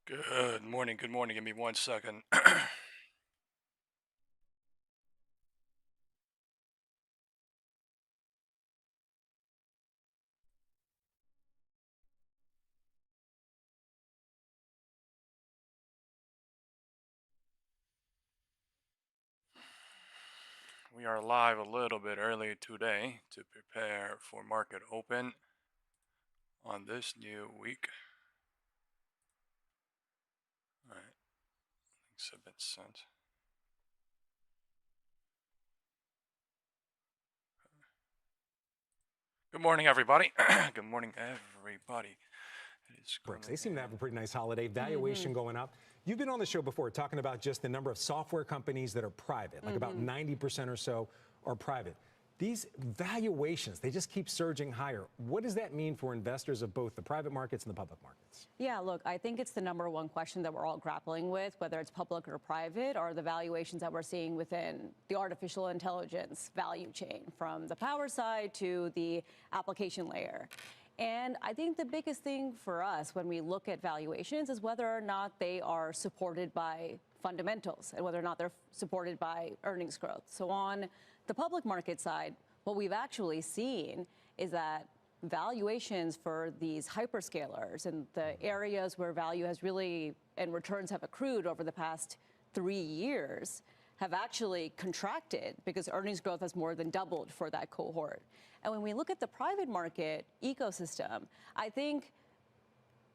Good morning. Good morning. Give me 1 second. We are live a little bit early today to prepare for market open on this new week. All right. Links have been sent. Good morning, everybody. Good morning, everybody. Bricks. They seem to have a pretty nice holiday. Valuation going up. You've been on the show before talking about just the number of software companies that are private, like about 90% or so are private. These valuations, they just keep surging higher. What does that mean for investors of both the private markets and the public markets? Yeah, look, I think it's the number one question that we're all grappling with, whether it's public or private, are the valuations that we're seeing within the artificial intelligence value chain, from the power side to the application layer. And I think the biggest thing for us when we look at valuations is whether or not they are supported by fundamentals and whether or not they're supported by earnings growth. So on the public market side, what we've actually seen is that valuations for these hyperscalers and the areas where value has really and returns have accrued over the past 3 years have actually contracted because earnings growth has more than doubled for that cohort. And when we look at the private market ecosystem, I think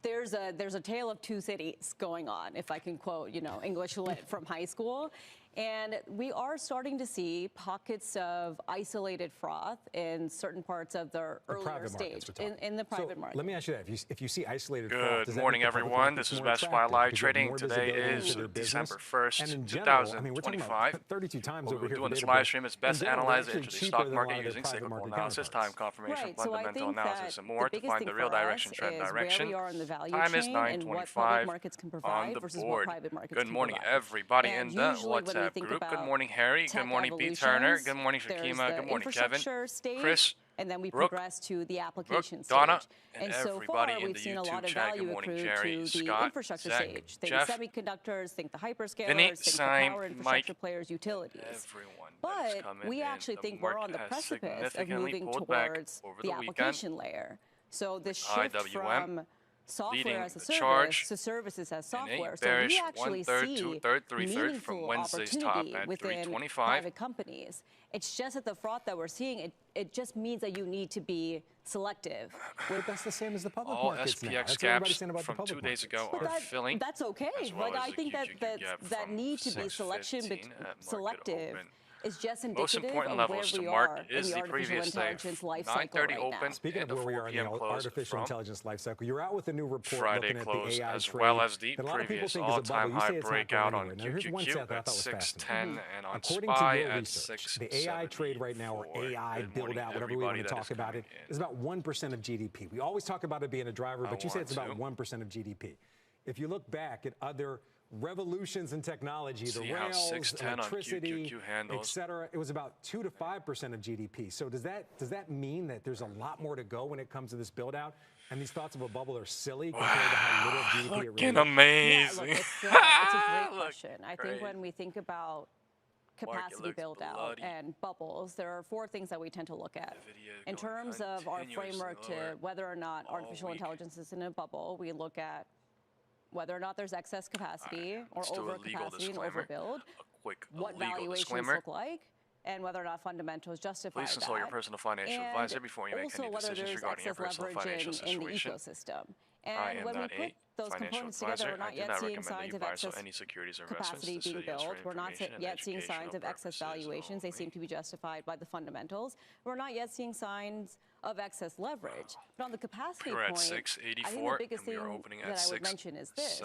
there's a tale of two cities going on, if I can quote, English lit from high school. And we are starting to see pockets of isolated froth in certain parts of the earlier stage in the private market. Let me ask you that. If you see isolated froth, Good morning, everyone. This is BESTSPY Live Trading. Today is December 1st, 2025. 32 times What over we're here. doing this live stream is best analyze the intraday stock market using cyclical analysis, time confirmation, fundamental analysis, and more to find the real direction, trend direction. Time is 9:25 on the board. Good morning, everybody in the WhatsApp group. Good morning, Harry. Good morning, B. Turner. Good morning, Shakima. Good morning, Kevin. Chris. And then we Brooke, progress to the application stage. Donna, and so everybody far, in we've the seen a YouTube lot of chat. Good value morning, accrue Jerry, to the Scott, infrastructure Zach, stage. Think Jeff, semiconductors, think the Vinny, hyperscalers, think the Sime, power infrastructure Mike, players, utilities. everyone But we actually think we're on the precipice of moving towards the application layer. So this shift from software as a service to services as software. So we actually see meaningful opportunity within private companies. It's just that the froth that we're seeing, it just means that you need to be selective. Well, that's the same as the public all markets now. SPX That's gaps about from the public 2 days ago markets. are filling. That's okay. Well, I think that need to be selective is just indicative of where we are in the artificial intelligence life cycle right now. Speaking of where we are in the artificial intelligence life cycle, you're out with a new report Friday looking at close, the AI as trade well as the that a lot of people previous think is a all-time bubble. You high say it's not breakout going on anywhere. Now, here's one stat that I QQQ thought at was fascinating. 610 and on According to SPY your at research, the AI trade right now, or AI build out, whatever we want to talk about it, is about 1% of GDP. We always talk about it being a driver, but you say it's about 1% of GDP. If you look back at other revolutions in technology, the rails, electricity, et cetera, it was about 2 to 5% of GDP. So does that mean that there's a lot more to go when it comes to this build out? And these thoughts of a bubble are silly compared to how little GDP it really is? Amazing. Yeah, look, it's a great question. I think when we think about capacity build out and bubbles, there are 4 things that we tend to look at. In terms of our framework to whether or not artificial intelligence is in a bubble, we look at whether or not there's excess capacity or overcapacity and overbuild, what valuations look like, and whether or not fundamentals justify that. Please consult your personal financial advisor before you make any decisions regarding your personal financial in the situation. ecosystem. And when we put those components together, we're not yet seeing signs of excess capacity being built. We're not yet seeing signs of excess valuations. They seem to be justified by the fundamentals. We're not yet seeing signs of excess leverage. But on the capacity point, I think the biggest thing that I would mention is this.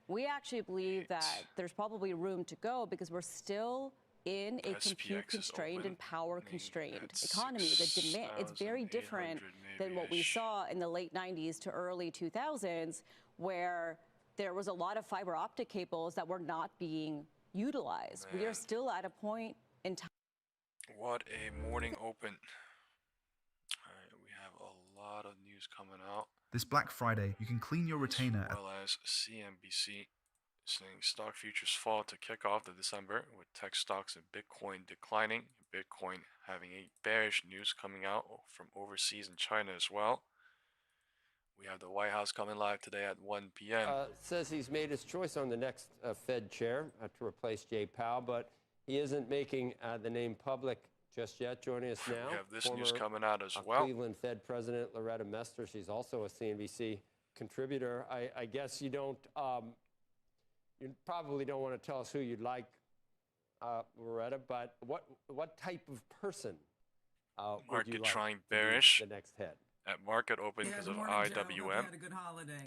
We actually believe that there's probably room to go because we're still in a compute-constrained and power-constrained economy. The demand, it's very different than what we saw in the late 90s to early 2000s, where there was a lot of fiber optic cables that were not being utilized. We are still at a point in time. What a morning open. All right, we have a lot of news coming out. This Black Friday, you can clean your retainer as well as CNBC saying stock futures fall to kick off the December with tech stocks and Bitcoin declining. Bitcoin having a bearish news coming out from overseas in China as well. We have the White House coming live today at 1 p.m. Says he's made his choice on the next Fed chair to replace Jay Powell, but he isn't making the name public just yet. Joining us now, we have this news coming out as well. Cleveland Fed President Loretta Mester. She's also a CNBC contributor. I guess you don't. You probably don't want to tell us who you'd like, Loretta, but what type of person would you like trying bearish the next head? At market open because of IWM.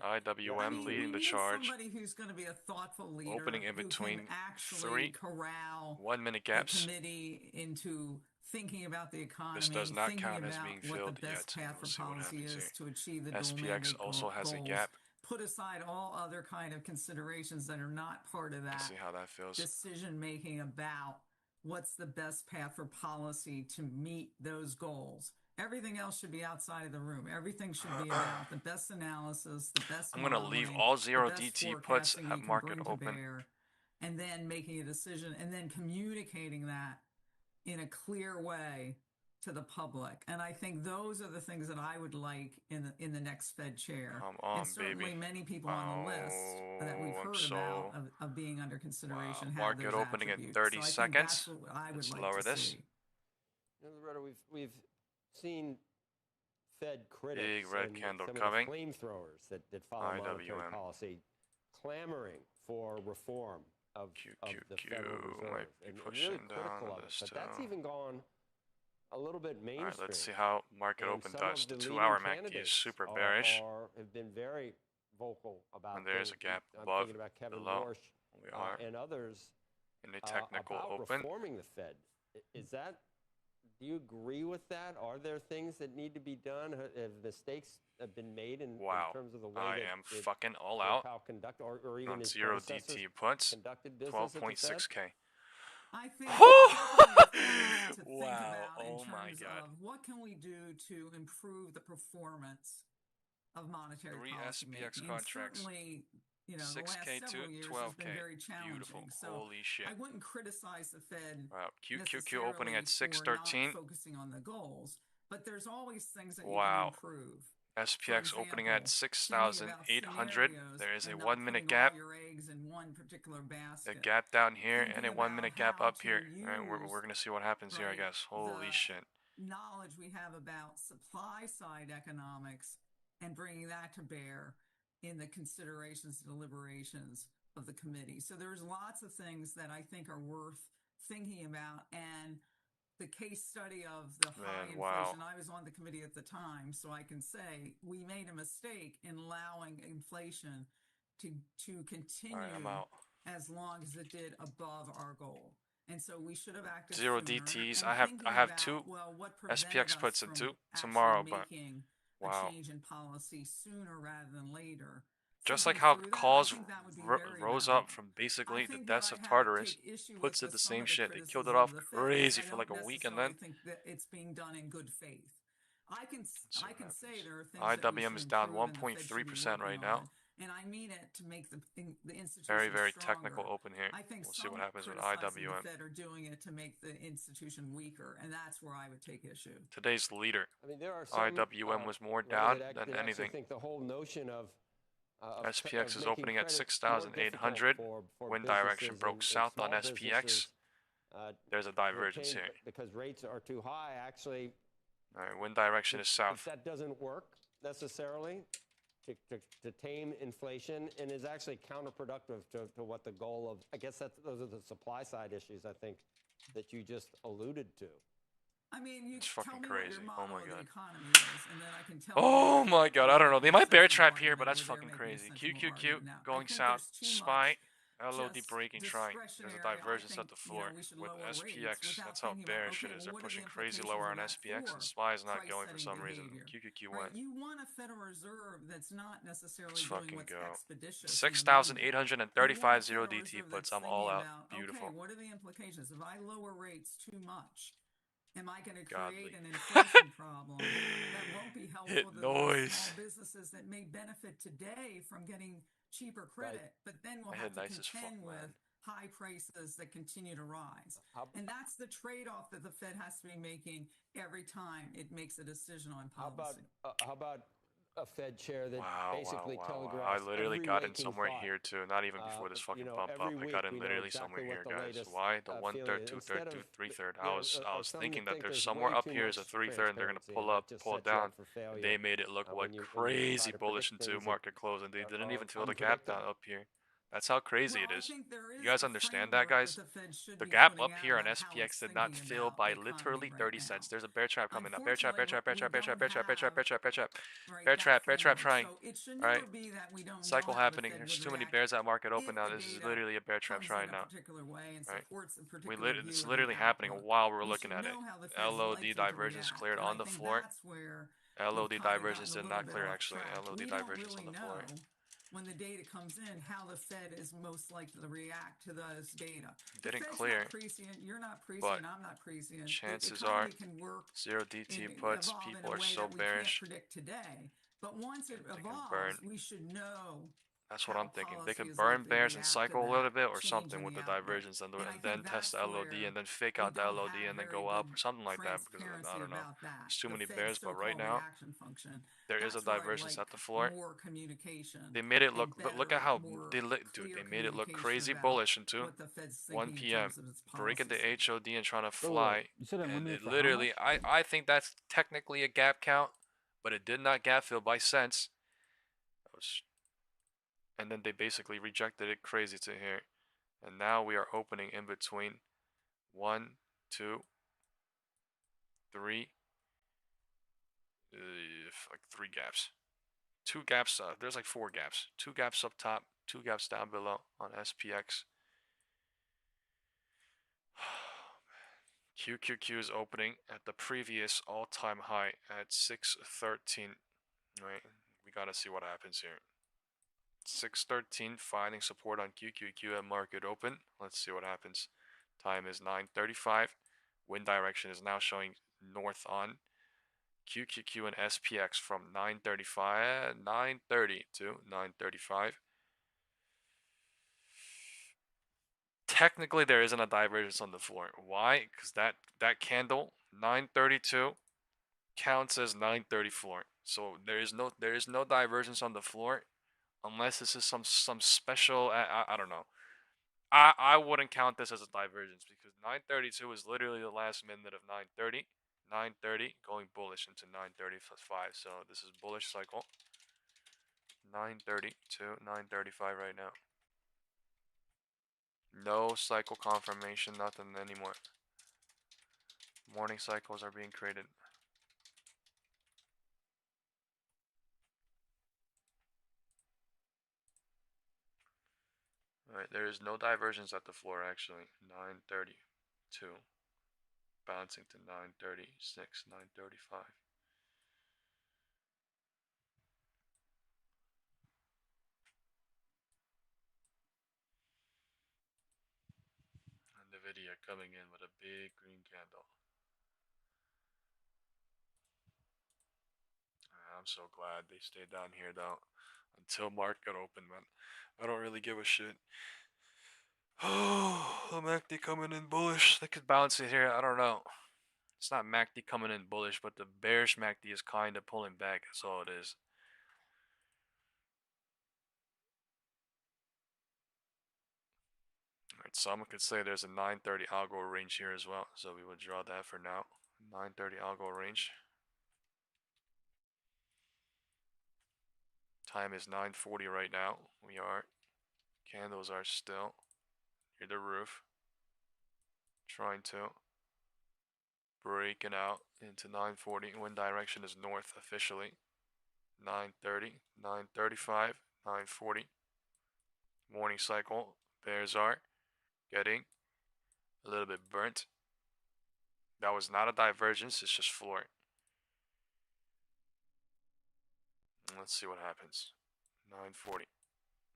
IWM leading the charge. Somebody who's going to be a thoughtful leader. Opening in between three corral 1 minute gaps. The committee into thinking about the economy. This does not count as being filled what the best yet. path for policy is to achieve the SPX also has a gap. Put aside all other kind of considerations that are not part of that. Let's see how that feels. Decision making about what's the best path for policy to meet those goals. Everything else should be outside of the room. Everything should be about the best analysis, the best. I'm going to leave all 0DT puts at market open. And then making a decision and then communicating that in a clear way to the public. And I think those are the things that I would like in the next Fed chair. Come on, and certainly many people on the list that we've heard about of being under consideration have market those opening in attributes. 30 seconds. Let's like lower this. See. Loretta, we've seen Fed critics big red and candle some coming. Of the flamethrowers that follow monetary policy clamoring for reform of the Federal Reserve. Might be pushing really down of it. this But too. that's even gone a little bit mainstream. All right, let's see how market and open some does. of The the 2-hour leading MACD is candidates super bearish. have been very vocal about. And there's a gap I'm above, thinking about Kevin below. Warsh, We are and others in a technical about open. reforming the Fed. Is that? Do you agree with that? Are there things that need to be done? Have mistakes been made in terms of the way I that am fucking all out or even on his 0DT puts. 12.6K. I think to wow! Think about Oh in my terms God! Of what can we do to improve the performance of monetary 3 policy SPX making? contracts. Certainly, the 6K last to several years 12K. has been very challenging. Beautiful. So holy shit! I wouldn't criticize the Fed. Wow. QQQ opening at 613. Focusing on the goals, but there's always things that you can improve. SPX opening at 6,800. There is a 1 minute gap. A gap down here and a 1 minute gap up here. All right, we're going to see what happens here, I guess. Holy shit. Knowledge we have about supply side economics and bringing that to bear in the considerations and deliberations of the committee. So there's lots of things that I think are worth thinking about. And the case study of the high inflation, I was on the committee at the time, so I can say we made a mistake in allowing inflation to continue as long as it did above our goal. And so we should have acted 0DTs. I have two SPX puts at 2 tomorrow, but a change in policy sooner rather than later. Just like how calls rose up from basically the deaths of Tartarus, puts did the same shit. They killed it off crazy for like a week, and then I think that it's being done in good faith. I can say there are things IWM is down 1.3% right now. And I mean it to make the institution very stronger. technical open here. I think we'll see what happens with IWM. The Fed are doing it to make the institution weaker, and that's where I would take issue. Today's leader, I mean, there are some, IWM was more down than anything. I think the whole notion of SPX is opening at 6,800. Wind direction broke south on SPX. There's a divergence here. Because rates are too high, actually. All right, wind direction is south. That doesn't work necessarily to tame inflation, and is actually counterproductive to what the goal of. I guess those are the supply side issues, I think, that you just alluded to. I mean, it's fucking crazy. Oh my god. Oh my god. I don't know. They might bear trap here, but that's fucking crazy. QQQ going south. SPY. LOD breaking trying. There's a divergence at the floor with SPX. That's how bearish it is. They're pushing crazy lower on SPX, and SPY is not going for some reason. QQQ went. You want a Federal Reserve that's not necessarily Let's fucking doing what's expeditious. 6,835 0DT puts. I'm all out. Beautiful. Okay, what are the implications? If I lower rates too much, Am I going to create an inflation problem that won't be helpful to those small businesses that may benefit today from getting cheaper credit, but then will have to contend with high prices that continue to rise? And that's the trade-off that the Fed has to be making every time it makes a decision on policy. How about a Fed chair that basically telegraphs I literally got in waking somewhere thought. here too, not even before this fucking pump up. Every I week got in we know literally exactly somewhere here, what the guys. latest Why? The 1/3, feeling is. 2/3, Instead of 3/3. there I are was some thinking that that think there's there's somewhere way up too here is a much 3/3 and they're gonna transparency, pull and up, that just pull it sets you down. up for And failure they made it look like when you try crazy to bullish predict into things market close, and they didn't are even fill the gap down unpredictable. up here. That's how crazy it Well, I is. think there You is guys a understand that, framework guys? that the Fed should The be gap putting up out here on about how SPX it's did not thinking fill about by the economy literally right 30 now. cents. There's a bear trap coming up. Bear trap, bear Unfortunately, trap, bear we trap, bear don't trap, bear trap, bear trap, have bear trap, bear trap. right Bear that trap, bear trap framework. trying. So it should All right. never be that we don't Cycle know how the happening. Fed There's would too many react bears at market open if now. the This is data literally a bear trap comes trying in a now. particular way and Right. supports a particular view It's of the literally happening outlook. while we're We looking should at it. know how the Fed's LOD likely to divergence react. cleared And I on the think floor. that's where we've LOD probably divergence gotten a did little not bit clear off actually. track. LOD We don't divergence really on the floor. know when the data comes in how the Fed is most likely to react to those data. The Didn't Fed's clear. not prescient. You're not But prescient. I'm not prescient. The chances economy are can work 0 DT and puts. evolve in People a are way so that we can't bearish. predict today. But once it They can burn. evolves, we should know That's what I'm thinking. They policy could is burn likely to bears and react to cycle a that little bit or change something in with the the outlook. divergence and And I then think test the that's LOD and where then fake we out the don't LOD have and then very go up good or something like that because I transparency don't know. about that. There's too The many Fed's bears, but right so-called now reaction function. there is a That's where I'd divergence like at the floor. more communication. They made it And look better, look at how more dude, clear they made it look communication crazy about bullish into what the Fed's 1 thinking in p.m. terms of its breaking policy. the HOD and trying to Wait, fly. you said And unlimited it for how literally much? I think that's technically a gap count, but it did not gap fill by cents. And then they basically rejected it crazy to here. And now we are opening in between 1, 2, 3, like 3 gaps. 2 gaps, there's like 4 gaps. 2 gaps up top, 2 gaps down below on SPX. QQQ is opening at the previous all-time high at 613. Right, we gotta see what happens here. 613 finding support on QQQ at market open. Let's see what happens. Time is 9:35. Wind direction is now showing north on QQQ and SPX from 9:30 to 9:35. Technically, there isn't a divergence on the floor. Why? Because that candle 9:32 counts as 9:30 floor. So there is no divergence on the floor unless this is some special. I don't know. I wouldn't count this as a divergence because 9:32 is literally the last minute of 9:30. 9:30 going bullish into 9:35. So this is bullish cycle. 9:30 to 9:35 right now. No cycle confirmation, nothing anymore. Morning cycles are being created. Alright, there is no divergence at the floor actually. 9:32. Bouncing to 9:36, 9:35. NVIDIA coming in with a big green candle. I'm so glad they stayed down here though until market open, man. I don't really give a shit. Oh, the MACD coming in bullish. They could bounce it here. I don't know. It's not MACD coming in bullish, but the bearish MACD is kind of pulling back. That's all it is. Alright, someone could say there's a 9:30 algo range here as well. So we would draw that for now. 9:30 algo range. Time is 9:40 right now. Candles are still near the roof. Trying to break it out into 9:40. Wind direction is north officially. 9:30, 9:35, 9:40. Morning cycle. Bears are getting a little bit burnt. That was not a divergence. It's just floor. Let's see what happens. 9:40.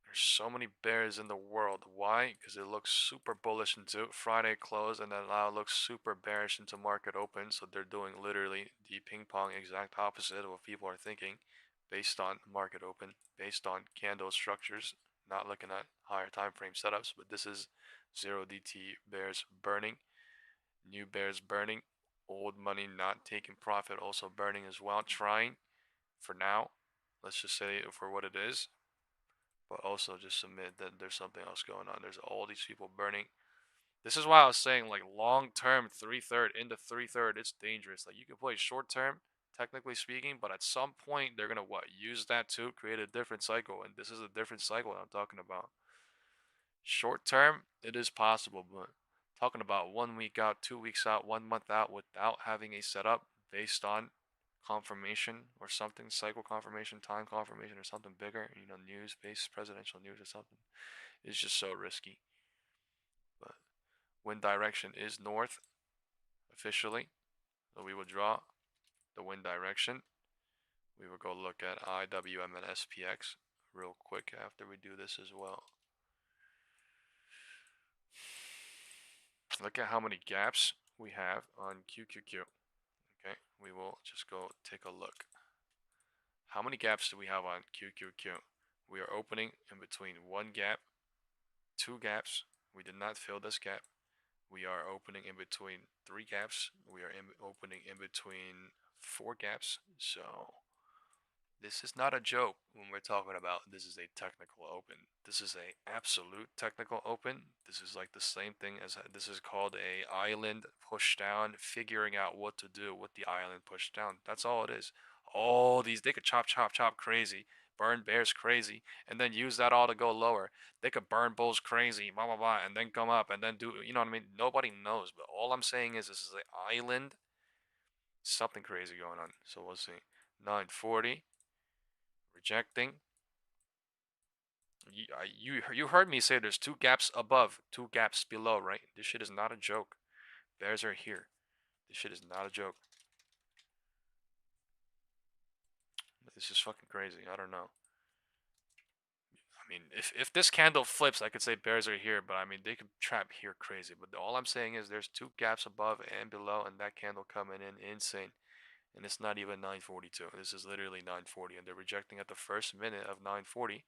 They're There's so many bears in the world. Why? Because it looks super bullish into Friday close, and then now it looks super bearish into market open. So they're doing literally the ping pong exact opposite of what people are thinking, based on market open, based on candle structures, not looking at higher time frame setups. But this is 0DT bears burning, new bears burning, old money not taking profit also burning as well, trying for now. Let's just say it for what it is, but also just admit that there's something else going on. There's all these people burning. This is why I was saying, like, long term 3/3 into 3/3, it's dangerous. Like, you can play short term, technically speaking, but at some point they're gonna what, use that to create a different cycle, and this is a different cycle that I'm talking about. Short term, it is possible, but talking about 1 week out, 2 weeks out, 1 month out without having a setup based on confirmation or something, cycle confirmation, time confirmation, or something bigger, you know, news based, presidential news or something, is just so risky. But wind direction is north officially, so we will draw the wind direction. We will go look at IWM and SPX real quick after we do this as well. Look at how many gaps we have on QQQ. Okay, we will just go take a look. How many gaps do we have on QQQ? We are opening in between 1 gap, 2 gaps. We did not fill this gap. We are opening in between 3 gaps. We are opening in between 4 gaps. So this is not a joke when we're talking about this is a technical open. This is a absolute technical open. This is like the same thing as, this is called a island push down, figuring out what to do with the island push down. That's all it is. All these, they could chop crazy, burn bears crazy, and then use that all to go lower. They could burn bulls crazy, blah blah blah, and then come up and then do, you know what I mean? Nobody knows, but all I'm saying is this is an island, something crazy going on. So we'll see. 940. Rejecting. You heard me say there's 2 gaps above, 2 gaps below, right? This shit is not a joke. Bears are here. This shit is not a joke. This is fucking crazy. I don't know. I mean, if this candle flips, I could say bears are here, but I mean, they could trap here crazy. But all I'm saying is there's 2 gaps above and below, and that candle coming in insane. And it's not even 942. This is literally 940, and they're rejecting at the first minute of 940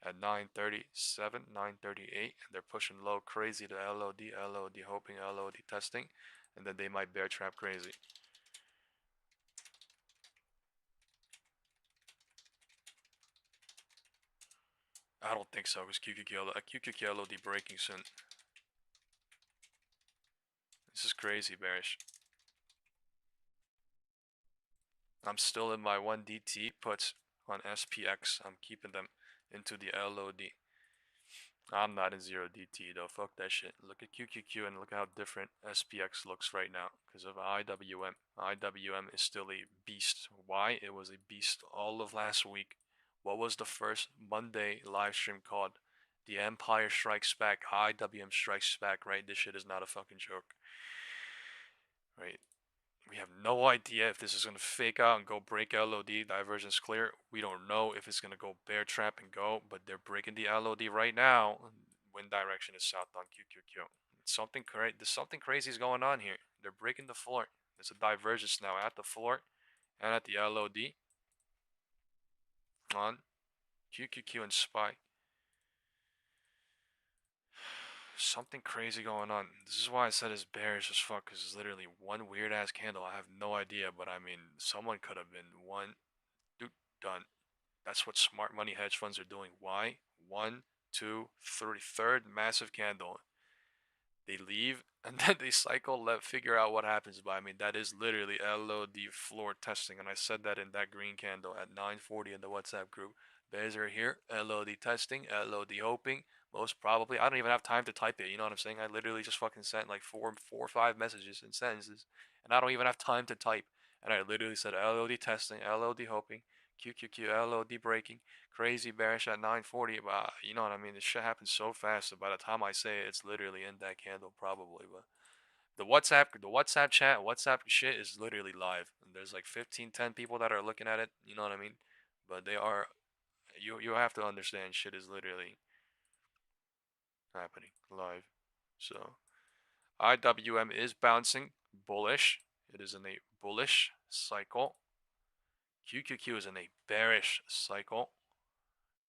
at 937, 938, and they're pushing low crazy to LOD, hoping, LOD testing, and then they might bear trap crazy. I don't think so, because QQQ LOD breaking soon. This is crazy bearish. I'm still in my 1DT puts on SPX. I'm keeping them into the LOD. I'm not in 0DT though. Fuck that shit. Look at QQQ and look how different SPX looks right now because of IWM. IWM is still a beast. Why? It was a beast all of last week. What was the first Monday live stream called? The Empire Strikes Back. IWM Strikes Back, right? This shit is not a fucking joke. Right? We have no idea if this is going to fake out and go break LOD, divergence clear. We don't know if it's going to go bear trap and go, but they're breaking the LOD right now. Wind direction is south on QQQ. There's something crazy is going on here. They're breaking the floor. There's a divergence now at the floor and at the LOD on QQQ and SPY. Something crazy going on. This is why I said it's bearish as fuck, because it's literally one weird ass candle. I have no idea, but I mean, someone could have been one, dude, done. That's what smart money hedge funds are doing. Why? 1, 2, 3, third massive candle. They leave and then they cycle, figure out what happens. But I mean, that is literally LOD floor testing, and I said that in that green candle at 940 in the WhatsApp group. Bears are here, LOD testing, LOD hoping. Most probably, I don't even have time to type it. You know what I'm saying? I literally just fucking sent like four or five messages in sentences, and I don't even have time to type. And I literally said LOD testing, LOD hoping, QQQ, LOD breaking, crazy bearish at 940. But you know what I mean? This shit happens so fast. So by the time I say it, it's literally in that candle probably. But the WhatsApp chat, WhatsApp shit is literally live. And there's like 15, 10 people that are looking at it. You know what I mean? But they are. You have to understand, shit is literally happening live. So IWM is bouncing bullish. It is in a bullish cycle. QQQ is in a bearish cycle.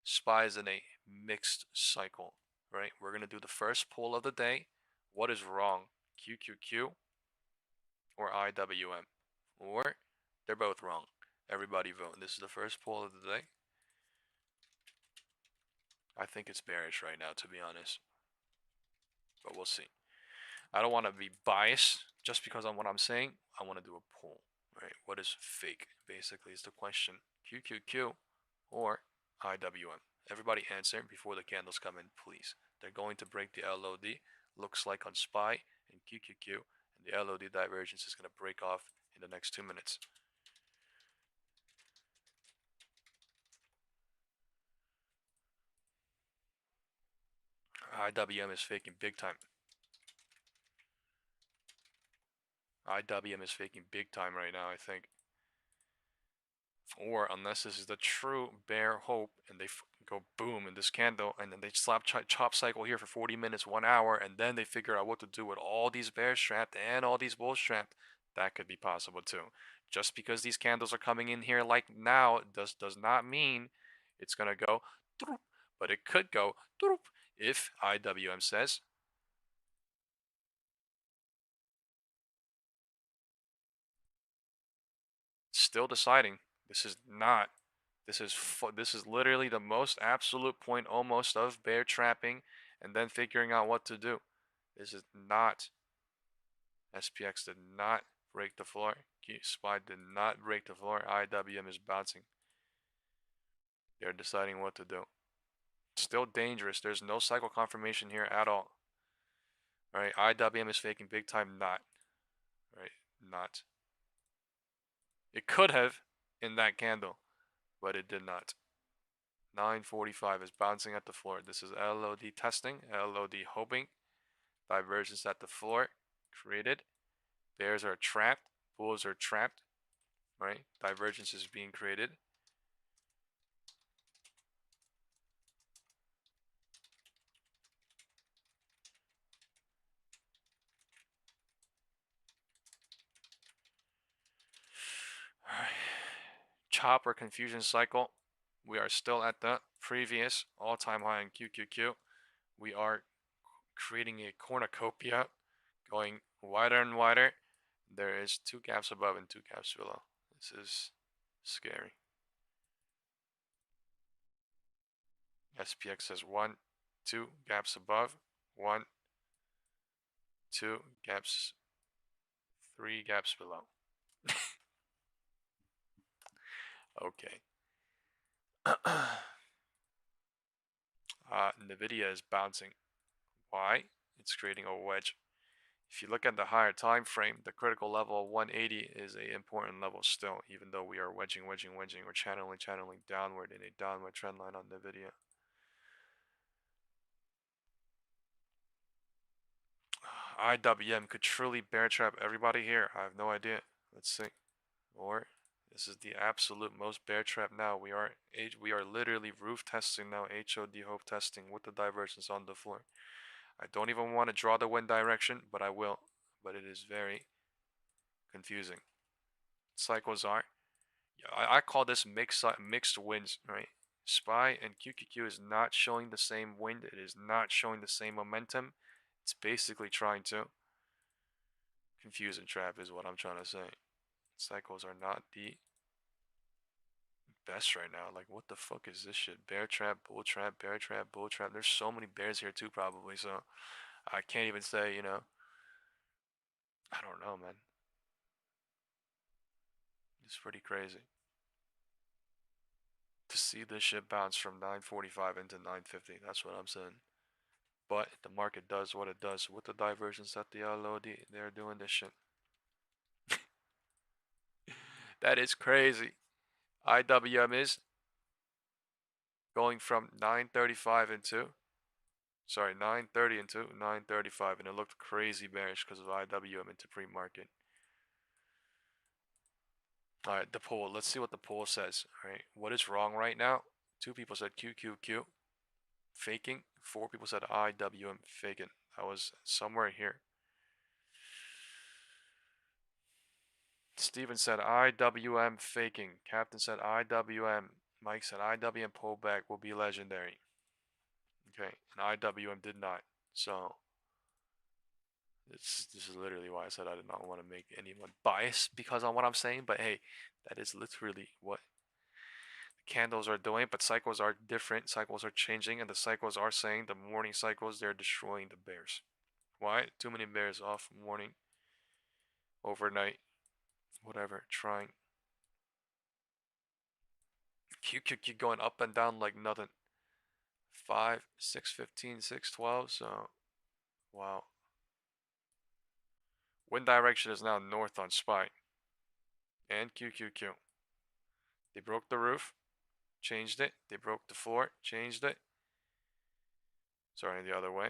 SPY is in a mixed cycle, right? We're going to do the first poll of the day. What is wrong, QQQ or IWM? Or they're both wrong. Everybody vote. This is the first poll of the day. I think it's bearish right now, to be honest. But we'll see. I don't want to be biased just because on what I'm saying. I want to do a poll, right? What is fake, basically, is the question. QQQ or IWM? Everybody answer before the candles come in, please. They're going to break the LOD. Looks like on SPY and QQQ. And the LOD divergence is going to break off in the next 2 minutes. IWM is faking big time. IWM is faking big time right now, I think. Or unless this is the true bear hope and they go boom in this candle and then they slap chop cycle here for 40 minutes, 1 hour, and then they figure out what to do with all these bears trapped and all these bulls trapped, that could be possible too. Just because these candles are coming in here like now does not mean it's going to go, but it could go if IWM says still deciding. This is not. This is literally the most absolute point almost of bear trapping and then figuring out what to do. This is not. SPX did not break the floor. SPY did not break the floor. IWM is bouncing. They're deciding what to do. Still dangerous. There's no cycle confirmation here at all. All right, IWM is faking big time. Not. All right, not. It could have in that candle, but it did not. 945 is bouncing at the floor. This is LOD testing, LOD hoping. Divergence at the floor created. Bears are trapped. Bulls are trapped. Right? Divergence is being created. Alright. Chop or confusion cycle. We are still at the previous all-time high in QQQ. We are creating a cornucopia going wider and wider. There is 2 gaps above and 2 gaps below. This is scary. SPX says 1, 2 gaps above, 1, 2 gaps, 3 gaps below. Okay. NVIDIA is bouncing. Why? It's creating a wedge. If you look at the higher time frame, the critical level of 180 is an important level still, even though we are wedging. We're channeling downward in a downward trend line on NVIDIA. IWM could truly bear trap everybody here. I have no idea. Let's see. Or this is the absolute most bear trap now. We are literally roof testing now, HOD hope testing with the divergence on the floor. I don't even want to draw the wind direction, but I will. But it is very confusing. Cycles are. Yeah, I call this mixed winds, right? SPY and QQQ is not showing the same wind. It is not showing the same momentum. It's basically trying to confuse and trap is what I'm trying to say. Cycles are not the best right now. Like, what the fuck is this shit? Bear trap, bull trap, bear trap, bull trap. There's so many bears here too, probably. So I can't even say, you know. I don't know, man. It's pretty crazy to see this shit bounce from 945 into 950. That's what I'm saying. But the market does what it does with the divergence at the LOD. They're doing this shit. That is crazy. IWM is going from 935 into 930 into 935, and it looked crazy bearish because of IWM into pre-market. All right, the poll. Let's see what the poll says. All right, what is wrong right now? 2 people said QQQ, faking 4 people said IWM faking. That was somewhere here. Steven said IWM faking. Captain said IWM. Mike said IWM pullback will be legendary. Okay, and IWM did not. So this is literally why I said I did not want to make anyone biased because on what I'm saying. But hey, that is literally what the candles are doing. But cycles are different. Cycles are changing, and the cycles are saying the morning cycles they're destroying the bears. Why? Too many bears off morning, overnight, whatever. Trying. Keep going up and down like nothing. 5, 615, 612. So, wow. Wind direction is now north on SPY and QQQ. They broke the roof, changed it. They broke the floor, changed it. Sorry, the other way.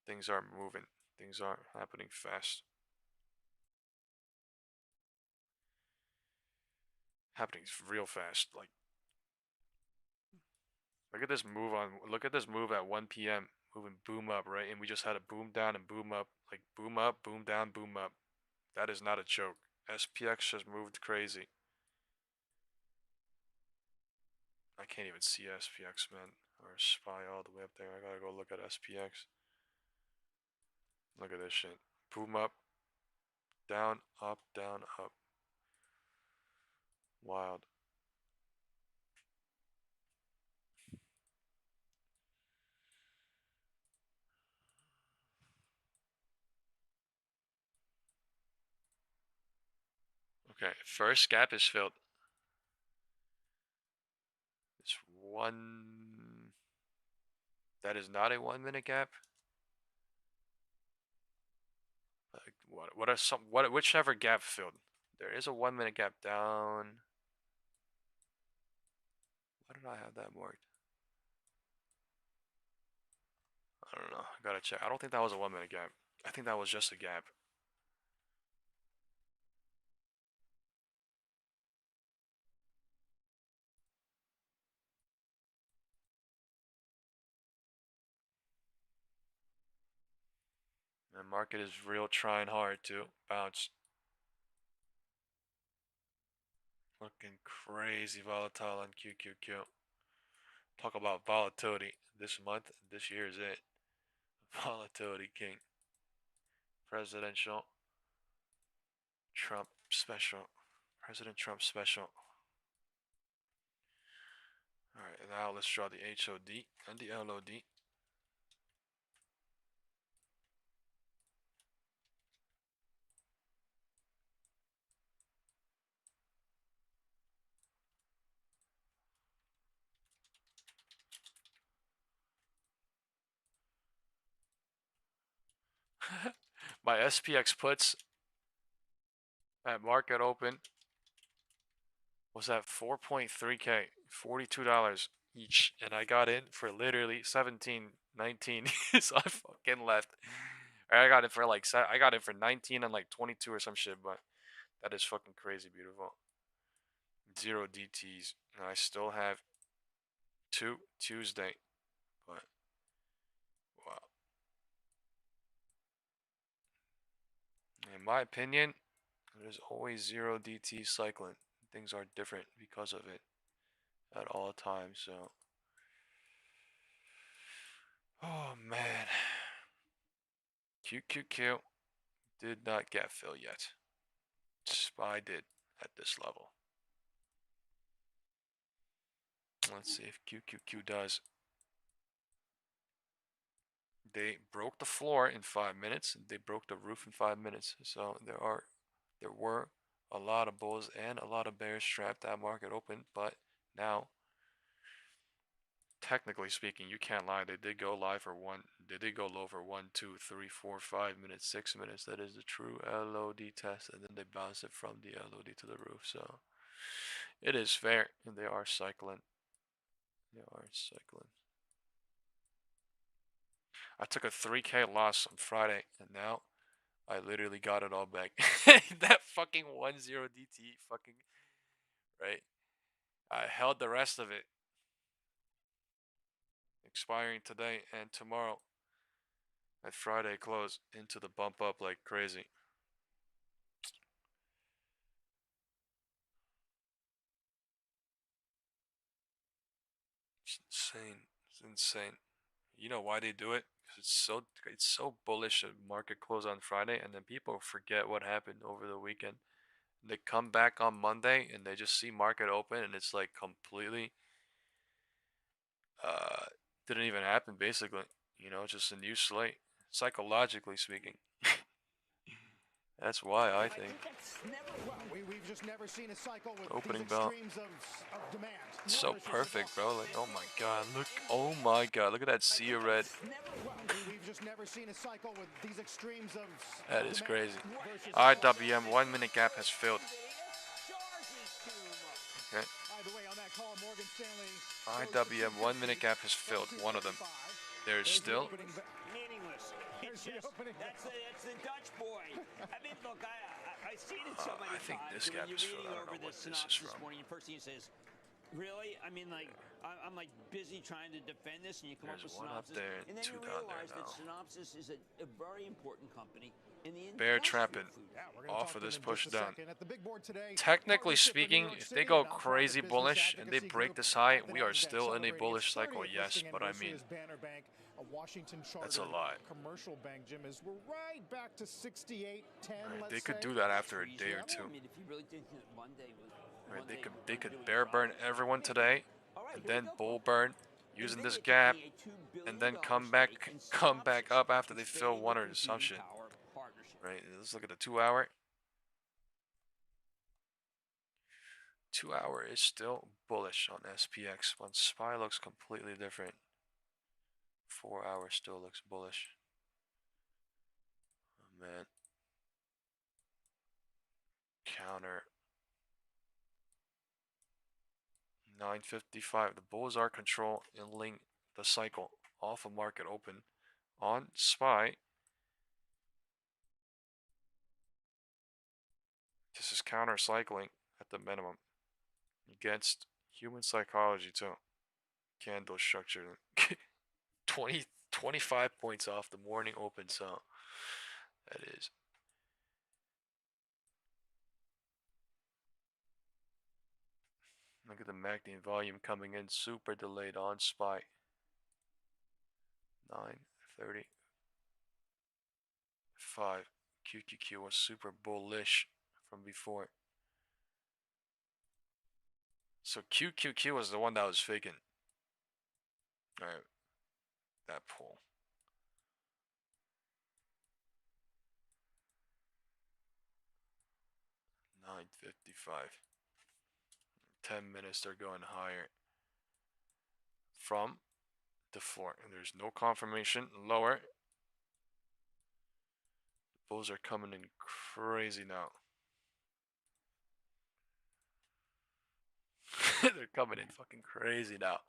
Things are moving. Things are happening fast. Happening real fast. Like, look at this move on. Look at this move at 1 p.m. Moving boom up, right? And we just had a boom down and boom up. Like boom up, boom down, boom up. That is not a joke. SPX just moved crazy. I can't even see SPX, man. Or SPY all the way up there. I gotta go look at SPX. Look at this shit. Boom up. Down, up, down, up. Wild. Okay, first gap is filled. It's one. That is not a 1 minute gap. What are some whichever gap filled? There is a 1 minute gap down. Why did I have that marked? I don't know. I gotta check. I don't think that was a 1 minute gap. I think that was just a gap. The market is real trying hard to bounce. Looking crazy volatile on QQQ. Talk about volatility this month. This year is it. Volatility king. Presidential Trump special. President Trump special. Alright, now let's draw the HOD and the LOD. My SPX puts at market open was at 4.3K, $42 each, and I got in for literally 17, 19. So I fucking left. I got it for like I got it for 19 and like 22 or some shit, but that is fucking crazy beautiful. 0 DTs, and I still have 2 Tuesday, but wow. In my opinion, there's always 0 DT cycling. Things are different because of it at all times, so. Oh man. QQQ did not get fill yet. SPY did at this level. Let's see if QQQ does. They broke the floor in 5 minutes. They broke the roof in 5 minutes. So there were a lot of bulls and a lot of bears trapped at market open, but now technically speaking, you can't lie. They did go live for they did go low for 1, 2, 3, 4, 5 minutes, 6 minutes. That is the true LOD test, and then they bounce it from the LOD to the roof. So it is fair, and they are cycling. They are cycling. I took a 3K loss on Friday, and now I literally got it all back. That fucking 1-0 DT, fucking right. I held the rest of it. Expiring today and tomorrow at Friday close into the bump up like crazy. It's insane. It's insane. You know why they do it? Because it's so bullish at market close on Friday, and then people forget what happened over the weekend. They come back on Monday and they just see market open, and it's like completely didn't even happen basically. You know, just a new slate, psychologically speaking. That's why I think. We've just never seen a cycle with Opening these bell. extremes of demand. It's so perfect, bro. Like, oh my god, look. Oh my god, look at that sea of red. We've just never seen a cycle with these extremes of That is crazy. IWM 1 minute gap has filled. Okay. IWM 1 minute gap has filled. One of them. There's still. Meaningless. It's just, that's the Dutch boy. I mean, look, I've seen it so many I think times. this gap is filled. I don't know what this is from. Morning, first thing it says, really? I mean, like, I'm like busy trying to defend this, and you come up with There's one up synopsis, there and then two you down there realize that now. synopsis is a very important company in the Bear trapping off of this push down. Technically speaking, if they go crazy bullish and they break this high, we are still in a bullish cycle, yes, but I mean, that's a lot. Commercial bank, Jim, is we're right back to 68.10. Right, they could do that after a day or two. I mean, if you really think that one day was, Right, they could bear burn everyone today, and then bull burn using this gap, and then come back up after they fill one or assumption. Right, let's look at the 2 hour. 2 hour is still bullish on SPX, but SPY looks completely different. 4 hour still looks bullish. Oh man. Counter. 9:55. The bulls are control and link the cycle off of market open on SPY. This is counter cycling at the minimum against human psychology too. Candle structure 25 points off the morning open, so that is. Look at the MACD volume coming in super delayed on SPY. 9:35. QQQ was super bullish from before. So QQQ was the one that was faking. Alright. That pull. $9.55. 10 minutes they're going higher from the floor. And there's no confirmation lower. The bulls are coming in crazy now. They're coming in fucking crazy now.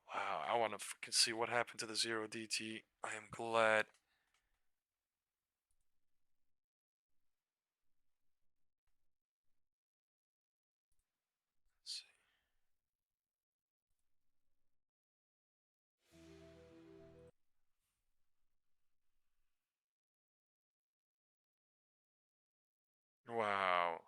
Wow, I want to fucking see what happened to the 0DT. I am glad. Let's see. Wow.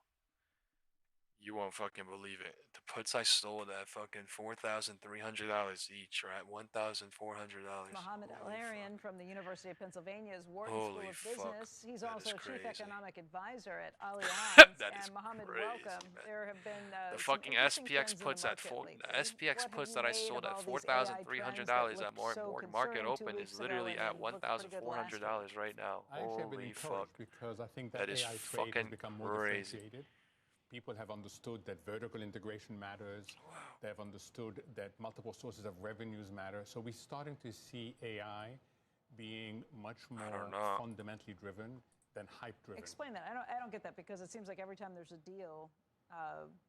You won't fucking believe it. The puts I stole at fucking $4,300 each, or at $1,400. Mohammed Al-Harian from the University of Pennsylvania's Wharton Holy School of Business. He's that also is Chief crazy. Economic Advisor at Allianz. That is and Mohammed, crazy, welcome. man. There have been The some fucking interesting SPX trends in the puts at market lately. SPX What puts have that I you made sold of at all these AI trends that $4,300 looked at so market concerning 2 open is weeks ago literally and at then looked pretty good last week? $1,400 right now. Holy fuck. Because I think That that is AI trade fucking has become more crazy. differentiated. People have understood that vertical integration matters. Wow. They have understood that multiple sources of revenues matter. So we're starting to see AI being much more fundamentally driven than hype driven. Explain that. I don't get that, because it seems like every time there's a deal,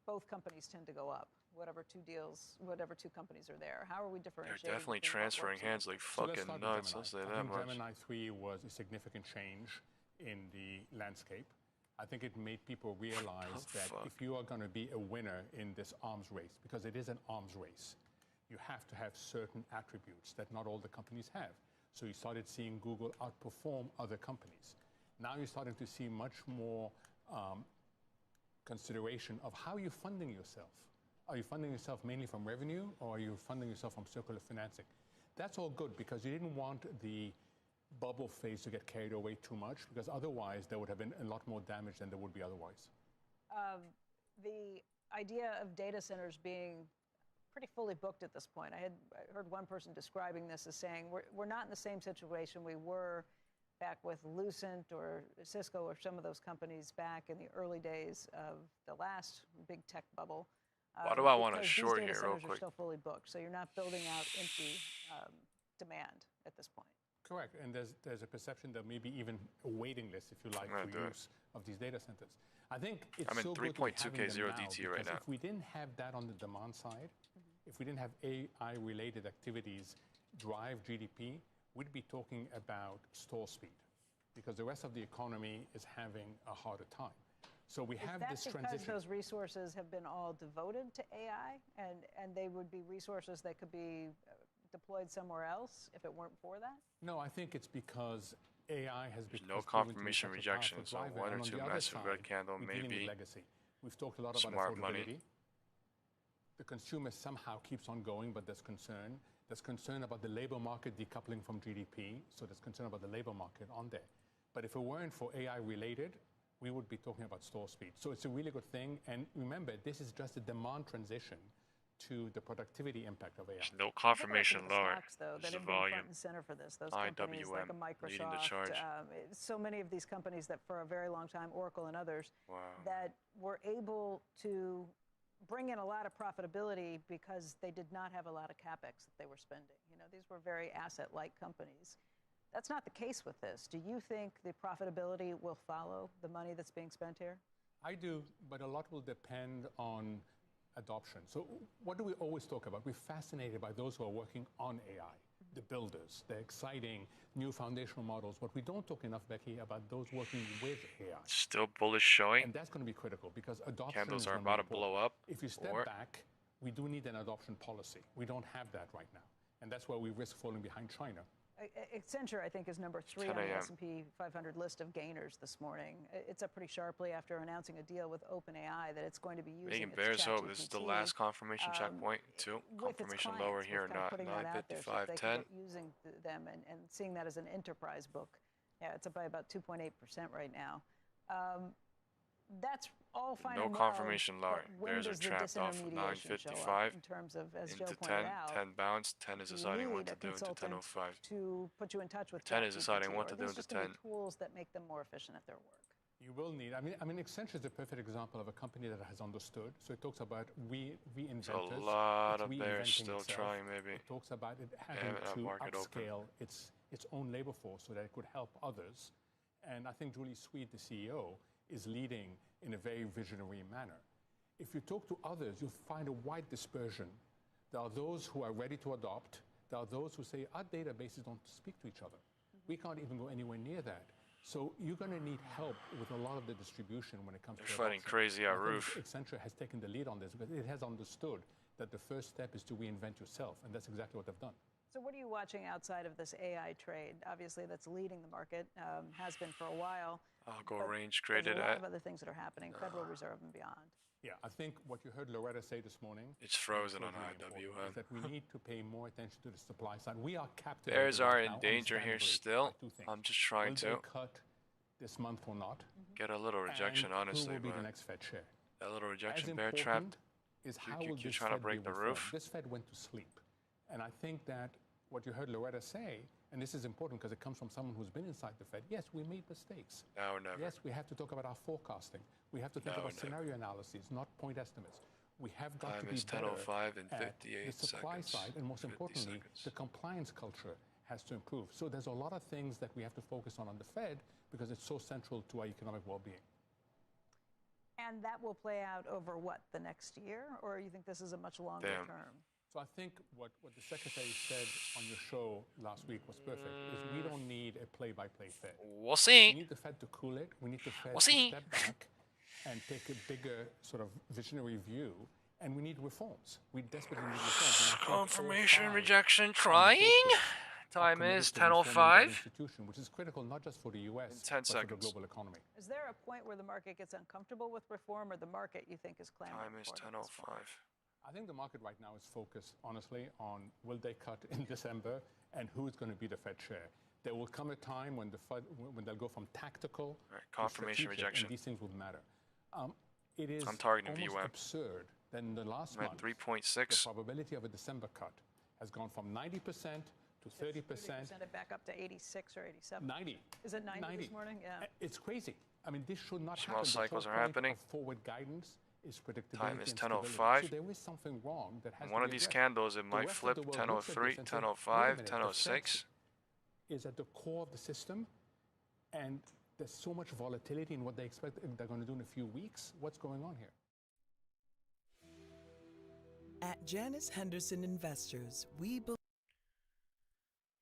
both companies tend to go up. Whatever two companies are there. How are we differentiating? They're definitely transferring hands like fucking nuts. Let's say that much. Gemini 3 was a significant change in the landscape. I think it made people realize that if you are going to be a winner in this arms race, because it is an arms race, you have to have certain attributes that not all the companies have. So you started seeing Google outperform other companies. Now you're starting to see much more consideration of how you're funding yourself. Are you funding yourself mainly from revenue, or are you funding yourself from circular financing? That's all good, because you didn't want the bubble phase to get carried away too much, because otherwise there would have been a lot more damage than there would be otherwise. The idea of data centers being pretty fully booked at this point. I heard one person describing this as saying we're not in the same situation we were back with Lucent or Cisco or some of those companies back in the early days of the last big tech bubble. Why do I want to short here real quick? These data centers are still fully booked, so you're not building out empty demand at this point. Correct, and there's a perception that maybe even a waiting list, if you like, for use of these data centers. I think it's I'm in so good to be having 3.2K them now, DT right now. if we didn't have that on the demand side, if we didn't have AI-related activities drive GDP, we'd be talking about stall speed, because the rest of the economy is having a harder time. So we have this transition. Is that because those resources have been all devoted to AI, and they would be resources that could be deployed somewhere else if it weren't for that? No, I think it's because AI has become no confirmation rejection, so one or two massive red candle maybe. Legacy. We've talked a lot about Smart affordability. money. The consumer somehow keeps on going, but there's concern. There's concern about the labor market decoupling from GDP, so there's concern about the labor market on there. But if it weren't for AI related, we would be talking about stall speed. So it's a really good thing. And remember, this is just a demand transition to the productivity impact of AI. There's no confirmation lower. Stocks, though, that There's have a been volume. front and center for this. Those companies IWM like a leading the Microsoft, charge. so many of these companies that for a very long time, Oracle and others, Wow. that were able to bring in a lot of profitability because they did not have a lot of capex that they were spending. You know, these were very asset-light companies. That's not the case with this. Do you think the profitability will follow the money that's being spent here? I do, but a lot will depend on adoption. So what do we always talk about? We're fascinated by those who are working on AI, the builders, the exciting new foundational models. But we don't talk enough, Becky, about those working with AI. Still bullish showing. And that's going to be critical, because adoption Candles is are going about to to blow up. If you step back, we do need an adoption policy. We don't have that right now. And that's where we risk falling behind China. Accenture, I think, is number 3 on the S&P 500 list of gainers this morning. It's up pretty sharply after announcing a deal with OpenAI that it's going to be using Making bears hope. This is the last confirmation checkpoint, too. Confirmation lower here, not 955.10. Using them and seeing that as an enterprise book. Yeah, it's up by about 2.8% right now. That's all fine and well. No confirmation lower. Bears are trapped off of 955 in terms of, as into Joe 10. pointed out, 10 bounce. 10 is deciding what to do into 10.05. To put you in touch with 10 is deciding what to do into 10. Tools that make them more efficient at their work. You will need. I mean, Accenture is a perfect example of a company that has understood. So it talks about reinventors. A lot of bears still trying, maybe. It talks about it having to upscale its own labor force so that it could help others. And I think Julie Sweet, the CEO, is leading in a very visionary manner. If you talk to others, you'll find a wide dispersion. There are those who are ready to adopt. There are those who say, our databases don't speak to each other. We can't even go anywhere near that. So you're going to need help with a lot of the distribution when it comes to fighting crazy at roof. Accenture has taken the lead on this because it has understood that the first step is to reinvent yourself, and that's exactly what they've done. So what are you watching outside of this AI trade? Obviously, that's leading the market, has been for a while. I'll go range traded There's a lot at. of other things that are happening, Federal Reserve and beyond. Yeah, I think what you heard Loretta say this morning. It's frozen on IWM. Is that we need to pay more attention to the supply side. We are captive. Bears are in danger here still. I'm just trying to cut this month or not. Get a little rejection, honestly. Who will be the next Fed chair? That little rejection, bear trapped. Is how will this trying to Fed break the reformed? roof. This Fed went to sleep, and I think that what you heard Loretta say, and this is important because it comes from someone who's been inside the Fed. Yes, we made mistakes. Now or never. Yes, we have to talk about our forecasting. We have to think about scenario analyses, not point estimates. We have got to be better 10:05 and at 58 the supply seconds. side, and most importantly, the compliance culture has to improve. So there's a lot of things that we have to focus on the Fed because it's so central to our economic well-being. And that will play out over what, the next year? Or you think this is a much longer term? So I think what the secretary said on your show last week was perfect, is we don't need a play-by-play Fed. We'll see. We need the Fed to cool it. We need the Fed We'll to see. step back and take a bigger sort of visionary view. And we need reforms. We desperately need reforms. Confirmation rejection trying. Time is 10:05. Which is critical not just for the U.S. In 10 but seconds. for the global economy. Is there a point where the market gets uncomfortable with reform, or the market you think is clamoring? Time is 10:05. I think the market right now is focused, honestly, on will they cut in December and who is going to be the Fed chair. There will come a time when they'll go from tactical confirmation to rejection. and these things will matter. It is I'm targeting almost VWAP. absurd that in the last month, 3.6. the probability of a December cut has gone from 90% to 30%. It back up to 86 or 87. 90. Is it 90 this morning? Yeah. It's crazy. I mean, this should not Small happen. cycles the are whole point happening. Of forward guidance is predictability. Time is and 10:05. stability. So there is something wrong that has One to of be these addressed. candles, it The might rest of flip the world looks at 10:03, this and says, 10:05, wait a minute, the 10:06. Fed is at the core of the system, and there's so much volatility in what they expect they're going to do in a few weeks. What's going on here? At Janus Henderson Investors, we believe.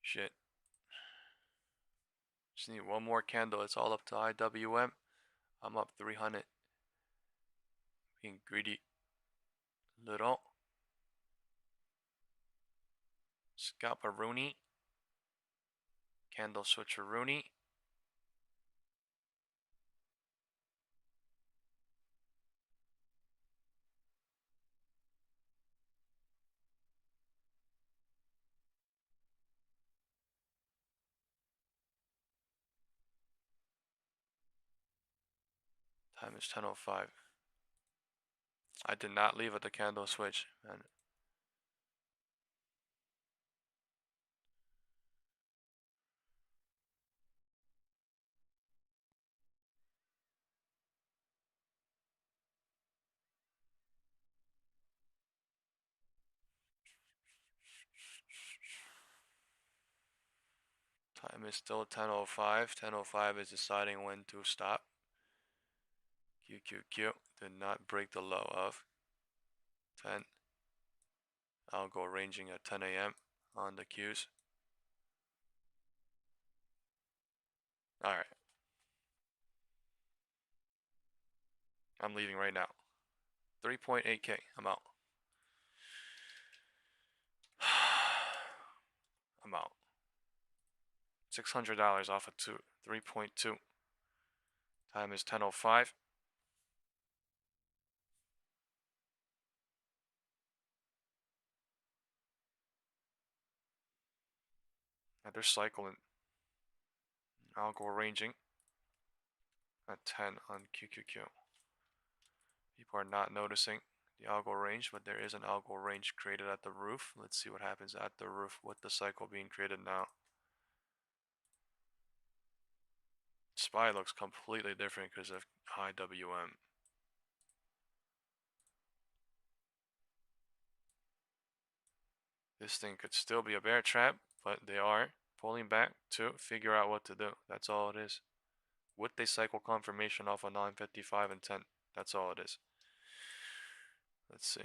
Shit. Just need one more candle. It's all up to IWM. I'm up 300. Being greedy. Little. Scalp-a-rooney. Candle switcher-rooney. Time is 10:05. I did not leave at the candle switch, man. Time is still 10:05. 10:05 is deciding when to stop. QQQ did not break the low of 10. I'll go ranging at 10 a.m. on the Qs. Alright. I'm leaving right now. 3.8K. I'm out. I'm out. $600 off of 3.2. Time is 10:05. They're cycling. I'll go ranging at 10 on QQQ. People are not noticing the algo range, but there is an algo range created at the roof. Let's see what happens at the roof with the cycle being created now. SPY looks completely different because of IWM. This thing could still be a bear trap, but they are pulling back to figure out what to do. That's all it is. Would they cycle confirmation off of 955 and 10? That's all it is. Let's see.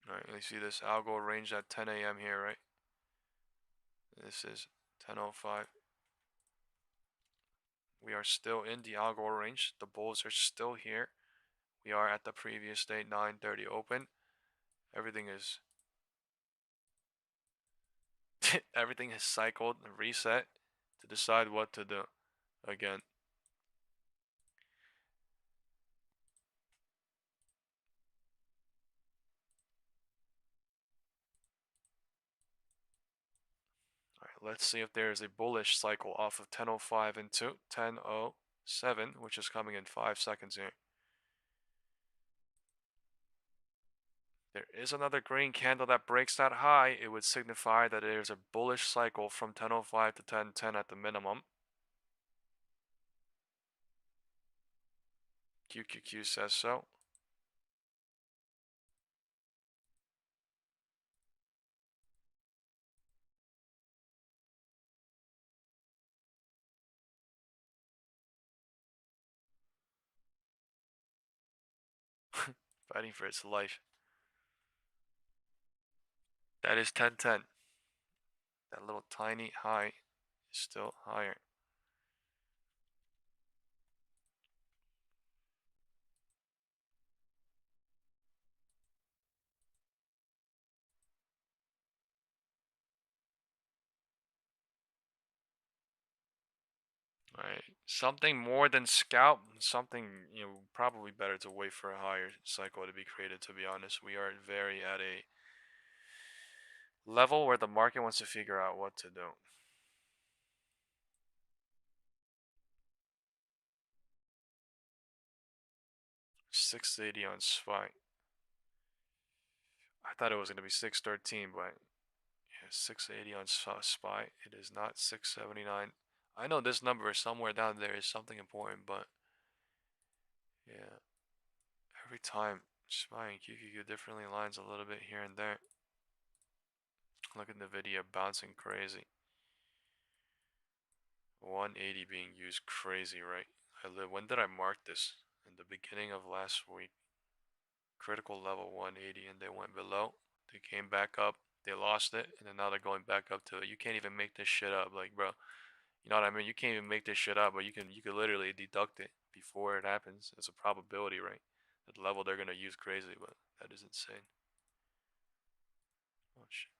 Alright, you see this algo range at 10 a.m. here, right? This is 10:05. We are still in the algo range. The bulls are still here. We are at the previous day, 9:30 open. Everything is everything is cycled and reset to decide what to do again. Let's see if there is a bullish cycle off of 10:05 into 10:07, which is coming in 5 seconds here. There is another green candle that breaks that high. It would signify that there's a bullish cycle from 10:05 to 10:10 at the minimum. QQQ says so. Fighting for its life. That is 1010. That little tiny high is still higher. Right, something more than scalp, something, you know, probably better to wait for a higher cycle to be created, to be honest. We are very at a level where the market wants to figure out what to do. $6.80 on SPY. I thought it was going to be 613, but yeah, 680 on SPY. It is not 679. I know this number somewhere down there is something important, but yeah, every time SPY and QQQ differently lines a little bit here and there. Look at NVIDIA bouncing crazy. 180 being used crazy, right? When did I mark this? In the beginning of last week. Critical level 180, and they went below. They came back up. They lost it, and then now they're going back up to it. You can't even make this shit up, like, bro. You know what I mean? You can't even make this shit up, but you can literally deduct it before it happens. It's a probability, right? At the level they're gonna use crazy, but that is insane. Oh shit.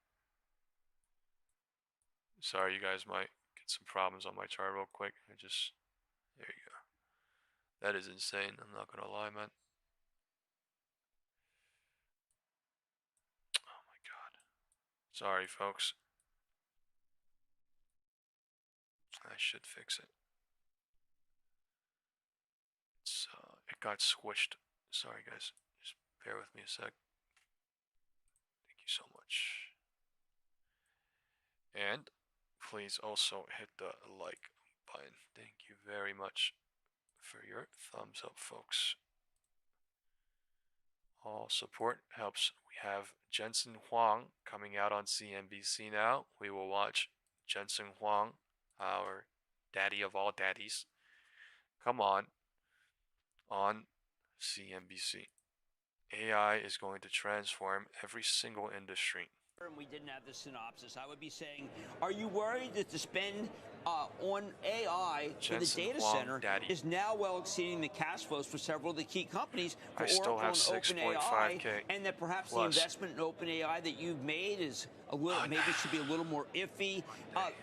Sorry, you guys might get some problems on my chart real quick. There you go. That is insane. I'm not gonna lie, man. Oh my god. Sorry, folks. I should fix it. It got squished. Sorry, guys. Just bear with me a sec. Thank you so much. And please also hit the like button. Thank you very much for your thumbs up, folks. All support helps. We have Jensen Huang coming out on CNBC now. We will watch Jensen Huang, our daddy of all daddies, come on CNBC. AI is going to transform every single industry. We didn't have the synopsis. I would be saying, are you worried that the spend on AI for the data center is now well exceeding the cash flows for several of the key companies for Oracle and OpenAI, and that perhaps the investment in OpenAI that you've made is a little, maybe should be a little more iffy?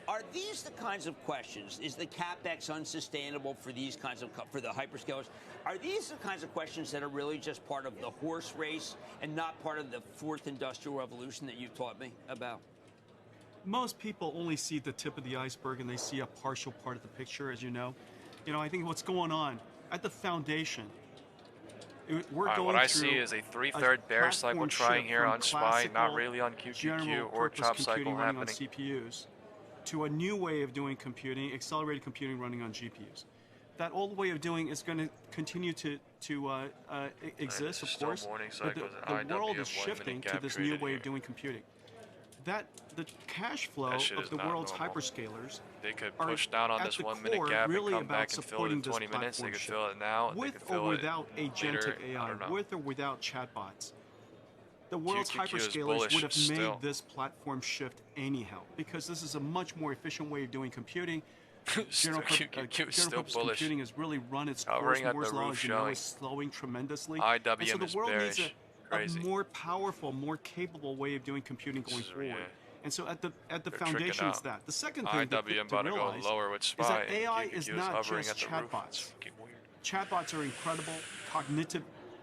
Are these the kinds of questions? Is the capex unsustainable for these kinds of for the hyperscalers? Are these the kinds of questions that are really just part of the horse race and not part of the fourth industrial revolution that you've taught me about? Most people only see the tip of the iceberg and they see a partial part of the picture, as you know. You know, I think what's going on at the foundation, we're going what I see is a 3/3 bear cycle trying here on SPY, not really on QQQ or chop cycle happening. On CPUs to a new way of doing computing, accelerated computing running on GPUs. That old way of doing is going to continue to exist, of course, but the world is shifting to this new way of doing computing. The cash flow of the world's hyperscalers they could push down on this 1 minute gap really and come back and fill it in 20 minutes. They could fill it now. With or without agentic AI, with or without chatbots. The world's hyperscalers would have made this platform shift anyhow, because this is a much more efficient way of doing computing. General purpose computing has really run its course. Moore's law, as you know, is slowing tremendously. IWM and so the world needs a more powerful, more capable way of doing computing going forward. And so at the foundation is that. The second thing to realize is that AI is not just chatbots. Chatbots are incredible.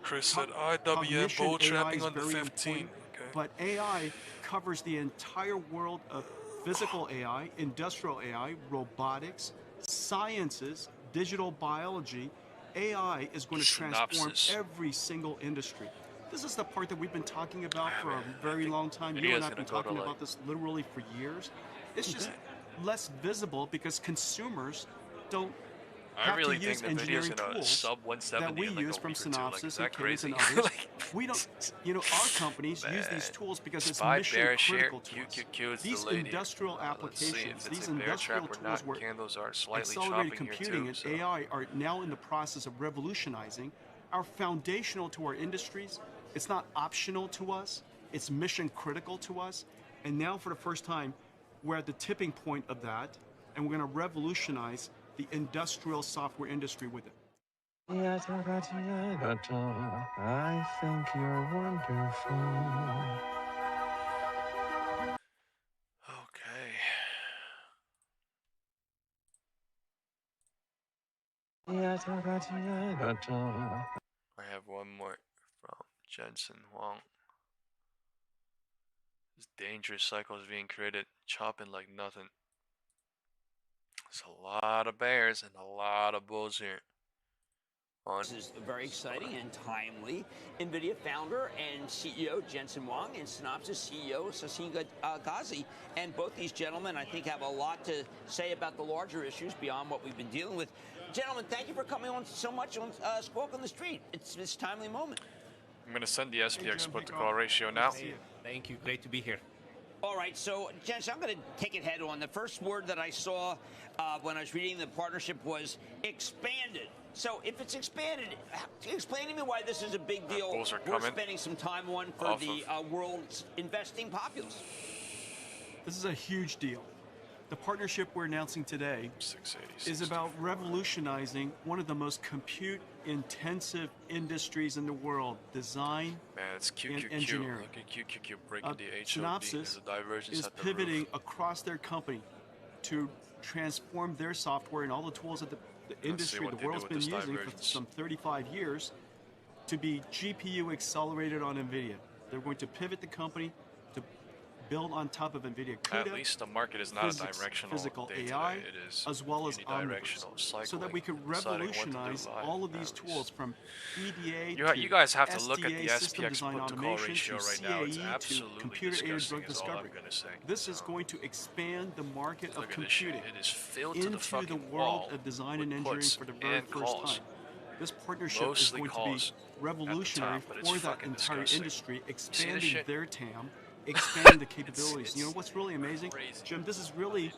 Chris said IWM bull trapping on the 15. But AI covers the entire world of physical AI, industrial AI, robotics, sciences, digital biology. AI is going to transform every single industry. This is the part that we've been talking about for a very long time. You and I have been talking about this literally for years. It's just less visible because consumers don't have to use engineering tools that we use from Synopsys and Cadence and others. We don't, our companies use these tools because it's mission critical to us. These industrial applications, these industrial tools where accelerated computing and AI are now in the process of revolutionizing, are foundational to our industries, It's not optional to us. It's mission critical to us. And now for the first time, we're at the tipping point of that, and we're going to revolutionize the industrial software industry with it. I think you're wonderful. Okay. I have one more from Jensen Huang. This dangerous cycle is being created, chopping like nothing. There's a lot of bears and a lot of bulls here. This is very exciting and timely. NVIDIA founder and CEO Jensen Huang and Synopsys CEO Sassine Ghazi. And both these gentlemen, I think, have a lot to say about the larger issues beyond what we've been dealing with. Gentlemen, thank you for coming on so much on Squawk on the Street. It's this timely moment. I'm going to send the SPX put to call ratio now. Thank you. Great to be here. All right, so, Jensen, I'm going to take it head on. The first word that I saw when I was reading the partnership was expanded. So if it's expanded, explain to me why this is a big deal. We're spending some time on for the world's investing populace. This is a huge deal. The partnership we're announcing today is about revolutionizing one of the most compute-intensive industries in the world, design and engineering. Look at QQQ breaking the HOD. Synopsys is pivoting across their company to transform their software and all the tools that the industry, the world's been using for some 35 years to be GPU accelerated on NVIDIA. They're going to pivot the company to build on top of NVIDIA CUDA. At least the market is not a directional physical AI, it is as well as omniverse, so that we could revolutionize all of these tools from EDA you guys have to SDA, look at the SPX put to call ratio right now. It's CAE absolutely computer-aided drug disgusting, discovery. This is going to expand the market of computing it is filled into to the world of design and engineering for the very first time. This partnership is going to be revolutionary for that entire industry, expanding their TAM, expanding the capabilities. You know what's really amazing, Jim? This is really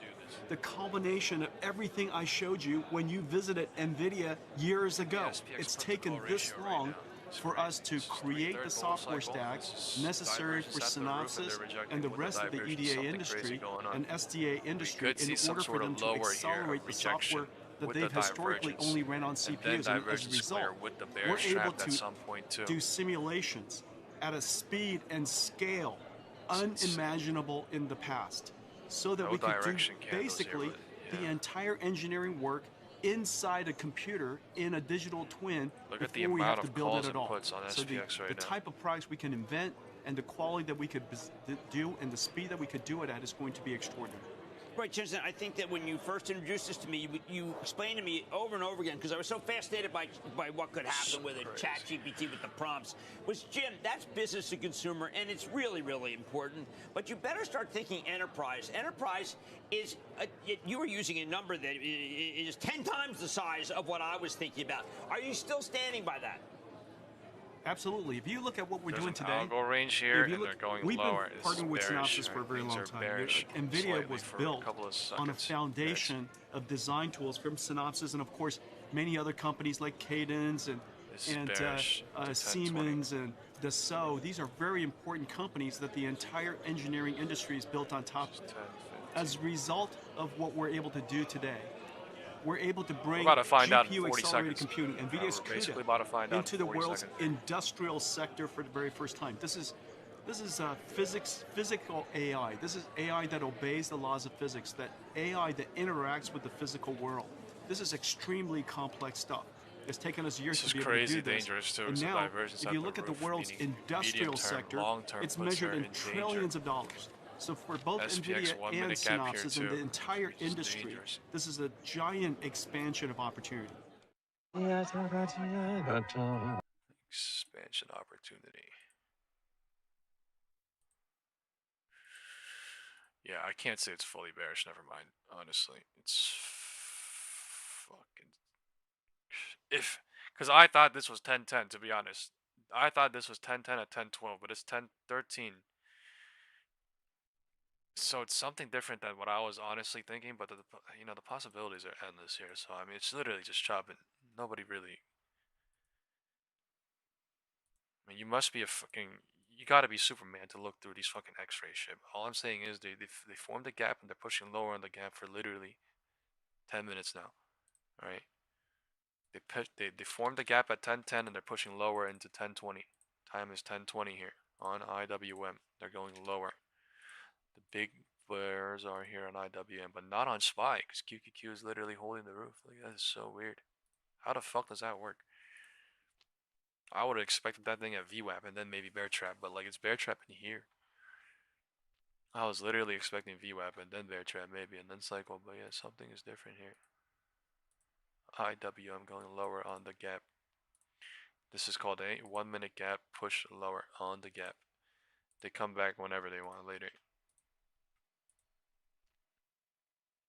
the culmination of everything I showed you when you visited NVIDIA years ago. It's taken this long for us to create the software stack necessary for Synopsys and the rest of the EDA industry and SDA industry in order for them to accelerate the software that they've historically only ran on CPUs. And as a result, we're able to do simulations at a speed and scale unimaginable in the past, so that we could do basically the entire engineering work inside a computer in a digital twin before we have to build it at all. So the type of products we can invent and the quality that we could do and the speed that we could do it at is going to be extraordinary. Right, Jensen, I think that when you first introduced this to me, you explained to me over and over again, because I was so fascinated by what could happen with a chat GPT with the prompts, was, Jim, that's business to consumer, and it's really, really important. But you better start thinking enterprise. Enterprise is, you were using a number that is 10 times the size of what I was thinking about. Are you still standing by that? Absolutely. If you look at what we're doing today, algo range here, and they're going we've lower. been partnering with Synopsys for a very long time. NVIDIA was built on a foundation of design tools from Synopsys and, of course, many other companies like Cadence and Siemens and Dassault. These are very important companies that the entire engineering industry is built on top of. As a result of what we're able to do today, we're able to bring GPU-accelerated computing, NVIDIA's CUDA, into the world's industrial sector for the very first time. This is physical AI. This is AI that obeys the laws of physics, that AI that interacts with the physical world. This is extremely complex stuff. It's taken us years to be able to do this. Dangerous too. And now, if you look at the world's industrial sector, it's measured in trillions of dollars. So for both NVIDIA and Synopsys and the entire industry, this is a giant expansion of opportunity. Expansion opportunity. Yeah, I can't say it's fully bearish, never mind. Honestly, it's fucking... Because I thought this was 10-10, to be honest. I thought this was 10-10 at 10-12, but it's 10-13. So it's something different than what I was honestly thinking, but the possibilities are endless here. So I mean, it's literally just chopping. Nobody really. I mean, you must be a fucking, you gotta be Superman to look through these fucking X-ray shit. All I'm saying is they formed a gap and they're pushing lower on the gap for literally 10 minutes now. All right. They formed the gap at 10:10 and they're pushing lower into 10:20. Time is 10:20 here on IWM. They're going lower. The big players are here on IWM, but not on SPY because QQQ is literally holding the roof. Like, that is so weird. How the fuck does that work? I would have expected that thing at VWAP and then maybe bear trap, but like it's bear trap in here. I was literally expecting VWAP and then bear trap maybe and then cycle, but yeah, something is different here. IWM going lower on the gap. This is called a 1 minute gap push lower on the gap. They come back whenever they want later.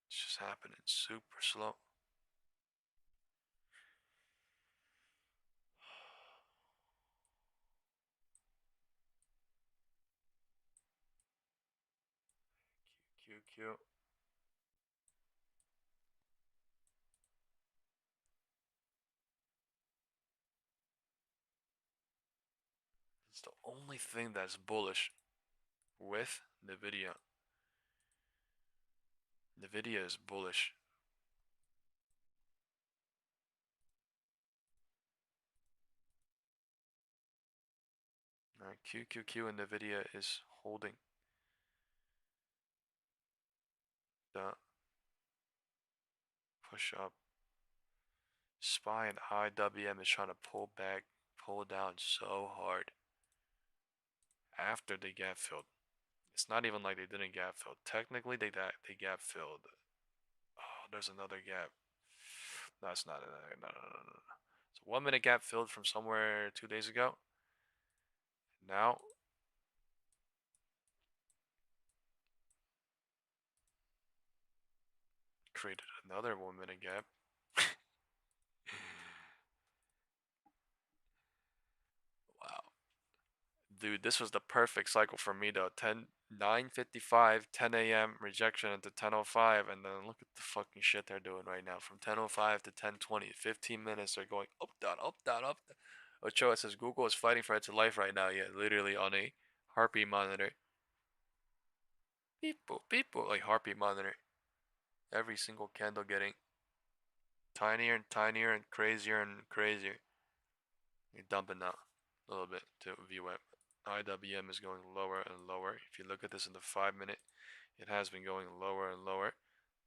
It's just happening super slow. QQ. It's the only thing that's bullish with NVIDIA. NVIDIA is bullish. QQQ and NVIDIA is holding. The push up. SPY and IWM is trying to pull back, pull down so hard after they gap filled. It's not even like they didn't gap fill. Technically, they gap filled. Oh, there's another gap. That's not it. No. So 1 minute gap filled from somewhere 2 days ago. Now created another 1 minute gap. Wow. Dude, this was the perfect cycle for me though. 9:55, 10 a.m. rejection into 10:05, and then look at the fucking shit they're doing right now. From 10:05 to 10:20, 15 minutes they're going up, down, up, down, up. Ochoa says Google is fighting for its life right now. Yeah, literally on a heartbeat monitor. People, like heartbeat monitor. Every single candle getting tinier and tinier and crazier and crazier. You're dumping now a little bit to VWAP. IWM is going lower and lower. If you look at this in the 5 minute, it has been going lower and lower.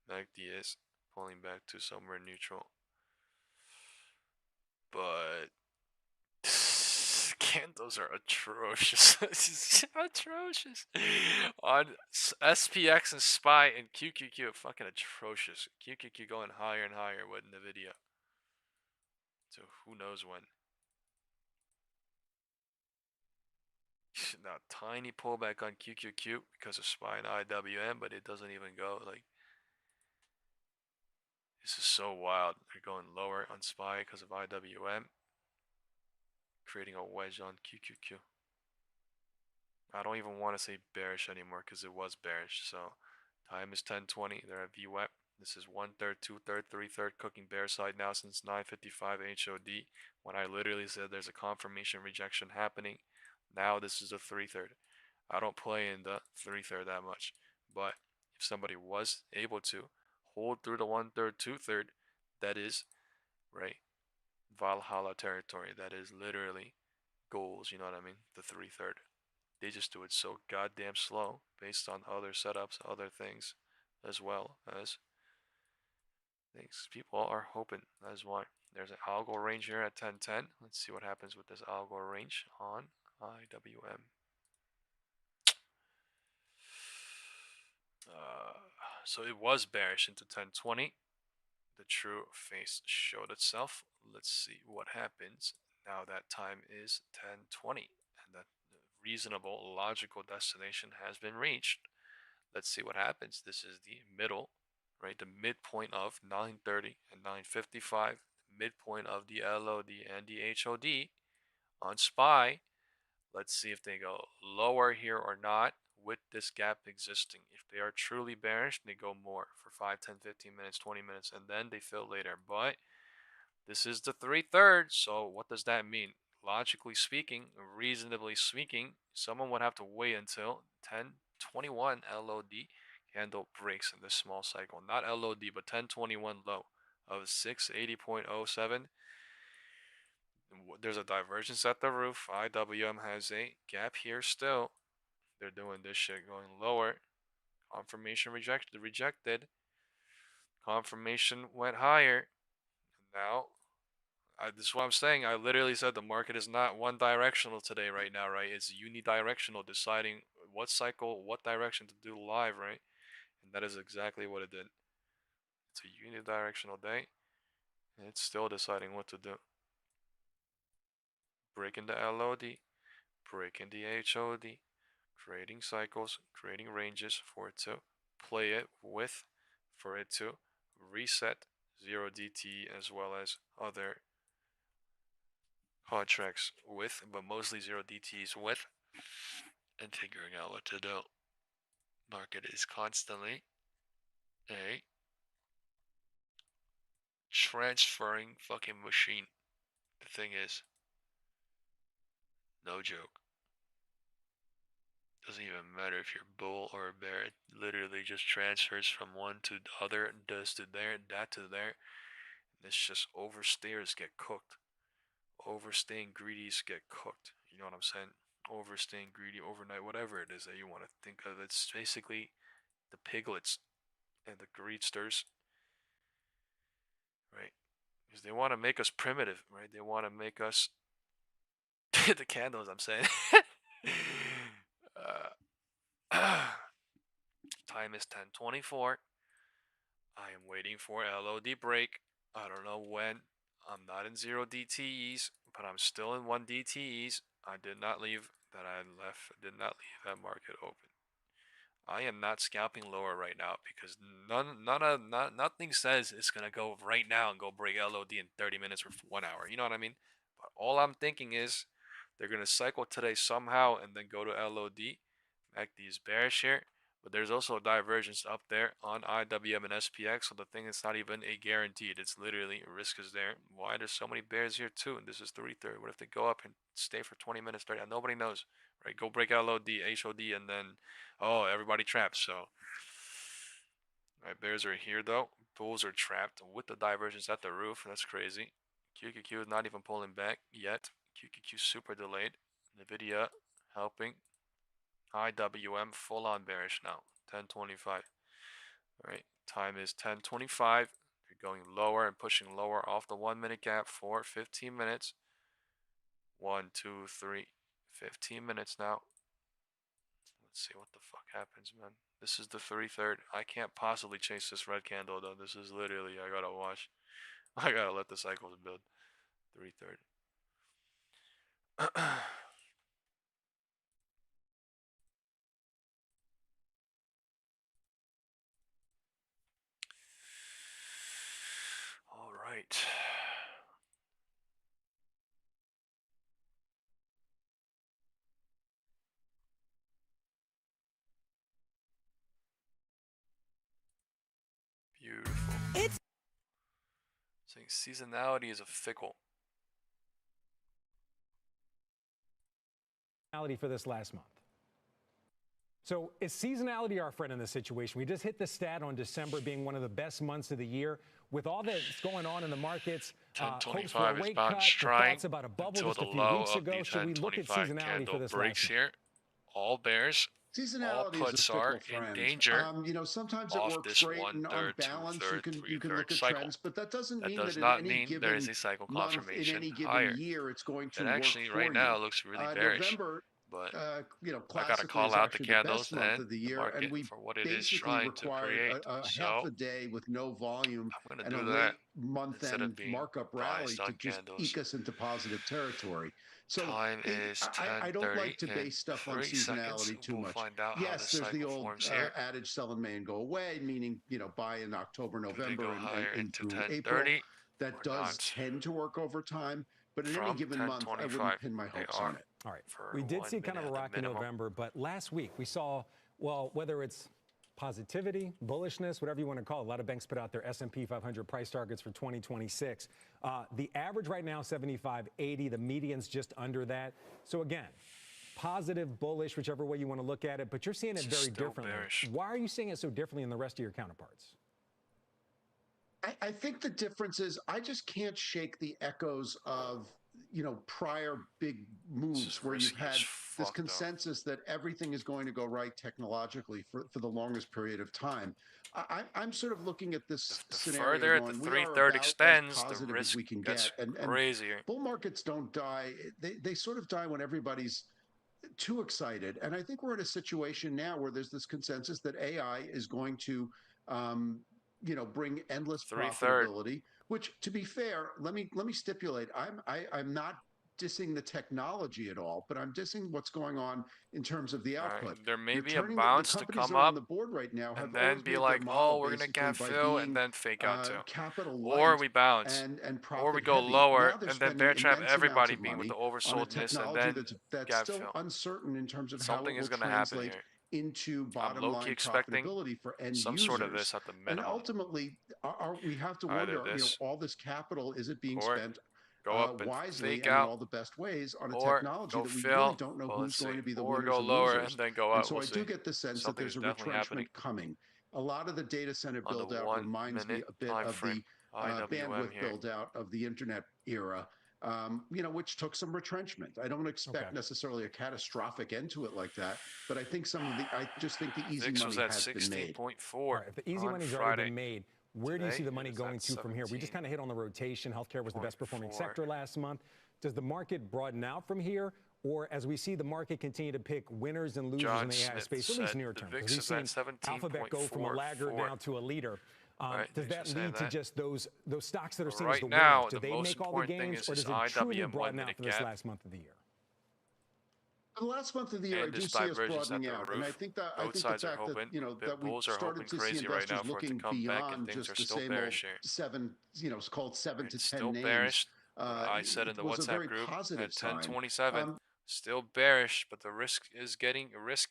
MACD is pulling back to somewhere neutral. But candles are atrocious. This is atrocious. On SPX and SPY and QQQ, fucking atrocious. QQQ going higher and higher with NVIDIA. So who knows when. Now, tiny pullback on QQQ because of SPY and IWM, but it doesn't even go like. This is so wild. They're going lower on SPY because of IWM, creating a wedge on QQQ. I don't even want to say bearish anymore because it was bearish. So, time is 10:20. They're at VWAP. This is 1/3, 2/3, 3/3 cooking bear side now since 9:55 HOD. When I literally said there's a confirmation rejection happening. Now this is a 3/3. I don't play in the 3/3 that much, but if somebody was able to hold through the 1/3, 2/3, that is right Valhalla territory. That is literally goals. You know what I mean? The 3/3. They just do it so goddamn slow based on other setups, other things, as well as things people are hoping. That's why there's an algo range here at 10:10. Let's see what happens with this algo range on IWM. So it was bearish into 10:20. The true face showed itself. Let's see what happens now that time is 10:20 and that the reasonable logical destination has been reached. Let's see what happens. This is the middle, right? The midpoint of 9:30 and 9:55, midpoint of the LOD and the HOD on SPY. Let's see if they go lower here or not with this gap existing. If they are truly bearish, they go more for 5, 10, 15 minutes, 20 minutes, and then they fill later. But this is the 3/3, so what does that mean? logically speaking, reasonably speaking, someone would have to wait until 1021 LOD candle breaks in this small cycle. Not LOD, but 1021 low of 680.07. There's a divergence at the roof. IWM has a gap here still. They're doing this shit going lower. Confirmation rejected. Confirmation went higher. Now, this is what I'm saying. I literally said the market is not one directional today right now, right? It's unidirectional, deciding what cycle, what direction to do live, right? And that is exactly what it did. It's a unidirectional day, and it's still deciding what to do. Breaking the LOD, breaking the HOD, creating cycles, creating ranges for it to play it with, for it to reset 0 DT as well as other contracts with, but mostly 0 DTs with, and figuring out what to do. Market is constantly a transferring fucking machine. The thing is, no joke. Doesn't even matter if you're bull or bear. It literally just transfers from one to the other, does to there, that to there. And it's just overstayers get cooked. Overstaying greedies get cooked. You know what I'm saying? Overstaying greedy overnight, whatever it is that you want to think of. It's basically the piglets and the greedsters, right? Because they want to make us primitive, right? They want to make us the candles, I'm saying. Time is 10:24. I am waiting for LOD break. I don't know when. I'm not in 0 DTEs, but I'm still in 1 DTEs. I did not leave did not leave that market open. I am not scalping lower right now because nothing says it's gonna go right now and go break LOD in 30 minutes or 1 hour. You know what I mean? But all I'm thinking is they're gonna cycle today somehow and then go to LOD. MACD is bearish here, but there's also a divergence up there on IWM and SPX. So the thing is not even a guaranteed. It's literally risk is there. Why there's so many bears here too? And this is 330. What if they go up and stay for 20 minutes, 30? Nobody knows, right? Go break LOD, HOD, and then everybody trapped. So right, bears are here though. Bulls are trapped with the divergence at the roof. That's crazy. QQQ is not even pulling back yet. QQQ super delayed. NVIDIA helping. IWM full on bearish now. 10:25. All right, time is 10:25. You're going lower and pushing lower off the 1 minute gap for 15 minutes. 1, 2, 3, 15 minutes now. Let's see what the fuck happens, man. This is the 3/3. I can't possibly chase this red candle though. This is literally, I gotta watch. I gotta let the cycles build. 3/3. All right. Beautiful. It's saying seasonality is a fickle. For this last month. So is seasonality our friend in this situation? We just hit the stat on December being one of the best months of the year. With all that's going on in the markets, 10:25 is bounce strike about a bubble until just the a few low weeks of ago. the Should we look at 10:25 seasonality candle for this breaks last here. All bears. All puts are in danger. You know, sometimes it off works this great, and on 1/3, balance, 2/3, you can 3/3 look at cycle. trends, but that doesn't That mean does that in not any mean there is given a cycle month, in confirmation any given higher. year, it's going to It work actually for right now you. looks really bearish. November, But you know, I gotta classically call is out the actually the candles best month and of the the year, and market we for what it is basically trying to required create. a half So a day with no volume I'm gonna and a do that late instead of month-end being markup rally biased to on just candles. eke us into positive territory. So Time is I don't 10:30 like to and base stuff on 3 seconds. seasonality too We'll much. find out how Yes, this there's the cycle old forms here. adage, sell in May and go away, meaning, you know, buy in October, Do they go November, higher and into through April. 10:30 That or does not? tend to work over time, but in any From given month, I wouldn't 10:25, pin my they hopes are on it. All right. for We did 1 see kind minute of a at the rocky minimum. November, but last week we saw, well, whether it's positivity, bullishness, whatever you want to call it. A lot of banks put out their S&P 500 price targets for 2026. The average right now, 75.80. The median's just under that. So again, positive, bullish, whichever way you want to look at it, but you're seeing it very differently. Bearish. Why are you seeing it so differently than the rest of your counterparts? I think the difference is I just can't shake the echoes of, prior big moves where you've had this consensus that everything is going to go right technologically for the longest period of time. I'm sort of looking at this scenario further going, the we are 3/3 about extends, as positive the risk as we can gets get. And crazier. Bull markets don't die. They sort of die when everybody's too excited. And I think we're in a situation now where there's this consensus that AI is going to, bring endless profitability, which, to be fair, let me stipulate, I'm not dissing the technology at all, but I'm dissing what's going on in terms of the output. There may be a bounce to come up on the board right now and then be like, oh, we're going to gap fill and then fake out too. Or we bounce, or we go lower and then bear trap everybody being with the oversoldness and then that's gap still fill. uncertain in terms of Something how it is will going to happen translate here. into I'm bottom low-key line expecting profitability for end some users. sort of this at the minimum. And ultimately, we have to wonder, all this capital, is it being spent go up and wisely fake and in out, all the best ways on a or technology go that we fill, really don't know who's going to be the winners go and lower losers. and then go up. And so we'll I do get the sense that there's a retrenchment coming. A lot of the data center build out reminds me a bit of the bandwidth build out of the internet era. Which took some retrenchment. I don't expect necessarily a catastrophic end to it like that, but I think I just think the easy money has been made. 16.4. If the easy money's already been made, where do you see the money going to from here? We just kind of hit on the rotation. Healthcare was the best performing sector last month. Does the market broaden out from here? Or as we see the market continue to pick winners and losers in the AI space, at least near term? Because we've seen Alphabet go from a laggard now to a leader. Does that lead to just those stocks that are seen as the winners? Do they make all the gains, or does it truly broaden out for this last month of the year? The last month of the year, I do see us broadening out, and I think the fact that that we started to see investors looking beyond just the same old it's called 7 to 10 names. I said in the WhatsApp group at 10:27. Still bearish, but the risk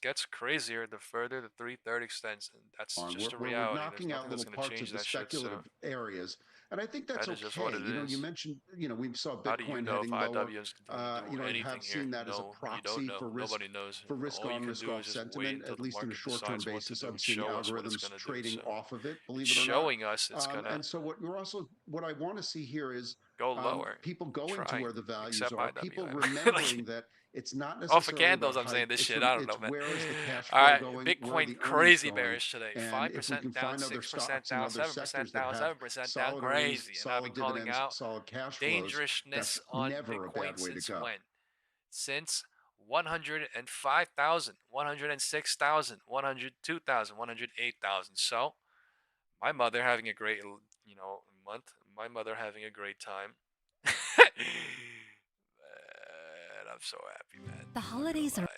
gets crazier the further the 3/3 extends, and that's just a reality. We're knocking out little parts of the speculative areas, and I think that's okay. You mentioned, we saw Bitcoin heading lower. I have seen that as a proxy for risk on, risk off sentiment, at least on a short-term basis. I'm seeing algorithms trading off of it, believe it or not. Showing us it's gonna. And so what I want to see here is go lower. People going to where the values are. People remembering that it's not necessarily off of candles. I'm saying this shit. I don't know, man. Where is the cash flow all right, going? Bitcoin crazy bearish today. 5% down, 6% down, 7% down, 7% down. Crazy. And I've been calling out dangerousness on Bitcoin since when? Since 105,000, 106,000, 102,000, 108,000. So my mother having a great, month. My mother having a great time. I'm so happy, man. The holidays are.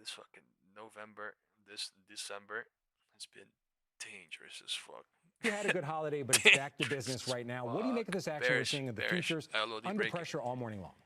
This fucking November, this December has been dangerous as fuck. You had a good holiday, but it's back to business right now. What do you make of this action we're seeing of the futures under pressure all morning long?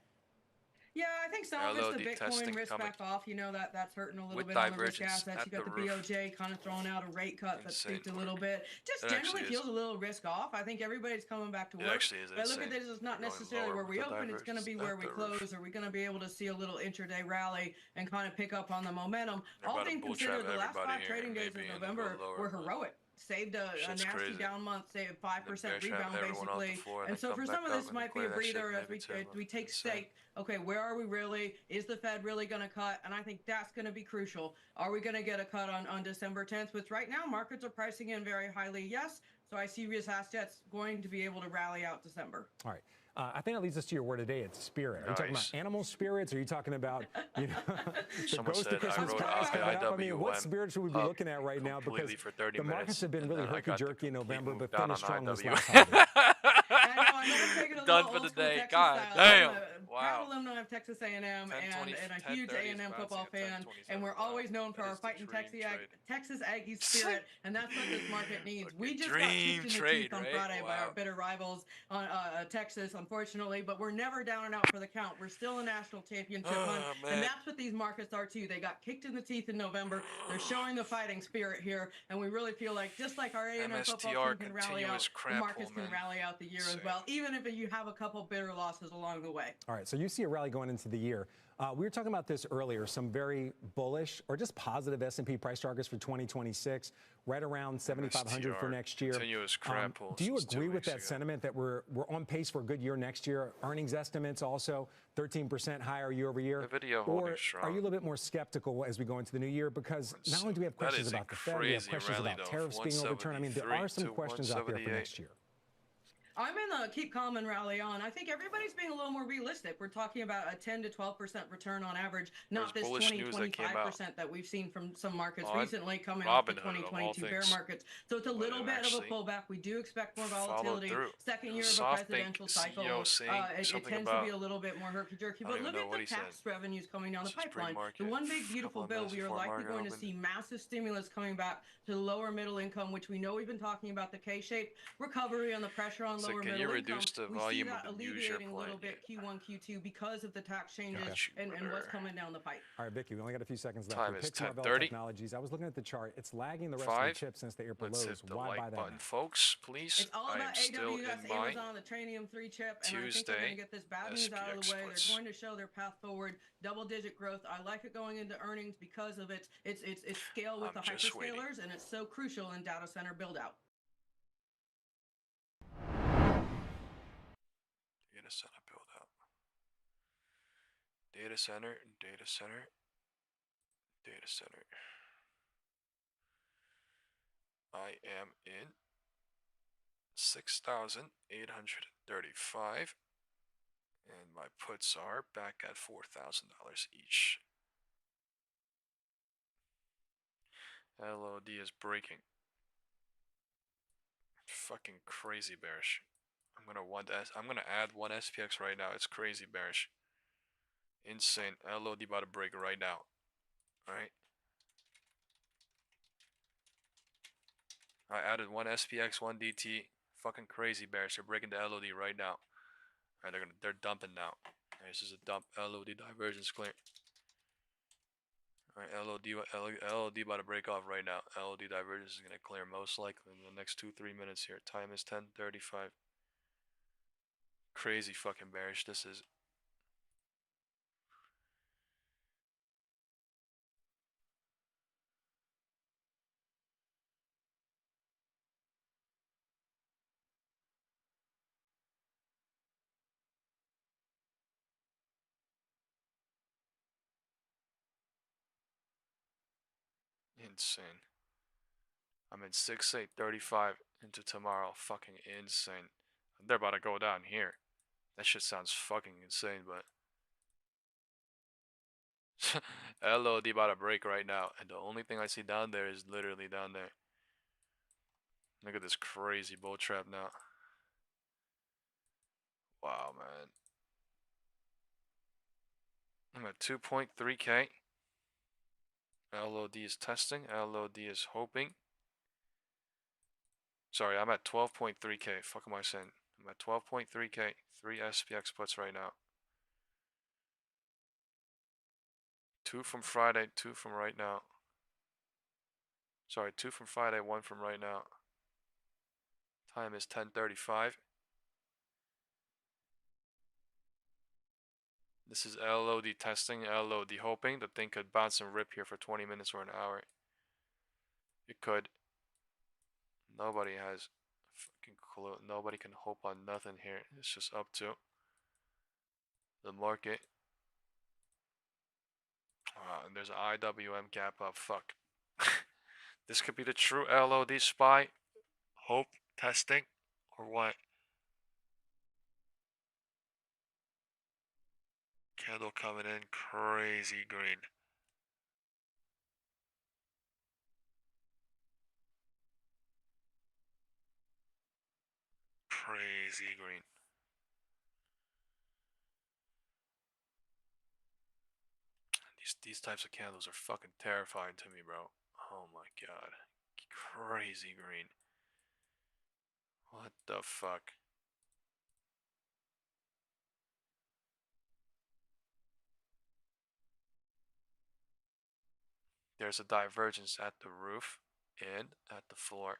Yeah, I think some of it's the Bitcoin risk back off. That's hurting a little bit on the risk assets. You got the BOJ kind of throwing out a rate cut that's peaked a little bit. Just generally feels a little risk off. I think everybody's coming back to work. It actually is. But I look at this as not necessarily where we open. It's going to be where we close. Are we going to be able to see a little intraday rally and kind of pick up on the momentum? All things considered, the last 5 trading days of November were heroic. Saved a nasty down month, saved 5% rebound basically. And so for some of this might be a breather as we take stake. Okay, where are we really? Is the Fed really going to cut? And I think that's going to be crucial. Are we going to get a cut on December 10th? Which right now markets are pricing in very highly, yes. So I see risk assets going to be able to rally out December. All right. I think that leads us to your word today. It's spirit. Are you talking about animal spirits? Or are you talking about, the ghost of Christmas past? What spirit should we be looking at right now? Because the markets have been really herky-jerky in November, but finished strong this last holiday. Done for the day. God damn. proud alumni of Texas A&M and a huge A&M football fan, and we're always known for our fighting Texas Aggies spirit, and that's what this market needs. We just got kicked in the teeth on Friday by our bitter rivals on Texas, unfortunately, but we're never down and out for the count. We're still a national championship hunt, and that's what these markets are too. They got kicked in the teeth in November. They're showing the fighting spirit here, and we really feel like just like our A&M football team can rally out, the markets can rally out the year as well, even if you have a couple bitter losses along the way. All right, so you see a rally going into the year. We were talking about this earlier, some very bullish or just positive S&P price targets for 2026, right around 7,500 for next year. Do you agree with that sentiment that we're on pace for a good year next year? Earnings estimates also 13% higher year over year. Or are you a little bit more skeptical as we go into the new year? Because not only do we have questions about the Fed, we have questions about tariffs being overturned. I mean, there are some questions out there for next year. I'm in the keep calm and rally on. I think everybody's being a little more realistic. We're talking about a 10 to 12% return on average, not this 20-25% that we've seen from some markets recently coming off the 2022 bear markets. So it's a little bit of a pullback. We do expect more volatility. Second year of a presidential cycle, it tends to be a little bit more herky-jerky. But look at the tax revenues coming down the pipeline. The one big beautiful bill, we are likely going to see massive stimulus coming back to the lower middle income, which we know we've been talking about the K-shaped recovery on the pressure on lower middle income. Reduce the volume of the user alleviating a little bit Q1, Q2 because of the tax changes and what's coming down the pipe. All right, Vicky, we only got a few seconds left. Time is 10:30. Technologies. I was looking at the chart. It's lagging the rest of the chips since the April lows. Let's hit the Why buy like that button, folks, please. It's all about AWS, Amazon, the Trainium 3 chip, and I think they're going to get this bad news out of the way. They're going to show their path forward, double-digit growth. I like it going into earnings because of its scale with the hyperscalers, and it's so crucial in data center build-out. Data center build out. Data center, data center, data center. I am in 6,835, and my puts are back at $4,000 each. LOD is breaking. Fucking crazy bearish. I'm gonna add one SPX right now. It's crazy bearish. Insane. LOD about to break right now. Alright. I added one SPX, one DT. Fucking crazy bearish. They're breaking the LOD right now. Alright, they're dumping now. Alright, this is a dump. LOD divergence clear. Alright, LOD about to break off right now. LOD divergence is gonna clear most likely in the next 2-3 minutes here. Time is 10:35. Crazy fucking bearish this is. Insane. I'm in 6/8/35 into tomorrow. Fucking insane. They're about to go down here. That shit sounds fucking insane, but LOD about to break right now, and the only thing I see down there is literally down there. Look at this crazy bull trap now. Wow, man. I'm at 2.3K. LOD is testing. LOD is hoping. Sorry, I'm at 12.3K. Fuck am I saying? I'm at 12.3K. 3 SPX puts right now. 2 from Friday, 2 from right now. Sorry, 2 from Friday, 1 from right now. Time is 10:35. This is LOD testing, LOD hoping. The thing could bounce and rip here for 20 minutes or an hour. It could. Nobody has fucking clue. Nobody can hope on nothing here. It's just up to the market. And there's an IWM gap up. Fuck. This could be the true LOD SPY. Hope testing or what? Candle coming in crazy green. Crazy green. These types of candles are fucking terrifying to me, bro. Oh my god. Crazy green. What the fuck? There's a divergence at the roof and at the floor.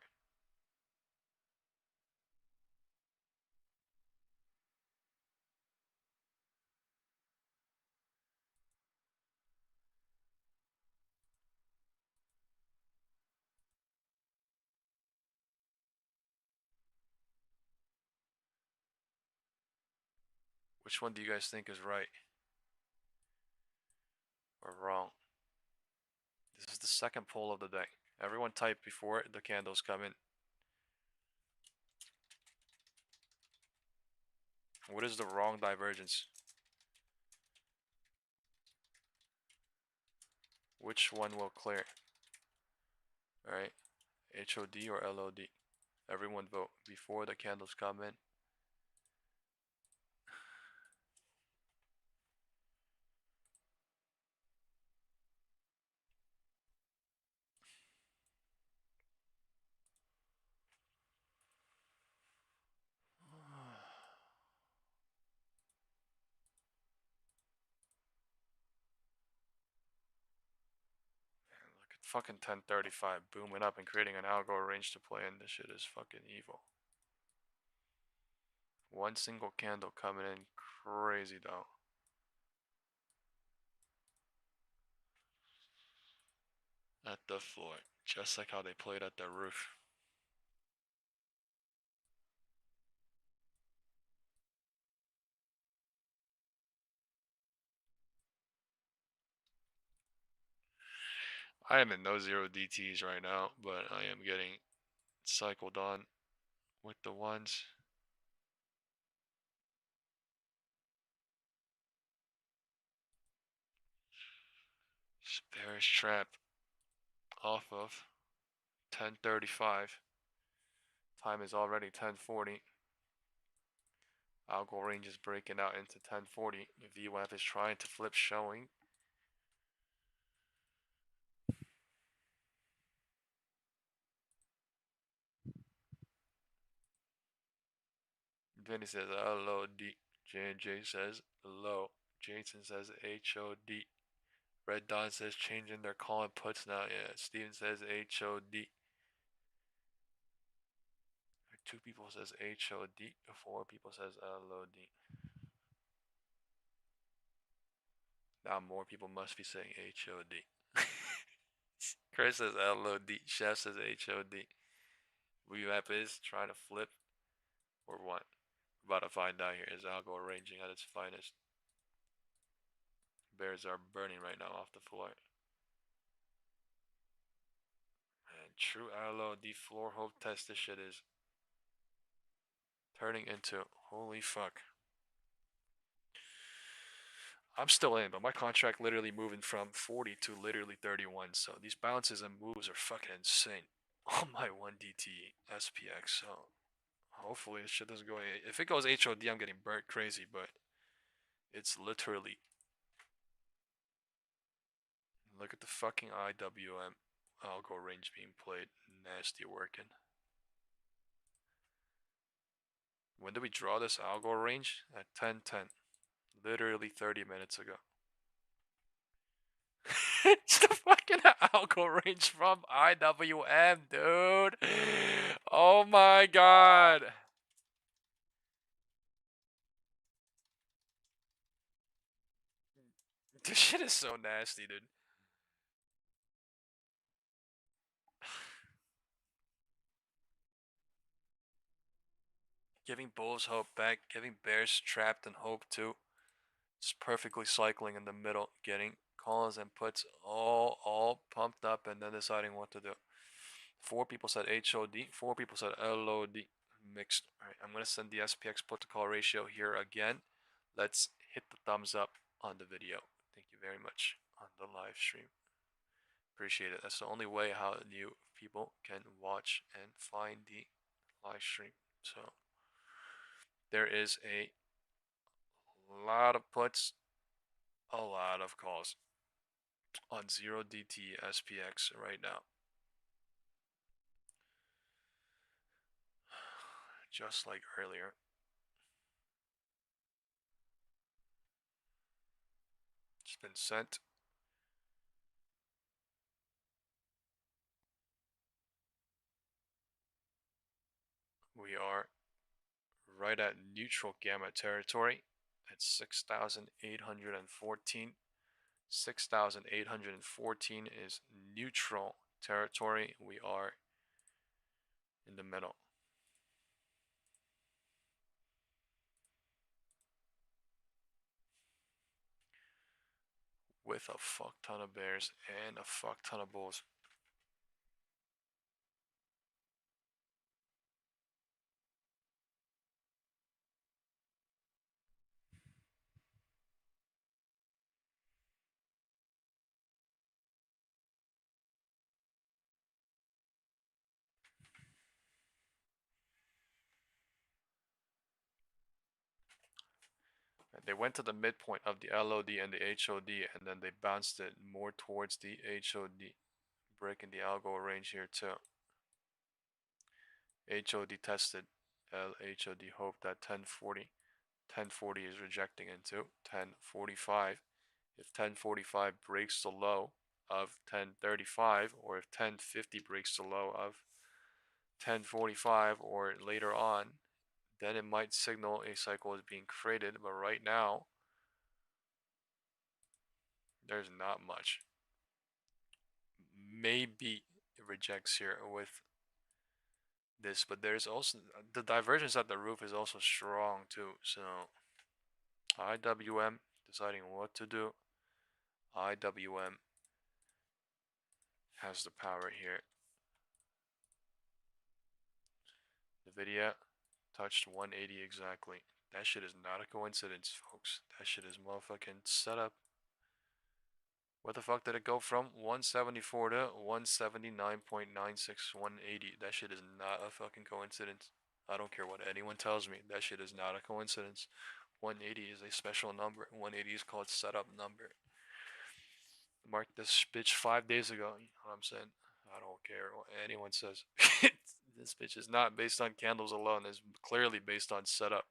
Which one do you guys think is right or wrong? This is the second poll of the day. Everyone type before the candles come in. What is the wrong divergence? Which one will clear? Alright, HOD or LOD? Everyone vote before the candles come in. Fucking 1035 booming up and creating an algo range to play in. This shit is fucking evil. One single candle coming in crazy though. At the floor, just like how they played at the roof. I am in no zero DTs right now, but I am getting cycled on with the ones. Bearish trap off of 1035. Time is already 1040. Algo range is breaking out into 1040. VWAP is trying to flip showing. Vinny says LOD. J&J says low. Jason says HOD. Red Dawn says changing their call and puts now. Yeah. Steven says HOD. Two people says HOD. Four people says LOD. Now more people must be saying HOD. Chris says LOD. Chef says HOD. WeMap is trying to flip or what? We're about to find out here. Is algo ranging at its finest? Bears are burning right now off the floor. And true LOD floor hope test. This shit is turning into holy fuck. I'm still in, but my contract literally moving from 40 to literally 31. So these bounces and moves are fucking insane on my 1DT SPX. So hopefully this shit doesn't go. If it goes HOD, I'm getting burnt crazy, but it's literally. Look at the fucking IWM algo range being played. Nasty working. When did we draw this algo range? At 10:10. Literally 30 minutes ago. It's the fucking algo range from IWM, dude. Oh my god. This shit is so nasty, dude. Giving bulls hope back, giving bears trapped in hope too. Just perfectly cycling in the middle, getting calls and puts all pumped up and then deciding what to do. 4 people said HOD, 4 people said LOD. Mixed. Alright, I'm gonna send the SPX put to call ratio here again. Let's hit the thumbs up on the video. Thank you very much on the live stream. Appreciate it. That's the only way how you people can watch and find the live stream. So there is a lot of puts, a lot of calls. on 0DT SPX right now. Just like earlier. It's been sent. We are right at neutral gamma territory at 6,814. 6,814 is neutral territory. We are in the middle. With a fuck ton of bears and a fuck ton of bulls. They went to the midpoint of the LOD and the HOD, and then they bounced it more towards the HOD, breaking the algo range here too. HOD tested, LHOD hoped at 1040. 1040 is rejecting into 1045. If 1045 breaks the low of 1035, or if 1050 breaks the low of 1045 or later on, then it might signal a cycle is being created. But right now, there's not much. Maybe it rejects here with this, but there's also the divergence at the roof is also strong too. So IWM deciding what to do. IWM has the power here. NVIDIA touched 180 exactly. That shit is not a coincidence, folks. That shit is motherfucking set up. What the fuck did it go from 174 to 179.96, 180? That shit is not a fucking coincidence. I don't care what anyone tells me. That shit is not a coincidence. 180 is a special number. 180 is called setup number. Marked this bitch 5 days ago. You know what I'm saying? I don't care what anyone says. This bitch is not based on candles alone. It's clearly based on setup.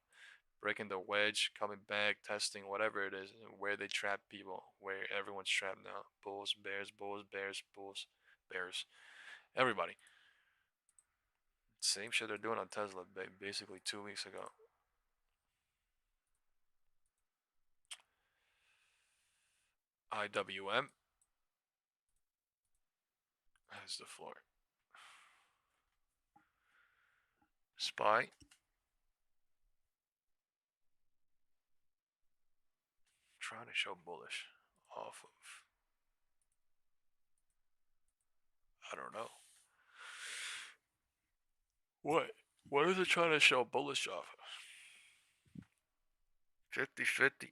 Breaking the wedge, coming back, testing, whatever it is, where they trap people, where everyone's trapped now. Bulls, bears, bulls, bears, bulls, bears. Everybody. Same shit they're doing on Tesla basically 2 weeks ago. IWM has the floor. SPY. Trying to show bullish off of, I don't know. What is it trying to show bullish off of? 50-50.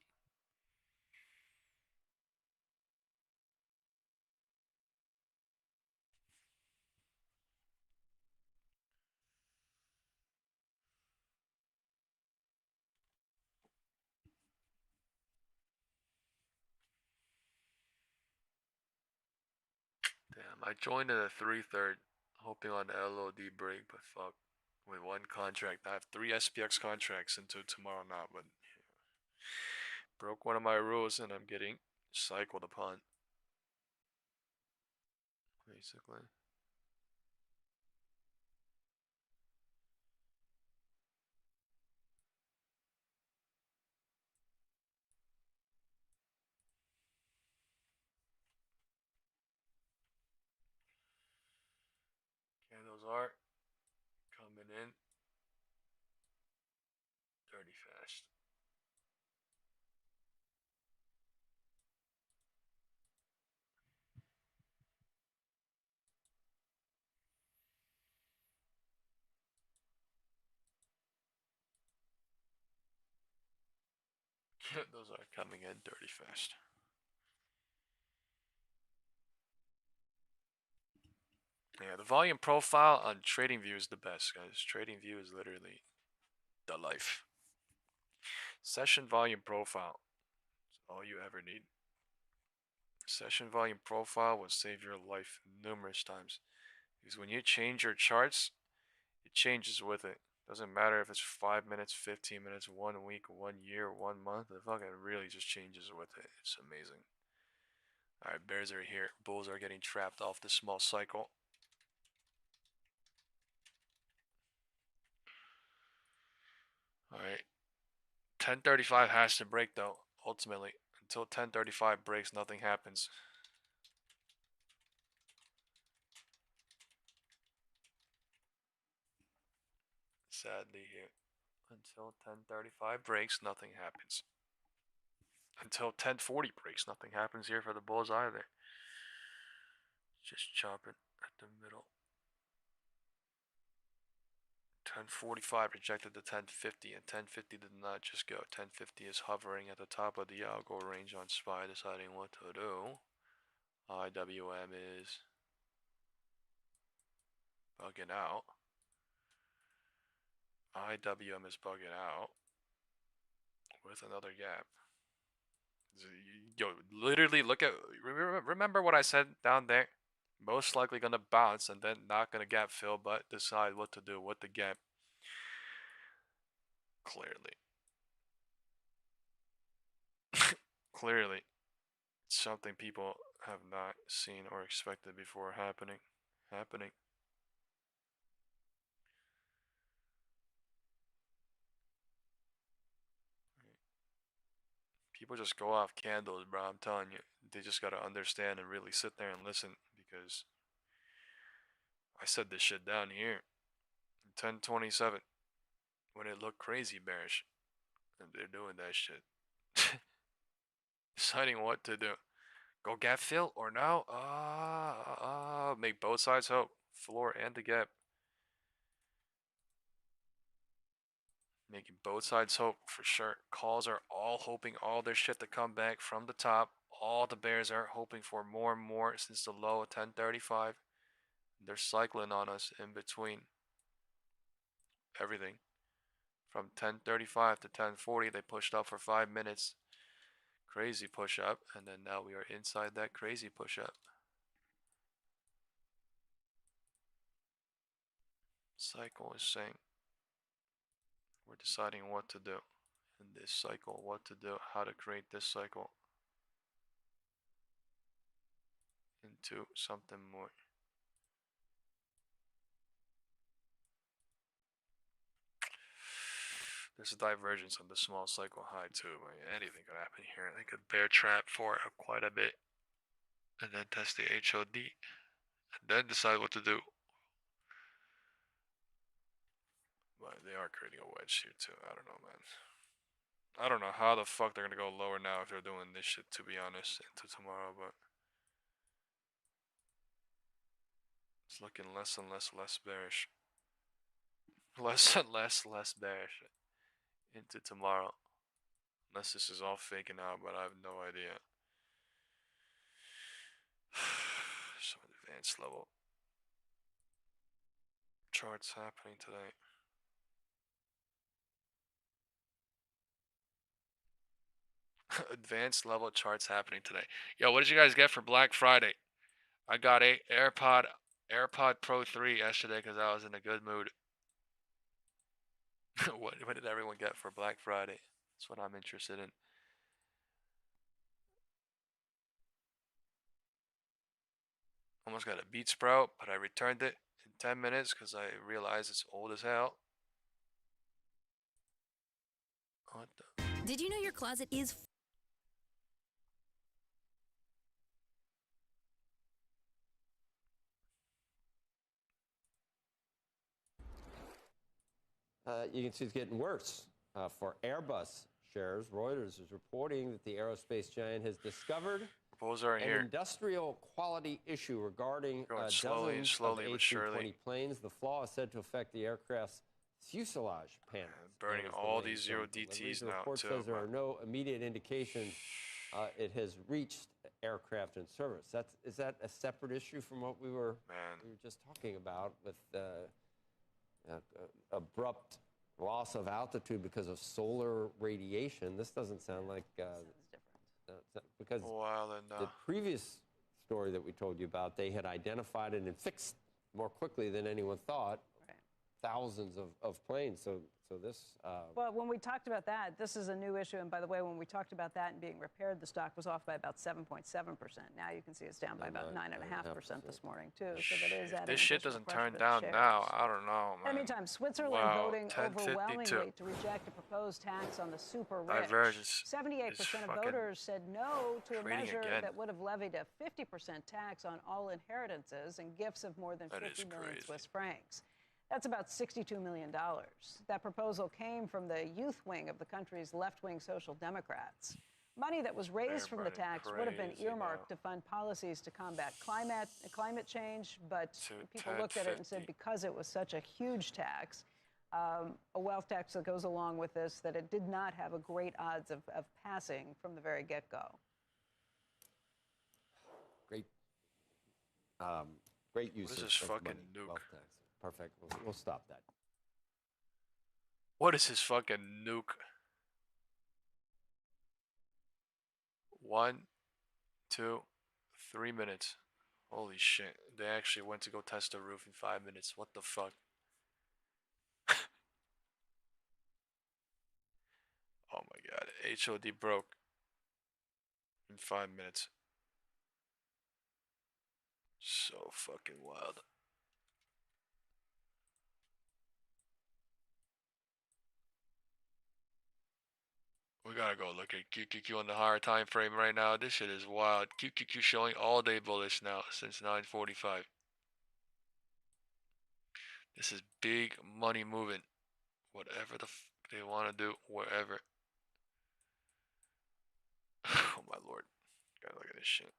Damn, I joined at a 3/3, hoping on the LOD break, but fuck. With one contract, I have 3 SPX contracts until tomorrow now, but broke one of my rules and I'm getting cycled upon. Basically. Candles are coming in dirty fast. Those are coming in dirty fast. Yeah, the volume profile on TradingView is the best, guys. TradingView is literally the life. Session volume profile is all you ever need. Session volume profile will save your life numerous times. Because when you change your charts, it changes with it. Doesn't matter if it's 5 minutes, 15 minutes, 1 week, 1 year, 1 month. It fucking really just changes with it. It's amazing. Alright, bears are here. Bulls are getting trapped off the small cycle. Alright. 1035 has to break though, ultimately. Until 1035 breaks, nothing happens. Sadly here. Until 1035 breaks, nothing happens. Until 1040 breaks, nothing happens here for the bulls either. Just chopping at the middle. 1045 rejected the 1050, and 1050 did not just go. 1050 is hovering at the top of the algo range on SPY, deciding what to do. IWM is bugging out. IWM is bugging out with another gap. Yo, literally look at, remember what I said down there? Most likely gonna bounce and then not gonna gap fill, but decide what to do with the gap. Clearly. Clearly. Something people have not seen or expected before happening. People just go off candles, bro. I'm telling you. They just gotta understand and really sit there and listen, because I said this shit down here. 1027. When it looked crazy bearish. And they're doing that shit. Deciding what to do. Go gap fill or no? Make both sides hope. Floor and the gap. Making both sides hope for sure. Calls are all hoping all their shit to come back from the top. All the bears are hoping for more and more since the low of 1035. They're cycling on us in between everything. From 1035 to 1040, they pushed up for 5 minutes. Crazy push up, and then now we are inside that crazy push up. Cycle is saying we're deciding what to do in this cycle, what to do, how to create this cycle into something more. There's a divergence on the small cycle high too. I mean, anything could happen here. They could bear trap for quite a bit and then test the HOD and then decide what to do. But they are creating a wedge here too. I don't know, man. I don't know how the fuck they're gonna go lower now if they're doing this shit, to be honest, into tomorrow, but it's looking less and less bearish. Less and less bearish into tomorrow. Unless this is all faking out, but I have no idea. Some advanced level charts happening today. Advanced level charts happening today. Yo, what did you guys get for Black Friday? I got a AirPod Pro 3 yesterday because I was in a good mood. What did everyone get for Black Friday? That's what I'm interested in. Almost got a Beat Sprout, but I returned it in 10 minutes because I realized it's old as hell. What the? Did you know your closet is you can see it's getting worse for Airbus shares. Reuters is reporting that the aerospace giant has discovered an industrial quality issue regarding dozens of A320 planes. The flaw is said to affect the aircraft's fuselage panels. Burning all these zero DTs now, the report says there are no immediate indications it has reached aircraft in service. Is that a separate issue from what we were just talking about with abrupt loss of altitude because of solar radiation? This doesn't sound like because the previous story that we told you about, they had identified it and fixed more quickly than anyone thought. Thousands of planes. So this. Well, when we talked about that, this is a new issue. And by the way, when we talked about that and being repaired, the stock was off by about 7.7%. Now you can see it's down by about 9.5% this morning too. So that is adding. This shit doesn't turn down now. I don't know, man. In the meantime, Switzerland voting overwhelmingly to reject a proposed tax on the super rich. 78% of voters said no to a measure that would have levied a 50% tax on all inheritances and gifts of more than 50 million Swiss francs. That's about $62 million. That proposal came from the youth wing of the country's left-wing Social Democrats. Money that was raised from the tax would have been earmarked to fund policies to combat climate change, but people looked at it and said because it was such a huge tax, a wealth tax that goes along with this, that it did not have a great odds of passing from the very get-go. Great use of fucking money, nuke? Wealth tax. Perfect. We'll stop that. What is his fucking nuke? 1, 2, 3 minutes. Holy shit. They actually went to go test the roof in 5 minutes. What the fuck? Oh my god. HOD broke in 5 minutes. So fucking wild. We gotta go look at QQQ on the higher time frame right now. This shit is wild. QQQ showing all day bullish now since 9:45. This is big money moving. Whatever the they want to do, wherever. Oh my lord. Gotta look at this shit.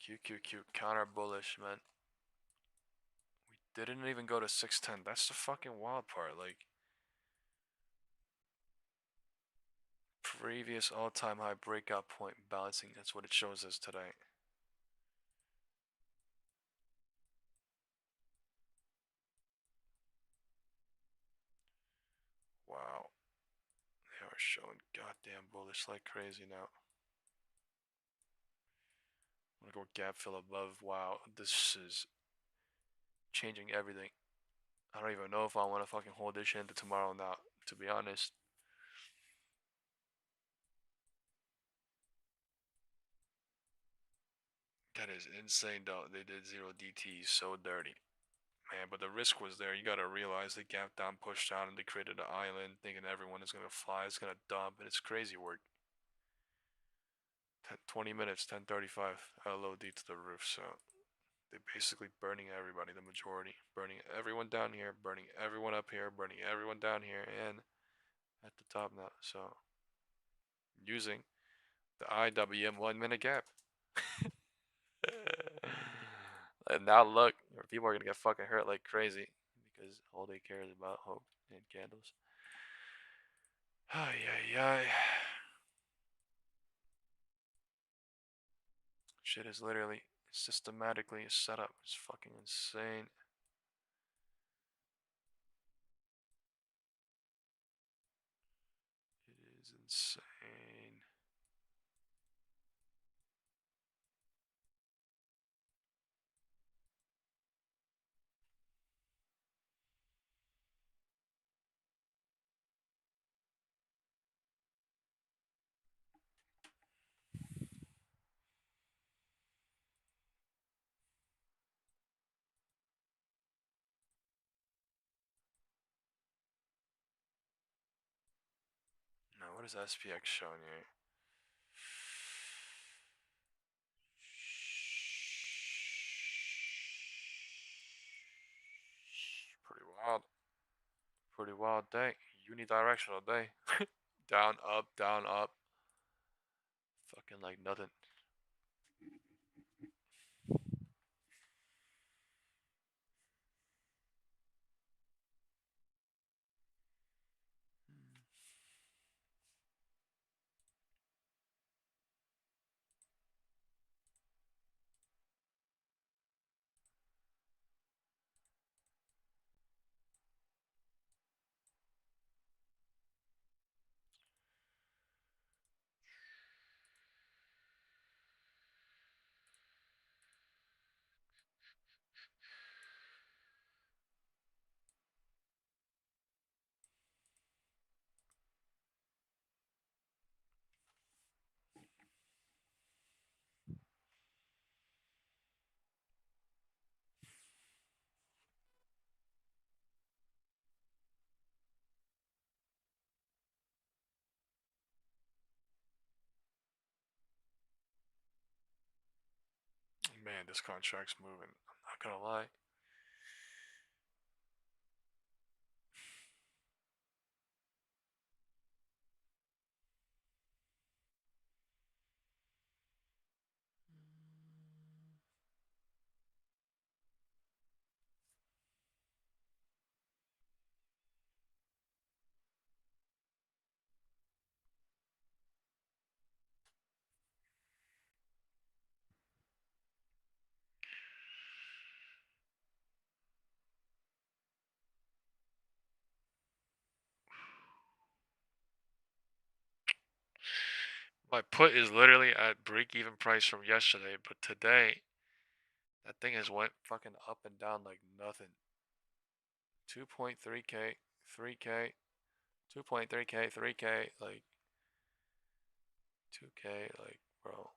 QQQ counter bullish, man. Didn't even go to 610. That's the fucking wild part. Like, previous all-time high breakout point balancing. That's what it shows us today. Wow. They are showing goddamn bullish like crazy now. I'm gonna go gap fill above. Wow. This is changing everything. I don't even know if I want to fucking hold this shit into tomorrow now, to be honest. That is insane though. They did 0 DT so dirty. Man, but the risk was there. You gotta realize they gapped down, pushed down, and they created an island thinking everyone is gonna fly, it's gonna dump, and it's crazy work. 20 minutes, 10:35, LOD to the roof, so they're basically burning everybody, the majority. Burning everyone down here, burning everyone up here, burning everyone down here, and at the top now. So, using the IWM 1 minute gap. And now look, people are gonna get fucking hurt like crazy because all they care is about hope and candles. Ay, ay, ay. Shit is literally systematically set up. It's fucking insane. It is insane. Now, what is SPX showing here? Pretty wild. Pretty wild day. Unidirectional day. Down, up, down, up. Fucking like nothing. Man, this contract's moving. I'm not gonna lie. My put is literally at break-even price from yesterday, but today, that thing has went fucking up and down like nothing. 2.3K, 3K, 2.3K, 3K, like 2K, like, bro.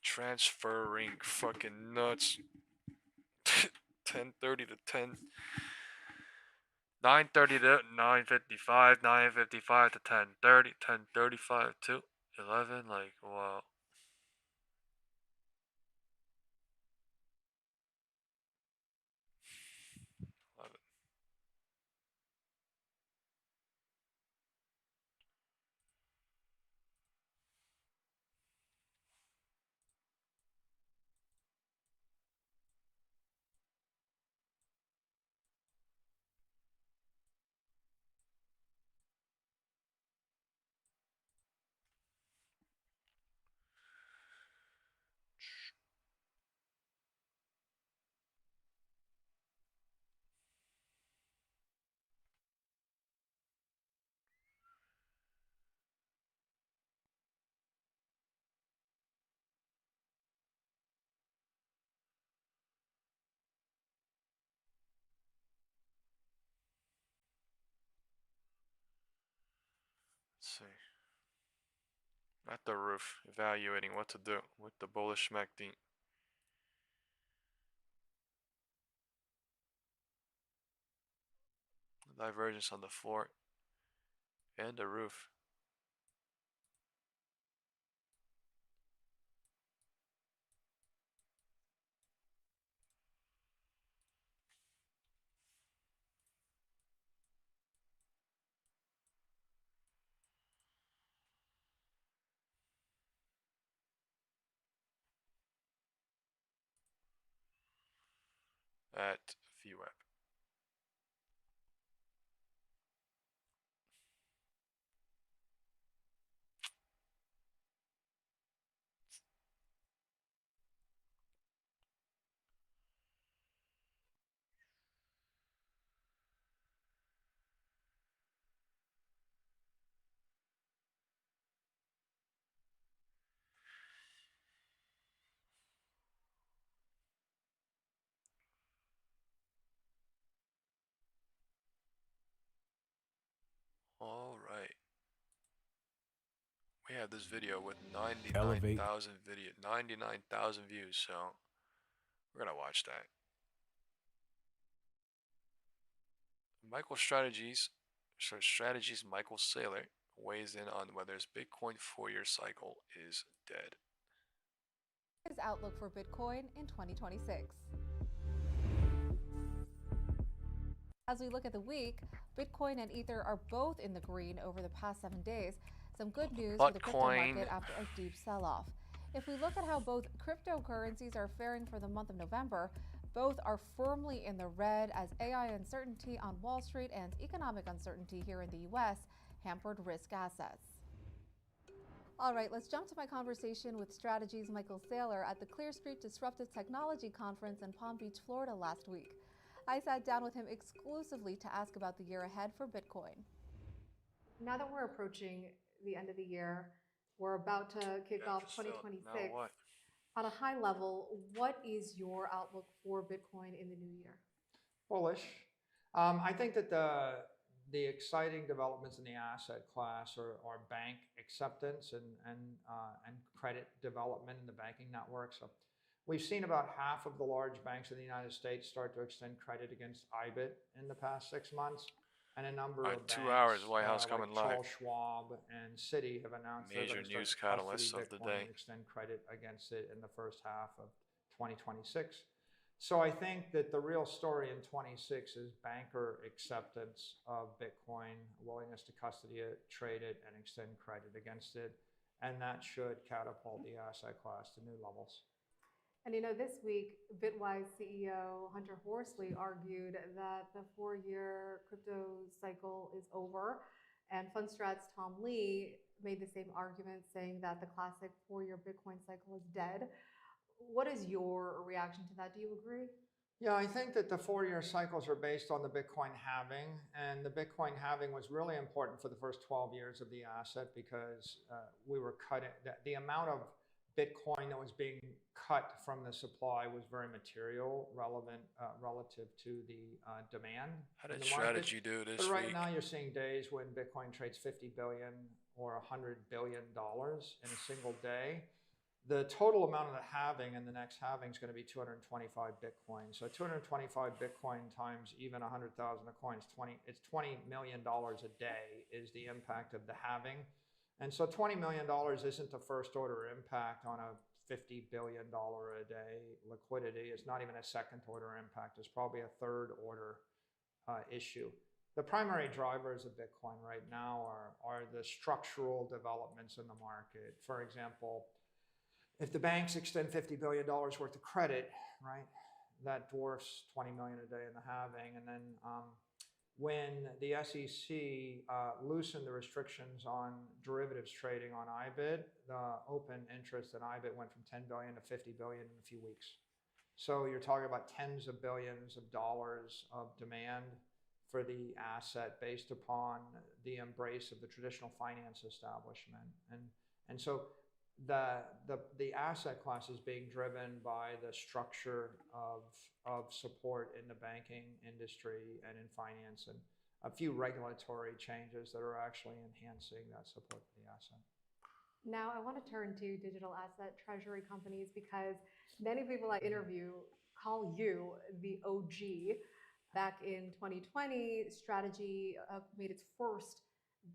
Transferring fucking nuts. 10:30 to 10. 9:30 to 9:55, 9:55 to 10:30, 10:35 to 11, like, wow. Let's see. At the roof, evaluating what to do with the bullish MACD. Divergence on the floor and the roof. At VWAP. All right. We have this video with 99,000 views, so we're gonna watch that. Strategies Michael Saylor weighs in on whether his Bitcoin 4-year cycle is dead. His outlook for Bitcoin in 2026. As we look at the week, Bitcoin and Ether are both in the green over the past 7 days. Some good news for the crypto market after a deep sell-off. If we look at how both cryptocurrencies are faring for the month of November, both are firmly in the red as AI uncertainty on Wall Street and economic uncertainty here in the U.S. hampered risk assets. All right, let's jump to my conversation with Strategies Michael Saylor at the Clear Street Disruptive Technology Conference in Palm Beach, Florida last week. I sat down with him exclusively to ask about the year ahead for Bitcoin. Now that we're approaching the end of the year, we're about to kick off 2026. At a high level, what is your outlook for Bitcoin in the new year? Bullish. I think that the exciting developments in the asset class are bank acceptance and credit development in the banking network. So we've seen about half of the large banks in the United States start to extend credit against IBIT in the past 6 months. And a number of 2 banks, hours, Whitehouse like coming Charles live. Schwab and Citi have announced they're Major going to start news custody catalysts of the Bitcoin day. and extend credit against it in the first half of 2026. So I think that the real story in 26 is banker acceptance of Bitcoin, willingness to custody it, trade it, and extend credit against it. And that should catapult the asset class to new levels. And this week, Bitwise CEO Hunter Horsley argued that the 4-year crypto cycle is over. And Fundstrat's Tom Lee made the same argument, saying that the classic 4-year Bitcoin cycle is dead. What is your reaction to that? Do you agree? Yeah, I think that the 4-year cycles are based on the Bitcoin halving, and the Bitcoin halving was really important for the first 12 years of the asset because we were cutting the amount of Bitcoin that was being cut from the supply was very material, relative to the demand. How did strategy do this But right week? now you're seeing days when Bitcoin trades $50 billion or $100 billion in a single day. The total amount of the halving and the next halving is going to be 225 Bitcoin. So 225 Bitcoin times even 100,000 a coin is it's $20 million a day is the impact of the halving. And so $20 million isn't the first order impact on a $50 billion a day liquidity. It's not even a second order impact. It's probably a third order issue. The primary drivers of Bitcoin right now are the structural developments in the market. For example, if the banks extend $50 billion worth of credit, right, that dwarfs 20 million a day in the halving. And then when the SEC loosened the restrictions on derivatives trading on IBIT, the open interest in IBIT went from 10 billion to 50 billion in a few weeks. So you're talking about tens of billions of dollars of demand for the asset based upon the embrace of the traditional finance establishment. And so the asset class is being driven by the structure of support in the banking industry and in finance, and a few regulatory changes that are actually enhancing that support for the asset. Now, I want to turn to digital asset treasury companies because many people I interview call you the OG. Back in 2020, Strategy made its first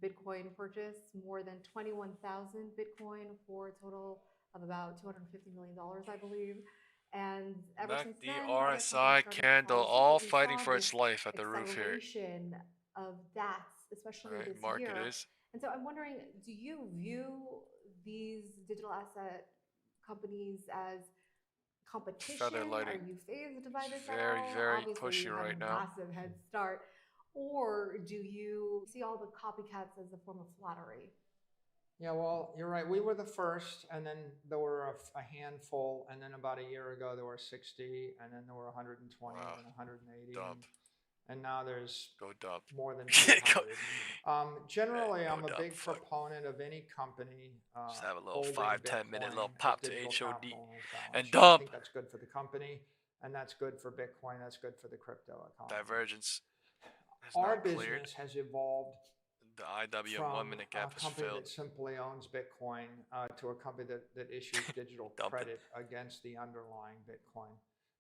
Bitcoin purchase, more than 21,000 Bitcoin for a total of about $250 million, I believe. And ever since then, the RSI candle, all fighting for its life at the roof here. Acceleration of DATs, especially this year. And so I'm wondering, do you view these digital asset companies as competition? Are you phased by this at all? Very Obviously, pushy you have right a now. massive head start. Or do you see all the copycats as a form of flattery? Yeah, well, you're right. We were the first, and then there were a handful, and then about a year ago there were 60, and then there were 120 and 180. And now there's more than 200. Generally, I'm a big proponent of any company. Just have a little 5-10 minute little pop to HOD and I dump. think that's good for the company, and that's good for Bitcoin. That's good for the crypto economy. Divergence. Our business has evolved the IW from 1 minute gap a company is filled. that simply owns Bitcoin to a company that issues digital credit against the underlying Bitcoin.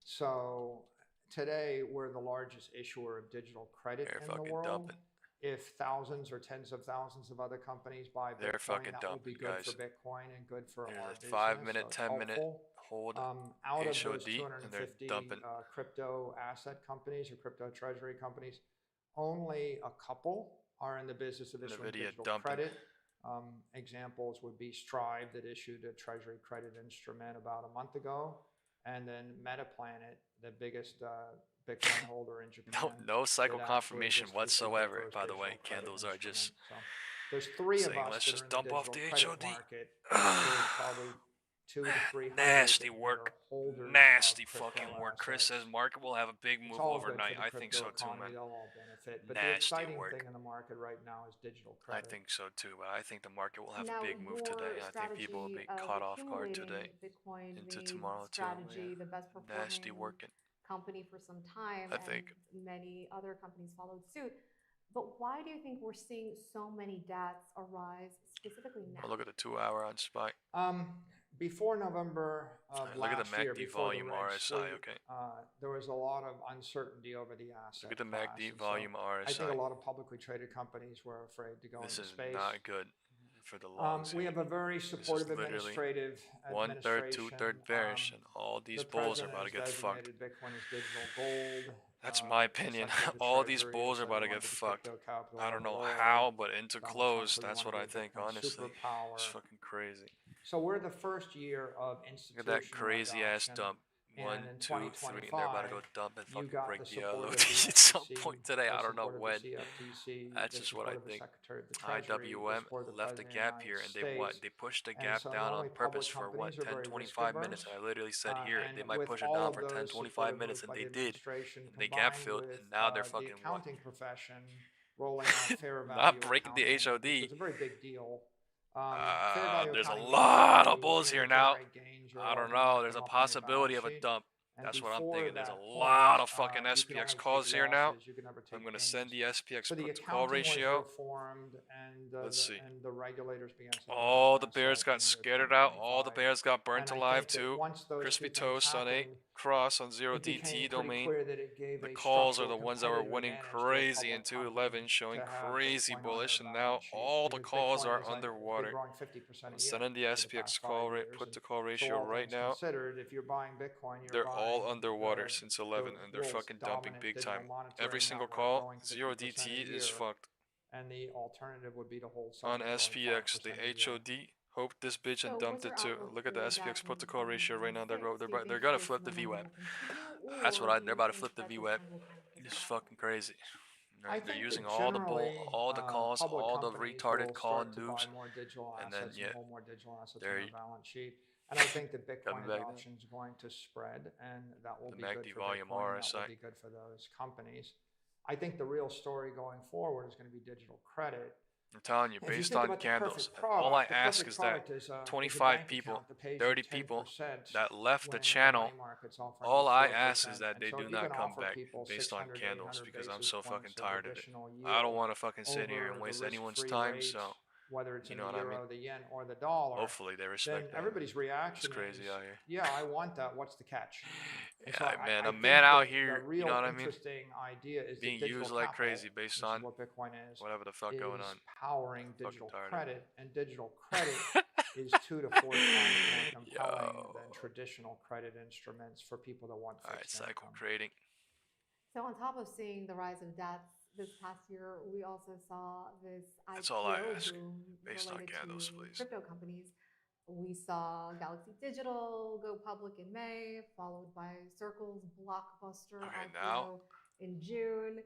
So today we're the largest issuer of digital credit in the world. If thousands or tens of thousands of other companies buy Bitcoin, that will be good for Bitcoin and good for our business. 5 minute, 10 minute hold. Out of those 250 crypto asset companies or crypto treasury companies, only a couple are in the business of issuing digital credit. Examples would be Strive that issued a treasury credit instrument about a month ago, and then Metaplanet, the biggest Bitcoin holder in Japan. No cycle confirmation whatsoever, by the way. Candles are just there's three of us let's that just are in dump the off the digital HOD. credit market. There's probably 200 to 300 nasty work. Nasty fucking work. Chris says market will have a big move overnight. I think so too, man. They'll all benefit. But nasty the exciting work. thing in the market right now is digital credit. I think so too, but I think the market will have a big move today. I think people will be caught off guard today. Bitcoin into tomorrow Strategy, too. the best performing Nasty working company for some time. I think many other companies followed suit. But why do you think we're seeing so many DATs arise specifically now? look at the 2 hour on SPY. before November of Look at the last year, MACD before the volume Red RSI, Sweep, okay. there was a lot of uncertainty over the asset Look at the class. MACD And volume so RSI. I think a lot of publicly traded companies were afraid to go into space. This is not good for the longs. We have a very supportive administration. One-third, two-third bearish, and all these bulls are about to get fucked. Bitcoin as digital gold. That's my opinion. All these bulls are about to get fucked. I don't know how, but into close, that's what I think, honestly. It's fucking crazy. So we're the first year of institutional Look at that crazy ass dump. 1, 2, 3, and they're about to go dump and fucking break the LOD at some point today. I don't know when. That's just what I think. IWM left the gap here, and they what? They pushed the gap down on purpose for what? 10, 25 minutes. And I literally said here, they might push it down for 10, 25 minutes, and they did. And they gap filled, and now they're fucking what? Not breaking the HOD. It's a very big deal. There's a lot of bulls here now. I don't know. There's a possibility of a dump. That's what I'm thinking. There's a lot of fucking SPX calls here now. I'm going to send the SPX put to call ratio. Let's see. All the bears got scattered out. All the bears got burnt alive too. Crispy toast on 8 cross on 0 DT domain. The calls are the ones that were winning crazy in 211, showing crazy bullish, and now all the calls are underwater. I'm sending the SPX call rate put to call ratio right now. They're all underwater since 11, and they're fucking dumping big time. Every single call, 0 DT is fucked. And the alternative would be to hold on SPX, the HOD. Hope this bitch and dumped it too. Look at the SPX put to call ratio right now. They're gonna flip the VWAP. That's what they're about to flip the VWAP. It's fucking crazy. They're using all the calls, all the retarded call noobs, and then they're balance sheet. And I think that Bitcoin adoption is going to spread, and that will be good for Bitcoin. That will be good for those companies. I think the real story going forward is going to be digital credit. I'm telling you, based on candles, all I ask is that 25 people, 30 people that left the channel, all I ask is that they do not come back based on candles, because I'm so fucking tired of it. I don't want to fucking sit here and waste anyone's time, so whether it's you in know the what I euro, mean? the yen, or the dollar. Hopefully they respect that. Everybody's reaction is crazy out here. Yeah, I want that. What's the catch? Yeah, man, a man out here, you know what I mean? Idea is being used like crazy based on what Bitcoin is, whatever the fuck going on. Powering digital credit, and digital credit is 2 to 4 times more compelling than traditional credit instruments for people that want fixed income. Cycle trading. So on top of seeing the rise of debts this past year, we also saw this That's all I IPO ask. boom Based on candles, to please. crypto companies. We saw Galaxy Digital go public in May, followed by Circle's blockbuster IPO in June.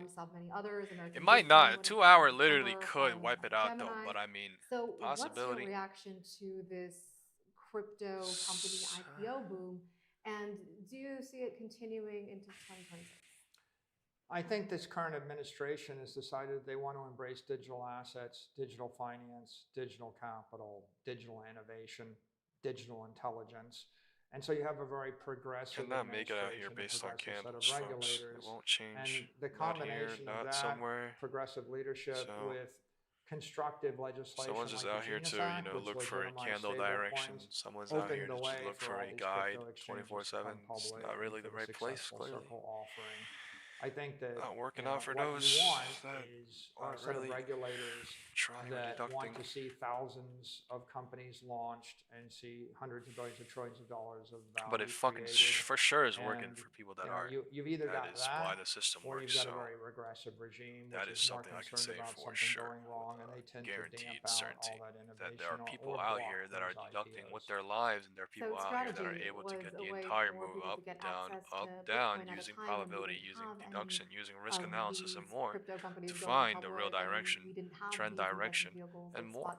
We saw many others. It might not. A 2-hour literally could wipe it out, though. But I mean, so possibility. What's your reaction to this crypto company IPO boom? And do you see it continuing into 2026? I think this current administration has decided they want to embrace digital assets, digital finance, digital capital, digital innovation, digital intelligence. And so you have a very progressive cannot make it out here based on candles, folks. It won't change. And the combination of that progressive leadership with constructive legislation. Someone's just out here to, look for a candle direction. Someone's out here to just look for a guide 24/7. It's not really the right place, clearly. I think that not working out for those that are really regulators trying that deducting. Want to see thousands of companies launched and see hundreds of billions of trillions of dollars of value. But it fucking for sure is working for people that are. You've either got that, why the system or works. you've got a very regressive regime, that which is something I can say for sure. Wrong, and they tend guaranteed to certainty that there are people out here that are deducting with their lives, and there are people out here that are able to get the entire move up, down, using probability, using deduction, using risk analysis, and more to find the real direction, trend direction, and more.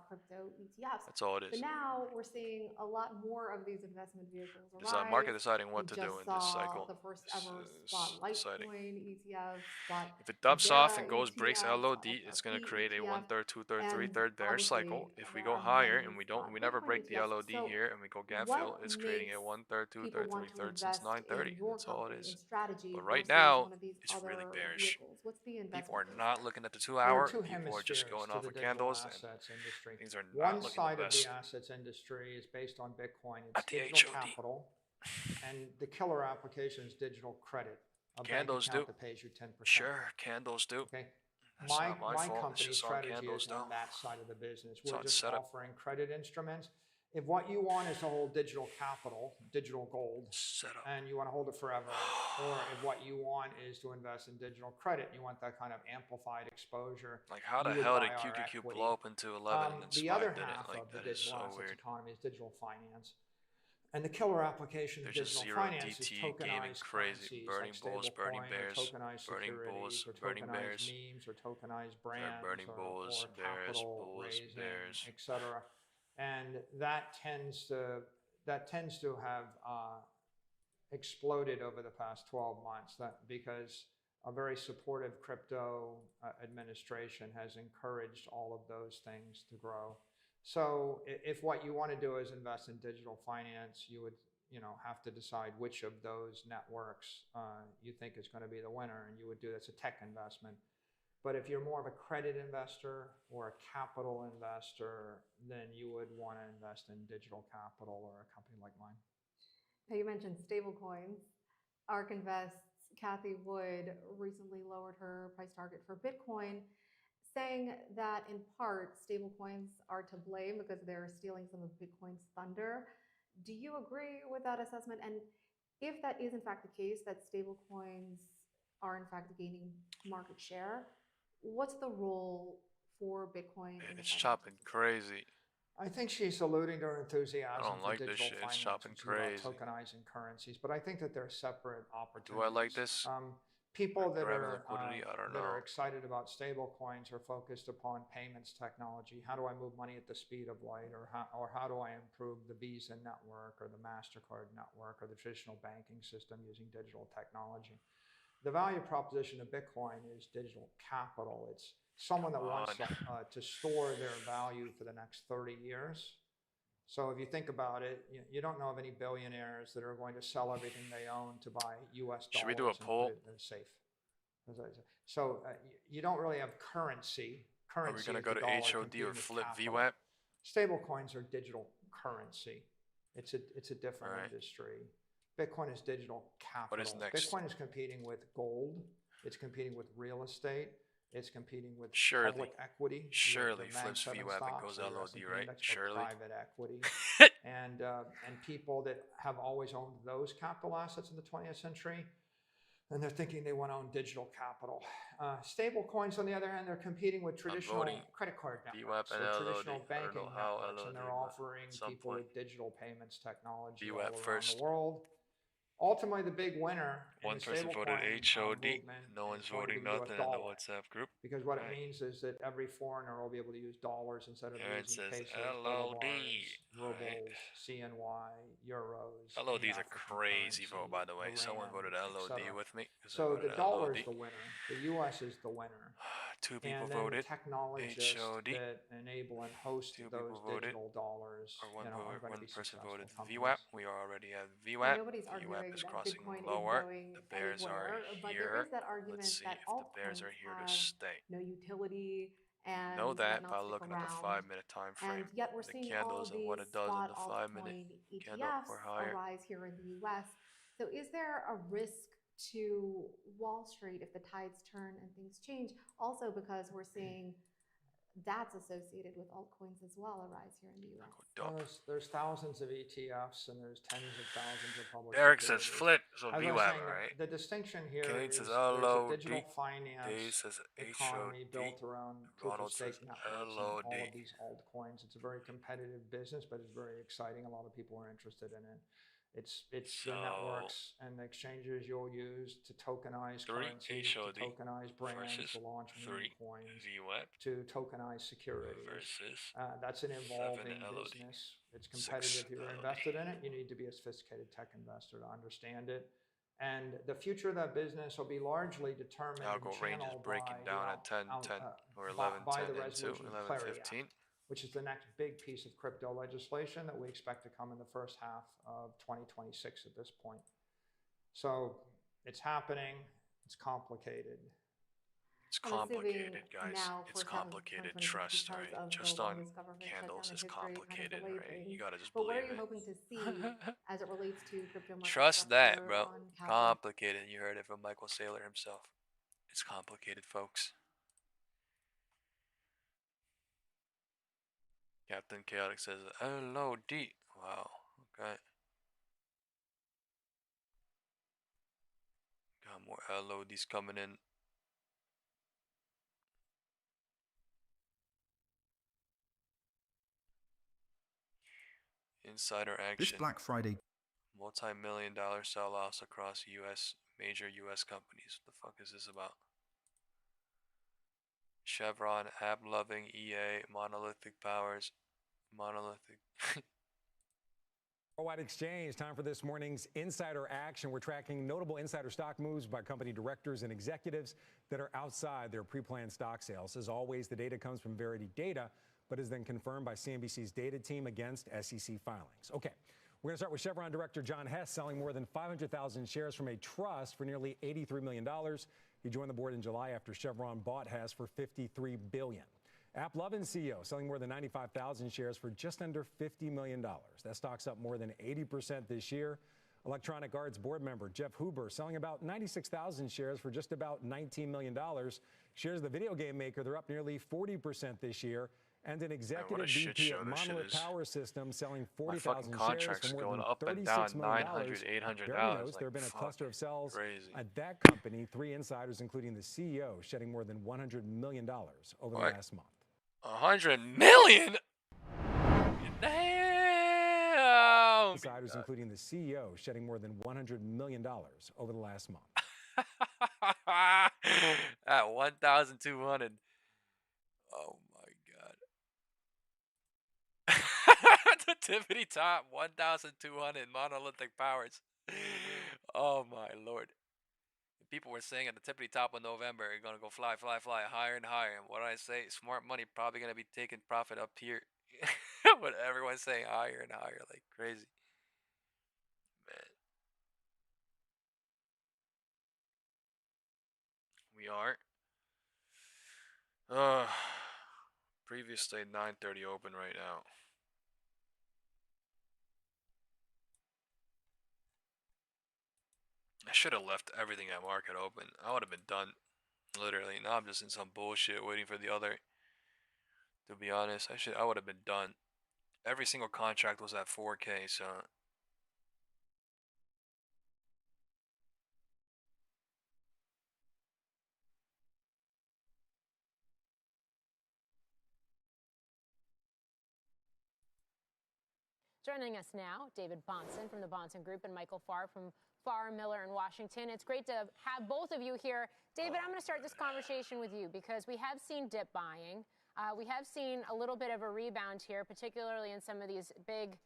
That's all it is. But now we're seeing a lot more of these investment vehicles arise. Is the market deciding what to do in this cycle? The first ever spot Litecoin ETF, spot if it dumps off and breaks LOD, it's going to create a 1/3, 2/3, 3/3 bear cycle. If we go higher and we never break the LOD here and we go gap fill, it's creating a 1/3, 2/3, 3/3 since 9:30. That's all it is. But right now, other really bearish. vehicles? What's the investment People are case not there? looking at the There are 2-hour. two People are just hemispheres going to off the of digital candles, and assets industry. things are One not looking side the of the best. assets industry is based on Bitcoin. It's At the digital HOD. capital, and the killer application is digital credit, a Candles bank account do. that pays you 10%. Sure, candles do. Okay. That's not my fault. It's Company just on strategy candles, is though. on that side of the business. It's We're on just setup. offering credit instruments. If what you want is to hold digital capital, digital gold, Setup. and you want to hold it forever, or if what you want is to invest in digital credit, and you want that kind of amplified exposure, Like, how the you would hell buy did our QQQ equity. blow up into 11 and then The SPY other didn't? half Like, of the that is digital so assets weird. economy is digital finance. And the killer application of There's just digital zero finance is DT tokenized gaming crazy. currencies Burning like bulls, burning stablecoin, bears, or tokenized burning securities, bulls, or burning tokenized bears. memes, or tokenized brands, Burning bulls, or bears, capital bulls, raising, bears. etc. And that tends to have exploded over the past 12 months. Because a very supportive crypto administration has encouraged all of those things to grow. So if what you want to do is invest in digital finance, you would have to decide which of those networks you think is going to be the winner, and you would do that's a tech investment. But if you're more of a credit investor or a capital investor, then you would want to invest in digital capital or a company like mine. Now, you mentioned stablecoins. ARK Invest's Kathy Wood recently lowered her price target for Bitcoin, saying that in part, stablecoins are to blame because they're stealing some of Bitcoin's thunder. Do you agree with that assessment? And if that is in fact the case, that stablecoins are in fact gaining market share, what's the role for Bitcoin? It's chopping crazy. I think she's alluding to her enthusiasm I don't like for this digital shit. finance. It's chopping crazy. About tokenizing currencies, but I think that they're separate opportunities. Do I like this? People that liquidity, I don't know. are excited about stable coins are focused upon payments technology. How do I move money at the speed of light, or how do I improve the Visa network or the MasterCard network or the traditional banking system using digital technology? The value proposition of Bitcoin is digital capital. It's someone that wants to store their value for the next 30 years. So if you think about it, you don't know of any billionaires that are going to sell everything they own to buy US dollars. Should we do a poll? And put it in a safe. So you don't really have currency. Are we going to go to HOD or flip VWAP? Stable coins are digital currency. It's a different industry. Bitcoin is digital capital. What is next? Bitcoin is competing with gold. It's competing with real estate. It's competing with public equity. Surely flips VWAP and goes LOD, right? Surely. Private equity. and people that have always owned those capital assets in the 20th century, and they're thinking they want to own digital capital. Stable coins, on the other hand, they're competing with traditional credit card networks, traditional banking networks, and they're offering people with digital payments technology all around the world. Ultimately, the big winner One person voted HOD. No one's voting nothing in the WhatsApp group. Because what it means is that every foreigner will be able to use dollars instead of using pesos, bolivars, rubles, CNY, euros. LOD's a crazy vote, by the way. Someone voted LOD with me. So the dollar is the winner. The U.S. is the winner. Two people voted technologists HOD. that enable and host those digital dollars. One person voted VWAP. We already have VWAP. Nobody's arguing is that crossing Bitcoin lower. is going The bears anywhere, are but here. there is that argument Let's see that if the bears are here to stay. no utility and know that not by stick looking around. at the 5-minute time frame. And yet we're the seeing candles all and what these it does in spot the 5-minute altcoin candle or ETFs higher. arise here in the U.S. So is there a risk to Wall Street if the tides turn and things change? Also because we're seeing that's associated with altcoins as well arise here in the U.S. There's thousands of ETFs and there's tens of thousands of public. Derek says flip, so VWAP, right? The distinction here Kate is says there's a LOD. digital finance Dave says economy HOD. built around proof of stake networks and LOD. all of these altcoins. It's a very competitive business, but it's very exciting. A lot of people are interested in it. It's the networks and the exchanges you'll use to tokenize currencies, to tokenize brands, to launch meme coins, to tokenize securities. That's an evolving business. It's competitive. If you're invested in it, you need to be a sophisticated tech investor to understand it. And the future of that business will be largely determined Algo range is breaking down at 10:10 or 11:10 into 11:15. Which is the next big piece of crypto legislation that we expect to come in the first half of 2026 at this point. So it's happening. It's complicated. It's complicated, guys. It's complicated. Trust, right? Just on candles is complicated, right? You gotta just believe it. But what are you hoping to see as it relates to crypto market Trust that, structure bro. on capital? Complicated. You heard it from Michael Saylor himself. It's complicated, folks. Captain Chaotic says, LOD. Wow. Okay. Got more LODs coming in. Insider action. This Black Friday. Multi-million-dollar sell-offs across major U.S. companies. What the fuck is this about? Chevron, app-loving, EA, Monolithic Powers, Monolithic. Worldwide Exchange, time for this morning's Insider Action. We're tracking notable insider stock moves by company directors and executives that are outside their pre-planned stock sales. As always, the data comes from Verity Data, but is then confirmed by CNBC's data team against SEC filings. Okay, we're going to start with Chevron director John Hess selling more than 500,000 shares from a trust for nearly $83 million. He joined the board in July after Chevron bought Hess for $53 billion. AppLovin CEO selling more than 95,000 shares for just under $50 million. That stock's up more than 80% this year. Electronic Arts board member Jeff Huber selling about 96,000 shares for just about $19 million. Shares of the video game maker, they're up nearly 40% this year. And an executive VP at Monolith Power Systems selling 40,000 shares for more than $36 million. Barry notes there have been a cluster of sells at that company. 3 insiders, including the CEO, shedding more than $100 million over the last month. 100 million? Damn! Insiders, including the CEO, shedding more than $100 million over the last month. At 1,200. Oh my god. The tippity top, 1,200 monolithic powers. Oh my lord. People were saying at the tippity top of November, you're gonna go fly, fly, fly higher and higher. And what did I say? Smart money probably gonna be taking profit up here. But everyone's saying higher and higher like crazy. Man. We are. Previous day 9:30 open right now. I should have left everything at market open. I would have been done. Literally. Now I'm just in some bullshit waiting for the other. To be honest, I would have been done. Every single contract was at 4K, so Joining us now, David Bahnsen from the Bahnsen Group and Michael Farr from Farr Miller in Washington. It's great to have both of you here. David, I'm going to start this conversation with you because we have seen dip buying. We have seen a little bit of a rebound here, particularly in some of these big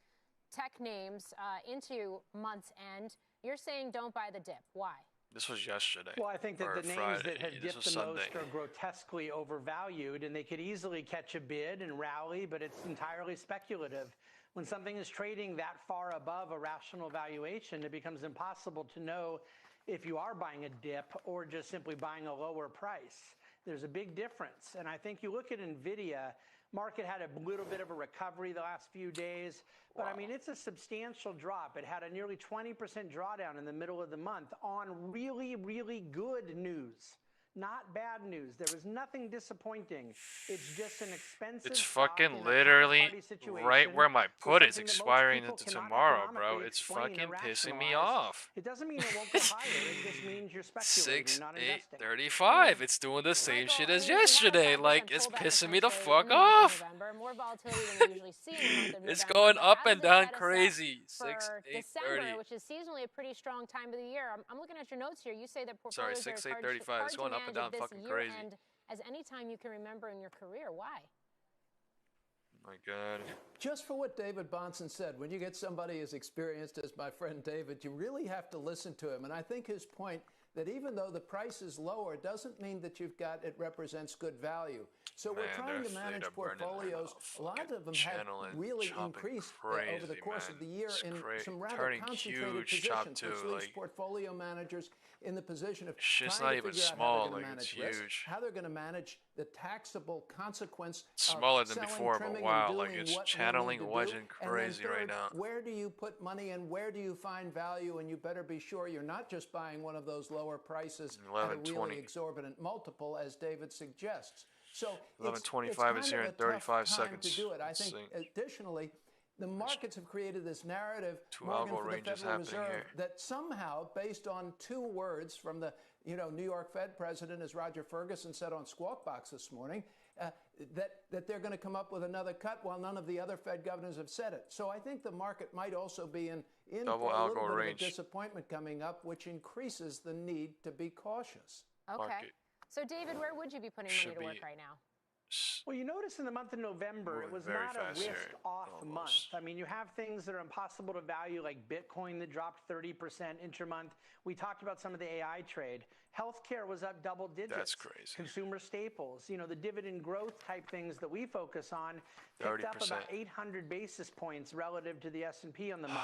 tech names into month's end. You're saying don't buy the dip. Why? this was yesterday. Well, I think that the names Friday. that have dipped the most are grotesquely overvalued, and they could easily catch a bid and rally, but it's entirely speculative. When something is trading that far above a rational valuation, it becomes impossible to know if you are buying a dip or just simply buying a lower price. There's a big difference. And I think you look at NVIDIA, market had a little bit of a recovery the last few days, but I mean, it's a substantial drop. It had a nearly 20% drawdown in the middle of the month on really, really good news. Not bad news. There was nothing disappointing. It's just an expensive. It's fucking literally right where my put is expiring into tomorrow, bro. It's fucking pissing me off. It doesn't mean it won't go higher. It just means you're speculating, not investing. 6,835. It's doing the same shit as yesterday. Like, it's pissing me the fuck off. More volatility than we usually see in the month of November. It's going up and down crazy. For December, which is seasonally a pretty strong time of the year. I'm looking at your notes here. You say that portfolios are 6,835. It's going up and down fucking crazy. And as any time you can remember in your career. Why? My God. Just for what David Bahnsen said, when you get somebody as experienced as my friend David, you really have to listen to him. And I think his point that even though the price is lower, doesn't mean that it represents good value. So we're trying to manage portfolios. A lot of them have really increased over the course of the year in some rather concentrated positions, which leaves portfolio managers in the position of trying to figure out how they're going to manage risk, how they're going to manage the taxable consequence smaller of than selling, before, but trimming, wow, and like doing it's what channeling we need to wedging do. crazy And then right now. where do you put money and where do you find value? And you better be sure you're not just buying one of those lower prices at a really exorbitant multiple, as David suggests. So 11:25 is here in 35 seconds. To do it. I think additionally, the markets have created this narrative, Morgan, for the Federal Reserve, that somehow, based on two words from the New York Fed president, as Roger Ferguson said on Squawk Box this morning, that they're going to come up with another cut while none of the other Fed governors have said it. So I think the market might also be in for a little bit of a disappointment coming up, which increases the need to be cautious. Okay. So, David, where would you be putting money to work right now? Well, you notice in the month of November, it was not a risk-off month. I mean, you have things that are impossible to value, like Bitcoin that dropped 30% intra-month. We talked about some of the AI trade. Healthcare was up double digits. That's crazy. Consumer staples, the dividend growth type things that we focus on, picked up about 800 basis points relative to the S&P on the month.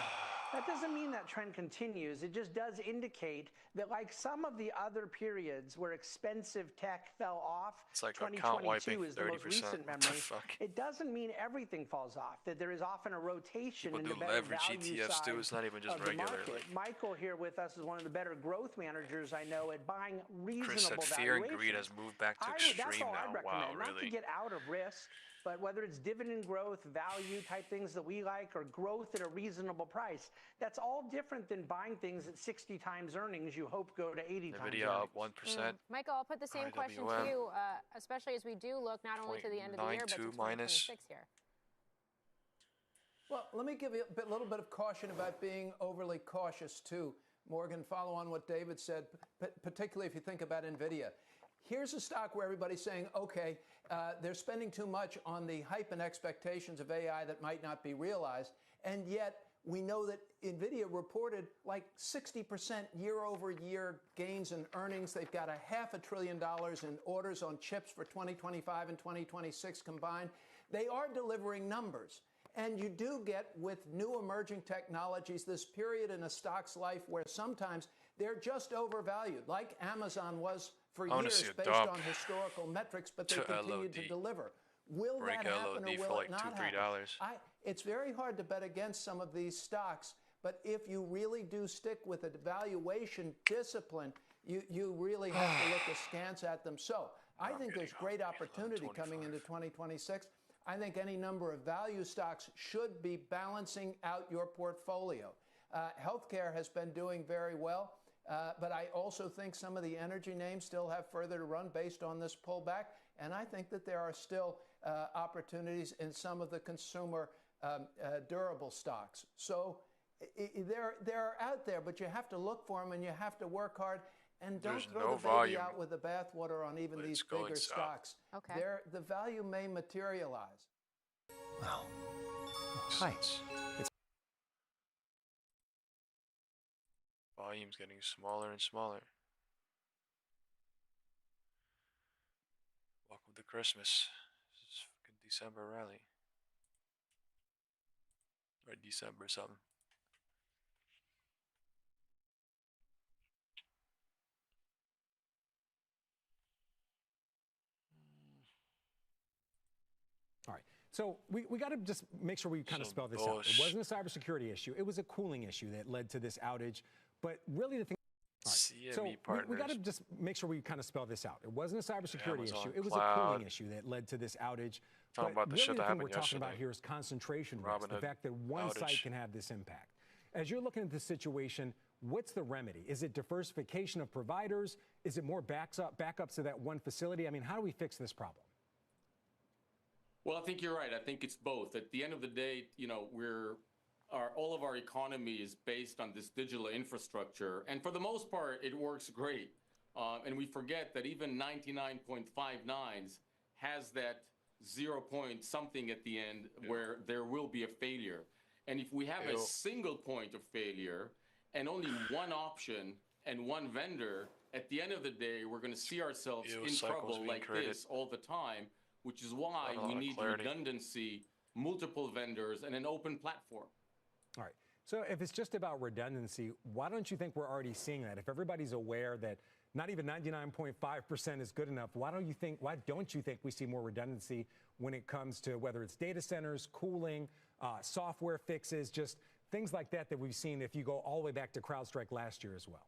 That doesn't mean that trend continues. It just does indicate that, like some of the other periods where expensive tech fell off, it's like 2022 is the most recent memory. It doesn't mean everything falls off. That there is often a rotation in the better value side too. It's not even just regular. Michael here with us is one of the better growth managers I know at buying reasonable Chris said fear and greed has moved back to extreme that's all now. I'd recommend. Wow, not to get out of risk, but whether it's dividend growth, value type things that we like, or growth at a reasonable price, that's all different than buying things at 60 times earnings you hope go to 80 times earnings. NVIDIA up 1%. Michael, I'll put the same question to you, especially as we do look not only to the end of the year, but to 2026 here. Well, let me give you a little bit of caution about being overly cautious, too. Morgan, follow on what David said, particularly if you think about NVIDIA. Here's a stock where everybody's saying, okay, they're spending too much on the hype and expectations of AI that might not be realized, and yet we know that NVIDIA reported like 60% year-over-year gains in earnings. They've got $500 billion in orders on chips for 2025 and 2026 combined. They are delivering numbers. And you do get, with new emerging technologies, this period in a stock's life where sometimes they're just overvalued, like Amazon was for years based on historical metrics, but they continue to deliver. Will that happen or will it not happen? It's very hard to bet against some of these stocks, but if you really do stick with a valuation discipline, you really have to look askance at them. So I think there's great opportunity coming into 2026. I think any number of value stocks should be balancing out your portfolio. Healthcare has been doing very well, but I also think some of the energy names still have further to run based on this pullback, and I think that there are still opportunities in some of the consumer durable stocks. So they're out there, but you have to look for them and you have to work hard. And don't throw the baby out with the bathwater on even these bigger stocks. Okay. The value may materialize. Well, hi. Volume's getting smaller and smaller. Welcome to Christmas. This is fucking December rally. Or December something. All right. So we got to just make sure we kind of spell this out. It wasn't a cybersecurity issue. It was a cooling issue that led to this outage. But really the thing... Right. So we got to just make sure we kind of spell this out. It wasn't a cybersecurity issue. It was a cooling issue that led to this outage. Talking about the shit that happened we're talking about here is concentration risk, the fact that one site can have this impact. As you're looking at this situation, what's the remedy? Is it diversification of providers? Is it more backups to that one facility? I mean, how do we fix this problem? Well, I think you're right. I think it's both. At the end of the day, all of our economy is based on this digital infrastructure, and for the most part, it works great. And we forget that even 99.59s has that 0 point something at the end where there will be a failure. And if we have a single point of failure and only one option and one vendor, at the end of the day, we're going to see ourselves in trouble like this all the time, which is why we need redundancy, multiple vendors, and an open platform. All right. So if it's just about redundancy, why don't you think we're already seeing that? If everybody's aware that not even 99.5% is good enough, why don't you think we see more redundancy when it comes to whether it's data centers, cooling, software fixes, just things like that we've seen if you go all the way back to CrowdStrike last year as well?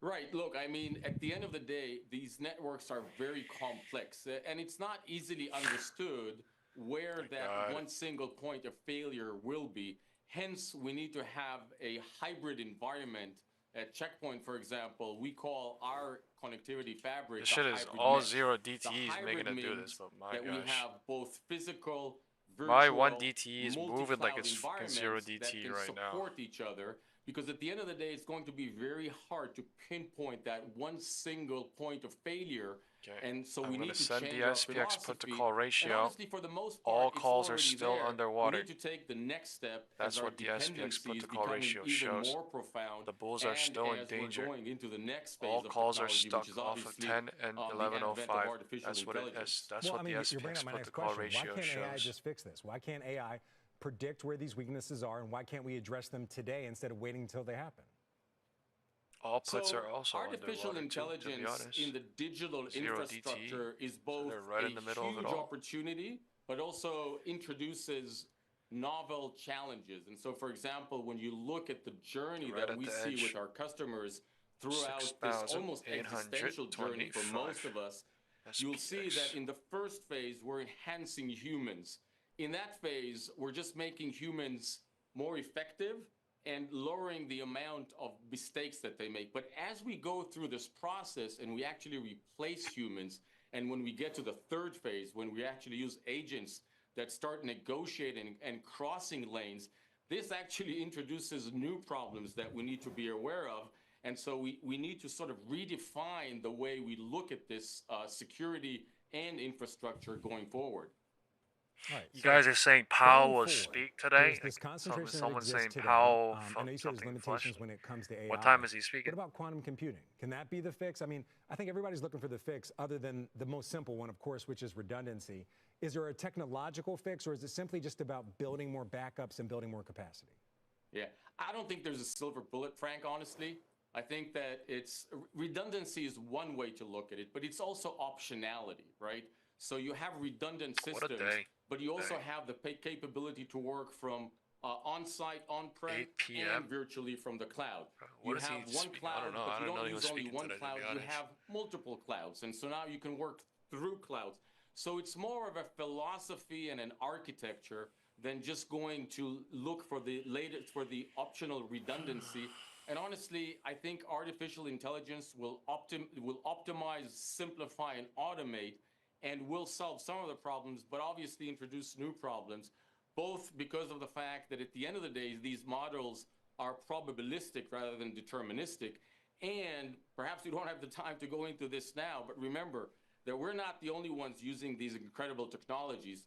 Right. Look, I mean, at the end of the day, these networks are very complex, and it's not easily understood where that one single point of failure will be. Hence, we need to have a hybrid environment. At Checkpoint, for example, we call our connectivity fabric. This shit is all zero DTEs making it do this, but my gosh. We have both physical, virtual, my one DTE is moving like it's fucking zero DTE right now. Support each other, because at the end of the day, it's going to be very hard to pinpoint that one single point of failure. Okay. And so I'm we need to send change the our SPX put to philosophy. call ratio. And honestly, for the most part, all calls are still there. underwater. We need to take the next step. That's what the SPX put to call ratio shows. More profound, the bulls are still in danger. Going into the next phase all calls are stuck which is off of 10 and 1105. That's what it is. That's what the SPX put to call ratio shows. Why can't AI just fix this? Why can't AI predict where these weaknesses are, and why can't we address them today instead of waiting until they happen? All puts are also artificial intelligence in the digital infrastructure is both a huge opportunity, but also introduces novel challenges. And so, for example, when you look at the journey that we see with our customers throughout this almost existential journey for most of us, you'll see that in the first phase, we're enhancing humans. In that phase, we're just making humans more effective and lowering the amount of mistakes that they make. But as we go through this process and we actually replace humans, and when we get to the third phase, when we actually use agents that start negotiating and crossing lanes, this actually introduces new problems that we need to be aware of. And so we need to sort of redefine the way we look at this security and infrastructure going forward. Right, you guys are saying Powell will speak today? This concentration someone's saying today. Powell I know you said there's limitations when it comes to AI. What time is he speaking? What about quantum computing? Can that be the fix? I mean, I think everybody's looking for the fix other than the most simple one, of course, which is redundancy. Is there a technological fix, or is it simply just about building more backups and building more capacity? Yeah, I don't think there's a silver bullet, Frank, honestly. I think that redundancy is one way to look at it, but it's also optionality, right? So you have redundant systems, but you also have the capability to work from on-site, on-prem, and virtually from the cloud. You have one cloud, but you don't use only one cloud. You have multiple clouds, and so now you can work through clouds. So it's more of a philosophy and an architecture than just going to look for the latest, for the optional redundancy. And honestly, I think artificial intelligence will optimize, simplify, and automate, and will solve some of the problems, but obviously introduce new problems, both because of the fact that at the end of the day, these models are probabilistic rather than deterministic. And perhaps we don't have the time to go into this now, but remember that we're not the only ones using these incredible technologies.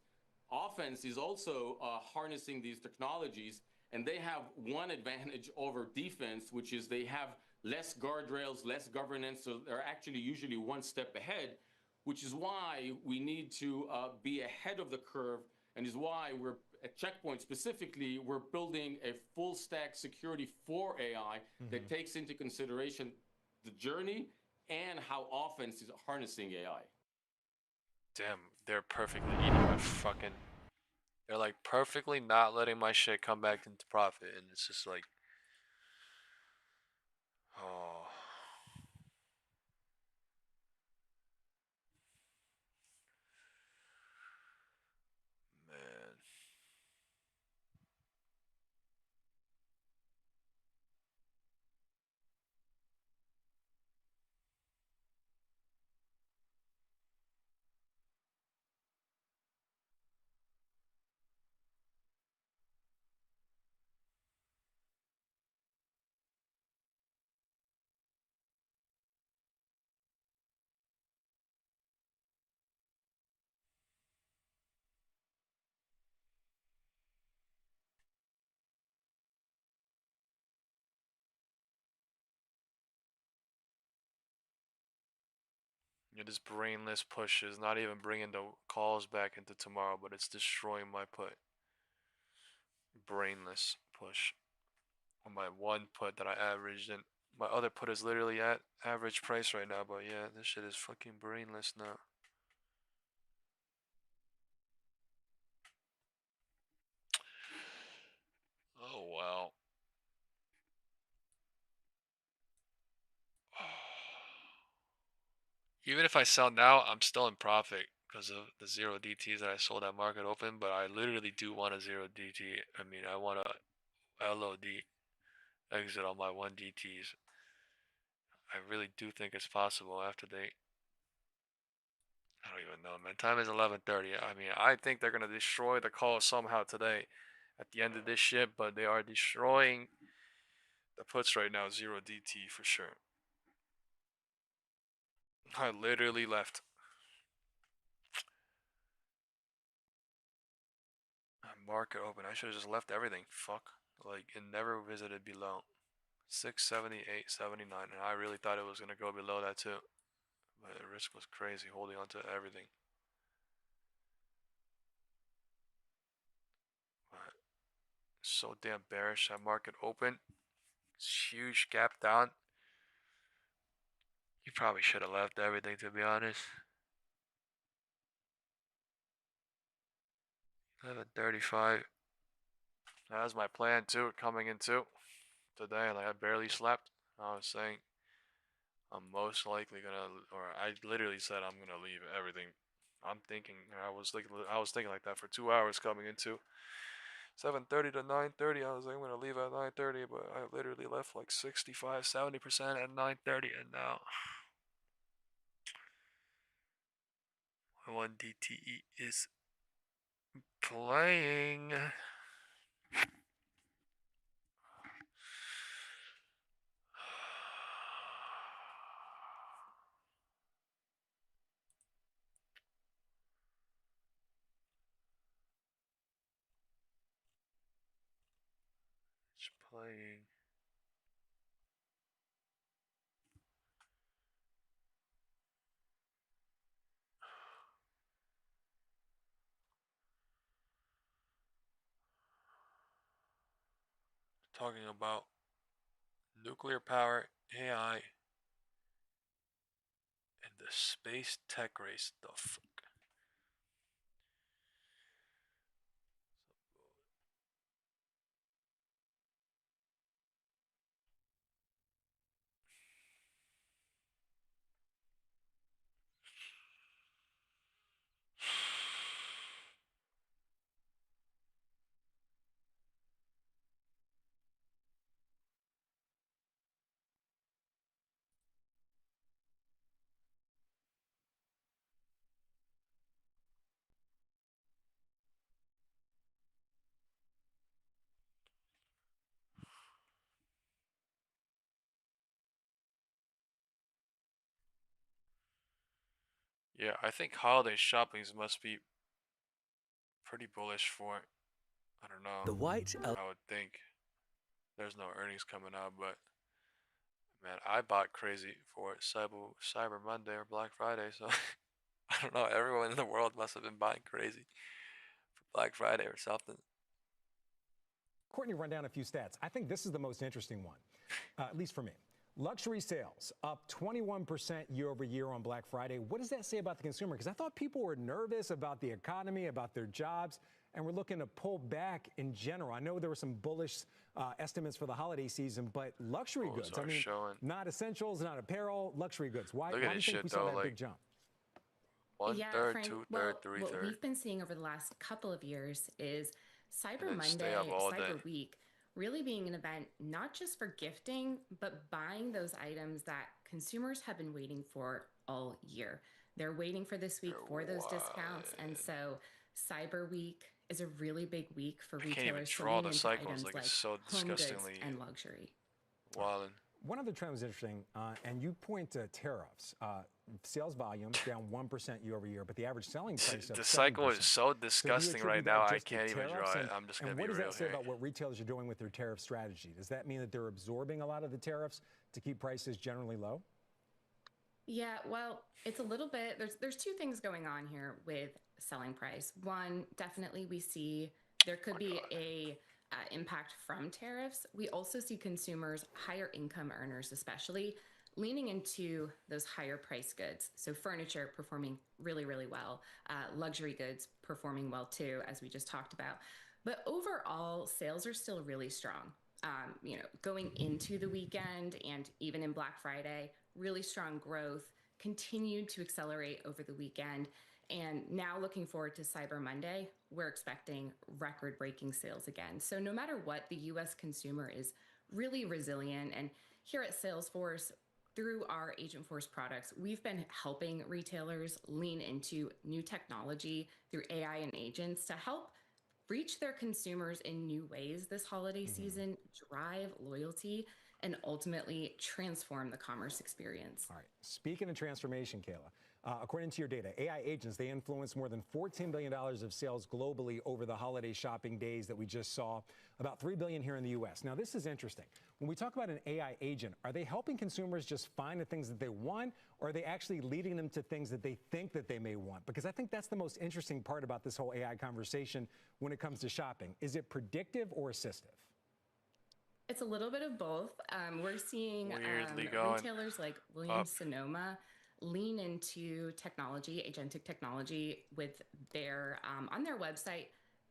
Offense is also harnessing these technologies, and they have one advantage over defense, which is they have less guardrails, less governance, so they're actually usually one step ahead, which is why we need to be ahead of the curve, and is why we're at Checkpoint specifically, we're building a full stack security for AI that takes into consideration the journey and how offense is harnessing AI. Damn, they're perfectly eating my fucking... They're like perfectly not letting my shit come back into profit, and it's just like... Oh... Yeah, this brainless push is not even bringing the calls back into tomorrow, but it's destroying my put. Brainless push on my one put that I averaged, and my other put is literally at average price right now. But yeah, this shit is fucking brainless now. Oh well. Even if I sell now, I'm still in profit because of the zero DTs that I sold at market open, but I literally do want a zero DT. I mean, I want a LOD exit on my one DTs. I really do think it's possible after they... I don't even know, man. Time is 11:30. I mean, I think they're going to destroy the call somehow today at the end of this shit, but they are destroying the puts right now. Zero DT for sure. I literally left. Market open. I should have just left everything. Fuck. Like, it never visited below 678, 79, and I really thought it was gonna go below that too. But the risk was crazy, holding on to everything. But so damn bearish that market open. It's huge gap down. You probably should have left everything, to be honest. 11:35. That was my plan too, coming into today. Like, I barely slept. I was saying I'm most likely gonna, or I literally said I'm gonna leave everything. I'm thinking, I was thinking like that for 2 hours coming into 7:30 to 9:30. I was like, I'm gonna leave at 9:30, but I literally left like 65, 70% at 9:30, and now one DTE is playing. It's playing. Talking about nuclear power, AI, and the space tech race. The fuck? Yeah, I think holiday shoppings must be pretty bullish for it. I don't know. I would think. There's no earnings coming out, but man, I bought crazy for Cyber Monday or Black Friday, so I don't know. Everyone in the world must have been buying crazy for Black Friday or something. Courtney, run down a few stats. I think this is the most interesting one, at least for me. Luxury sales up 21% year over year on Black Friday. What does that say about the consumer? Because I thought people were nervous about the economy, about their jobs, and we're looking to pull back in general. I know there were some bullish estimates for the holiday season, but luxury goods, I mean, not essentials, not apparel, luxury goods. Why do you think we saw that big jump? One-third, Frank, two-third, three-third. What we've been seeing over the last couple of years is Cyber Monday, Cyber Week, really being an event not just for gifting, but buying those items that consumers have been waiting for all year. They're waiting for this week for those discounts, and so Cyber Week is a really big week for retailers to lean into items like so home goods and luxury. Wildin'. One other trend was interesting, and you point to tariffs. Sales volume down 1% year over year, but the average selling price up 7%. The cycle is so disgusting right now, I can't even draw it. I'm just going to be real here. And what does that say about what retailers are doing with their tariff strategy? Does that mean that they're absorbing a lot of the tariffs to keep prices generally low? Yeah, well, it's a little bit, there's two things going on here with selling price. One, definitely we see there could be a impact from tariffs. We also see consumers, higher income earners especially, leaning into those higher price goods. So furniture performing really, really well, luxury goods performing well too, as we just talked about. But overall, sales are still really strong. Going into the weekend and even in Black Friday, really strong growth, continued to accelerate over the weekend. And now looking forward to Cyber Monday, we're expecting record-breaking sales again. So no matter what, the US consumer is really resilient. And here at Salesforce, through our Agentforce products, we've been helping retailers lean into new technology through AI and agents to help reach their consumers in new ways this holiday season, drive loyalty, and ultimately transform the commerce experience. All right. Speaking of transformation, Kayla, according to your data, AI agents, they influenced more than $14 billion of sales globally over the holiday shopping days that we just saw, about $3 billion here in the US. Now, this is interesting. When we talk about an AI agent, are they helping consumers just find the things that they want, or are they actually leading them to things that they think that they may want? Because I think that's the most interesting part about this whole AI conversation when it comes to shopping. Is it predictive or assistive? It's a little bit of both. We're seeing retailers like Williams-Sonoma lean into technology, agentic technology, with their on their website,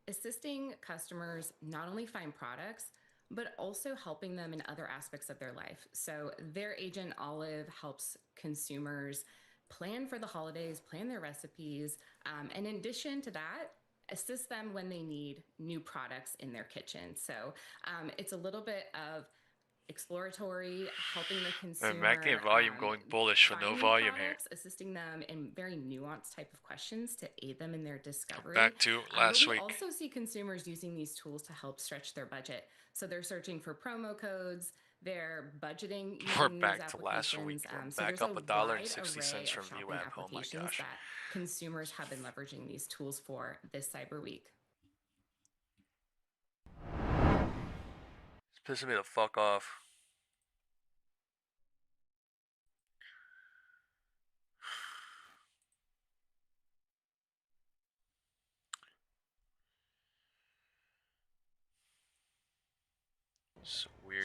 assisting customers not only find products, but also helping them in other aspects of their life. So their agent Olive helps consumers plan for the holidays, plan their recipes, and in addition to that, assist them when they need new products in their kitchen. So it's a little bit of exploratory, helping the consumer. And Mac and volume going bullish for no volume products, here. Assisting them in very nuanced type of questions to aid them in their discovery. Back to last week. We also see consumers using these tools to help stretch their budget. So they're searching for promo codes. They're budgeting. We're back to last week. So back up $1.60 from VWAP. Oh my gosh. That consumers have been leveraging these tools for this Cyber Week. It's pissing me the fuck off.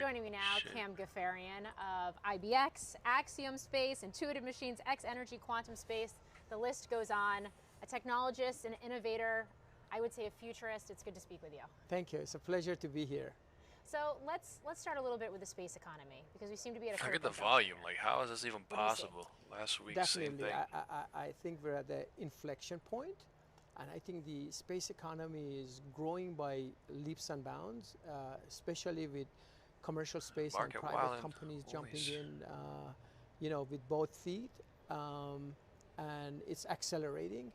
Joining me now, Cam Gaffarian of IBX, Axiom Space, Intuitive Machines, X Energy, Quantum Space. The list goes on. A technologist, an innovator, I would say a futurist. It's good to speak with you. Thank you. It's a pleasure to be here. So let's start a little bit with the space economy, because we seem to be at a Look at the volume. Like, how is this even possible? Last week, definitely, same thing. I think we're at the inflection point, and I think the space economy is growing by leaps and bounds, especially with commercial space and private companies jumping in, with both feet, and it's accelerating.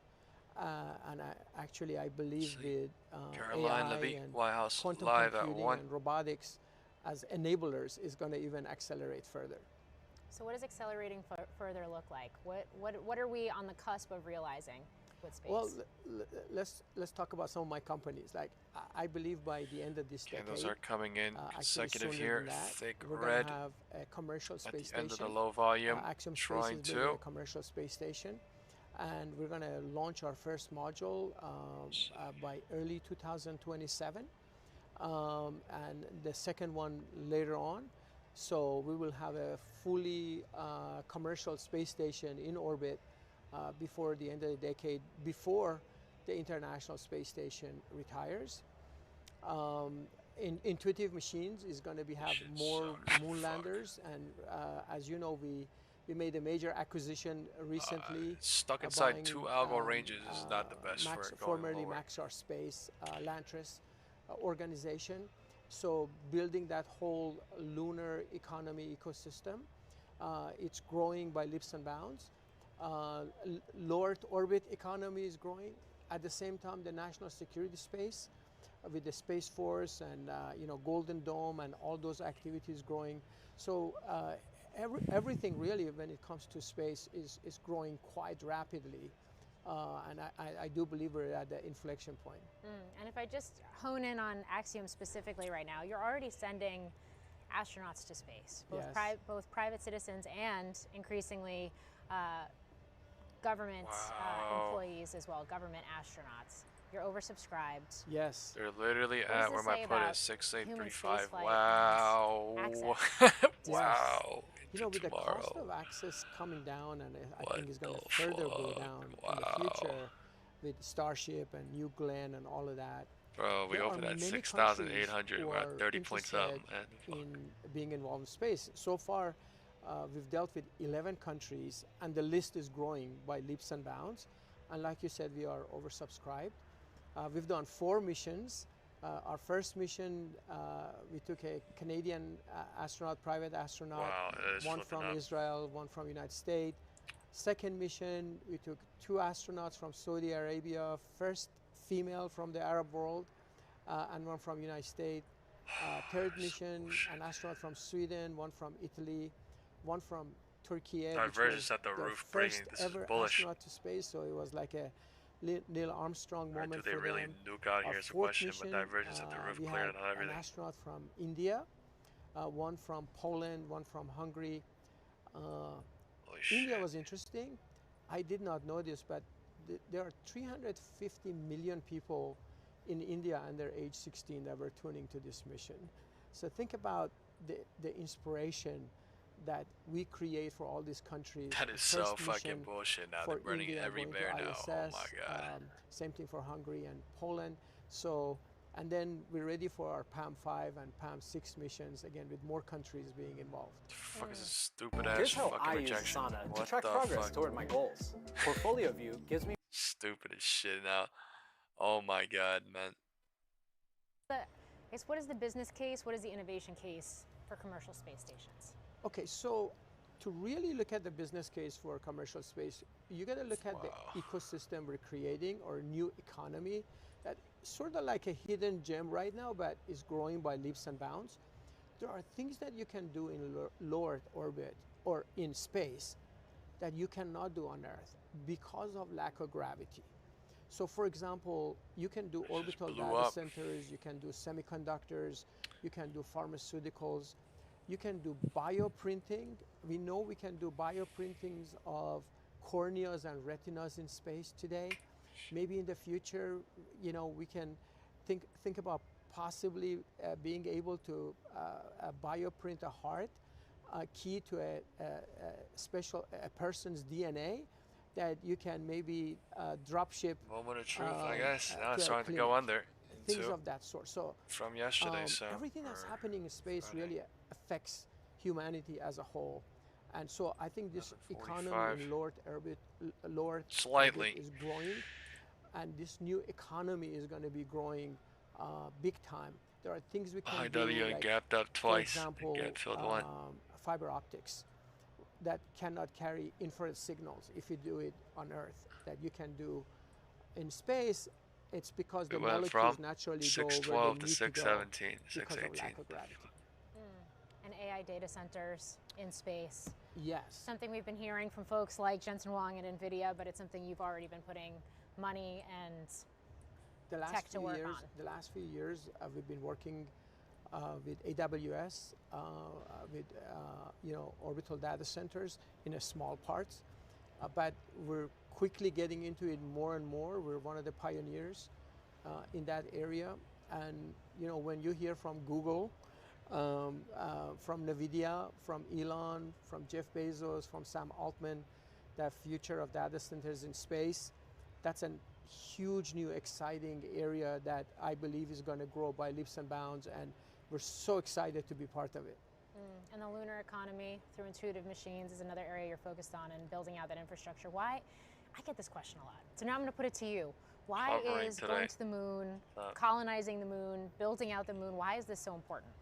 And I believe with AI and Whitehouse quantum live computing at 1. and robotics as enablers is going to even accelerate further. So what does accelerating further look like? What are we on the cusp of realizing with space? Well, let's talk about some of my companies. Like, I believe by the end of this decade, candles are coming in consecutive here, thick we're red. Gonna have a commercial space At the end station. of the low volume, Axiom Space trying is building to. a commercial space station, and we're going to launch our first module by early 2027, and the second one later on. So we will have a fully commercial space station in orbit before the end of the decade, before the International Space Station retires. Intuitive Machines is going to have more moon landers, and as you know, we made a major acquisition recently. Stuck inside two algo ranges is not the best for it going formerly lower. Maxar Space, Lantris organization. So building that whole lunar economy ecosystem, it's growing by leaps and bounds. Low Earth orbit economy is growing. At the same time, the national security space with the Space Force and Golden Dome and all those activities growing. So everything really when it comes to space is growing quite rapidly. And I do believe we're at the inflection point. And if I just hone in on Axiom specifically right now, you're already sending astronauts to space, both, yes. both private citizens and increasingly government employees as well, government astronauts. You're oversubscribed. Yes. They're literally at, where am I put it? 6835. spaceflight Wow. Wow. You know, with the cost of access coming down, and I think it's going to further go down in the future with Starship and New Glenn and all of that. Bro, we opened at 6,800. We're at 30 points up. In being involved in space. So far, we've dealt with 11 countries, and the list is growing by leaps and bounds. And like you said, we are oversubscribed. We've done 4 missions. Our first mission, we took a Canadian astronaut, private astronaut, one from Israel, one from United States. Second mission, we took 2 astronauts from Saudi Arabia, first female from the Arab world, and one from United States. Third mission, an astronaut from Sweden, one from Italy, one from Turkey. Divergence at the roof breaking. This is bullish. Astronaut to space, so it was like a Neil Armstrong moment. Do they really nuke out here is a question, but divergence at the roof cleared on everything. An astronaut from India, one from Poland, one from Hungary. India was interesting. I did not know this, but there are 350 million people in India under age 16 that were tuning to this mission. So think about the inspiration that we create for all these countries. That is so fucking bullshit now. They're burning India, every bear now. ISS, Oh my god. Same thing for Hungary and Poland. So, and then we're ready for our PAM5 and PAM6 missions, again, with more countries being involved. The fuck is this stupid ass Here's how fucking I rejection? use Asana What to track the progress fuck? toward my goals. Portfolio View gives me Stupid as shit now. Oh my god, man. What is the business case? What is the innovation case for commercial space stations? Okay, so to really look at the business case for commercial space, you got to look at the ecosystem we're creating, or new economy, that sort of like a hidden gem right now, but is growing by leaps and bounds. There are things that you can do in low Earth orbit or in space that you cannot do on Earth because of lack of gravity. So for example, you can do orbital data centers, you can do semiconductors, you can do pharmaceuticals, you can do bioprinting. We know we can do bioprintings of corneas and retinas in space today. Maybe in the future, you know, we can think about possibly being able to bioprint a heart key to a person's DNA that you can maybe drop ship. Moment of truth, I guess. Now it's starting to go under. Things of that sort. So from yesterday, so everything that's happening in space really affects humanity as a whole, and so I think this economy in low Earth orbit is growing, and this new economy is going to be growing big time. There are things we can do, like, gapped up twice. For example, fiber optics that cannot carry infrared signals if you do it on Earth, that you can do in space. It's because the molecules naturally go where they need to go because of lack of gravity. And AI data centers in space. Yes. Something we've been hearing from folks like Jensen Huang at NVIDIA, but it's something you've already been putting money and tech to work on. The last few years, we've been working with AWS, with orbital data centers in a small parts, but we're quickly getting into it more and more. We're one of the pioneers in that area, and you know, when you hear from Google, from NVIDIA, from Elon, from Jeff Bezos, from Sam Altman, the future of data centers in space, that's a huge new exciting area that I believe is going to grow by leaps and bounds, and we're so excited to be part of it. And the lunar economy through intuitive machines is another area you're focused on, and building out that infrastructure. Why? I get this question a lot. So now I'm going to put it to you. Why is going to the moon, colonizing the moon, building out the moon, why is this so important?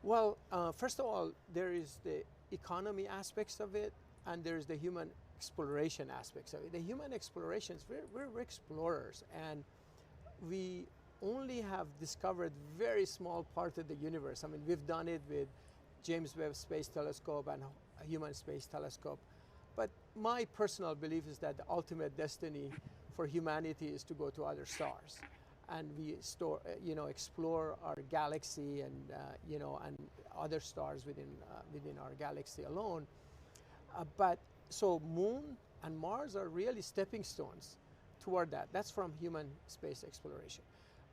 Well, first of all, there is the economy aspects of it, and there's the human exploration aspects of it. The human explorations, we're explorers, and we only have discovered very small part of the universe. I mean, we've done it with James Webb Space Telescope and Human Space Telescope. But my personal belief is that the ultimate destiny for humanity is to go to other stars. And we explore our galaxy and, and other stars within our galaxy alone. But So Moon and Mars are really stepping stones toward that. That's from human space exploration.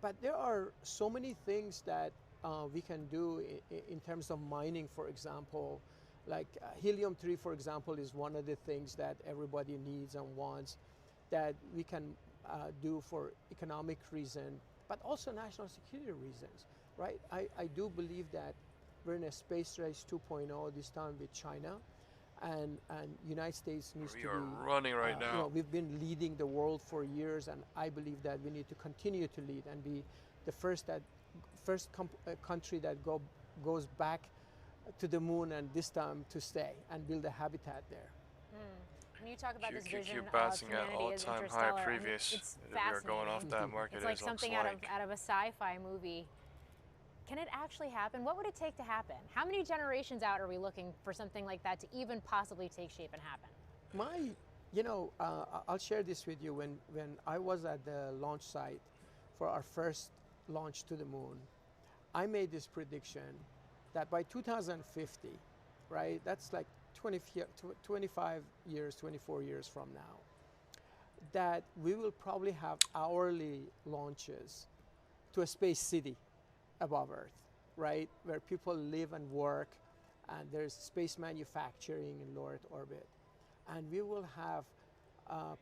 But there are so many things that we can do in terms of mining, for example. Like helium-3, for example, is one of the things that everybody needs and wants that we can do for economic reason, but also national security reasons, right? I do believe that we're in a space race 2.0 this time with China, and United States needs to be running right now. You know, we've been leading the world for years, and I believe that we need to continue to lead and be the first country that goes back to the moon, and this time to stay and build a habitat there. When you talk about this vision of bouncing at humanity as all-time interstellar, high previous. it's If we were going off fascinating. that market, It's like something out of a sci-fi movie. Can it actually happen? What would it take to happen? How many generations out are we looking for something like that to even possibly take shape and happen? I'll share this with you. When I was at the launch site for our first launch to the moon, I made this prediction that by 2050, right, that's like 25 years, 24 years from now, that we will probably have hourly launches to a space city above Earth, right, where people live and work, and there's space manufacturing in low Earth orbit. And we will have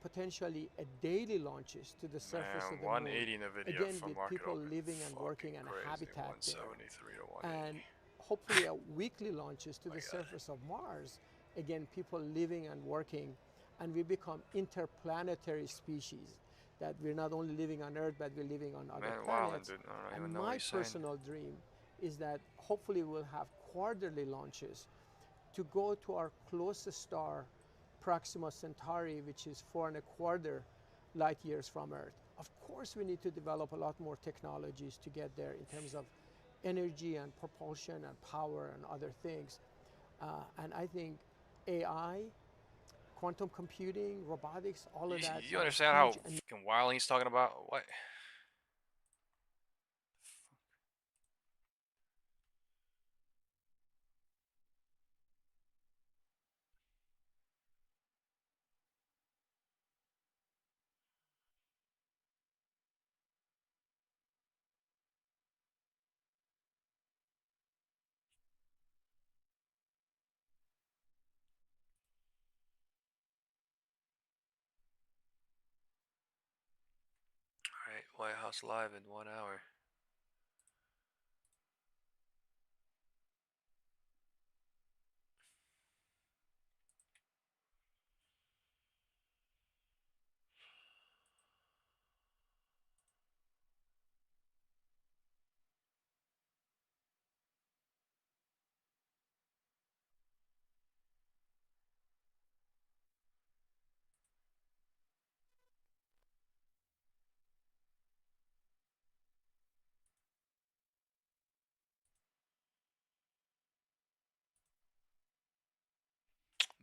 potentially a daily launches to the surface of the 180 moon. NVIDIA Again, from with people Macroeconomic. living and working in a habitat 173 there. to 180. And hopefully a weekly launches to the surface of Mars. Again, people living and working, and we become interplanetary species. That we're not only living on Earth, but we're living on other planets. Dude. I don't even And know what my he's saying. personal dream is that hopefully we'll have quarterly launches to go to our closest star, Proxima Centauri, which is 4.25 light years from Earth. Of course, we need to develop a lot more technologies to get there in terms of energy and propulsion and power and other things. And I think AI, quantum computing, robotics, all of that. You understand how fucking wild he's talking about? What? Alright, Whitehouse live in 1 hour.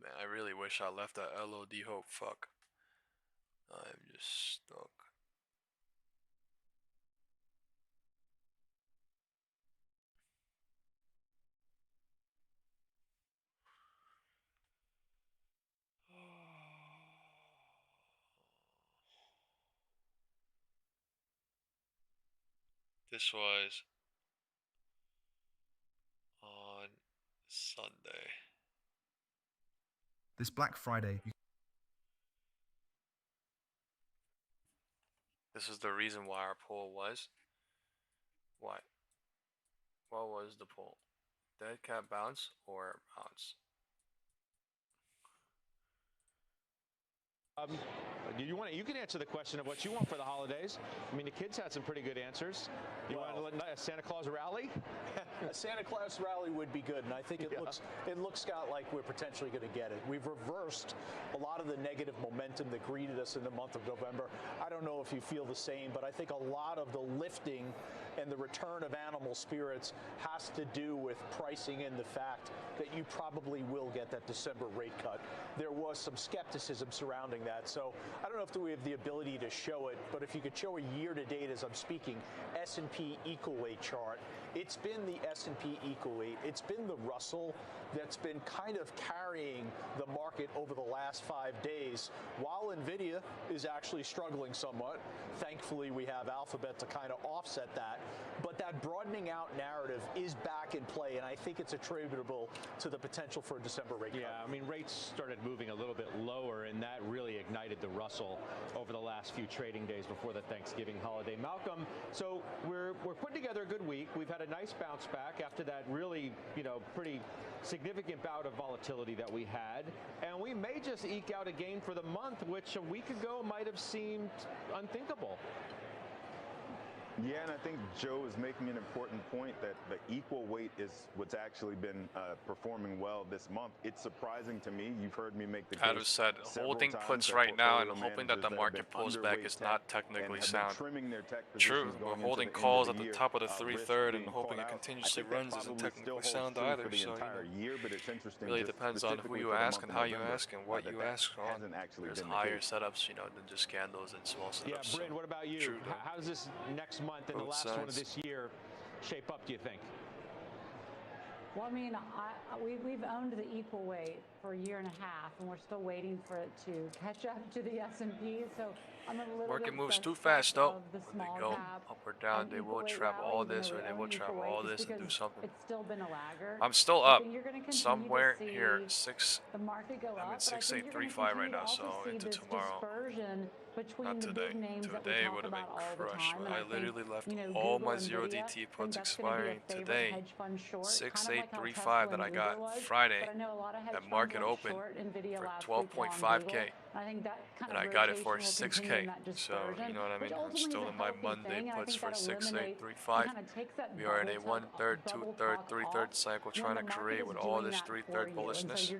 Man, I really wish I left that LOD hope. Fuck. I'm just stuck. This was on Sunday. This Black Friday, This is the reason why our poll was. What? What was the poll? Dead cat bounce or bounce? You can answer the question of what you want for the holidays. I mean, the kids had some pretty good answers. You want a Santa Claus rally? A Santa Claus rally would be good, and I think it looks, Scott, like we're potentially going to get it. We've reversed a lot of the negative momentum that greeted us in the month of November. I don't know if you feel the same, but I think a lot of the lifting and the return of animal spirits has to do with pricing in the fact that you probably will get that December rate cut. There was some skepticism surrounding that, so I don't know if we have the ability to show it, but if you could show a year-to-date as I'm speaking, S&P equal weight chart, it's been the S&P Equal Weight, it's been the Russell that's been kind of carrying the market over the last 5 days, while NVIDIA is actually struggling somewhat. Thankfully, we have Alphabet to kind of offset that. But that broadening out narrative is back in play, and I think it's attributable to the potential for a December rate cut. Yeah, I mean, rates started moving a little bit lower, and that really ignited the Russell over the last few trading days before the Thanksgiving holiday. Malcolm, so we're putting together a good week. We've had a nice bounce back after that really, pretty significant bout of volatility that we had, and we may just eke out a gain for the month, which a week ago might have seemed unthinkable. Yeah, and I think Joe is making an important point that the equal weight is what's actually been performing well this month. It's surprising to me. You've heard me make the case. As said, holding puts right now and hoping that the market pulls back is not technically sound. True, we're holding calls at the top of the 3/3 and hoping it continuously runs isn't technically sound either. So really depends on who you ask and how you ask and what you ask on. There's higher setups, than just candles and small setups. Yeah, Bryn, what about you? How does this next month and the last one of this year shape up, do you think? Well, I mean, we've owned the equal weight for a year and a half, and we're still waiting for it to catch up to the S&P. So I'm a little market bit moves too fast, though. When they go up or down, they will trap all this or they will trap all this and do something. It's still been a lagger. I'm still up somewhere here. The market go up. I'm at 6835 right now, so into tomorrow. Not today. Today would have been crushed. I literally left all my 0DT puts expiring today. 6835 that I got Friday at market open for 12.5K. And I got it for 6K. So, you know what I mean? I'm still in my Monday puts for 6835. We are in a 1/3, 2/3, 3/3 cycle trying to create with all this 3/3 bullishness.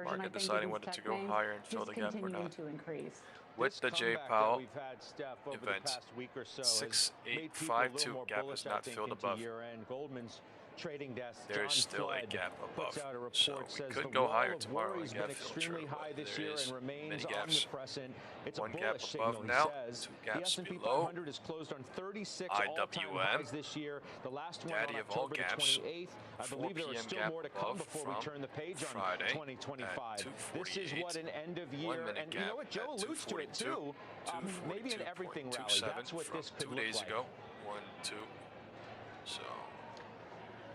Market deciding whether to go higher and fill the gap or not. With the J. Powell event, 6852 gap is not filled above. There's still a gap above, so we could go higher tomorrow and gap fill true, but there is many gaps. One gap above now, two gaps below. IWM, daddy of all gaps, 4 p.m. gap above from Friday at 2:48, 1 minute gap at 2:42, 2:42.27 from 2 days ago, 1, 2, so.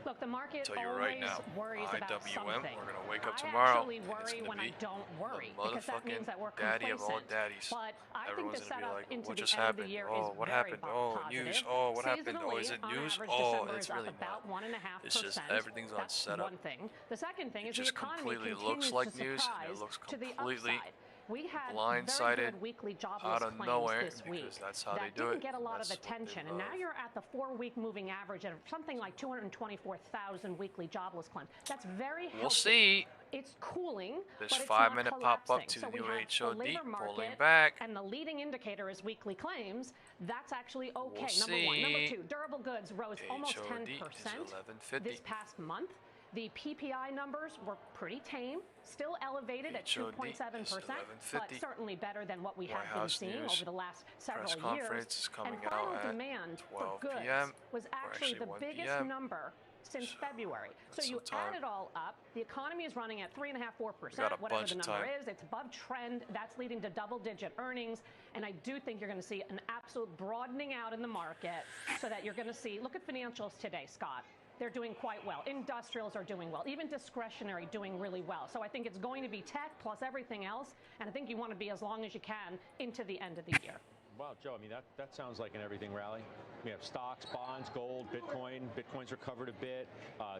Look, the market Tell you right now, worries about IWM, something. we're gonna wake up tomorrow. I actually worry when I don't worry, because that means that we're daddy complacent. of all daddies. But I think the setup like, into what the just end happened? of the year Oh, is what very happened? Oh, positive. news. Oh, what happened? Oh, is it Seasonally, news? on Oh, average, it's December really is up not. about 1.5%. It's just everything's on That's setup. one thing. The second thing It is the just economy completely continues looks like to news, and it surprise looks to the completely upside. We had blindsided very good weekly jobless out of claims nowhere this week. because that's how they that do didn't it. get a lot of That's what they attention, and now you're at the 4-week moving average at something like 224,000 weekly jobless claims. That's very healthy. We'll see. It's cooling, This but it's 5-minute not pop-up collapsing. to So we new have the HOD labor pulling market, back. and the leading indicator is weekly claims. That's actually okay. We'll Number one. Number see. two, durable goods rose almost HOD 10% is 1150. this past month. The PPI numbers were pretty tame, still elevated at 2.7%, but certainly better than what we have been Whitehouse seeing news. over the last several Press years. conference is coming And final out at demand 12 for goods p.m. was actually the 1 biggest p.m. number since February. So you some add time. it all up, the economy is running at 3.5%, 4%, got a whatever bunch the of number time. is. It's above trend. That's leading to double-digit earnings. And I do think you're going to see an absolute broadening out in the market so that you're going to see, look at financials today, Scott. They're doing quite well. Industrials are doing well. Even discretionary doing really well. So I think it's going to be tech plus everything else. And I think you want to be as long as you can into the end of the year. Wow, Joe, I mean, that sounds like an everything rally. We have stocks, bonds, gold, Bitcoin. Bitcoin's recovered a bit.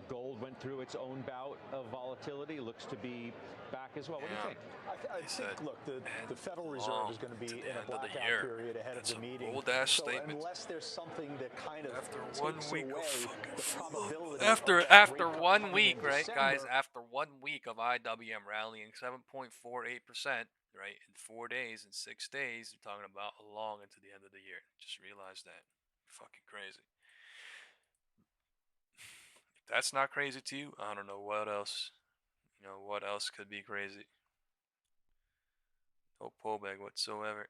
Gold went through its own bout of volatility. Looks to be back as well. What do you think? I think, look, the Federal Reserve is going to be in a blackout period ahead of the meeting. Bold-ass so statement. unless there's something that kind of After takes 1 week away the probability after 1 week, right, guys? After 1 week of IWM rallying 7.48%, right, in 4 days, in 6 days, you're talking about long into the end of the year. Just realize that. Fucking crazy. If that's not crazy to you, I don't know what else. You know, what else could be crazy? No pullback whatsoever.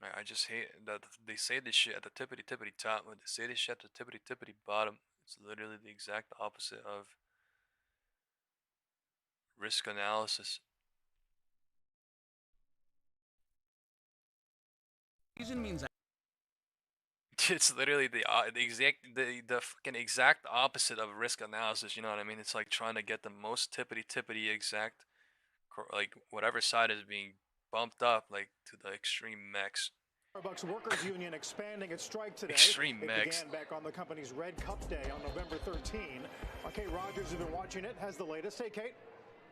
I just hate that they say this shit at the tippity tippity top, but they say this shit at the tippity tippity bottom. It's literally the exact opposite of risk analysis. Means it's literally the fucking exact opposite of risk analysis. You know what I mean? It's like trying to get the most tippity tippity exact, like whatever side is being bumped up like to the extreme max. Starbucks Workers Union expanding its strike today. Extreme it max. began back on the company's Red Cup Day on November 13. Kate Rogers has been watching it. Has the latest. Hey, Kate.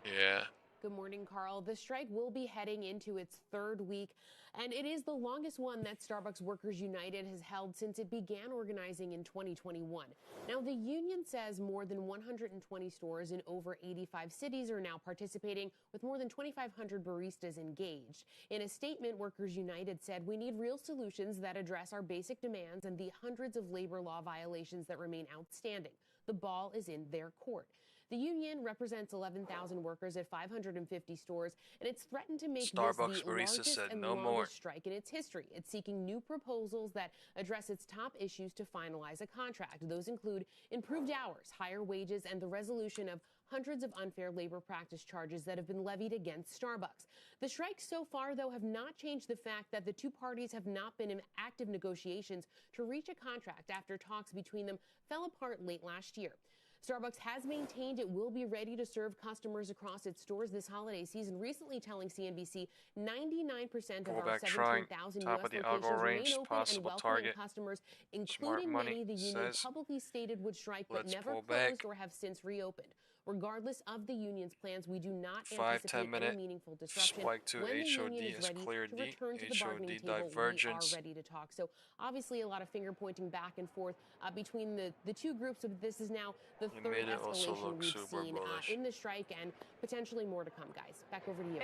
Yeah. Good morning, Carl. The strike will be heading into its third week, and it is the longest one that Starbucks Workers United has held since it began organizing in 2021. Now, the union says more than 120 stores in over 85 cities are now participating, with more than 2,500 baristas engaged. In a statement, Workers United said, "We need real solutions that address our basic demands and the hundreds of labor law violations that remain outstanding. The ball is in their court." The union represents 11,000 workers at 550 stores, and it's threatened to make Starbucks this the barista largest said and no longest more. strike in its history. It's seeking new proposals that address its top issues to finalize a contract. Those include improved hours, higher wages, and the resolution of hundreds of unfair labor practice charges that have been levied against Starbucks. The strikes so far, though, have not changed the fact that the two parties have not been in active negotiations to reach a contract after talks between them fell apart late last year. Starbucks has maintained it will be ready to serve customers across its stores this holiday season, recently telling CNBC 99% of our 17,000 U.S. locations remain open and welcoming customers, including many the union publicly stated would strike but never closed or have since reopened. Regardless of the union's plans, we do not anticipate any meaningful disruption. When the union is ready to return to the bargaining table, we are ready to talk. So obviously a lot of finger pointing back and forth between the two groups. So this is now the third escalation we've seen in the strike, and potentially more to come, guys. Back over to you.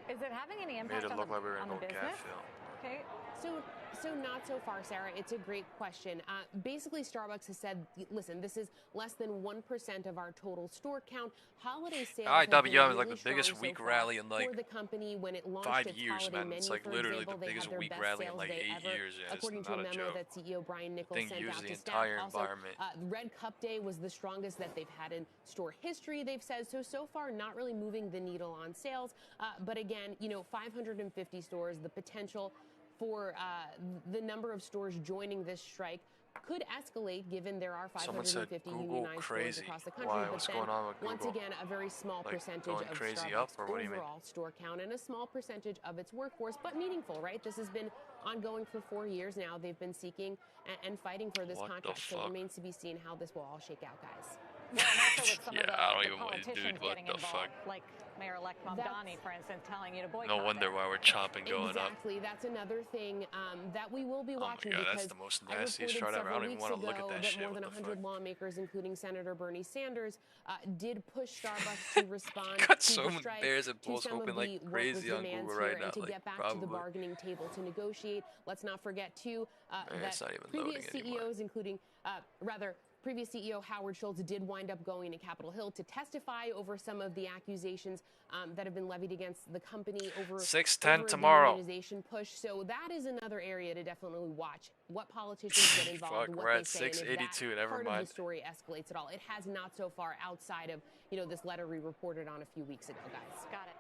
Is it having any impact on the business? Okay. So not so far, Sarah. It's a great question. Basically, Starbucks has said, listen, this is less than 1% of our total store count. Holiday sales IWM is like the biggest week rally in like for the company when it launched 5 its years, holiday man. menu, It's like for literally example, the they biggest had their week best rally in sales like day 8 ever, years. Yeah, according to a memo that CEO Brian Nichols sent out to staff. Also, Red Cup Day was the strongest that they've had in store history, they've said. So far, not really moving the needle on sales. But again, 550 stores, the potential for the number of stores joining this strike could escalate, given there are 550 unionized stores across the country. But then, once again, a very small percentage of Starbucks' overall store count and a small percentage of its workforce, but meaningful, right? This has been ongoing for 4 years now. They've been seeking and fighting for this contract. So it remains to be seen how this will all shake out, guys. Well, and also with some of I don't the even want to, politicians dude. What getting the involved, fuck? like Mayor-elect Mamdani, for instance, telling you to boycott. No wonder why we're chopping going up. Exactly. That's another thing that we will be watching. Oh my God, because that's the most I nastiest reported chart ever. I don't even several want to weeks look at ago that shit. more than What the 100 fuck? lawmakers, including Senator Bernie Sanders, did push Starbucks to respond Got to so the many strike, bears and to bulls some of hoping the like workers' crazy on demands Google here, right now. and to Like, get back probably. to the bargaining table to negotiate. Let's not forget, too, it's that not even previous loading anymore. CEOs, including, previous CEO Howard Schultz did wind up going to Capitol Hill to testify over some of the accusations that have been levied against the company over 6:10 the tomorrow. unionization push. So that is another area to definitely watch. What politicians get involved, Fuck, what we're they at say, and if 682, that never part mind. of the story escalates at all. It has not so far, outside of this letter we reported on a few weeks ago, guys. Got it.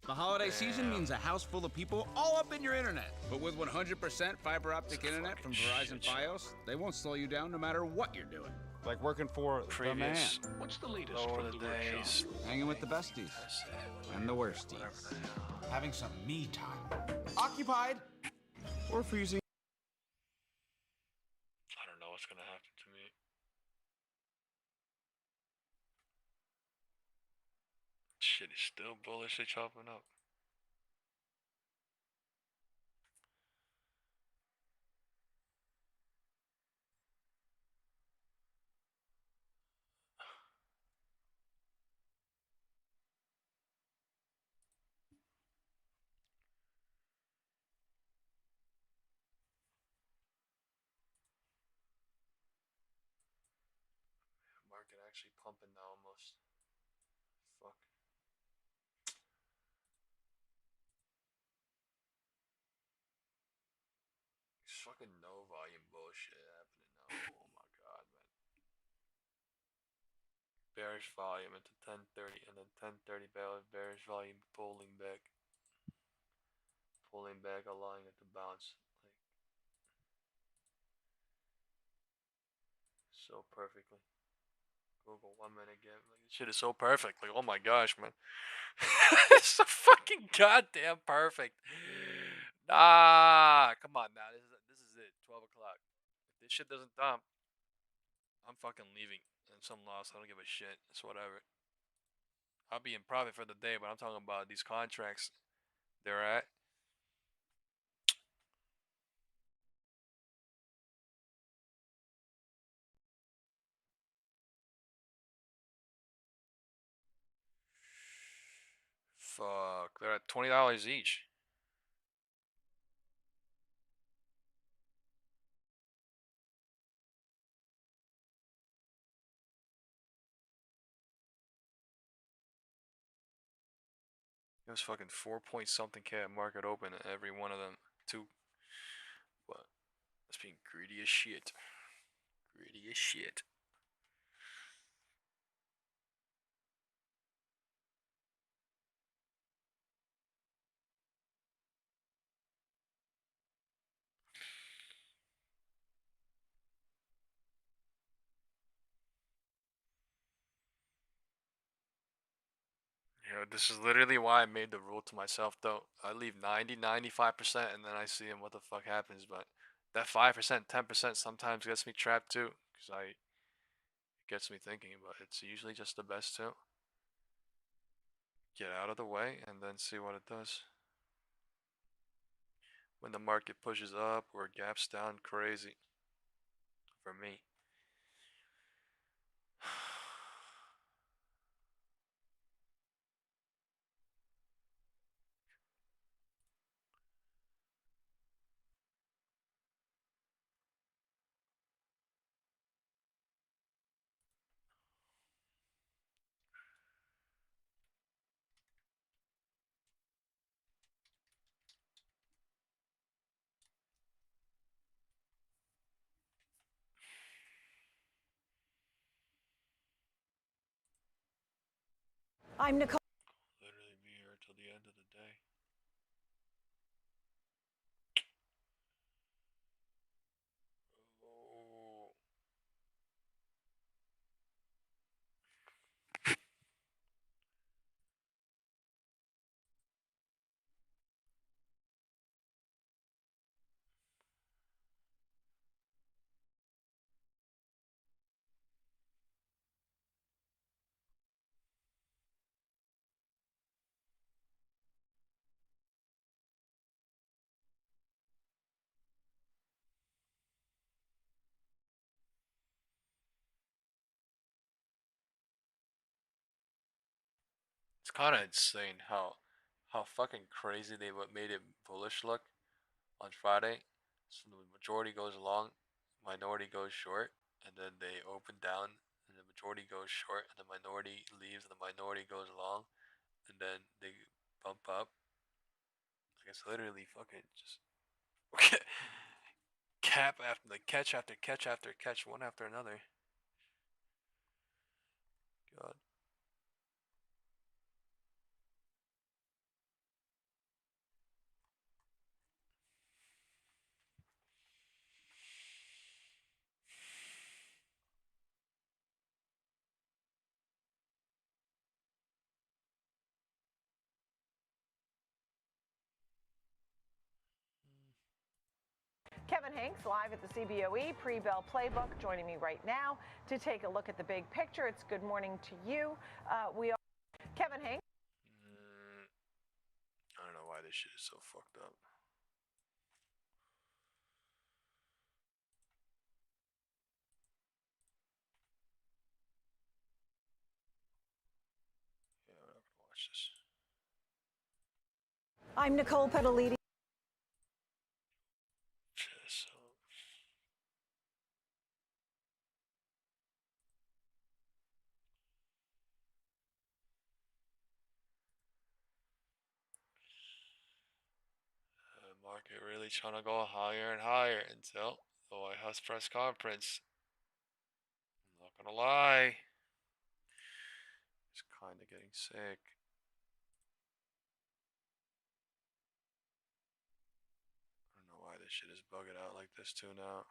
The holiday season means a house full of people all up in your internet. But with 100% fiber optic internet from Verizon Fios, they won't slow you down no matter what you're doing. Like working for the man. What's the latest Lower from the the workshop? days. Hanging with the besties. And the worsties. Having some me time. Occupied. Or freezing. I don't know what's gonna happen to me. Shit is still bullishly chopping up. Market actually pumping now almost. Fuck. fucking no volume bullshit happening now. Oh my god, man. Bearish volume into 10:30 and then 10:30 bearish volume pulling back, allowing it to bounce like so perfectly. Google 1 minute gap, like this shit is so perfect. Like, oh my gosh, man. It's so fucking goddamn perfect. Nah, come on now. This is it. 12 o'clock. If this shit doesn't dump, I'm fucking leaving. And some loss, I don't give a shit. It's whatever. I'll be in profit for the day, but I'm talking about these contracts they're at. Fuck, they're at $20 each. It was fucking 4 point something K at market open at every one of them. Two. But that's being greedy as shit. Greedy as shit. This is literally why I made the rule to myself though. I leave 90-95% and then I see what the fuck happens, but that 5%, 10% sometimes gets me trapped too, because it gets me thinking, but it's usually just the best too. Get out of the way and then see what it does. When the market pushes up or gaps down crazy. For me. I'm Nicole. Literally be here till the end of the day. Oh. It's kind of insane how fucking crazy they made it bullish look on Friday. So the majority goes long, minority goes short, and then they open down, and the majority goes short, and the minority leaves, and the minority goes long, and then they bump up. Like it's literally fucking just cap after like catch after catch after catch, one after another. God. Kevin Hanks live at the CBOE pre-bell playbook, joining me right now to take a look at the big picture. It's good morning to you. Kevin Hanks. I don't know why this shit is so fucked up. Yeah, we're not gonna watch this. I'm Nicole Pedaliti. Market really trying to go higher and higher until the Whitehouse press conference. I'm not gonna lie. It's kind of getting sick. I don't know why this shit is bugging out like this too now.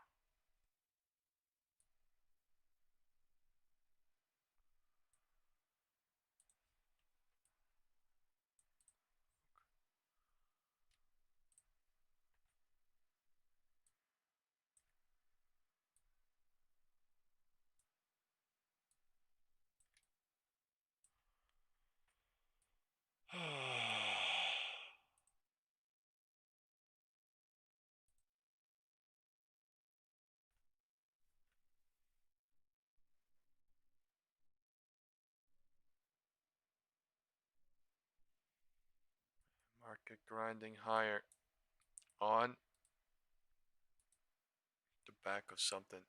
Market grinding higher on the back of something.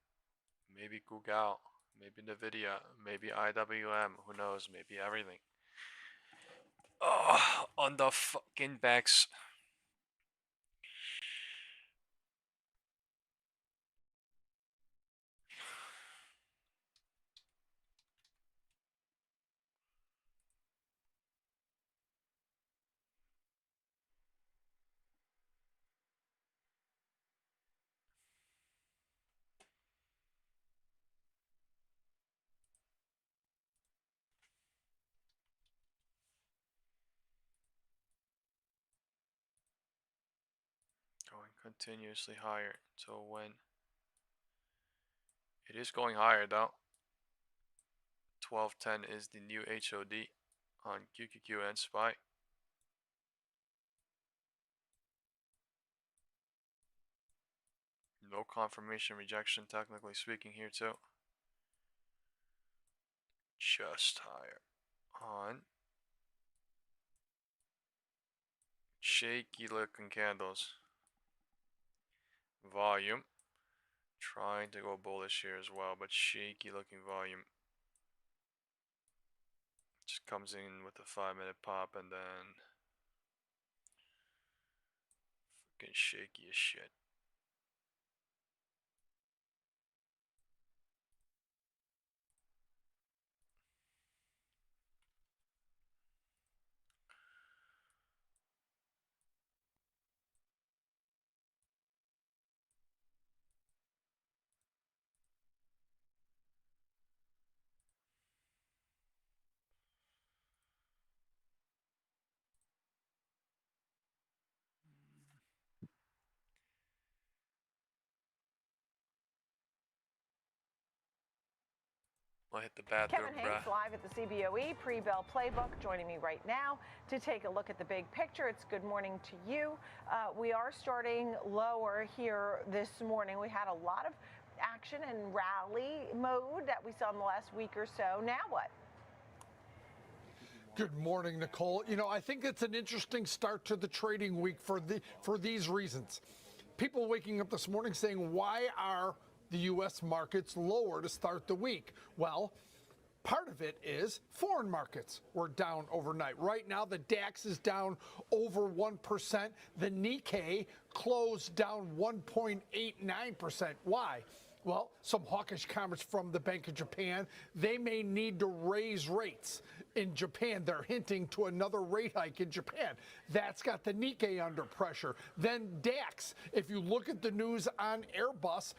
Maybe Google, maybe NVIDIA, maybe IWM, who knows, maybe everything. Oh, on the fucking backs. Going continuously higher. So when it is going higher though, 1210 is the new HOD on QQQ and SPY. No confirmation rejection, technically speaking, here too. Just higher on shaky looking candles. Volume trying to go bullish here as well, but shaky looking volume. Just comes in with a 5-minute pop and then fucking shaky as shit. I'll hit the bathroom, Kevin Hanks live at the CBOE pre-bell playbook, joining me right now to take a look at the big picture. It's good morning to you. We are starting lower here this morning. We had a lot of action and rally mode that we saw in the last week or so. Now what? Good morning, Nicole. You know, I think it's an interesting start to the trading week for these reasons. People waking up this morning saying, why are the U.S. markets lower to start the week? Well, part of it is foreign markets were down overnight. Right now, the DAX is down over 1%. The Nikkei closed down 1.89%. Why? Well, some hawkish comments from the Bank of Japan. They may need to raise rates in Japan. They're hinting to another rate hike in Japan. That's got the Nikkei under pressure. Then DAX, if you look at the news on Airbus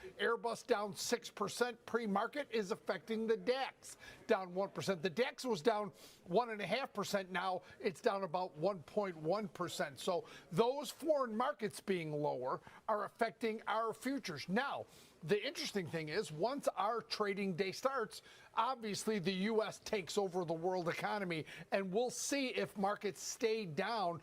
down 6% pre-market is affecting the DAX, down 1%. The DAX was down 1.5%. Now it's down about 1.1%. So those foreign markets being lower are affecting our futures. Now, the interesting thing is, once our trading day starts, obviously the U.S. takes over the world economy, and we'll see if markets stay down.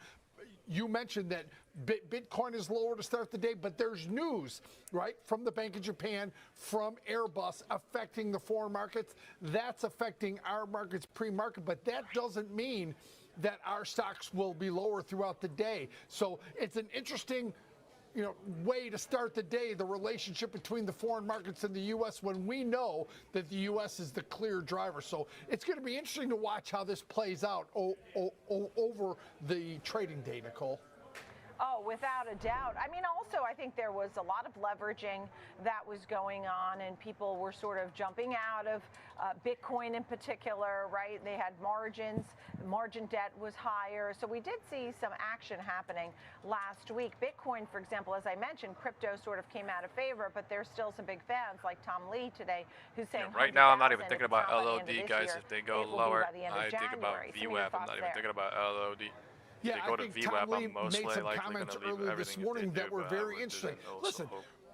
You mentioned that Bitcoin is lower to start the day, but there's news, right, from the Bank of Japan, from Airbus, affecting the foreign markets. That's affecting our markets pre-market, but that doesn't mean that our stocks will be lower throughout the day. So it's an interesting way to start the day, the relationship between the foreign markets and the U.S. when we know that the U.S. is the clear driver. So it's going to be interesting to watch how this plays out over the trading day, Nicole. Oh, without a doubt. I mean, also, I think there was a lot of leveraging that was going on, and people were sort of jumping out of Bitcoin in particular, right? They had margins. Margin debt was higher. So we did see some action happening last week. Bitcoin, for example, as I mentioned, crypto sort of came out of favor, but there's still some big fans like Tom Lee today who's saying, right now I'm not even thinking about LOD, guys. If they go lower, I think about VWAP. I'm not even thinking about LOD. Yeah, I think Tom Lee made some comments earlier this morning that were very interesting. Listen,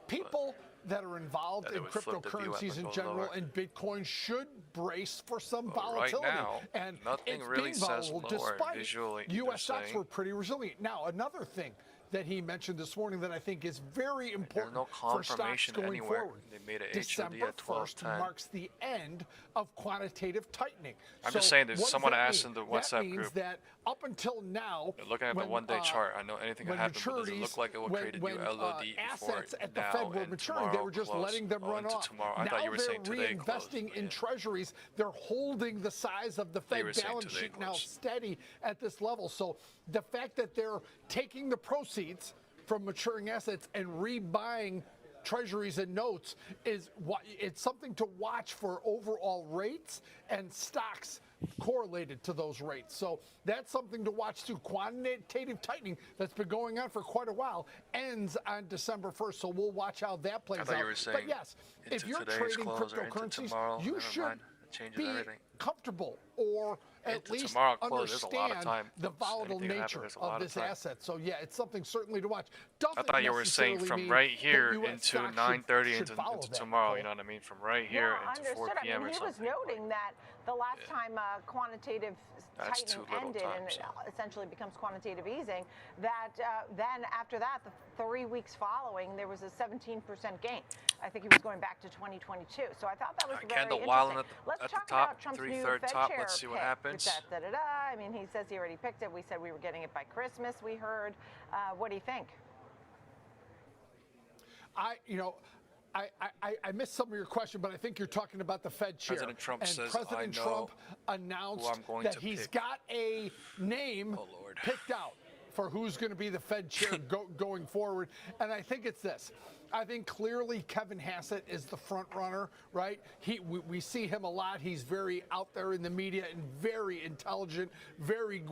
people that are involved in cryptocurrencies in general and Bitcoin should brace for some volatility. Right now, and nothing it's really being says volatile more despite visually. U.S. stocks were pretty resilient. Now, another thing that he mentioned this morning that I think is very important for stocks going forward. They made a December 1st marks the end of quantitative tightening. I'm just saying, there's someone asked in the WhatsApp that means group. That up until now, they're looking at the one-day chart. I know anything can happen, but does it look like it will create a new LOD before assets at the Fed were maturing, they were just letting them run off. Tomorrow. I now thought you were saying they're today reinvesting in treasuries. They're holding the size of the Fed balance sheet now steady at this level. So the fact that they're taking the proceeds from maturing assets and rebuying treasuries and notes it's something to watch for overall rates and stocks correlated to those rates. So that's something to watch too. Quantitative tightening that's been going on for quite a while ends on December 1st. So we'll watch how that plays out. You were saying but yes, if you're trading cryptocurrencies, you should be comfortable or at least understand the volatile nature of this asset. So yeah, it's something certainly to watch. I thought you were saying from right here into 9:30 into tomorrow. You know what I mean? From right here into 4 p.m. I mean, or something. He was noting that the last time quantitative tightening ended and it essentially becomes quantitative easing, that then after that, the 3 weeks following, there was a 17% gain. I think he was going back to 2022. So I thought that was very interesting. Let's talk about Trump's new Fed chair Let's see what happens. I mean, he says he already picked it. We said we were getting it by Christmas, we heard. What do you think? I missed some of your question, but I think you're talking about the Fed chair. President Trump and says, President Trump announced that he's got a name picked out for who's going to be the Fed chair going forward. And I think it's this. I think clearly Kevin Hassett is the front runner, right? We see him a lot. He's very out there in the media and very intelligent, very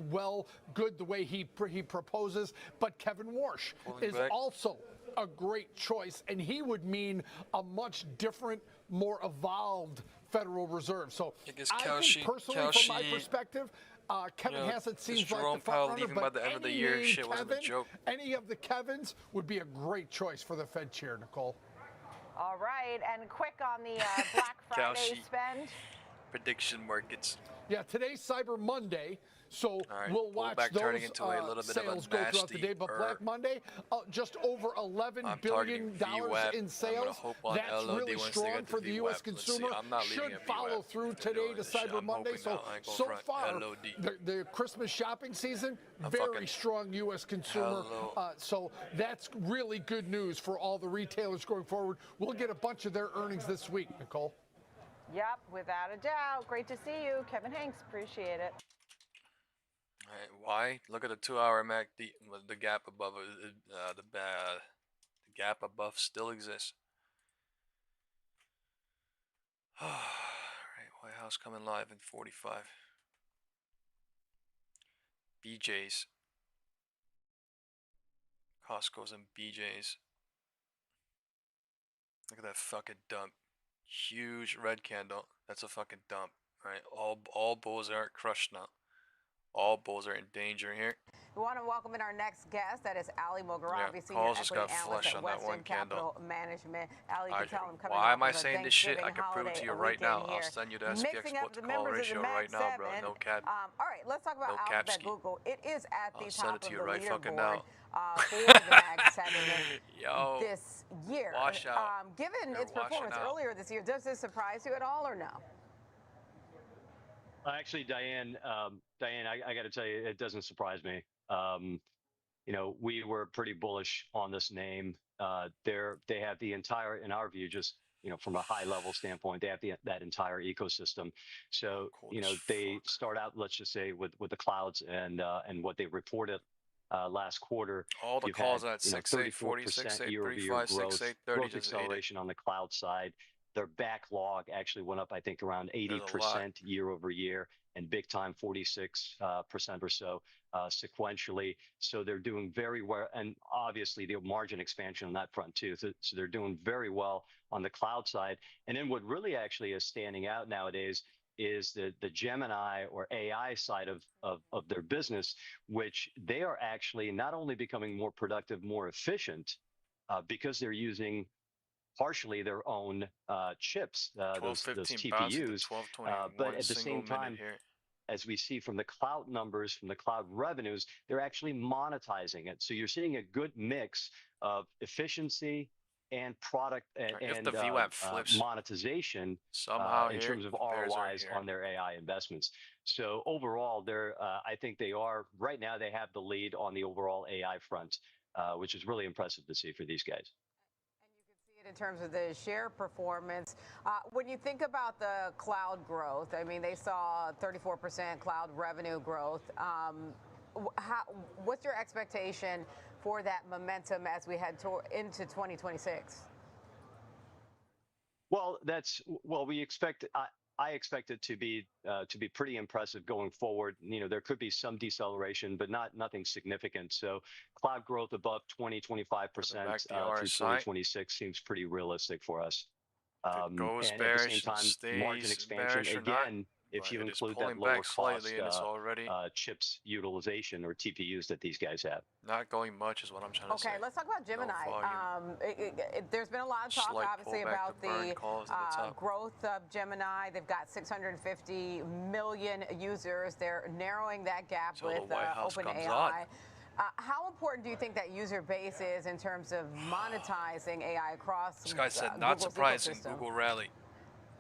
good the way he proposes. But Kevin Warsh is also a great choice, and he would mean a much different, more evolved Federal Reserve. So I think personally, from my perspective, Kevin Hassett seems like the front runner, but by the end of the year, shit wasn't a joke. Any of the Kevins would be a great choice for the Fed chair, Nicole. All right, and quick on the Black Friday spend. Prediction markets. Yeah, today's Cyber Monday. So we'll watch those sales go throughout the day. But Black Monday, just over $11 billion in sales. That's really strong for the U.S. consumer. Should follow through today to Cyber Monday. So far, the Christmas shopping season, very strong U.S. consumer. So that's really good news for all the retailers going forward. We'll get a bunch of their earnings this week, Nicole. Yep, without a doubt. Great to see you, Kevin Hanks. Appreciate it. Why? Look at the 2-hour MACD. The gap above the gap above still exists. All right, Whitehouse coming live in 45. BJ's. Costco's and BJ's. Look at that fucking dump. Huge red candle. That's a fucking dump. Right? All bulls are crushed now. All bulls are in danger here. We want to welcome in our next guest. That is Ali Moghrabi, Senior Paul's just got Equity Analyst flush at on that one Western Capital candle. Management. Ali, you can tell him coming Why off am I of a saying this shit? I can prove it to you right now. Here. I'll send you the SPX Mixing up to the call members ratio of the right now, bro. No cap. All right, let's talk about Alphabet Google. It is at the top of the leaderboard for the Mag 7 this year. Wash out. Given its performance earlier this year, does this surprise you at all or no? Actually, Diane, I got to tell you, it doesn't surprise me. You know, we were pretty bullish on this name. They have the entire, in our view, just, you know, from a high level standpoint, they have that entire ecosystem. So, you know, they start out, let's just say, with the clouds and what they reported last quarter. All the You've calls had, at 6.8, 40, 6.8, year-over-year 35, growth, 6.8, 30, growth just ate it. acceleration on the cloud side. Their backlog actually went up, I think, around 80% year over year, and big time 46% or so sequentially. So they're doing very well, and obviously the margin expansion on that front too. So they're doing very well on the cloud side. And then what really actually is standing out nowadays is the Gemini or AI side of their business, which they are actually not only becoming more productive, more efficient, because they're using partially their own chips, those TPUs, but at the same time, as we see from the cloud numbers, from the cloud revenues, they're actually monetizing it. So you're seeing a good mix of efficiency and product and monetization in terms of ROIs on their AI investments. So overall, I think they are, right now, they have the lead on the overall AI front, which is really impressive to see for these guys. In terms of the share performance, when you think about the cloud growth, I mean, they saw 34% cloud revenue growth. What's your expectation for that momentum as we head into 2026? Well, we expect. I expect it to be pretty impressive going forward. You know, there could be some deceleration, but nothing significant. So cloud growth above 20-25% through 2026 seems pretty realistic for us. And at the same time, margin expansion again, if you include that lower cost chips utilization or TPUs that these guys have. Not going much is what I'm trying to say. Okay, let's talk about Gemini. There's been a lot of talk, obviously, about the growth of Gemini. They've got 650 million users. They're narrowing that gap with OpenAI. How important do you think that user base is in terms of monetizing AI across This guy said, not surprising, Google rally.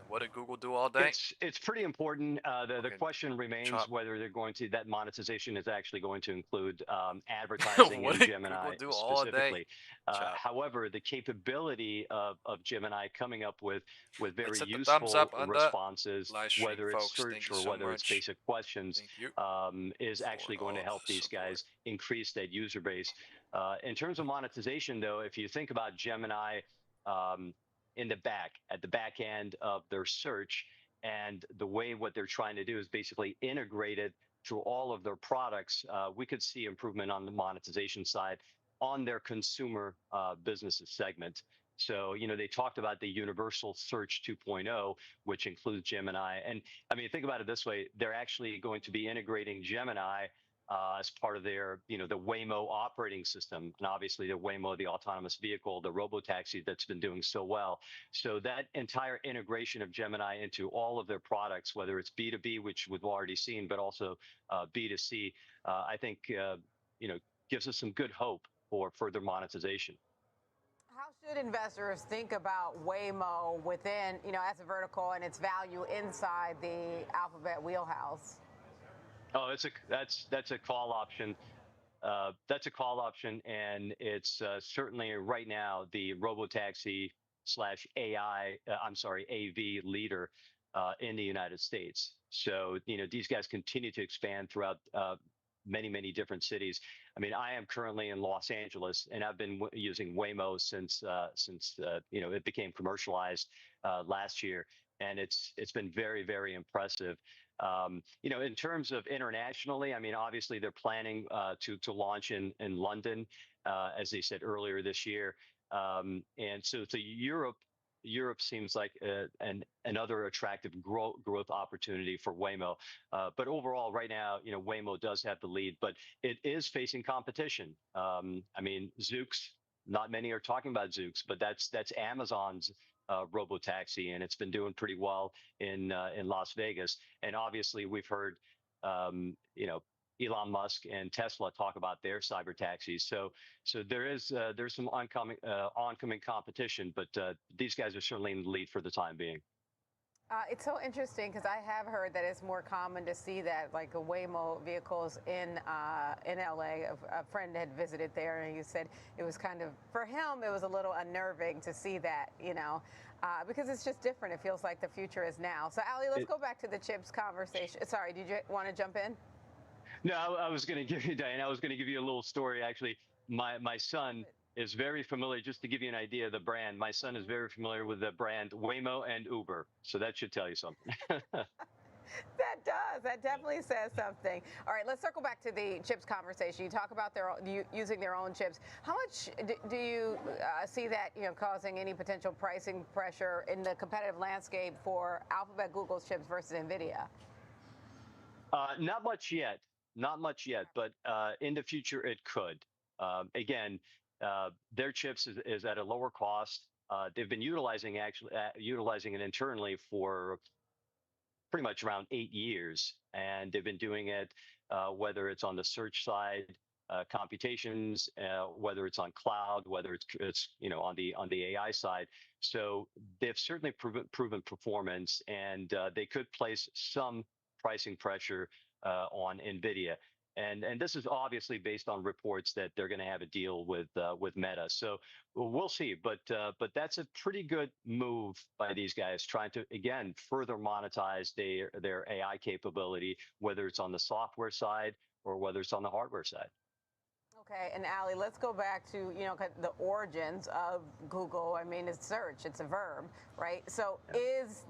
What did Google do all day? It's pretty important. The question remains whether they're going to, that monetization is actually going to include advertising in Gemini specifically. However, the capability of Gemini coming up with very useful responses, whether it's search or whether it's basic questions, is actually going to help these guys increase that user base. In terms of monetization, though, if you think about Gemini, at the back end of their search, and the way what they're trying to do is basically integrate it through all of their products, we could see improvement on the monetization side on their consumer businesses segment. So, you know, they talked about the universal search 2.0, which includes Gemini. And I mean, think about it this way, they're actually going to be integrating Gemini as part of their, you know, the Waymo operating system, and obviously the Waymo, the autonomous vehicle, the robotaxi that's been doing so well. So that entire integration of Gemini into all of their products, whether it's B2B, which we've already seen, but also B2C, I think, you know, gives us some good hope for further monetization. How should investors think about Waymo within, you know, as a vertical and its value inside the Alphabet wheelhouse? Oh, that's a call option. That's a call option, and it's certainly right now the robotaxi / AI, AV leader in the United States. So, you know, these guys continue to expand throughout many different cities. I mean, I am currently in Los Angeles, and I've been using Waymo since you know, it became commercialized last year, and it's been very impressive. You know, in terms of internationally, I mean, obviously they're planning to launch in London, as they said earlier this year, and so Europe seems like another attractive growth opportunity for Waymo. But overall, right now, you know, Waymo does have the lead, but it is facing competition. I mean, Zoox. Not many are talking about Zoox, but that's Amazon's robotaxi, and it's been doing pretty well in Las Vegas. And obviously, we've heard you know, Elon Musk and Tesla talk about their cyber taxis. So there's some oncoming competition, but these guys are certainly in the lead for the time being. It's so interesting because I have heard that it's more common to see that, like, a Waymo vehicles in LA. A friend had visited there, and he said it was kind of, for him, it was a little unnerving to see that, you know, because it's just different. It feels like the future is now. So, Ali, let's go back to the chips conversation. Sorry, did you want to jump in? No, I was going to give you, Diane, I was going to give you a little story. Actually, my son is very familiar, just to give you an idea of the brand. My son is very familiar with the brand Waymo and Uber. So that should tell you something. That does. That definitely says something. All right, let's circle back to the chips conversation. You talk about using their own chips. How much do you see that causing any potential pricing pressure in the competitive landscape for Alphabet, Google's chips versus NVIDIA? Not much yet. Not much yet, but in the future it could. Again, their chips is at a lower cost. They've been utilizing it internally for pretty much around 8 years, and they've been doing it whether it's on the search side, computations, whether it's on cloud, whether it's on the AI side. So they've certainly proven performance, and they could place some pricing pressure on NVIDIA. And this is obviously based on reports that they're going to have a deal with Meta. So we'll see. But that's a pretty good move by these guys, trying to, again, further monetize their AI capability, whether it's on the software side or whether it's on the hardware side. Okay, and Ali, let's go back to the origins of Google. I mean, it's search; it's a verb, right? So is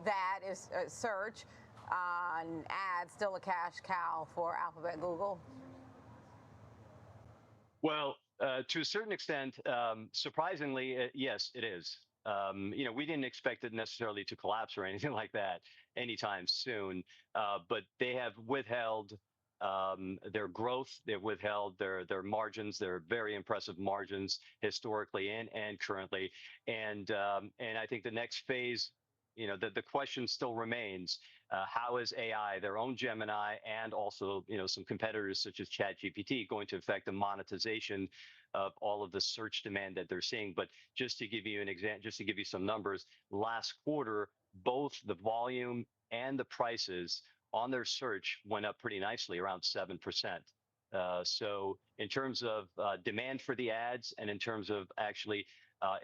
search on ads still a cash cow for Alphabet, Google? Well, to a certain extent, surprisingly, yes, it is. We didn't expect it necessarily to collapse or anything like that anytime soon, but they have withheld their growth. They've withheld their margins. They're very impressive margins historically and currently. And I think the next phase, the question still remains: how is AI, their own Gemini, and also some competitors such as ChatGPT, going to affect the monetization of all of the search demand that they're seeing? But just to give you an example, just to give you some numbers, last quarter, both the volume and the prices on their search went up pretty nicely, around 7%. So in terms of demand for the ads, and in terms of actually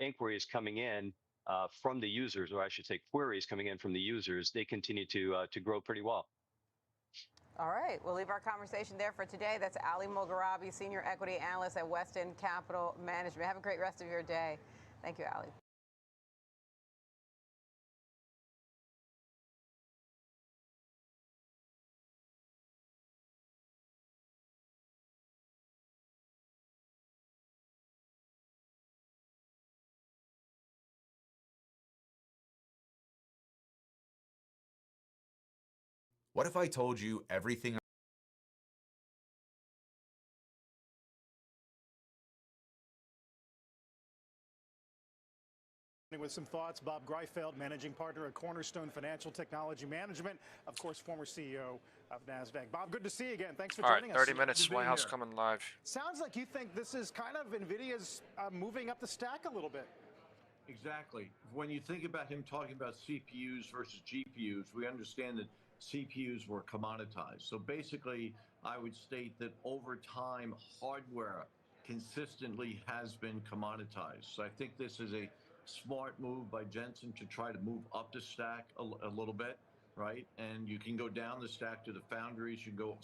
inquiries coming in from the users, or I should say queries coming in from the users, they continue to grow pretty well. All right, we'll leave our conversation there for today. That's Ali Mogharabi, Senior Equity Analyst at West End Capital Management. Have a great rest of your day. Thank you, Ali. What if I told you everything with some thoughts? Bob Greifeld, managing partner at Cornerstone Financial Technology Management, of course, former CEO of NASDAQ. Bob, good to see you again. Thanks for joining us. 30 minutes, Whitehouse coming live. Sounds like you think this is kind of NVIDIA's moving up the stack a little bit. Exactly. When you think about him talking about CPUs versus GPUs, we understand that CPUs were commoditized. So basically, I would state that over time, hardware consistently has been commoditized. So I think this is a smart move by Jensen to try to move up the stack a little bit, right? And you can go down the stack to the foundries, you can go up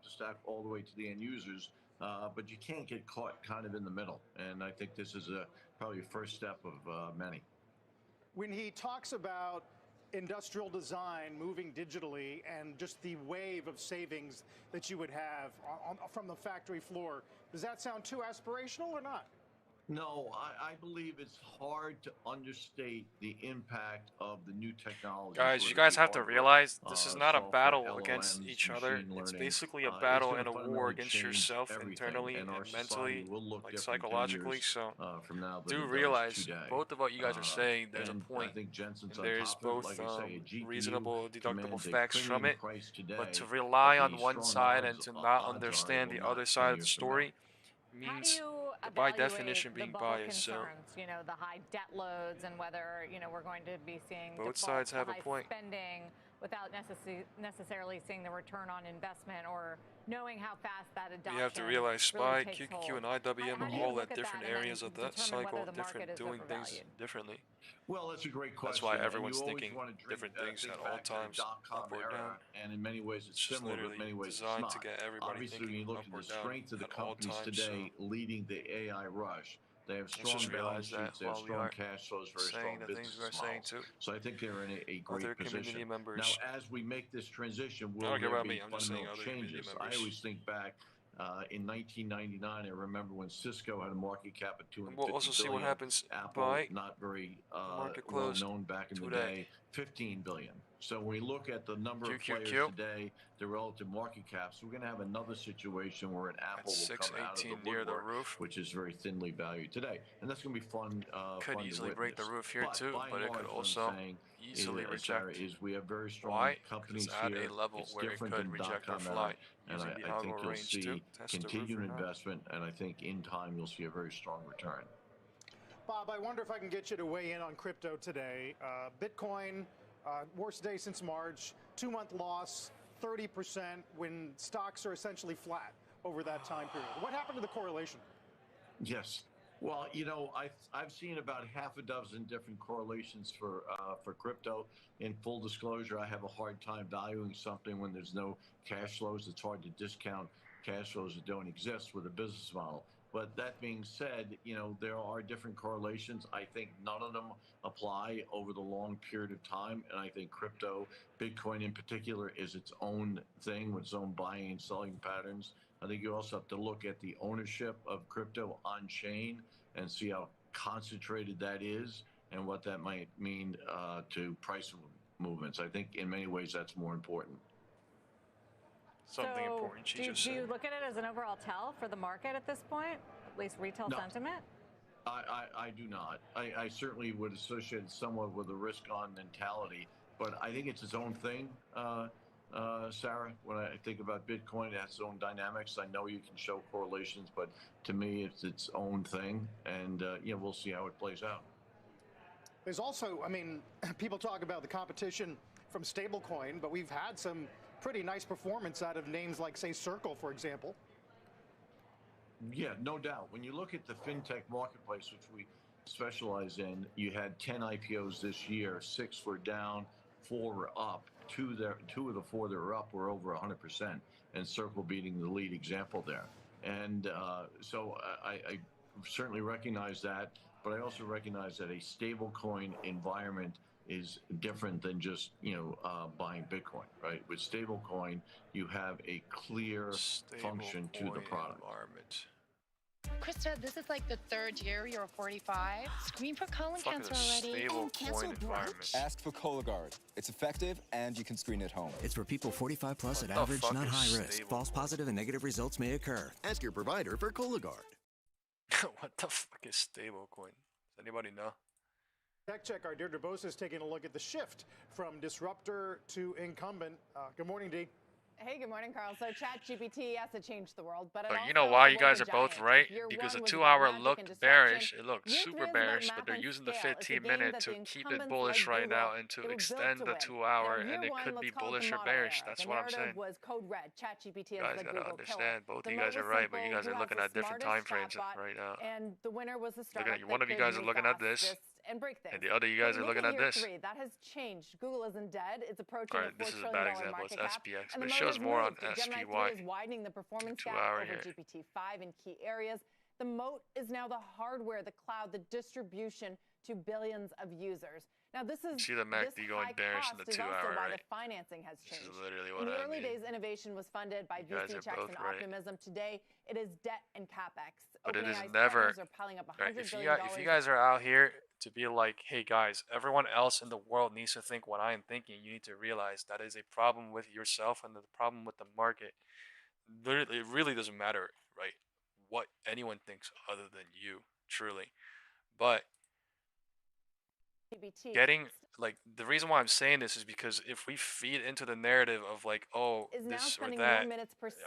the stack all the way to the end users, but you can't get caught kind of in the middle. And I think this is probably a first step of many. When he talks about industrial design moving digitally and just the wave of savings that you would have from the factory floor, does that sound too aspirational or not? No, I believe it's hard to understate the impact of the new technology. Guys, you guys have to realize this is not a battle against each other. It's basically a battle and a war against yourself internally and mentally, like psychologically. So do realize both of what you guys are saying, there's a point. And there's both reasonable, deductible facts from it. But to rely on one side and to not understand the other side of the story means by definition being biased. So the high debt loads and whether we're going to be seeing both sides have a point. Spending without necessarily seeing the return on investment or knowing how fast that adoption You have to realize really SPY, takes QQQ, hold. and IWM How do are you all look at different that and areas then of that determine cycle, whether the market is doing things overvalued? differently. Well, that's a great That's question. why and everyone's you always thinking want to different things think at all back to times, the dot-com up or down. era, and in many ways it's It's just similar, but in literally many ways it's designed not. to get everybody Obviously, when thinking you look up at or the down strength of the at all companies times. today So leading the AI rush, they have let's strong just balance realize that sheets, they have while we strong are cash flows, very strong saying the things business we are saying models. too, So I think they're in a other great community position. members. Now, as we make this transition, I will don't care there about be me. I'm just saying fundamental other community changes? I members. always think back in 1999, I remember when Cisco had a market cap of And we'll also $250 see what billion. happens Apple, by not very market well closed known back in the today. day, 15 billion. So when we look at the number of players QQQ today, the relative market caps, we're going to have another situation where an at Apple will come out of the 618 near the woodwork, roof. which is very thinly valued today, and that's going to be fun. Could Fun easily to break the witness. roof here But too, by and but it large, could what also I'm saying easily Sarah, reject. is we have very strong Why? companies Because at here. a level It's where it different could than reject or dot-com fly era, and using the I think algo you'll range to see test the roof continued or not. investment, and I think in time you'll see a very strong return. Bob, I wonder if I can get you to weigh in on crypto today. Bitcoin, worst day since March, 2-month loss, 30% when stocks are essentially flat over that time period. What happened to the correlation? Yes. Well, you know, I've seen about half a dozen different correlations for crypto. In full disclosure, I have a hard time valuing something when there's no cash flows. It's hard to discount cash flows that don't exist with a business model. But that being said, you know, there are different correlations. I think none of them apply over the long period of time. And I think crypto, Bitcoin in particular, is its own thing with its own buying and selling patterns. I think you also have to look at the ownership of crypto on chain and see how concentrated that is and what that might mean to price movements. I think in many ways that's more important. Something important she just said. Do you look at it as an overall tell for the market at this point, at least retail sentiment? I do not. I certainly would associate it somewhat with a risk-on mentality, but I think it's its own thing, Sarah. When I think about Bitcoin, it has its own dynamics. I know you can show correlations, but to me, it's its own thing, and you know, we'll see how it plays out. There's also, I mean, people talk about the competition from stablecoin, but we've had some pretty nice performance out of names like, say, Circle, for example. Yeah, no doubt. When you look at the fintech marketplace, which we specialize in, you had 10 IPOs this year. 6 were down, 4 were up. 2 of the 4 that were up were over 100%, and Circle beating the lead example there. And so I certainly recognize that, but I also recognize that a stablecoin environment is different than just, you know, buying Bitcoin, right? With stablecoin, you have a clear function to the product. Environment. Krista, this is like the 3rd year you're 45. Screen for colon cancer already. Stable coin environment. Ask for Cologuard. It's effective and you can screen at home. It's for people 45 plus at average, not high risk. False positive and negative results may occur. Ask your provider for Cologuard. What the fuck is stablecoin? Does anybody know? Tech Check, our Deirdre Bosa is taking a look at the shift from disruptor to incumbent. Good morning, Dee. Hey, good morning, Carl. So ChatGPT, yes, it changed the world, but you know why you guys are both right? Because the 2-hour looked bearish. It looked super bearish, but they're using the 15-minute to keep it bullish right now and to extend the 2-hour, and it could be bullish or bearish. That's what I'm saying. Was code red. ChatGPT You is guys the gotta Google understand. killer. Both of you guys are right, but you guys are looking at different time frames right now. And the winner was the startup. One of you guys are looking at this. And break things. And the other you guys are looking at this. That has changed. Google isn't dead. It's approaching Alright, a $4 this is trillion a bad example. market It's cap. SPX, And but it the shows motive more on moved. SPY. Gemini 3 is widening the performance gap over here. GPT-5 in key areas. The moat is now the hardware, the cloud, the distribution to billions of users. Now, this is see the MACD going bearish in the 2-hour, why right? the financing has changed. This is literally what in the I early mean. days, innovation was funded by You guys VC are checks both and right. optimism. Today, it is debt and capex. But it is OpenAI's never. partners are piling up $100 Right, billion. if you guys are out here to be like, hey guys, everyone else in the world needs to think what I am thinking, you need to realize that is a problem with yourself and the problem with the market. Literally, it really doesn't matter, right, what anyone thinks other than you, truly. But getting, like, the reason why I'm saying this is because if we feed into the narrative of like, oh, this or that,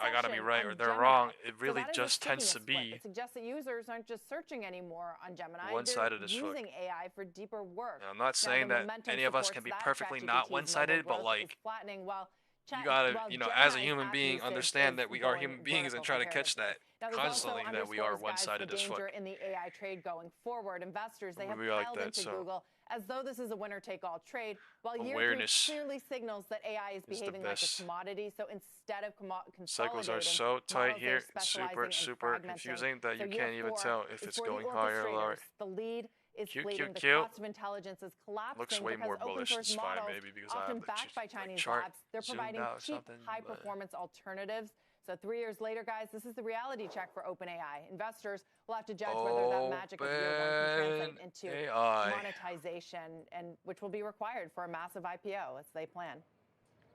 I gotta be right or they're wrong, it really just tends to be It suggests that users aren't just searching anymore on Gemini. one-sided as They're fuck. using AI for deeper work. Now, I'm not saying that any of us can be perfectly not one-sided, but like, flattening while you gotta, as a human being, understand that we are human beings and try to catch that constantly, that we are one-sided as fuck. In the AI trade going forward, investors, they have We are like piled that, into so Google as though this is a winner-take-all trade, while year awareness three clearly signals that AI is behaving like a commodity. So instead of cycles consolidating, are so tight models here, are specializing and super fragmenting. confusing that So you year can't even four tell if is it's for the going higher or lower. orchestrators. The lead is Cute, fleeting. cute, The cute. cost of intelligence is collapsing Looks way because more open bullish than source SPY, models, maybe because I often have the backed by Chinese chart labs, they're zoomed providing out or cheap, something, high-performance alternatives. So 3 years later, guys, this is the reality check for OpenAI. Investors will have to judge whether that magic of year one can translate into AI. monetization, and which will be required for a massive IPO as they plan.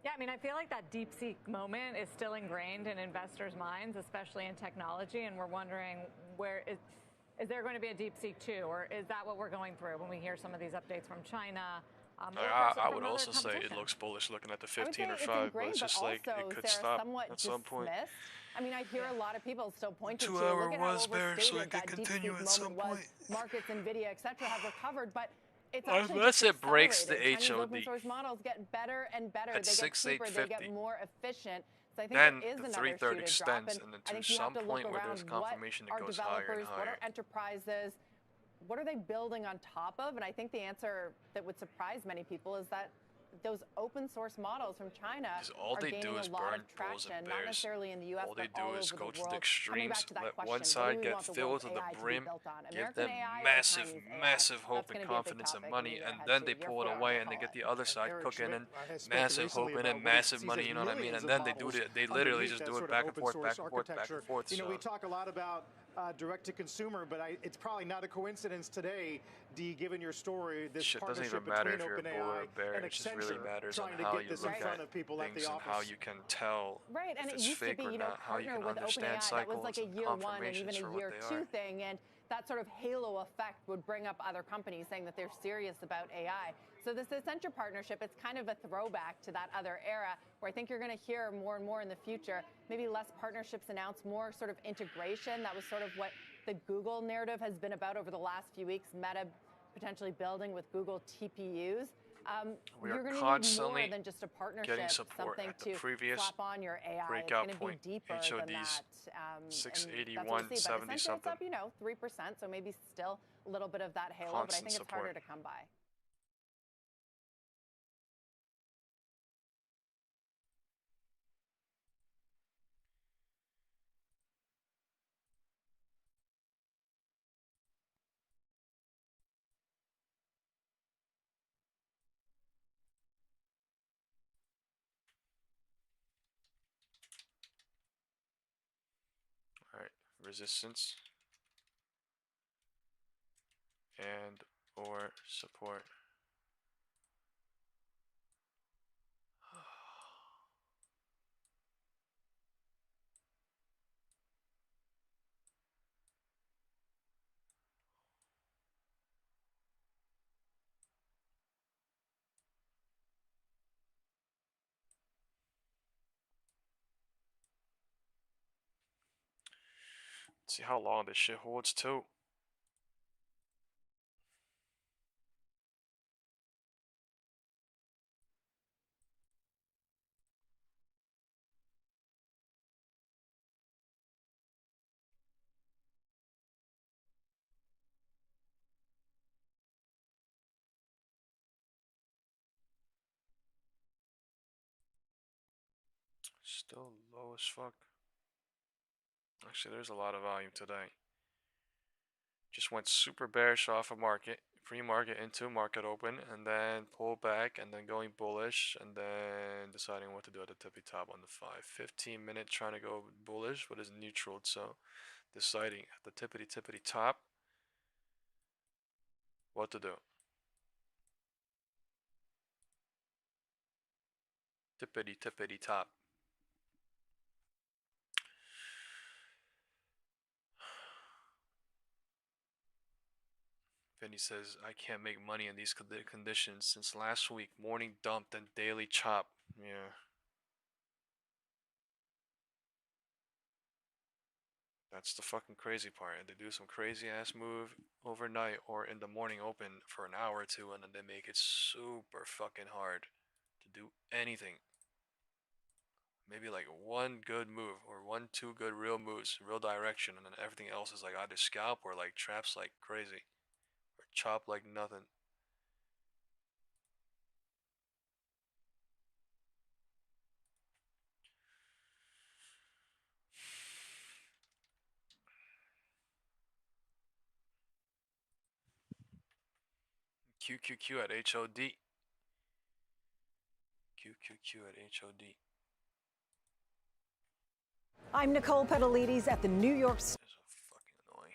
Yeah, I mean, I feel like that DeepSeek moment is still ingrained in investors' minds, especially in technology, and we're wondering is there going to be a DeepSeek 2, or is that what we're going through when we hear some of these updates from China? I would also say it looks bullish looking at the 15 or 5, but it's just like it could stop at some point. I mean, I hear a lot of people still pointing to, 2-hour look at how was bearish, so it overstated could that continue DeepSeek at some moment was. point. Markets, NVIDIA, et cetera, have recovered, but it's actually Unless just it breaks the accelerated. Chinese HOD. open source models get better and better. At They get cheaper, they 6,850. get more efficient. So I think Then there is the another 3-3 shoe to drop, extends, and and then I to think you some have to look point where around there's confirmation what it are goes higher and developers, what higher. are enterprises, what are they building on top of? And I think the answer that would surprise many people is that those open source models from China all are they gaining do is a lot burn of bulls traction, and not bears. necessarily in the U.S., All they but all do is over go the to the world. Coming back extremes, to that let question, one what do side we get want the filled world's to the AI to be brim, built on? give American them AI or massive, Chinese AI? massive hope That's and gonna be a big confidence and topic in money, the year and ahead, then too. they Year pull it four, away I'll and they call get it. the other side Eric cooking Schmidt and has spoken massive hope recently in it, about what he massive sees money, as you know what I mean? millions And of then they do models it. They literally underneath just that do sort it of back and open forth, source back and forth, back architecture. and forth. You know, we So talk a lot about direct to consumer, but it's probably not a coincidence today, D, given your story, this shit doesn't partnership even matter between if you're a bull or OpenAI a bear. and It just really Accenture matters on trying to how get you this look in front of people at at the things and how office. you can tell Right, and if it it's used to fake be, or not, how you partner can with understand OpenAI. That was cycles like a and year one and even confirmations a for what year they two are. thing, and that sort of halo effect would bring up other companies saying that they're serious about AI. So this Accenture partnership, it's kind of a throwback to that other era where I think you're going to hear more and more in the future, maybe less partnerships announced, more sort of integration. That was sort of what the Google narrative has been about over the last few weeks, Meta potentially building with Google TPUs. We You're are going to need constantly more than just a partnership, getting support something at the to previous slap on your AI. It's breakout going to be point. deeper than HODs that. And that's what 681, we'll see. But 70 Accenture, it's something. up, 3%, so maybe still a little bit of that halo, but I Constant think it's harder support. to come by. All right, resistance and or support. Let's see how long this shit holds too. Still low as fuck. Actually, there's a lot of volume today. Just went super bearish off of market, pre-market into market open, and then pull back, and then going bullish, and then deciding what to do at the tippy top on the 15 minute, trying to go bullish, but is neutral. So deciding at the tippity top what to do. Tippity top. Vinny says, I can't make money in these conditions since last week. Morning dump, then daily chop. Yeah. That's the fucking crazy part. They do some crazy ass move overnight or in the morning open for an hour or two, and then they make it super fucking hard to do anything. Maybe like one good move or two good real moves, real direction, and then everything else is like either scalp or like traps like crazy or chop like nothing. QQQ at HOD. QQQ at HOD. I'm Nicole Pedalides at the New York. This is fucking annoying.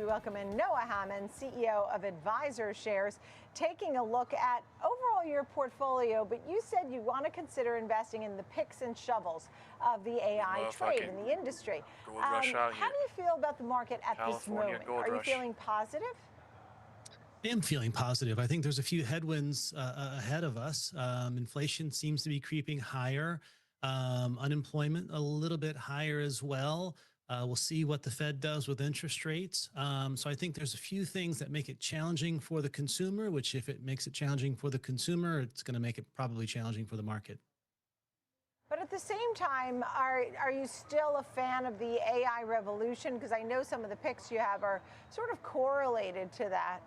We welcome in Noah Hammond, CEO of Advisor Shares, taking a look at overall your portfolio, but you said you want to consider investing in the picks and shovels of the AI trade in the industry. How do you feel about the market at this moment? Are you feeling positive? I am feeling positive. I think there's a few headwinds ahead of us. Inflation seems to be creeping higher. Unemployment a little bit higher as well. We'll see what the Fed does with interest rates. So I think there's a few things that make it challenging for the consumer, which if it makes it challenging for the consumer, it's going to make it probably challenging for the market. But at the same time, are you still a fan of the AI revolution? Because I know some of the picks you have are sort of correlated to that.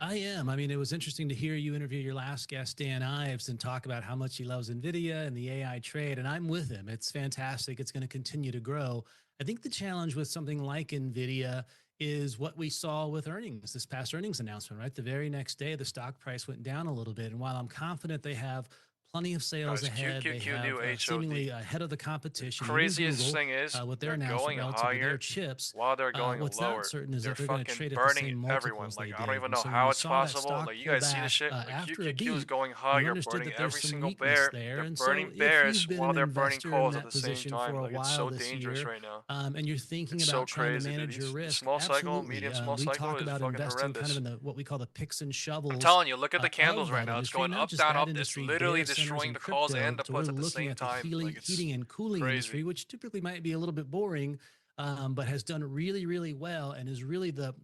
I am. I mean, it was interesting to hear you interview your last guest, Dan Ives, and talk about how much he loves NVIDIA and the AI trade. And I'm with him. It's fantastic. It's going to continue to grow. I think the challenge with something like NVIDIA is what we saw with earnings, this past earnings announcement, right? The very next day, the stock price went down a little bit. And while I'm confident they have plenty of sales ahead, they have seemingly ahead of the competition. Craziest thing is with their they're going higher chips, while they're going what's lower. not certain is they're that they're going to trade at the same everyone. multiples Like they I don't did. even know So how it's possible. Like you guys see the shit. Like QQQ is going higher, burning every single bear. They're burning bears while they're burning calls at the same time. Like it's so dangerous right now. And you're thinking it's about so trying crazy, to manage your risk. Small cycle, Absolutely. medium small We cycle talk is about fucking investing horrendous. kind of in what we call the picks and shovels. I'm telling you, look at the candles right now. It's Industry, going not up, just down, that up. It's industry, literally data centers destroying and the calls crypto. and the So we're puts at the looking same at the time. Like it's heating and cooling crazy. industry, which typically might be a little bit boring, but has done really, really well and is really the,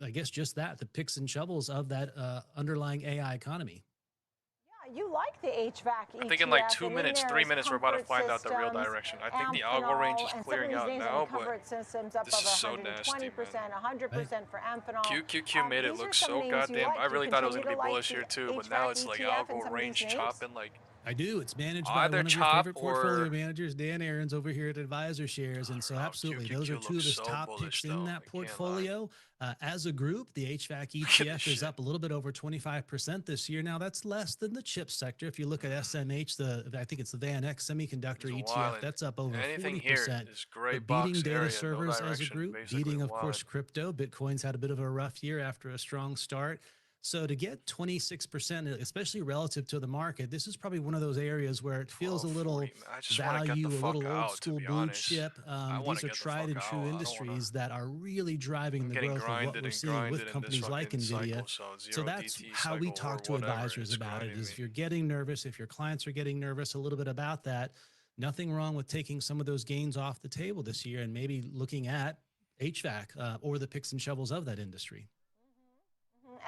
I guess, just that, the picks and shovels of that underlying AI economy. You like the HVAC ETF. I think in like 2 minutes, 3 minutes, we're about to find out the real direction. I think the algo range is clearing out now, but this is so nasty, 100% for Amphenol. QQQ made it look so goddamn. I really thought it was going to be bullish here too, but now it's like algo range chopping like. I do. It's managed by one of your favorite portfolio managers, Dan Aarons, over here at Advisor Shares. And so absolutely, those are two of his top picks in that portfolio. As a group, the HVAC ETF is up a little bit over 25% this year. Now, that's less than the chip sector. If you look at SMH, I think it's the Van X Semiconductor ETF, that's up over 40%. But beating data servers as a group, beating, of course, crypto. Bitcoin's had a bit of a rough year after a strong start. So to get 26%, especially relative to the market, this is probably one of those areas where it feels a little value, a little old school blue chip. These are tried and true industries that are really driving the growth of what we're seeing with companies like NVIDIA. So that's how we talk to advisors about it, is if you're getting nervous, if your clients are getting nervous a little bit about that, nothing wrong with taking some of those gains off the table this year and maybe looking at HVAC or the picks and shovels of that industry.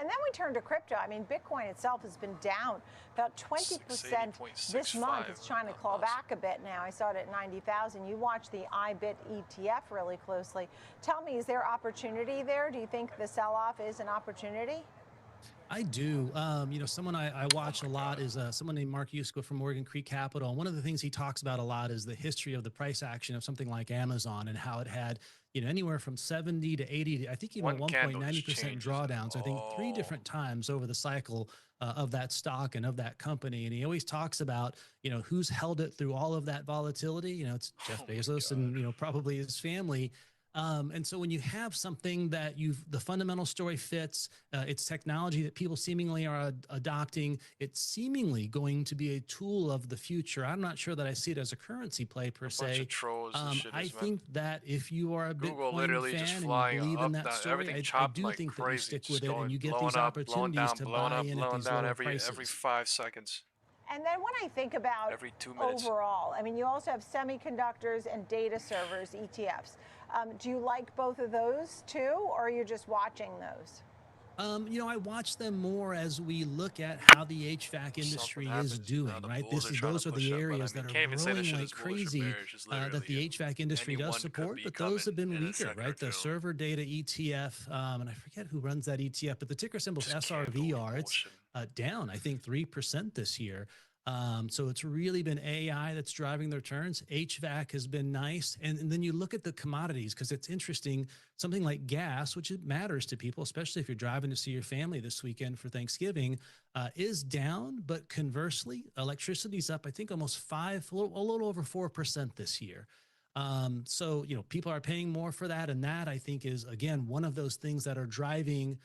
And then we turn to crypto. I mean, Bitcoin itself has been down about 20% this month. It's trying to claw back a bit now. I saw it at 90,000. You watch the IBIT ETF really closely. Tell me, is there opportunity there? Do you think the sell-off is an opportunity? I do. You know, someone I watch a lot is someone named Mark Yusko from Morgan Creek Capital. And one of the things he talks about a lot is the history of the price action of something like Amazon and how it had, you know, anywhere from 70 to 80, I think even at one point 90% drawdowns. I think 3 different times over the cycle of that stock and of that company. And he always talks about, you know, who's held it through all of that volatility. You know, it's Jeff Bezos and, you know, probably his family. And so when you have something that the fundamental story fits, it's technology that people seemingly are adopting, it's seemingly going to be a tool of the future. I'm not sure that I see it as a currency play per se. Bunch of trolls. This shit I is, think that if you are a Google Bitcoin literally just fan and you flying believe up, in that down, story, everything I chopping do like think that you crazy, stick just with it and you get blowing these up, blowing opportunities down, to blowing buy up, in at blowing these down lower every prices. 5 seconds. And then when I think about every 2 minutes. Overall, I mean, you also have semiconductors and data servers, ETFs. Do you like both of those too, or are you just watching those? You know, I watch them more as we look at how the HVAC industry is doing, right? Those are the areas that are growing like crazy that the HVAC industry does support, but those have been weaker, right? The server data ETF, and I forget who runs that ETF, but the ticker symbol is SRVR. It's down, I think, 3% this year. So it's really been AI that's driving the returns. HVAC has been nice. And then you look at the commodities, because it's interesting, something like gas, which it matters to people, especially if you're driving to see your family this weekend for Thanksgiving, is down. But conversely, electricity's up, I think, almost a little over 4% this year. So, you know, people are paying more for that. And that, I think, is, again, one of those things that are driving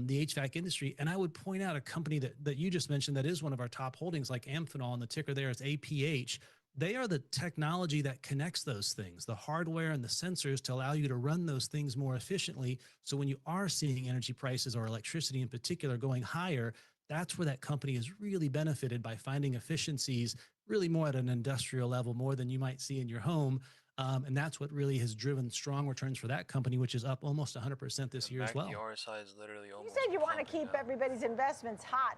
the HVAC industry. And I would point out a company that you just mentioned that is one of our top holdings, like Amphenol, and the ticker there is APH. They are the technology that connects those things, the hardware and the sensors to allow you to run those things more efficiently. So when you are seeing energy prices or electricity in particular going higher, that's where that company has really benefited by finding efficiencies really more at an industrial level, more than you might see in your home. And that's what really has driven strong returns for that company, which is up almost 100% this year as well. The RSI is literally almost. You said you want to keep everybody's investments hot,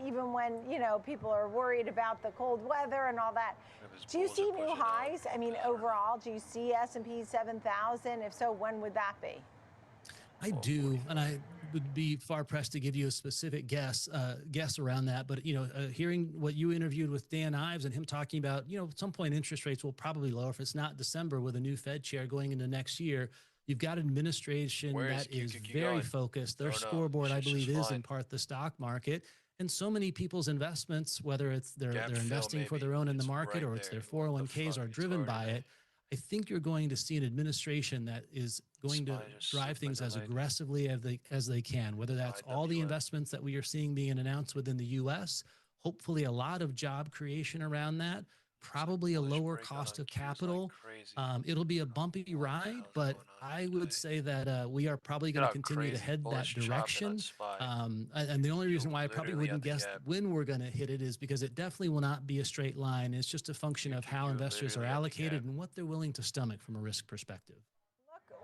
even when, you know, people are worried about the cold weather and all that. Do you see new highs? I mean, overall, do you see S&P 7,000? If so, when would that be? I do, and I would be far pressed to give you a specific guess around that. But, you know, hearing what you interviewed with Dan Ives and him talking about, you know, at some point interest rates will probably lower if it's not December with a new Fed chair going into next year. You've got an administration that is very focused. Their scoreboard, I believe, is in part the stock market. And so many people's investments, whether it's they're investing for their own in the market or it's their 401ks, are driven by it. I think you're going to see an administration that is going to drive things as aggressively as they can, whether that's all the investments that we are seeing being announced within the U.S., hopefully a lot of job creation around that, probably a lower cost of capital. It'll be a bumpy ride, but I would say that we are probably going to continue to head that direction. And the only reason why I probably wouldn't guess when we're going to hit it is because it definitely will not be a straight line. It's just a function of how investors are allocated and what they're willing to stomach from a risk perspective.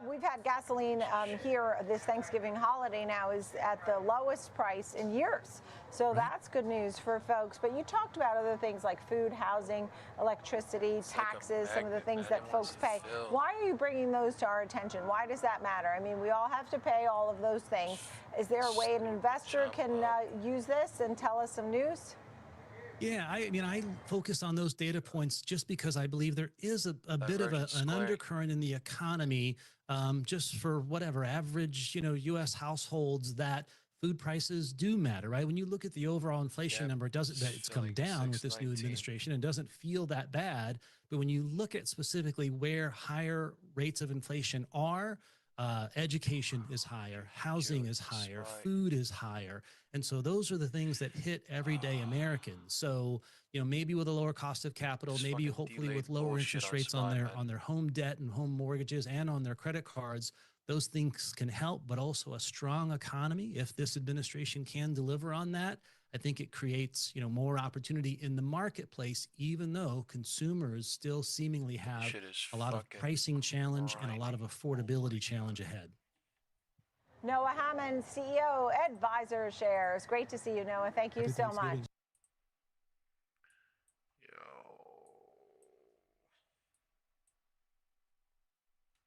We've had gasoline here this Thanksgiving holiday now is at the lowest price in years. So that's good news for folks. But you talked about other things like food, housing, electricity, taxes, some of the things that folks pay. Why are you bringing those to our attention? Why does that matter? I mean, we all have to pay all of those things. Is there a way an investor can use this and tell us some news? Yeah, I mean, I focus on those data points just because I believe there is a bit of an undercurrent in the economy, just for whatever average, you know, U.S. households, that food prices do matter, right? When you look at the overall inflation number, it's come down with this new administration and doesn't feel that bad. But when you look at specifically where higher rates of inflation are, education is higher, housing is higher, food is higher. And so those are the things that hit everyday Americans. So, you know, maybe with a lower cost of capital, maybe hopefully with lower interest rates on their home debt and home mortgages and on their credit cards, those things can help. But also a strong economy, if this administration can deliver on that, I think it creates, you know, more opportunity in the marketplace, even though consumers still seemingly have a lot of pricing challenge and a lot of affordability challenge ahead. Noah Hammond, CEO, Advisor Shares. Great to see you, Noah. Thank you so much.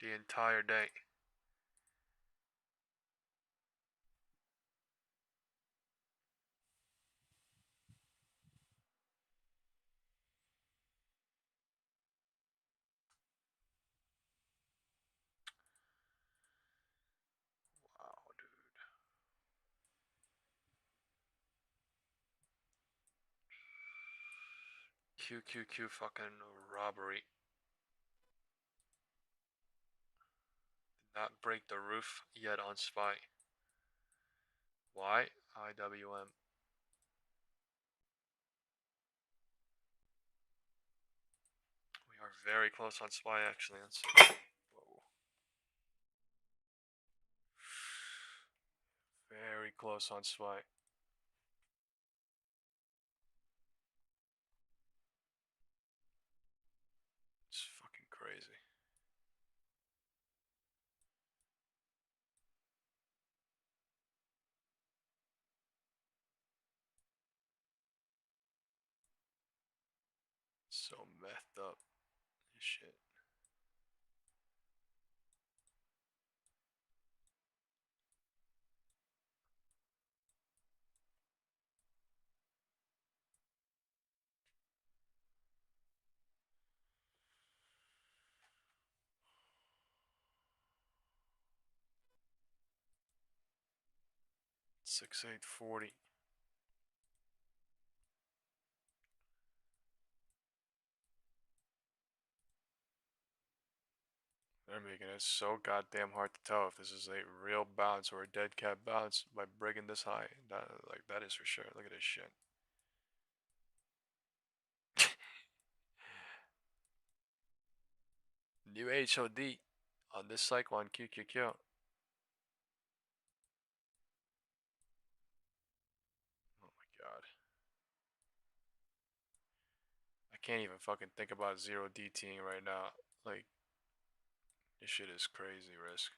The entire day. QQQ fucking robbery. not break the roof yet on SPY. Why? IWM. We are very close on SPY actually. Let's see. Whoa. Very close on SPY. It's fucking crazy. So methed up. This shit. $6,840. They're making it so goddamn hard to tell if this is a real bounce or a dead cat bounce by breaking this high. That is for sure. Look at this shit. New HOD on this cycle on QQQ. Oh my god. I can't even fucking think about zero DTing right now. Like, this shit is crazy risk.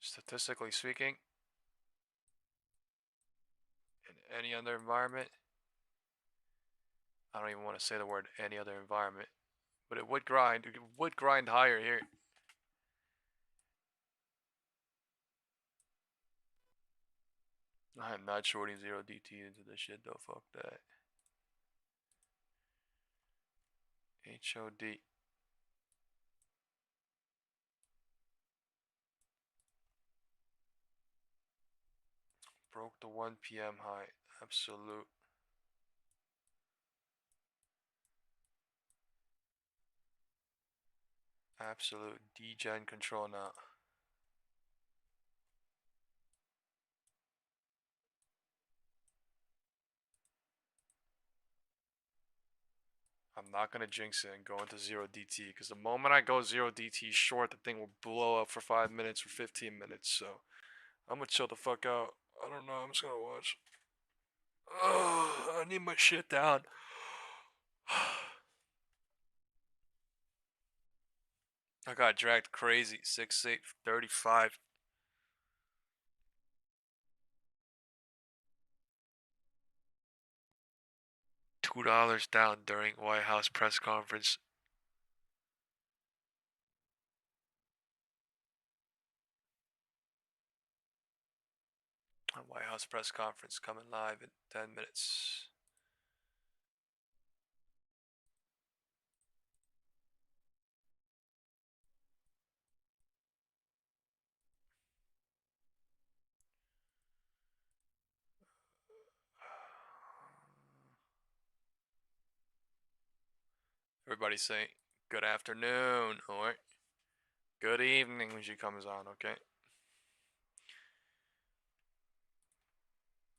Statistically speaking, in any other environment, I don't even want to say the word any other environment, but it would grind higher here. I am not shorting zero DT into this shit though, fuck that. HOD. Broke the 1 p.m. high. Absolute. Absolute degen control now. I'm not gonna jinx it and go into zero DT because the moment I go zero DT short, the thing will blow up for 5 minutes or 15 minutes. So I'm gonna chill the fuck out. I don't know. I'm just gonna watch. I need my shit down. I got dragged crazy. 6,835. $2 down during Whitehouse press conference. Whitehouse press conference coming live in 10 minutes. Everybody say good afternoon or good evening when she comes on, okay?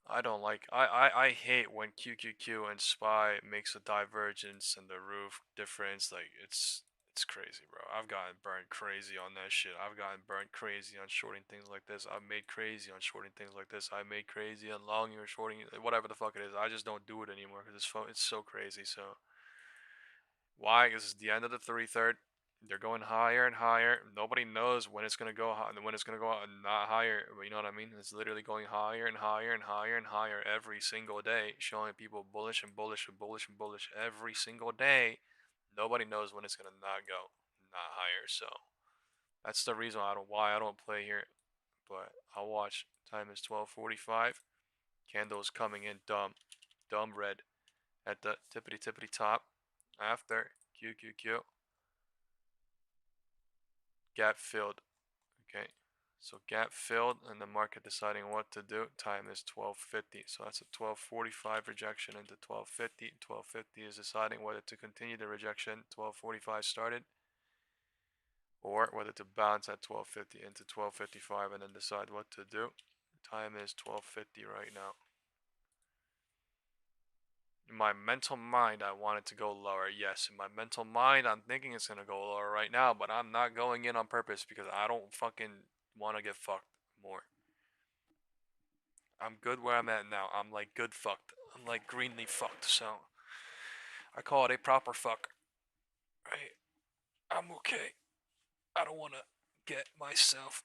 I don't like I hate when QQQ and SPY makes a divergence and the roof difference. Like it's crazy, bro. I've gotten burned crazy on that shit. I've gotten burned crazy on shorting things like this. I've made crazy on shorting things like this. I made crazy on longing or shorting, whatever the fuck it is. I just don't do it anymore because it's so crazy. So why? Because it's the end of the 3/3. They're going higher and higher. Nobody knows when it's gonna go high, when it's gonna go not higher. But you know what I mean? It's literally going higher and higher and higher and higher every single day, showing people bullish and bullish and bullish and bullish every single day. Nobody knows when it's gonna not go not higher. So that's the reason why I don't play here. But I'll watch. Time is 12:45. Candles coming in dumb red at the tippity top after QQQ. Gap filled. Okay. So gap filled and the market deciding what to do. Time is 12:50. So that's a 12:45 rejection into 12:50. 12:50 is deciding whether to continue the rejection. 12:45 started. or whether to bounce at 1250 into 1255 and then decide what to do. Time is 1250 right now. In my mental mind, I want it to go lower. Yes, in my mental mind, I'm thinking it's going to go lower right now, but I'm not going in on purpose because I don't fucking want to get fucked more. I'm good where I'm at now. I'm like good fucked. I'm like greenly fucked, so I call it a proper fuck. Right? I'm okay. I don't want to get myself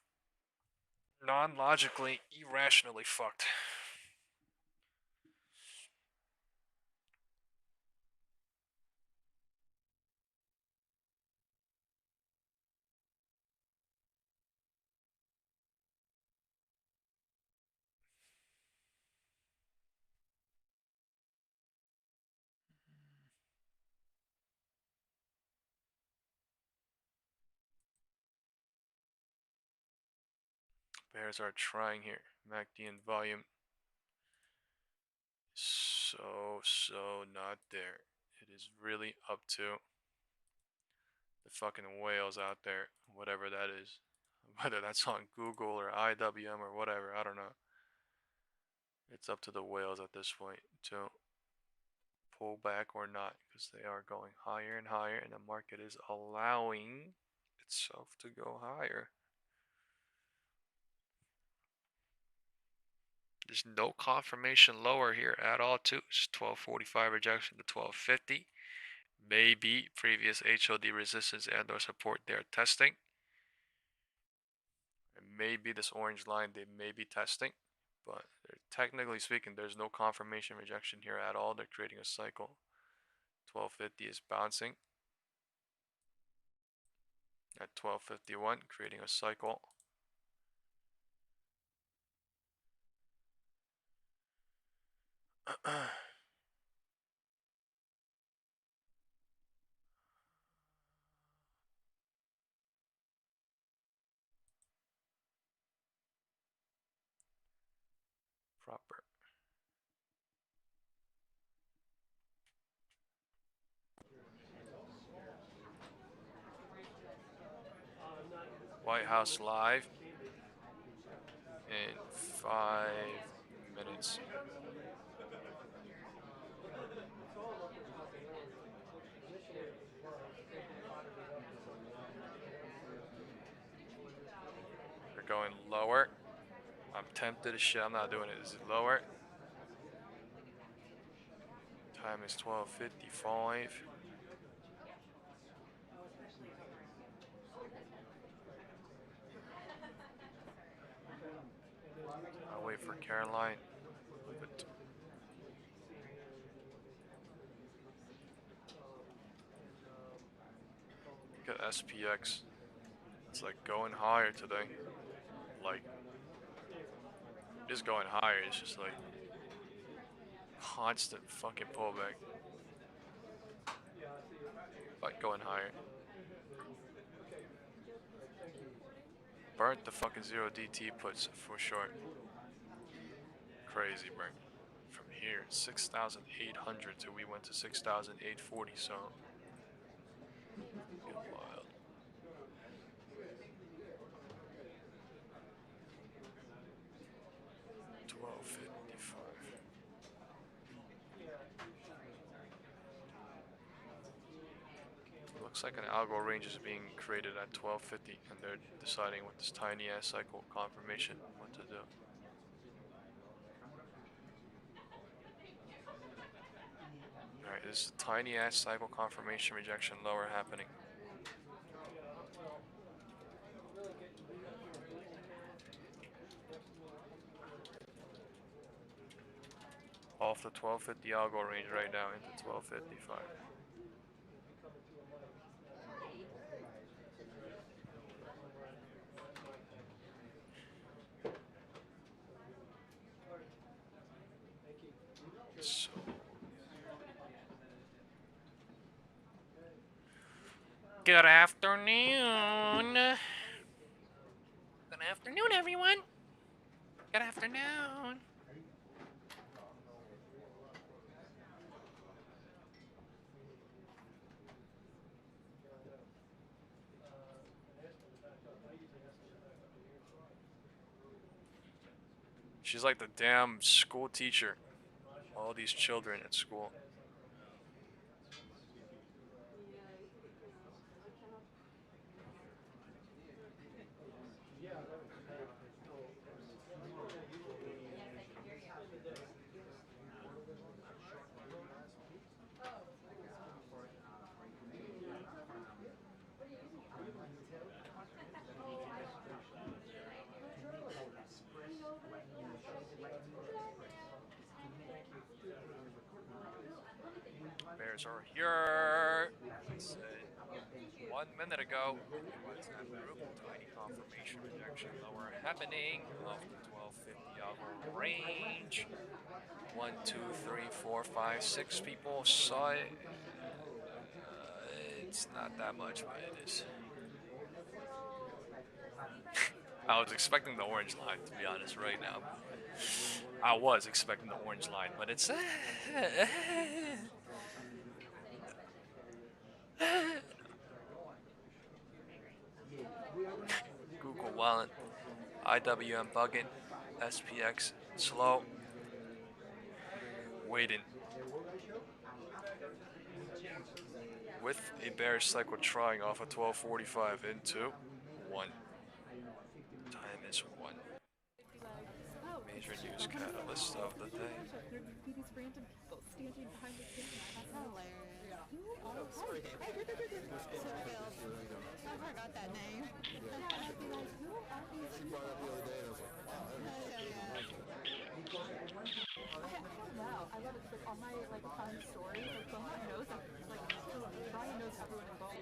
non-logically, irrationally fucked. Bears are trying here. MACD and volume. So not there. It is really up to the fucking whales out there, whatever that is. Whether that's on Google or IWM or whatever, I don't know. It's up to the whales at this point to pull back or not, because they are going higher and higher, and the market is allowing itself to go higher. There's no confirmation lower here at all too. It's 1245 rejection to 1250. Maybe previous HOD resistance and or support they're testing. And maybe this orange line they may be testing. But technically speaking, there's no confirmation rejection here at all. They're creating a cycle. 1250 is bouncing. At 1251, creating a cycle. Proper. Whitehouse live in 5 minutes. They're going lower. I'm tempted as shit. I'm not doing it. Is it lower? Time is 12:55. I'll wait for Caroline. But look at SPX. It's like going higher today. Like, it's going higher. It's just like constant fucking pullback. But going higher. Burnt the fucking 0DT puts for short. Crazy burn. From here, 6,800 till we went to 6,840, so wild. Looks like an algo range is being created at 1250, and they're deciding with this tiny ass cycle confirmation what to do. Alright, this is a tiny ass cycle confirmation rejection lower happening. Off the 1250 algo range right now into 1255. So good afternoon. Good afternoon, everyone. Good afternoon. She's like the damn school teacher. All these children at school. Bears are here. 1 minute ago, it was that group tiny confirmation rejection lower happening of the 1250 hour range. 1, 2, 3, 4, 5, 6 people saw it. It's not that much, but it is. I was expecting the orange line, to be honest, right now. I was expecting the orange line, but it's Google Wallet, IWM bugging, SPX slow, waiting. With a bearish cycle trying off of 1245 into 1. Time is 1. Major news catalyst of the day. I forgot that name. I love it. Like on my fun stories, someone knows Brian knows everyone involved.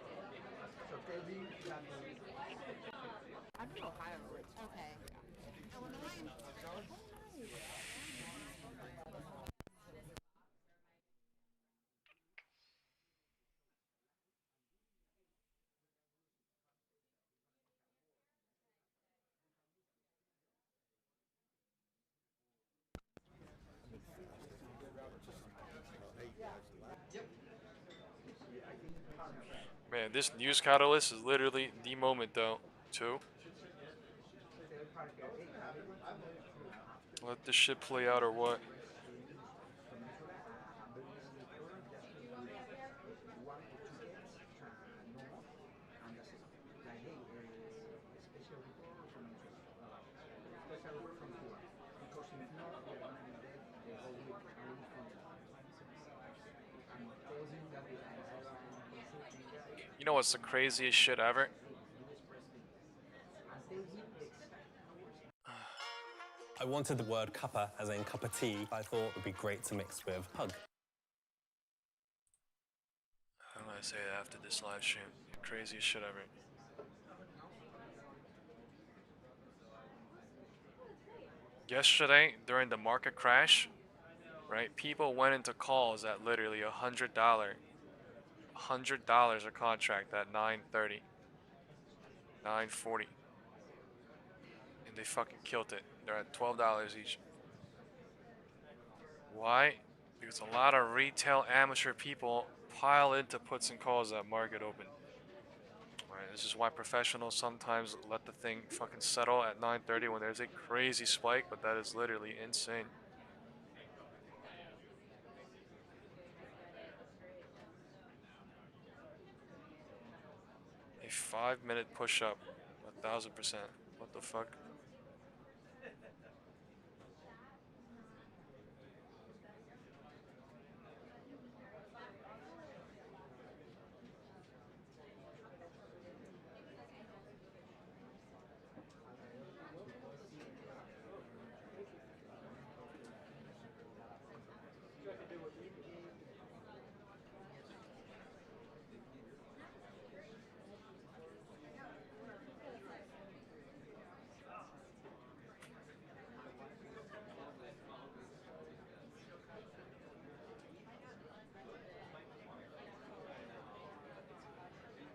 I'm from Ohio. Okay. Illinois. Man, this news catalyst is literally the moment, though, too. Let this shit play out or what? You know what's the craziest shit ever? I wanted the word cuppa, as in cup of tea. I thought it would be great to mix with hug. I'm gonna say it after this live stream. Craziest shit ever. Yesterday, during the market crash, right, people went into calls at literally $100. $100 a contract at 9:30. 9:40. And they fucking killed it. They're at $12 each. Why? Because a lot of retail amateur people pile into puts and calls at market open. Right, this is why professionals sometimes let the thing fucking settle at 9:30 when there's a crazy spike, but that is literally insane. A 5-minute push-up, 1,000%. What the fuck?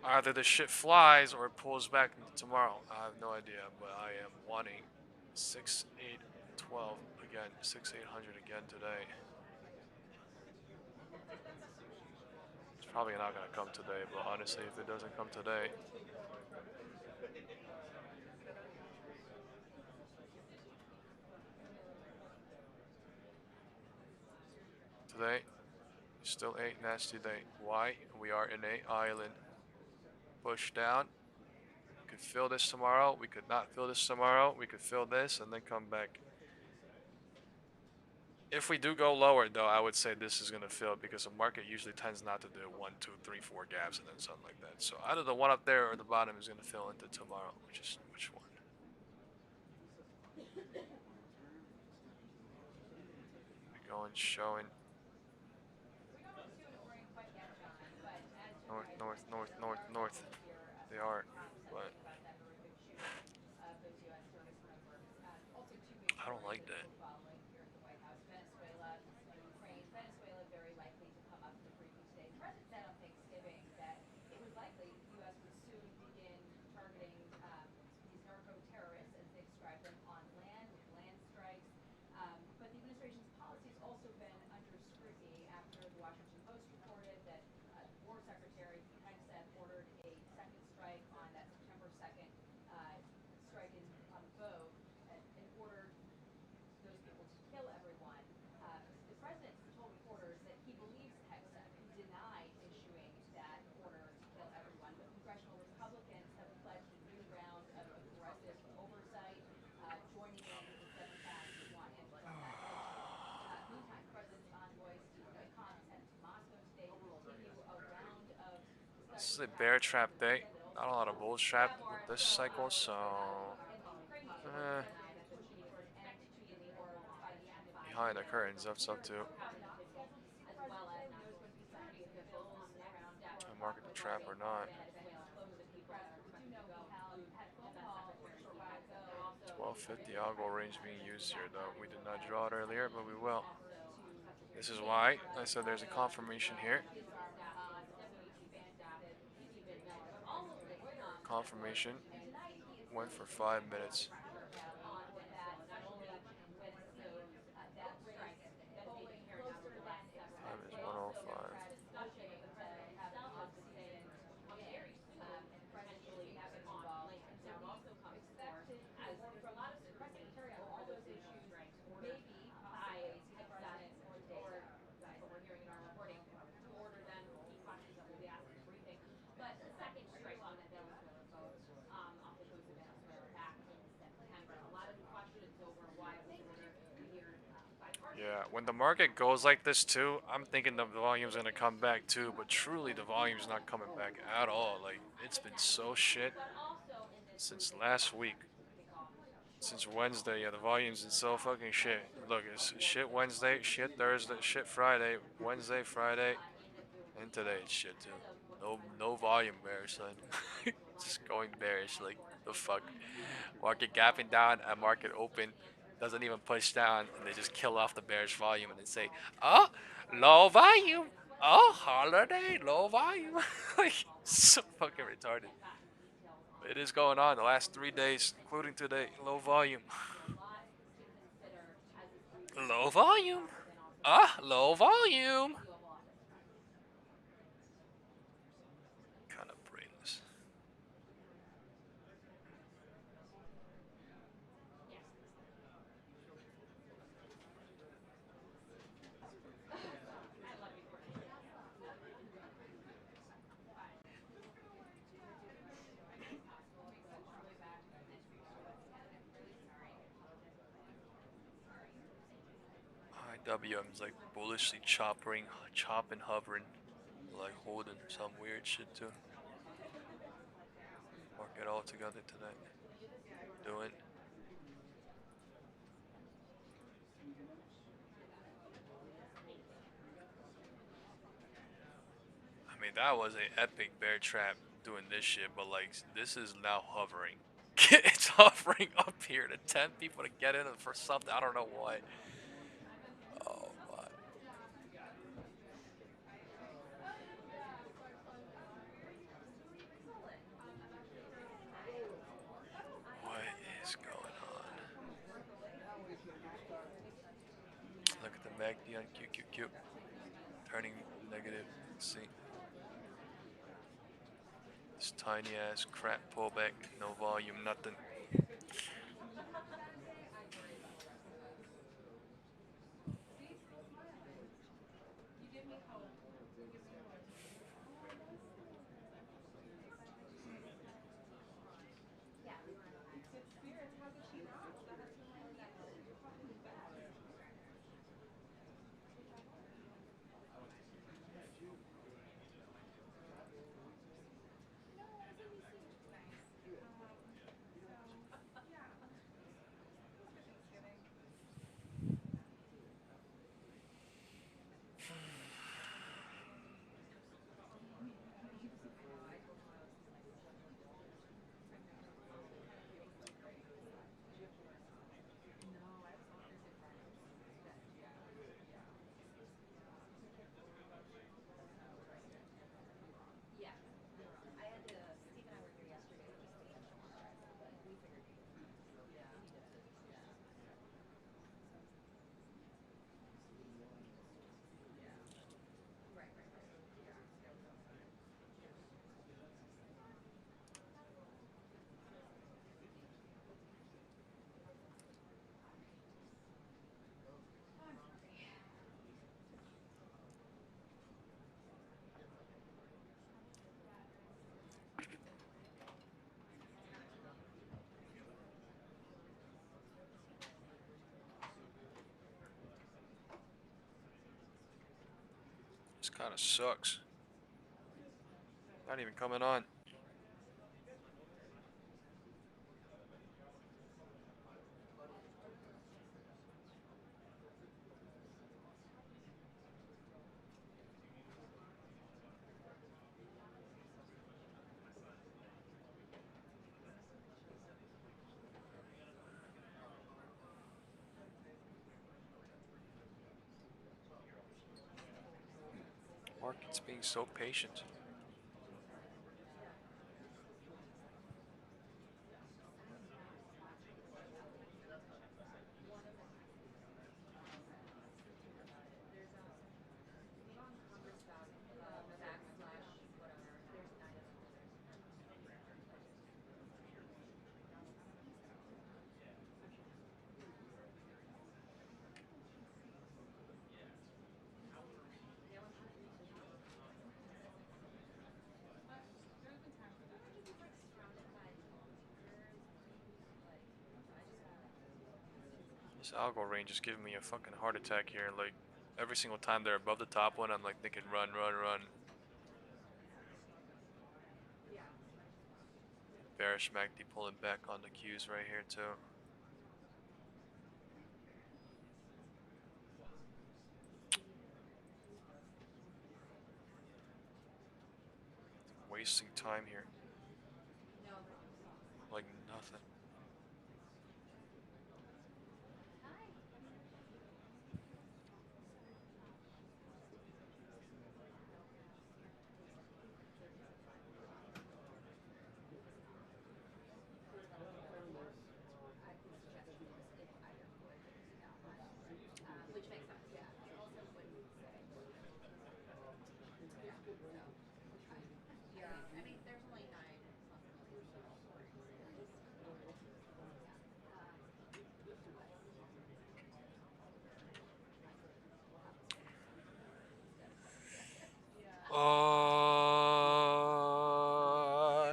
Either the shit flies or it pulls back tomorrow. I have no idea, but I am wanting 6,812 again, 6,800 again today. It's probably not gonna come today, but honestly, if it doesn't come today, today. Still a nasty day. Why? We are in a island. Push down. We could fill this tomorrow. We could not fill this tomorrow. We could fill this and then come back. If we do go lower, though, I would say this is going to fill because the market usually tends not to do 1, 2, 3, 4 gaps and then something like that. So either the one up there or the bottom is going to fill into tomorrow, which is which one? We're going showing north, north, north, north, north. They are, but I don't like that. This is a bear trap day. Not a lot of bulls trapped with this cycle, so behind the curtains, that's up to market the trap or not. 1250 algo range being used here, though. We did not draw it earlier, but we will. This is why I said there's a confirmation here. Confirmation went for 5 minutes. Time is 1:05. Yeah, when the market goes like this too, I'm thinking the volume's gonna come back too, but truly the volume's not coming back at all. Like, it's been so shit since last week. Since Wednesday, yeah, the volume's been so fucking shit. Look, it's shit Wednesday, shit Thursday, shit Friday, Wednesday, Friday, and today it's shit too. No volume bearish, son. Just going bearish, like, the fuck. Market gapping down at market open. Doesn't even push down, and they just kill off the bearish volume and they say, oh, low volume, oh, holiday, low volume. Like, so fucking retarded. It is going on the last 3 days, including today. Low volume. Low volume. Low volume. Kind of brainless. IWM's like bullishly chopping, hovering, like holding some weird shit too. Market all together today. Doing. I mean, that was an epic bear trap doing this shit, but like, this is now hovering. It's hovering up here to tempt people to get in for something. I don't know why. Oh my. What is going on? Look at the MACD on QQQ. Turning negative. See. This tiny ass crap pullback. No volume, nothing. This kind of sucks. Not even coming on. Market's being so patient. This algo range is giving me a fucking heart attack here. Like, every single time they're above the top one, I'm like thinking run, run, run. Bearish MACD pulling back on the Qs right here too. Wasting time here. Like nothing. Oh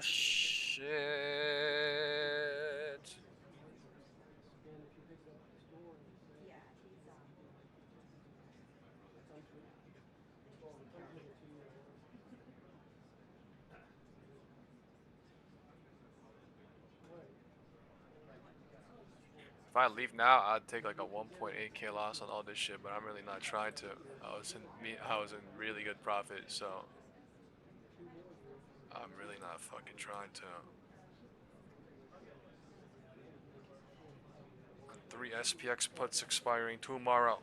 shit. If I leave now, I'd take like a 1.8K loss on all this shit, but I'm really not trying to. I was in really good profit, so I'm really not fucking trying to. 3 SPX puts expiring tomorrow.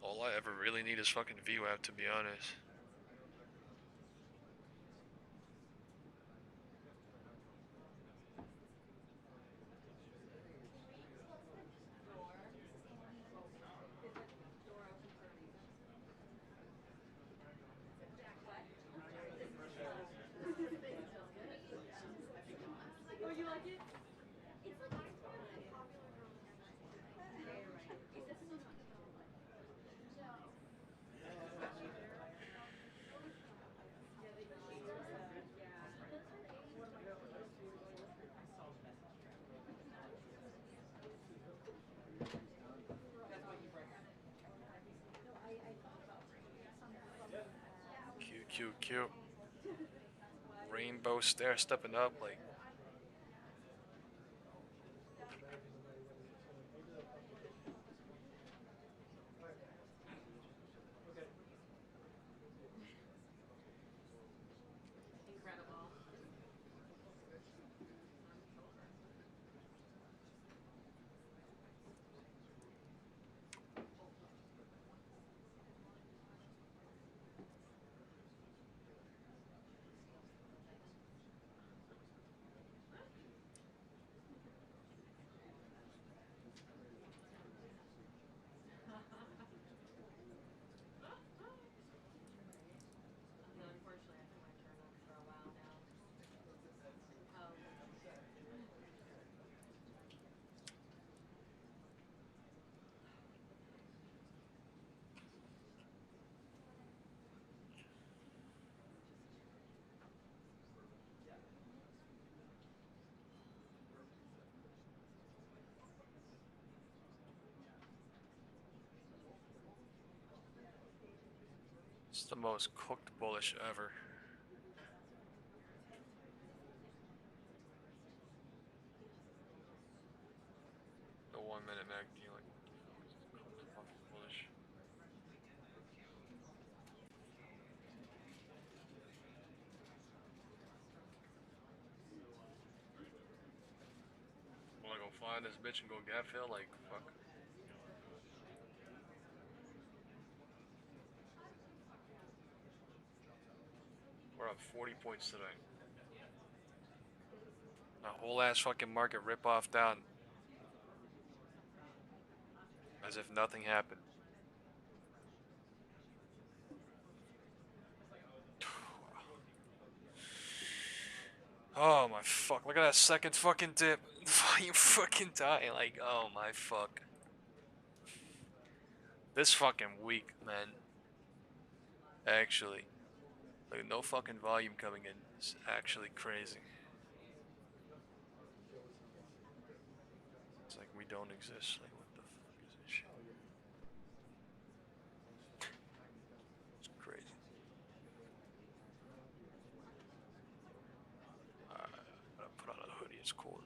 All I ever really need is fucking VWAP, to be honest. Cute. Rainbow stair stepping up like. It's the most cooked bullish ever. The 1 minute mag dealing. Fucking bullish. Wanna go find this bitch and go gap fill? Like, fuck. We're up 40 points today. A whole ass fucking market rip off down. As if nothing happened. Oh my fuck, look at that second fucking dip. You fucking die, like, oh my fuck. This fucking week, man. Actually. Like, no fucking volume coming in. It's actually crazy. It's like we don't exist. Like, what the fuck is this shit? It's crazy. Alright, I'm gonna put on a hoodie, it's cold.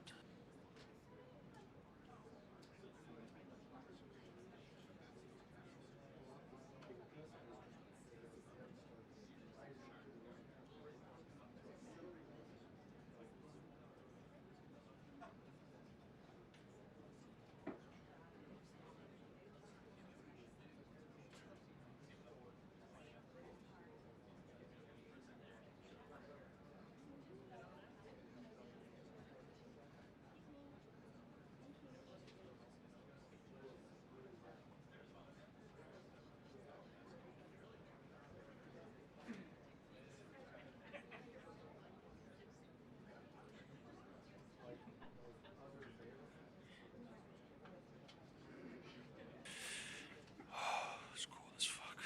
It's cool as fuck.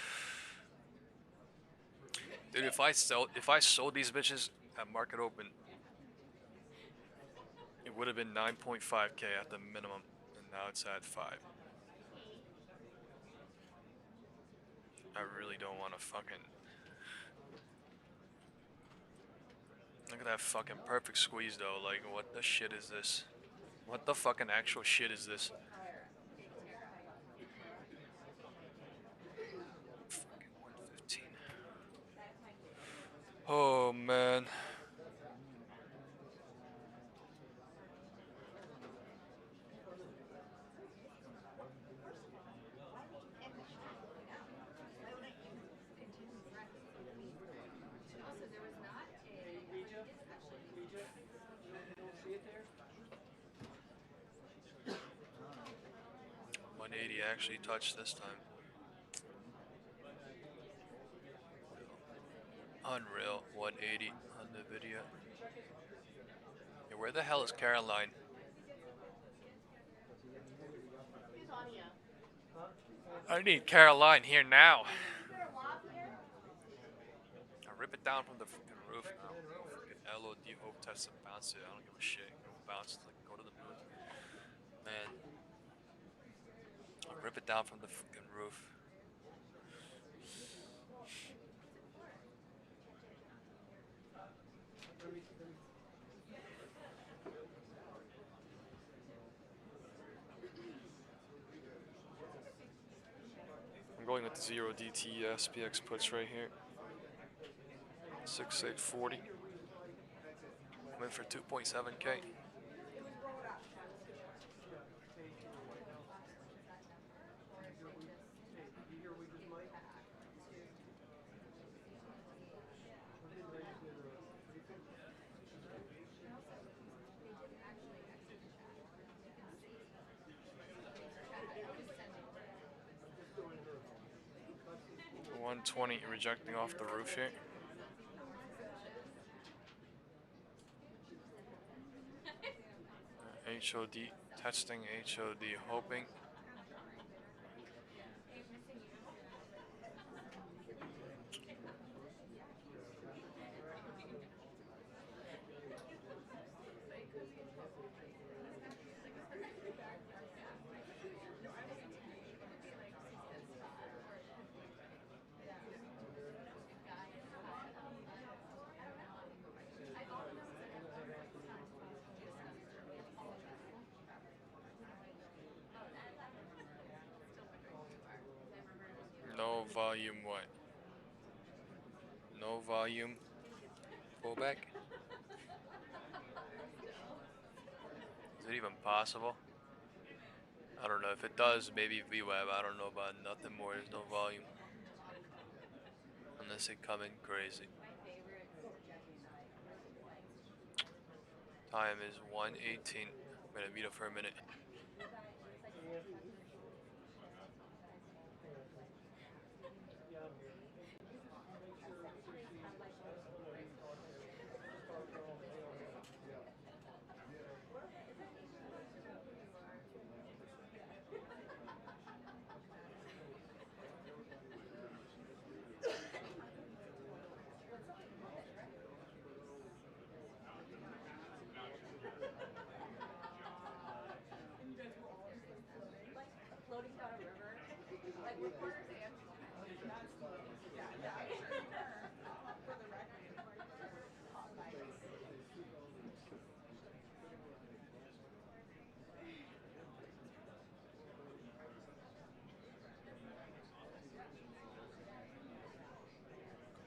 Dude, if I sold these bitches at market open, it would have been 9.5k at the minimum, and now it's at 5. I really don't want to fucking... Look at that fucking perfect squeeze though, like what the shit is this? What the fucking actual shit is this? Fucking 115. Oh man. Actually touched this time. Unreal. 180 on NVIDIA. Yeah, where the hell is Caroline? I need Caroline here now. I rip it down from the fucking roof now. Fucking LOD hope test and bounce it. I don't give a shit. Go bounce. Like, go to the moon. Man. I rip it down from the fucking roof. I'm going with the 0 DT SPX puts right here. 6840. I'm in for 2.7k. $120 rejecting off the roof here. HOD testing, HOD hoping. volume what? No volume pullback? Is it even possible? I don't know. If it does, maybe VWAP. I don't know about nothing more. There's no volume. Unless it come in crazy. Time is 1:18. I'm gonna mute up for a minute.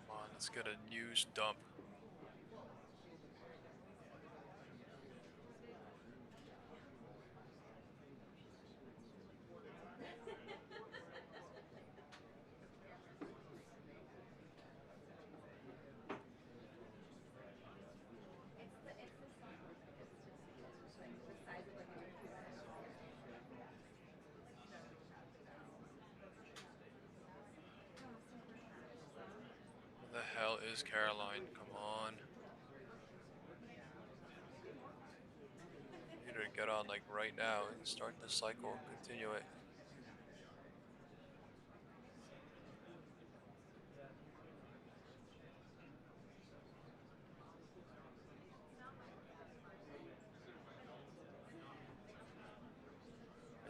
Come on, let's get a news dump. Where the hell is Caroline? Come on. You need to get on like right now and start the cycle and continue it.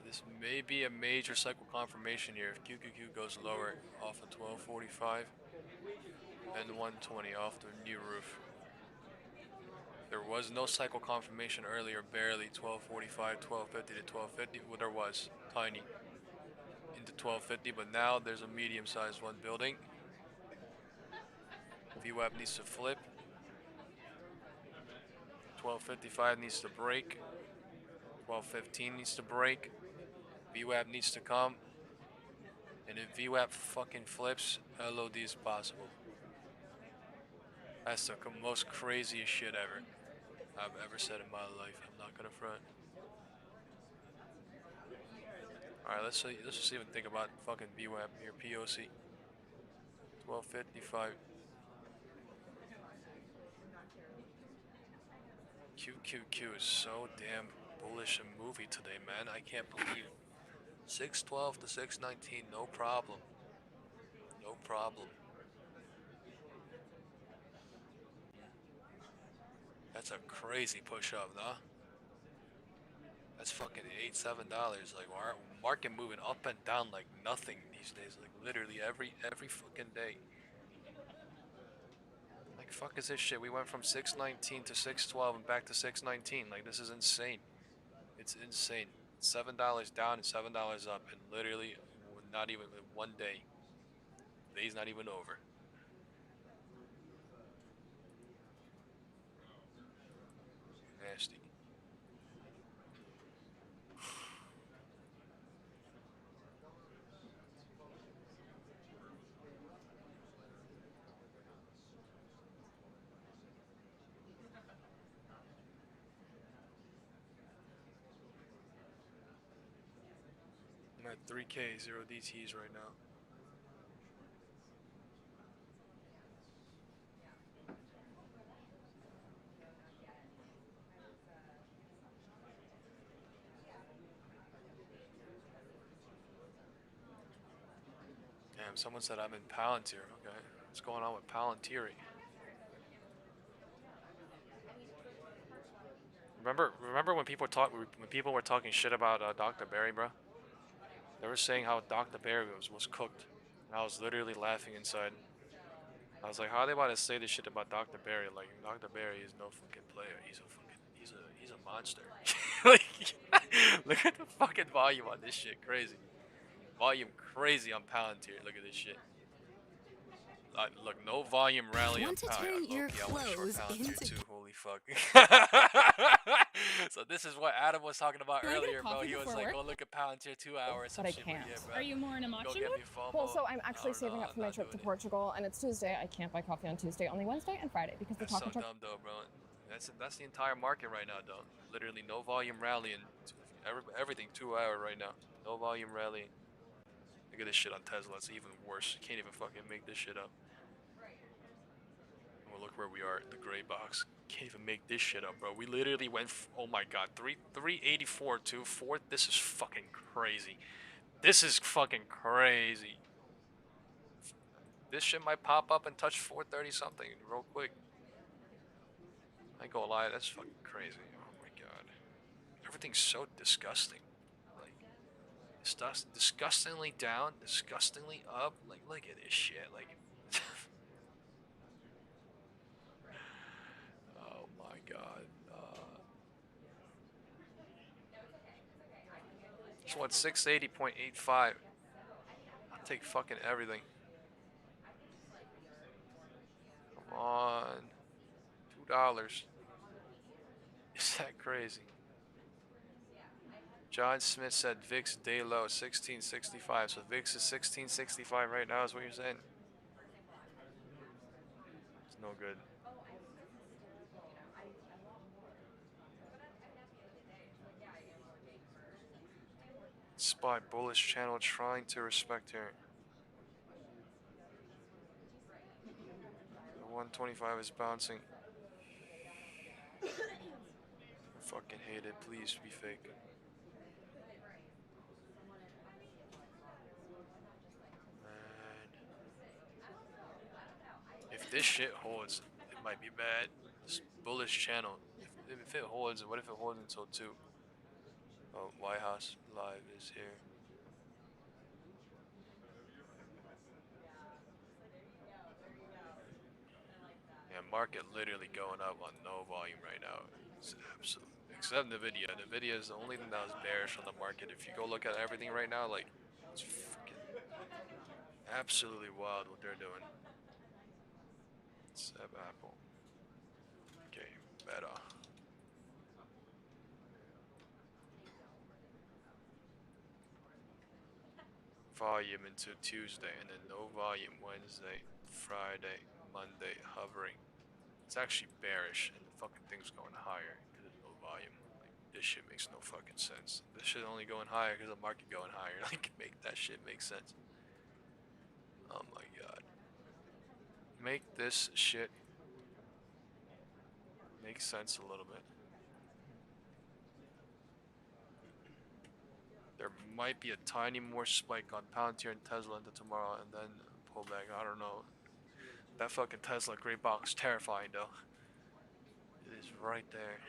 This may be a major cycle confirmation here if QQQ goes lower off of 1245 and 120 off the new roof. There was no cycle confirmation earlier, barely 1245, 1250 to 1250. Well, there was tiny into 1250, but now there's a medium-sized one building. VWAP needs to flip. 1255 needs to break. 1215 needs to break. VWAP needs to come. And if VWAP fucking flips, LOD is possible. That's the most craziest shit ever I've ever said in my life. I'm not gonna front. Alright, let's just even think about fucking VWAP here. POC 1255. QQQ is so damn bullish and movie today, man. I can't believe it. 612 to 619, no problem. No problem. That's a crazy push up, huh? That's fucking $7. Like, market moving up and down like nothing these days. Like literally every fucking day. Like, fuck is this shit? We went from 619 to 612 and back to 619. Like, this is insane. It's insane. $7 down and $7 up, and literally not even in one day. The day's not even over. Nasty. I'm at 3K, 0 DTs right now. Damn, someone said I'm in Palantir. Okay, what's going on with Palantir? Remember when people were talking shit about Dr. Barry, bro? They were saying how Dr. Barry was cooked. And I was literally laughing inside. I was like, how are they about to say this shit about Dr. Barry? Like, Dr. Barry is no fucking player. He's a monster. Like, look at the fucking volume on this shit. Crazy. Volume crazy on Palantir. Look at this shit. Look, no volume rally on Palantir. Okay, I want to short Palantir too. Holy fuck. So this is what Adam was talking about earlier, bro. He was like, go look at Palantir 2 hours. But I can't. Are you more in a motion mode? Well, so I'm actually saving up for my trip to Portugal, and it's Tuesday. I can't buy coffee on Tuesday, only Wednesday and Friday because the That's taco so truck. dumb, though, bro. That's the entire market right now, though. Literally no volume rallying. Everything 2 hour right now. No volume rallying. Look at this shit on Tesla. It's even worse. You can't even fucking make this shit up. Well, look where we are. The gray box. Can't even make this shit up, bro. We literally went. Oh my god, 384 to 4. This is fucking crazy. This is fucking crazy. This shit might pop up and touch 430 something real quick. I ain't gonna lie, that's fucking crazy. Oh my god. Everything's so disgusting. Like, it's disgustingly down, disgustingly up. Like, look at this shit. Like, oh my god. It's what, 680.85. I'll take fucking everything. Come on. $2. Is that crazy? John Smith said VIX day low 1665. So VIX is 1665 right now is what you're saying? It's no good. SPY bullish channel trying to respect here. The 125 is bouncing. I fucking hate it. Please be fake. If this shit holds, it might be bad. This bullish channel. If it holds, what if it holds until 2? Oh, Whitehouse live is here. Yeah, market literally going up on no volume right now. It's absolute. Except NVIDIA. NVIDIA is the only thing that was bearish on the market. If you go look at everything right now, like, it's freaking absolutely wild what they're doing. Seb Apple. Okay, better. Volume into Tuesday, and then no volume Wednesday, Friday, Monday, hovering. It's actually bearish, and the fucking thing's going higher because there's no volume. Like, this shit makes no fucking sense. This shit only going higher because the market going higher. Like, make that shit make sense. Oh my god. Make this shit make sense a little bit. There might be a tiny more spike on Palantir and Tesla into tomorrow, and then pull back. I don't know. That fucking Tesla gray box terrifying though. It is right there.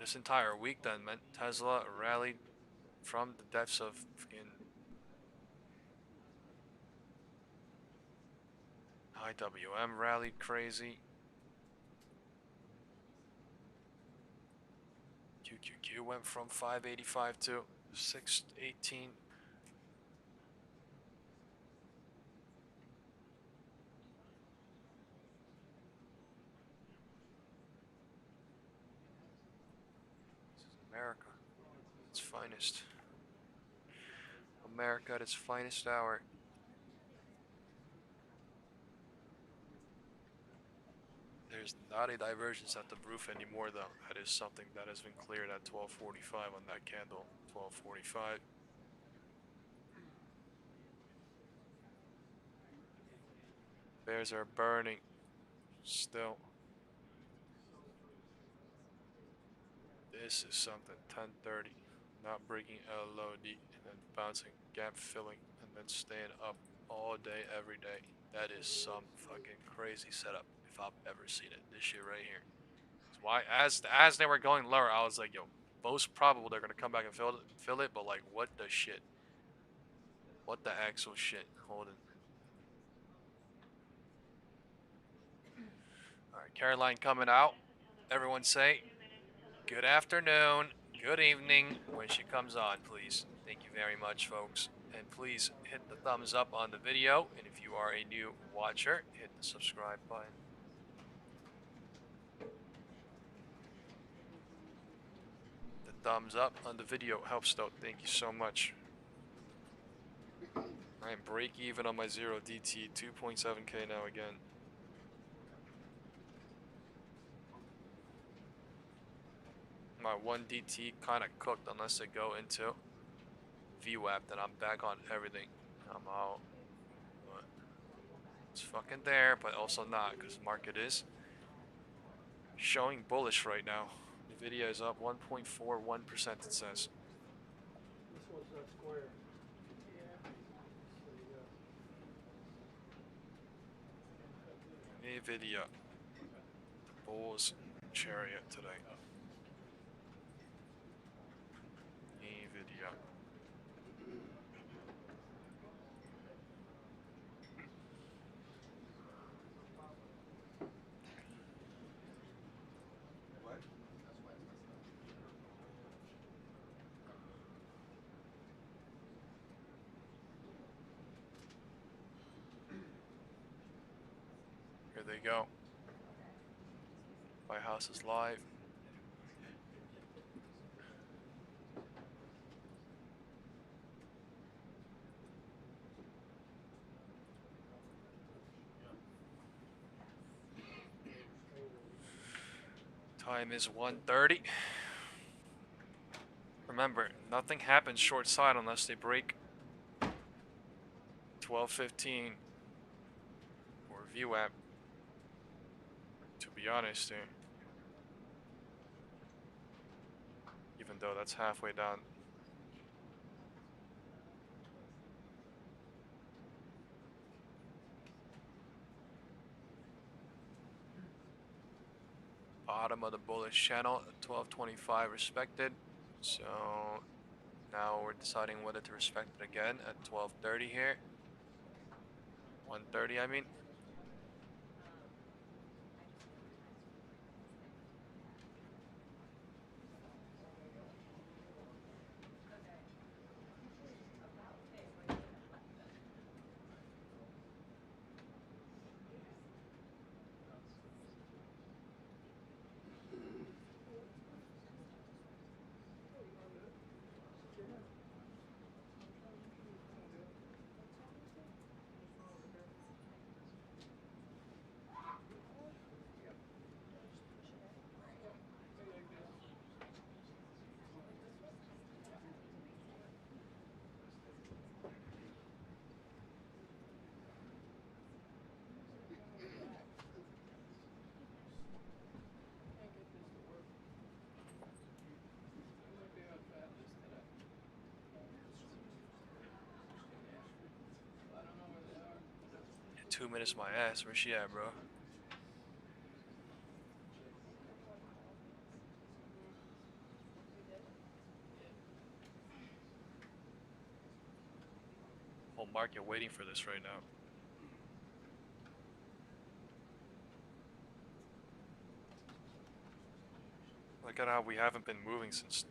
This entire week then meant Tesla rallied from the depths of fucking IWM rallied crazy. QQQ went from 585 to 618. This is America, its finest. America at its finest hour. There's not a divergence at the roof anymore though. That is something that has been cleared at 1245 on that candle. 1245. Bears are burning still. This is something. 1030. Not breaking LOD and then bouncing, gap filling, and then staying up all day, every day. That is some fucking crazy setup if I've ever seen it. This shit right here. That's why as they were going lower, I was like, yo, most probable they're gonna come back and fill it, but like, what the shit? What the actual shit? Holding. All right, Caroline coming out. Everyone say, good afternoon. Good evening when she comes on, please. Thank you very much, folks. And please hit the thumbs up on the video. And if you are a new watcher, hit the subscribe button. The thumbs up on the video helps though. Thank you so much. I'm break even on my 0 DT, 2.7K now again. My 1 DT kind of cooked unless I go into VWAP, then I'm back on everything. I'm out. But it's fucking there, but also not, because the market is showing bullish right now. NVIDIA is up 1.41%, it says. This one's not square. NVIDIA. Bulls chariot today. NVIDIA. Here they go. Whitehouse is live. Time is 1:30. Remember, nothing happens short side unless they break 12:15 or VWAP. To be honest here. Even though that's halfway down. Bottom of the bullish channel at 12.25 respected. So now we're deciding whether to respect it again at 12:30 here. 1:30 I mean. Yeah, 2 minutes my ass. Where's she at, bro? Whole market waiting for this right now. Look at how we haven't been moving since.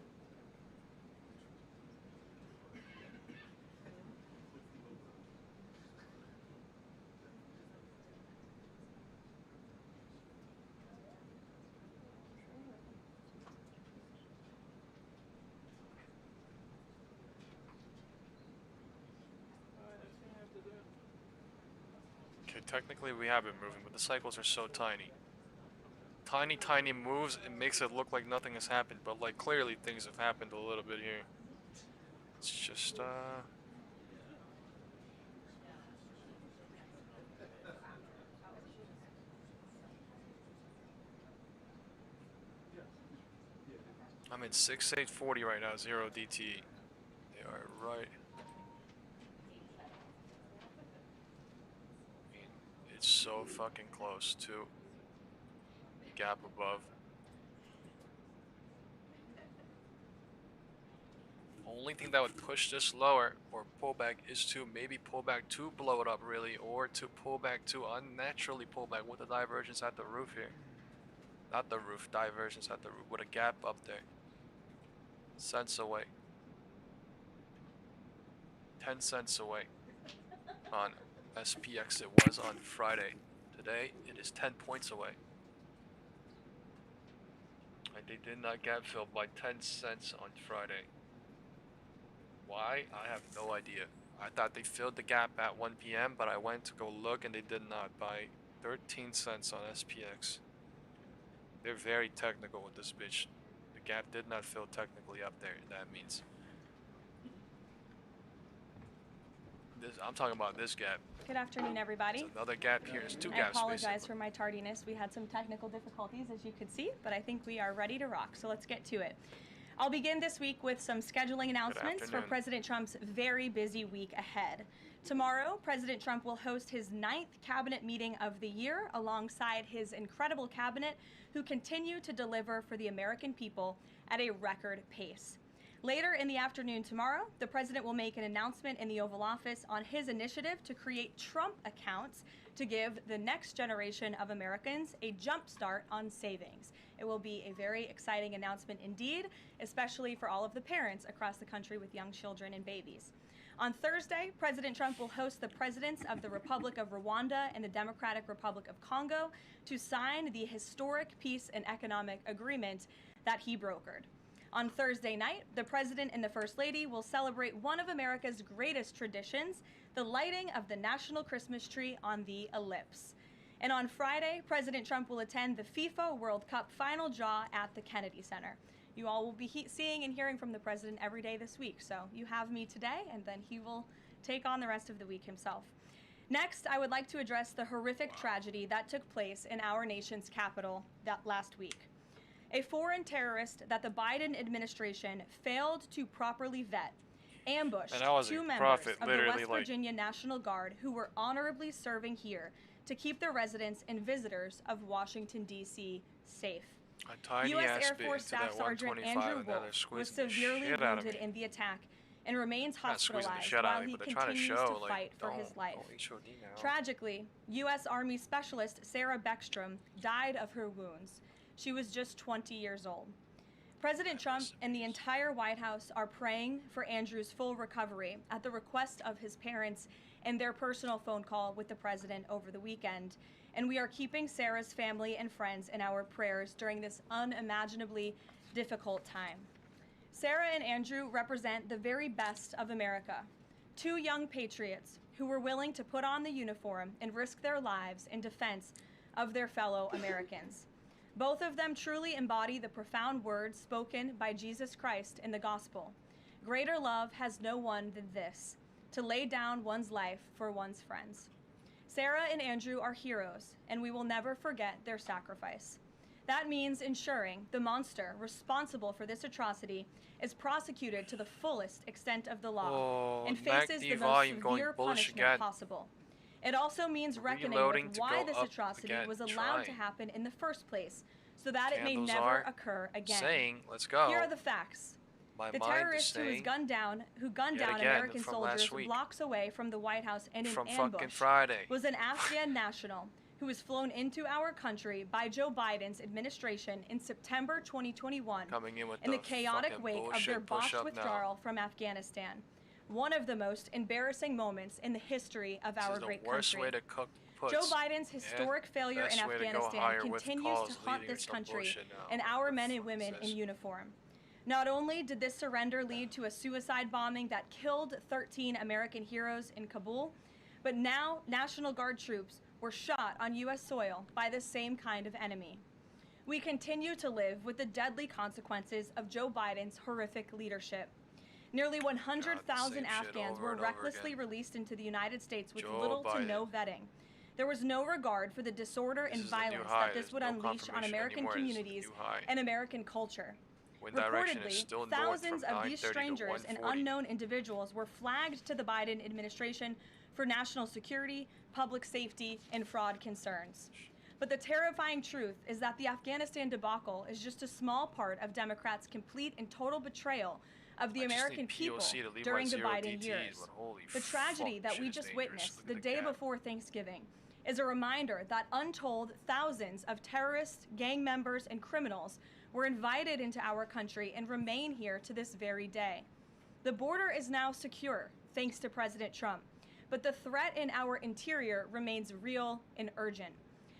Okay, technically we have been moving, but the cycles are so tiny. Tiny moves, it makes it look like nothing has happened, but like clearly things have happened a little bit here. It's just I'm in 6840 right now, 0 DT. They are right. I mean, it's so fucking close to gap above. Only thing that would push this lower or pull back is to maybe pull back to blow it up really, or to pull back to unnaturally pull back with a divergence at the roof here. Not the roof, divergence at the roof with a gap up there. cents away. 10 cents away. On SPX it was on Friday. Today it is 10 points away. And they did not gap fill by 10 cents on Friday. Why? I have no idea. I thought they filled the gap at 1 p.m. but I went to go look and they did not by 13 cents on SPX. They're very technical with this bitch. The gap did not fill technically up there. That means this. I'm talking about this gap. Good afternoon, everybody. There's another gap here. There's two I gaps. apologize basically. for my tardiness. We had some technical difficulties, as you could see, but I think we are ready to rock. So let's get to it. I'll begin this week with some scheduling announcements for President Trump's very busy week ahead. Tomorrow, President Trump will host his 9th cabinet meeting of the year alongside his incredible cabinet, who continue to deliver for the American people at a record pace. Later in the afternoon tomorrow, the president will make an announcement in the Oval Office on his initiative to create Trump accounts to give the next generation of Americans a jump start on savings. It will be a very exciting announcement indeed, especially for all of the parents across the country with young children and babies. On Thursday, President Trump will host the presidents of the Republic of Rwanda and the Democratic Republic of Congo to sign the historic peace and economic agreement that he brokered. On Thursday night, the President and the First Lady will celebrate one of America's greatest traditions, the lighting of the national Christmas tree on the Ellipse. And on Friday, President Trump will attend the FIFA World Cup final draw at the Kennedy Center. You all will be seeing and hearing from the President every day this week, so you have me today, and then he will take on the rest of the week himself. Next, I would like to address the horrific tragedy that took place in our nation's capital last week. A foreign terrorist that the Biden administration failed to properly vet ambushed 2 members of the West Virginia National Guard who were honorably serving here to keep the residents and visitors of Washington, D.C. safe. U.S. Air Force Staff Sergeant Andrew Wolf was severely wounded in the attack and remains hospitalized while he continues to fight for his life. Tragically, U.S. Army Specialist Sarah Beckstrom died of her wounds. She was just 20 years old. President Trump and the entire White House are praying for Andrew's full recovery at the request of his parents and their personal phone call with the president over the weekend. And we are keeping Sarah's family and friends in our prayers during this unimaginably difficult time. Sarah and Andrew represent the very best of America, 2 young patriots who were willing to put on the uniform and risk their lives in defense of their fellow Americans. Both of them truly embody the profound words spoken by Jesus Christ in the gospel. Greater love has no one than this, to lay down one's life for one's friends. Sarah and Andrew are heroes, and we will never forget their sacrifice. That means ensuring the monster responsible for this atrocity is prosecuted to the fullest extent of the law and faces the most severe punishment possible. It also means reckoning with why this atrocity was allowed to happen in the first place, so that it may never occur again. Let's go. Here are the facts. The terrorist who gunned down American soldiers blocks away from the White House and in ambush was an Afghan national who was flown into our country by Joe Biden's administration in September 2021 in the chaotic wake of their botched withdrawal from Afghanistan. One of the most embarrassing moments in the history of our great country. Joe Biden's historic failure in Afghanistan continues to haunt this country and our men and women in uniform. Not only did this surrender lead to a suicide bombing that killed 13 American heroes in Kabul, but now National Guard troops were shot on U.S. soil by the same kind of enemy. We continue to live with the deadly consequences of Joe Biden's horrific leadership. Nearly 100,000 Afghans were recklessly released into the United States with little to no vetting. There was no regard for the disorder and violence that this would unleash on American communities and American culture. Reportedly, thousands of these strangers and unknown individuals were flagged to the Biden administration for national security, public safety, and fraud concerns. But the terrifying truth is that the Afghanistan debacle is just a small part of Democrats' complete and total betrayal of the American people during the Biden years. The tragedy that we just witnessed the day before Thanksgiving is a reminder that untold thousands of terrorists, gang members, and criminals were invited into our country and remain here to this very day. The border is now secure, thanks to President Trump, but the threat in our interior remains real and urgent.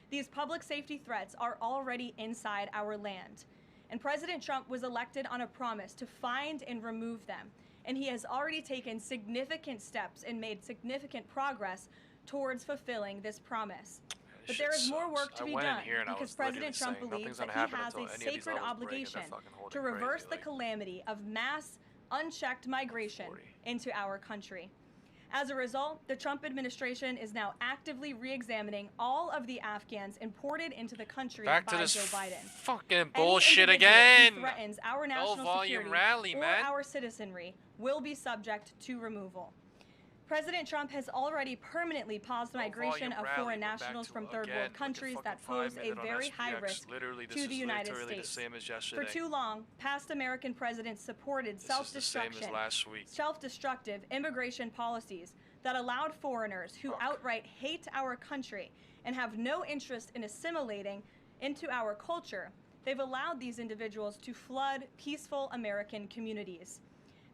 These public safety threats are already inside our land, and President Trump was elected on a promise to find and remove them, and he has already taken significant steps and made significant progress towards fulfilling this promise. But there is more work to be done because President Trump believes that he has a sacred obligation to reverse the calamity of mass, unchecked migration into our country. As a result, the Trump administration is now actively re-examining all of the Afghans imported into the country by Joe Biden. Fucking bullshit again. Who threatens our national security or our citizenry will be subject to removal. President Trump has already permanently paused migration of foreign nationals from third world countries that pose a very high risk to the United States. For too long, past American presidents supported self-destructive immigration policies that allowed foreigners who outright hate our country and have no interest in assimilating into our culture. They've allowed these individuals to flood peaceful American communities.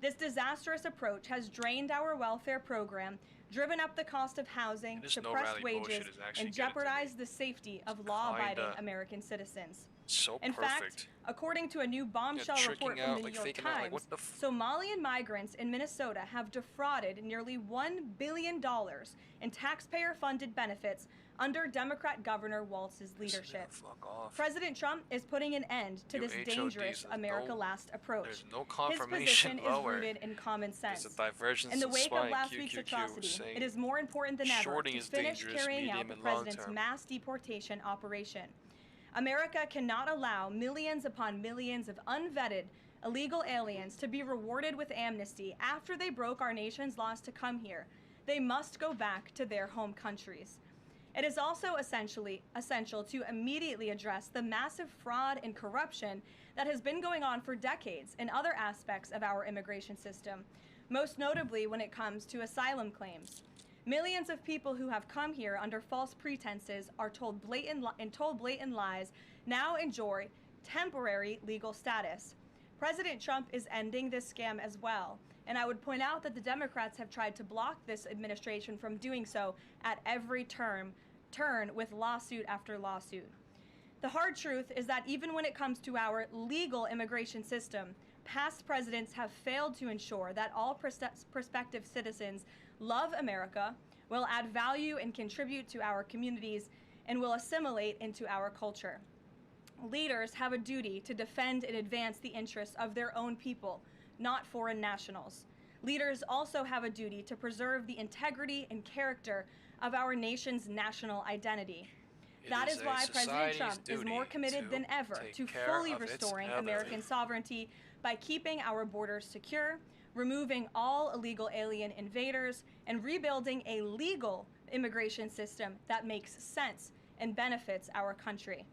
This disastrous approach has drained our welfare program, driven up the cost of housing, suppressed wages, and jeopardized the safety of law-abiding American citizens. In fact, according to a new bombshell report from the New York Times, Somalian migrants in Minnesota have defrauded nearly $1 billion in taxpayer-funded benefits under Democrat Governor Walz's leadership. President Trump is putting an end to this dangerous America Last approach. His position is rooted in common sense. In the wake of last week's atrocity, it is more important than ever to finish carrying out the president's mass deportation operation. America cannot allow millions upon millions of unvetted illegal aliens to be rewarded with amnesty after they broke our nation's laws to come here. They must go back to their home countries. It is also essential to immediately address the massive fraud and corruption that has been going on for decades in other aspects of our immigration system, most notably when it comes to asylum claims. Millions of people who have come here under false pretenses are told blatant lies now enjoy temporary legal status. President Trump is ending this scam as well, and I would point out that the Democrats have tried to block this administration from doing so at every turn with lawsuit after lawsuit. The hard truth is that even when it comes to our legal immigration system, past presidents have failed to ensure that all prospective citizens love America, will add value and contribute to our communities, and will assimilate into our culture. Leaders have a duty to defend and advance the interests of their own people, not foreign nationals. Leaders also have a duty to preserve the integrity and character of our nation's national identity. That is why President Trump is more committed than ever to fully restoring American sovereignty by keeping our borders secure, removing all illegal alien invaders, and rebuilding a legal immigration system that makes sense and benefits our country.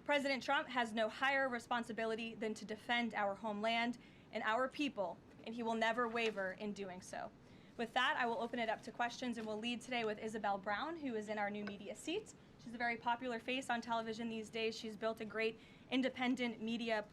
President Trump has no higher responsibility than to defend our homeland and our people, and he will never waver in doing so. With that, I will open it up to questions, and we'll lead today with Isabel Brown, who is in our new media seat. She's a very popular face on television these days. She's built a great independent media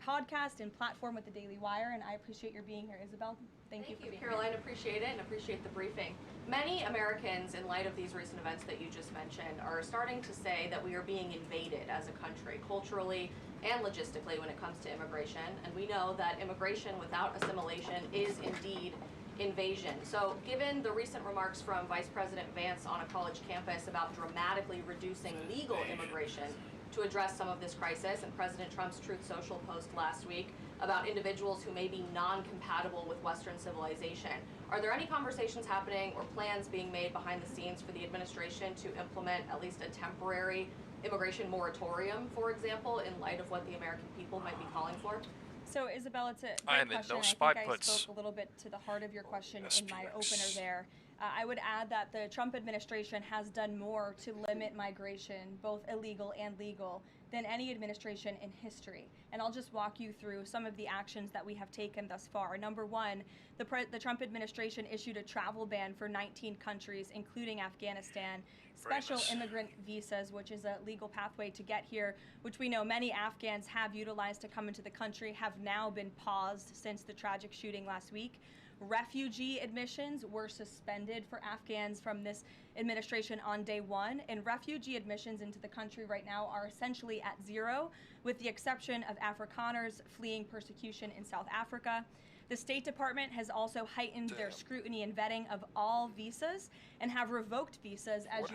podcast and platform with the Daily Wire, and I appreciate your being here, Isabel. Thank you for being here. Caroline, appreciate it and appreciate the briefing. Many Americans, in light of these recent events that you just mentioned, are starting to say that we are being invaded as a country, culturally and logistically, when it comes to immigration. And we know that immigration without assimilation is indeed invasion. So given the recent remarks from Vice President Vance on a college campus about dramatically reducing legal immigration to address some of this crisis, and President Trump's Truth Social post last week about individuals who may be non-compatible with Western civilization, are there any conversations happening or plans being made behind the scenes for the administration to implement at least a temporary immigration moratorium, for example, in light of what the American people might be calling for? So, Isabel, it's a great question. I think I spoke a little bit to the heart of your question in my opener there. I would add that the Trump administration has done more to limit migration, both illegal and legal, than any administration in history. And I'll just walk you through some of the actions that we have taken thus far. Number one, the Trump administration issued a travel ban for 19 countries, including Afghanistan, special immigrant visas, which is a legal pathway to get here, which we know many Afghans have utilized to come into the country, have now been paused since the tragic shooting last week. Refugee admissions were suspended for Afghans from this administration on day one, and refugee admissions into the country right now are essentially at zero, with the exception of Afrikaners fleeing persecution in South Africa. The State Department has also heightened their scrutiny and vetting of all visas and have revoked visas, as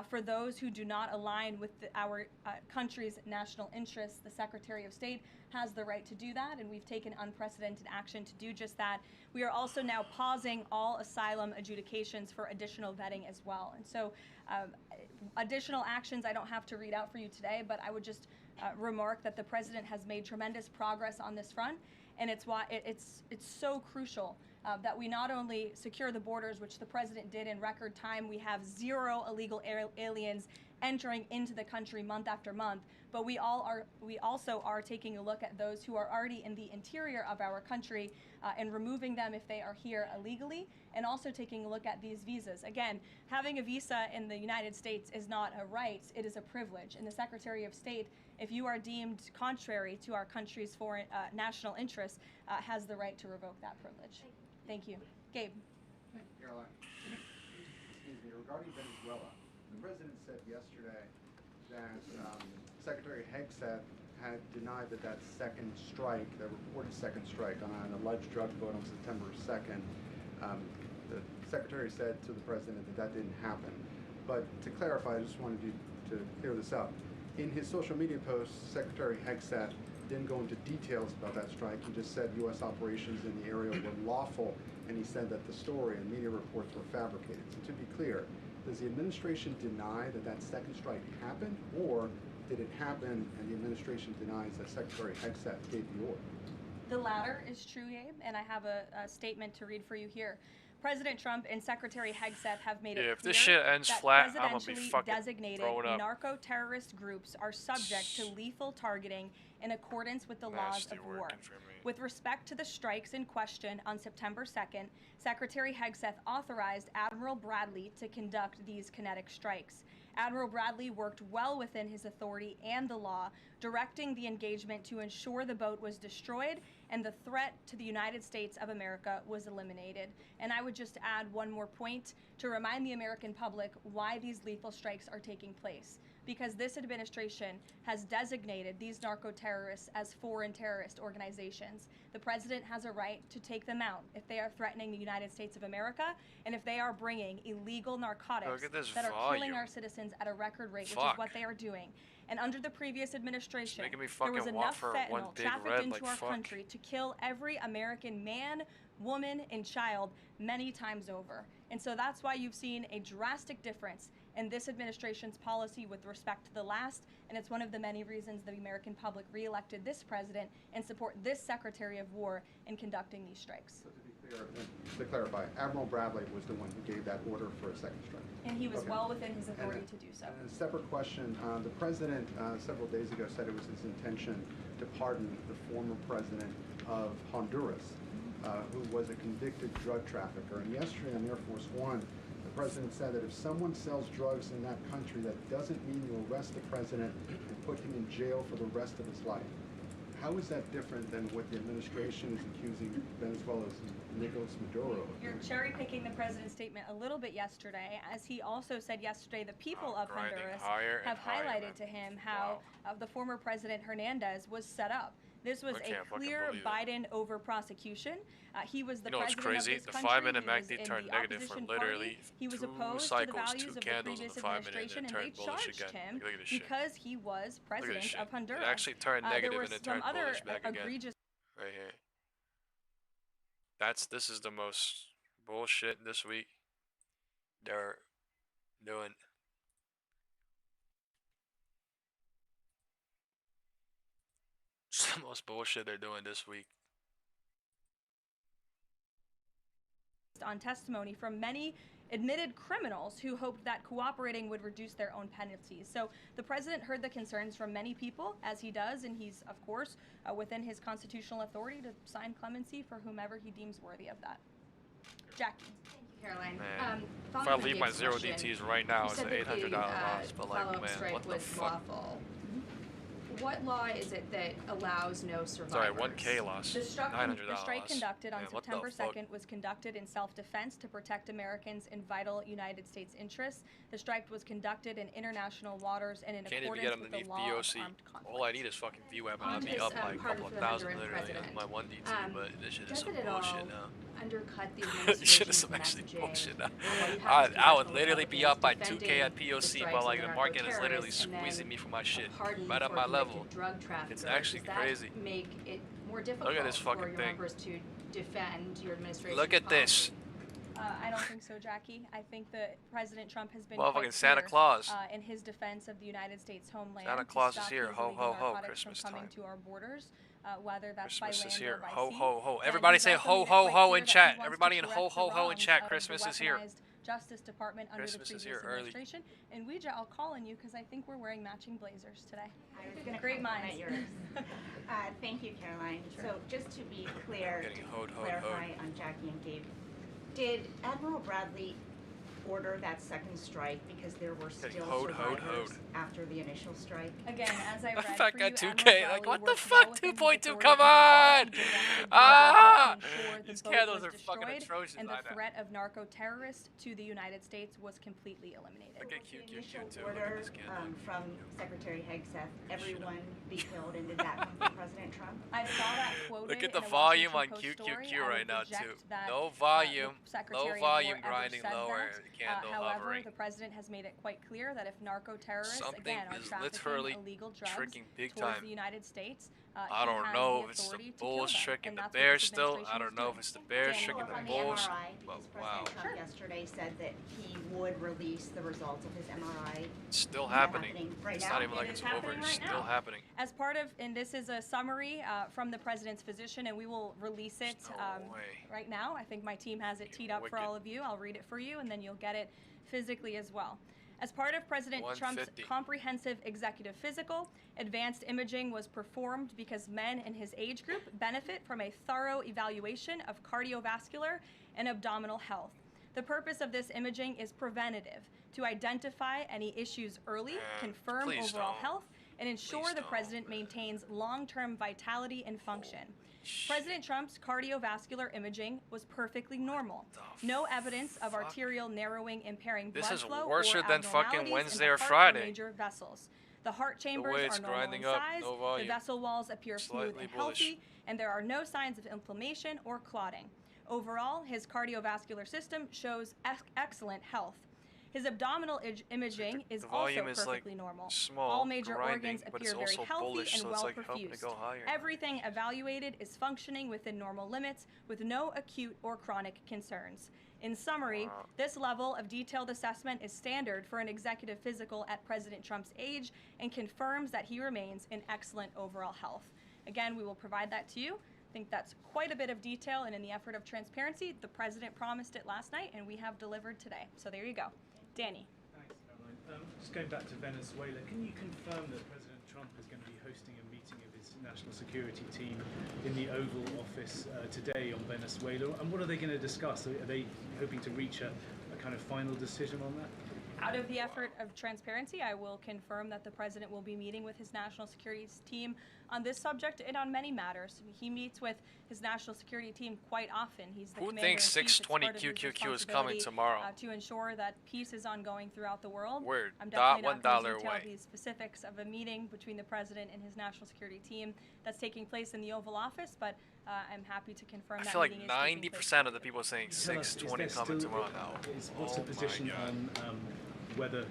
for those who do not align with our country's national interests. The Secretary of State has the right to do that, and we've taken unprecedented action to do just that. We are also now pausing all asylum adjudications for additional vetting as well. And so additional actions I don't have to read out for you today, but I would just remark that the president has made tremendous progress on this front. And it's why it's so crucial that we not only secure the borders, which the president did in record time. We have zero illegal aliens entering into the country month after month, but we also are taking a look at those who are already in the interior of our country and removing them if they are here illegally, and also taking a look at these visas. Again, having a visa in the United States is not a right, it is a privilege. And the Secretary of State, if you are deemed contrary to our country's foreign national interests, has the right to revoke that privilege. Thank you. Gabe. Caroline, excuse me, regarding Venezuela, the president said yesterday that Secretary Hegseth had denied that second strike, that reported second strike on an alleged drug vote on September 2nd, the secretary said to the president that didn't happen. But to clarify, I just wanted you to clear this up. In his social media post, Secretary Hegseth didn't go into details about that strike. He just said U.S. operations in the area were lawful, and he said that the story and media reports were fabricated. So to be clear, does the administration deny that second strike happened, or did it happen and the administration denies that Secretary Hegseth gave the order? The latter is true, Gabe, and I have a statement to read for you here. President Trump and Secretary Hegseth have made it if clear this shit ends that flat, I'm gonna be presidentially fucking designated throwing up. narco-terrorist groups are subject to lethal targeting in accordance with the laws of war. With respect to the strikes in question on September 2nd, Secretary Hegseth authorized Admiral Bradley to conduct these kinetic strikes. Admiral Bradley worked well within his authority and the law, directing the engagement to ensure the boat was destroyed and the threat to the United States of America was eliminated. And I would just add one more point to remind the American public why these lethal strikes are taking place. Because this administration has designated these narco-terrorists as foreign terrorist organizations. The president has a right to take them out if they are threatening the United States of America and if they are bringing illegal narcotics that are killing our citizens at a record rate, which is what they are doing. And under the previous administration, there was enough fentanyl trafficked into our country to kill every American man, woman, and child many times over. And so that's why you've seen a drastic difference in this administration's policy with respect to the last, and it's one of the many reasons the American public re-elected this president and support this Secretary of War in conducting these strikes. So to be clear, to clarify, Admiral Bradley was the one who gave that order for a second strike. And he was well within his authority to do so. And a separate question, the president several days ago said it was his intention to pardon the former president of Honduras, who was a convicted drug trafficker. And yesterday on Air Force One, the president said that if someone sells drugs in that country, that doesn't mean you arrest the president and put him in jail for the rest of his life. How is that different than what the administration is accusing Venezuela's Nicolas Maduro of? You're cherry picking the president's statement a little bit yesterday, as he also said yesterday the people of Honduras have highlighted to him how the former president Hernandez was set up. This was a clear Biden over prosecution. He was the president crazy? of this The country. 5-minute He was MACD in turned the negative for opposition literally party. He was 2 opposed to the cycles, values 2 of the candles in previous the 5-minute, administration, and and it they turned bullish charged again. him Look at this shit. because he was president of Honduras. It actually turned negative there were and it some turned other bullish back again. egregious Right here. This is the most bullshit this week they're doing. It's the most bullshit they're doing this week. on testimony from many admitted criminals who hoped that cooperating would reduce their own penalties. So the president heard the concerns from many people, as he does, and he's, of course, within his constitutional authority to sign clemency for whomever he deems worthy of that. Jackie. Caroline. If I leave my 0 DTs right now, it's an $800 loss, but like, man, what the fuck? Lawful. What law is it that allows no survivors? Sorry, 1K loss, $900 The strike loss. conducted on Man, what the September fuck? 2nd was conducted in self-defense to protect Americans in vital United States interests. The strike was conducted in international waters and in Can't even accordance get with the underneath law BOC. of armed conflict. All I need is fucking VWAP and I'd be up like a couple of thousand literally on my 1 DT, but this shit is some bullshit now. Undercut the This shit is some actually bullshit now. I would literally be up by 2K at POC, but like the market is literally squeezing me for my shit right at my level. It's actually crazy. Make it more difficult Look at this fucking for your thing. members to defend your administration. Look at this. I don't think so, Jackie. I think that President Trump has been Motherfucking quite Santa clear, Claus. In his defense of the United States homeland. Santa to Claus stop is here. these Ho, illegal ho, ho. narcotics Christmas from coming time. to our borders, whether that's Christmas by is land here. or by Ho, sea. ho, ho. And Everybody he's say also ho, made it ho, quite ho clear in that he chat. wants Everybody to in ho, correct the ho, ho in wrongs chat. of Christmas the is here. weaponized Justice Department under Christmas the is previous here early. administration. And Ouija, I'll call on you because I think we're wearing matching blazers today. I was going to Great minds. yours. Thank you, Caroline. So just to be clear, Getting to hoed, hoed, clarify hoed. on Jackie and Gabe, did Admiral Bradley order that second strike because there were Getting still hoed, hoed, survivors hoed. after the initial strike? Again, as I read Fuck for you, at 2K. Admiral Like, Bradley what the worked fuck? well within his 2.2, authority come to on! directly Ah! to ensure the These boat candles was are fucking destroyed atrocious. and I the know. threat of narco-terrorists to the United States was completely eliminated. Look at cute, cute, cute, too. Look Order at this candle. from Secretary Hegseth, everyone be killed, and did that come from President Trump? I saw that quoted Look at the in a volume Washington on Post story. QQQ I right would now, reject too. that, No the volume. Secretary Low of volume War ever grinding said lower. that. Candle However, hovering. the president has made it quite clear that if narco-terrorists, Something again, are is trafficking literally illegal drugs tricking big towards time. the United States, I he don't has know the if it's the authority to kill bulls them, tricking and the that's what bears this still. I administration don't is know doing. if it's the bears Daniel, tricking on the bulls. MRI, But because wow. President Trump yesterday said that he would release the results of his MRI. It's still Is that happening. right It's now? not even like It it's is over. happening It's right still now. happening. As part of, and this is a summary from the president's physician, and we will release it right now. I think my team has it teed up for all of you. I'll read it for you, and then you'll get it physically as well. As part of President Trump's 150. comprehensive executive physical, advanced imaging was performed because men in his age group benefit from a thorough evaluation of cardiovascular and abdominal health. The purpose of this imaging is preventative, to identify any issues early, confirm please overall don't. health, and ensure the president maintains long-term vitality and function. President Trump's cardiovascular imaging was perfectly normal. No evidence of arterial narrowing impairing This blood is flow worse or than fucking abnormalities in Wednesday the or heart Friday. major vessels. The heart chambers way it's are normal grinding in up, size, no the volume. vessel walls appear smooth Slightly and bullish. healthy, and there are no signs of inflammation or clotting. Overall, his cardiovascular system shows excellent health. His abdominal imaging is The also volume is, like, perfectly normal. small, All major grinding, organs but appear it's very also healthy bullish, and so it's, well like, helping to perfused. go higher. Everything evaluated is functioning within normal limits with no acute or chronic concerns. In summary, this level of detailed assessment is standard for an executive physical at President Trump's age and confirms that he remains in excellent overall health. Again, we will provide that to you. I think that's quite a bit of detail, and in the effort of transparency, the president promised it last night, and we have delivered today. So there you go. Danny. Thanks, Caroline. Just going back to Venezuela, can you confirm that President Trump is going to be hosting a meeting of his national security team in the Oval Office today on Venezuela? And what are they going to discuss? Are they hoping to reach a kind of final decision on that? Out of the effort of transparency, I will confirm that the president will be meeting with his national security team on this subject and on many matters. He meets with his national security team quite often. He's the Who commander thinks in chief. It's 620 part of his QQQ is coming responsibility, tomorrow? to ensure that peace is ongoing throughout the world. Word. I'm Dot definitely not going $1 to detail away. the specifics of a meeting between the president and his national security team that's taking place in the Oval Office, but I'm happy to confirm I that feel like meeting is taking place. 90% of the people saying Tell us, 620 is there coming still- tomorrow now. What's the Oh my position God. on whether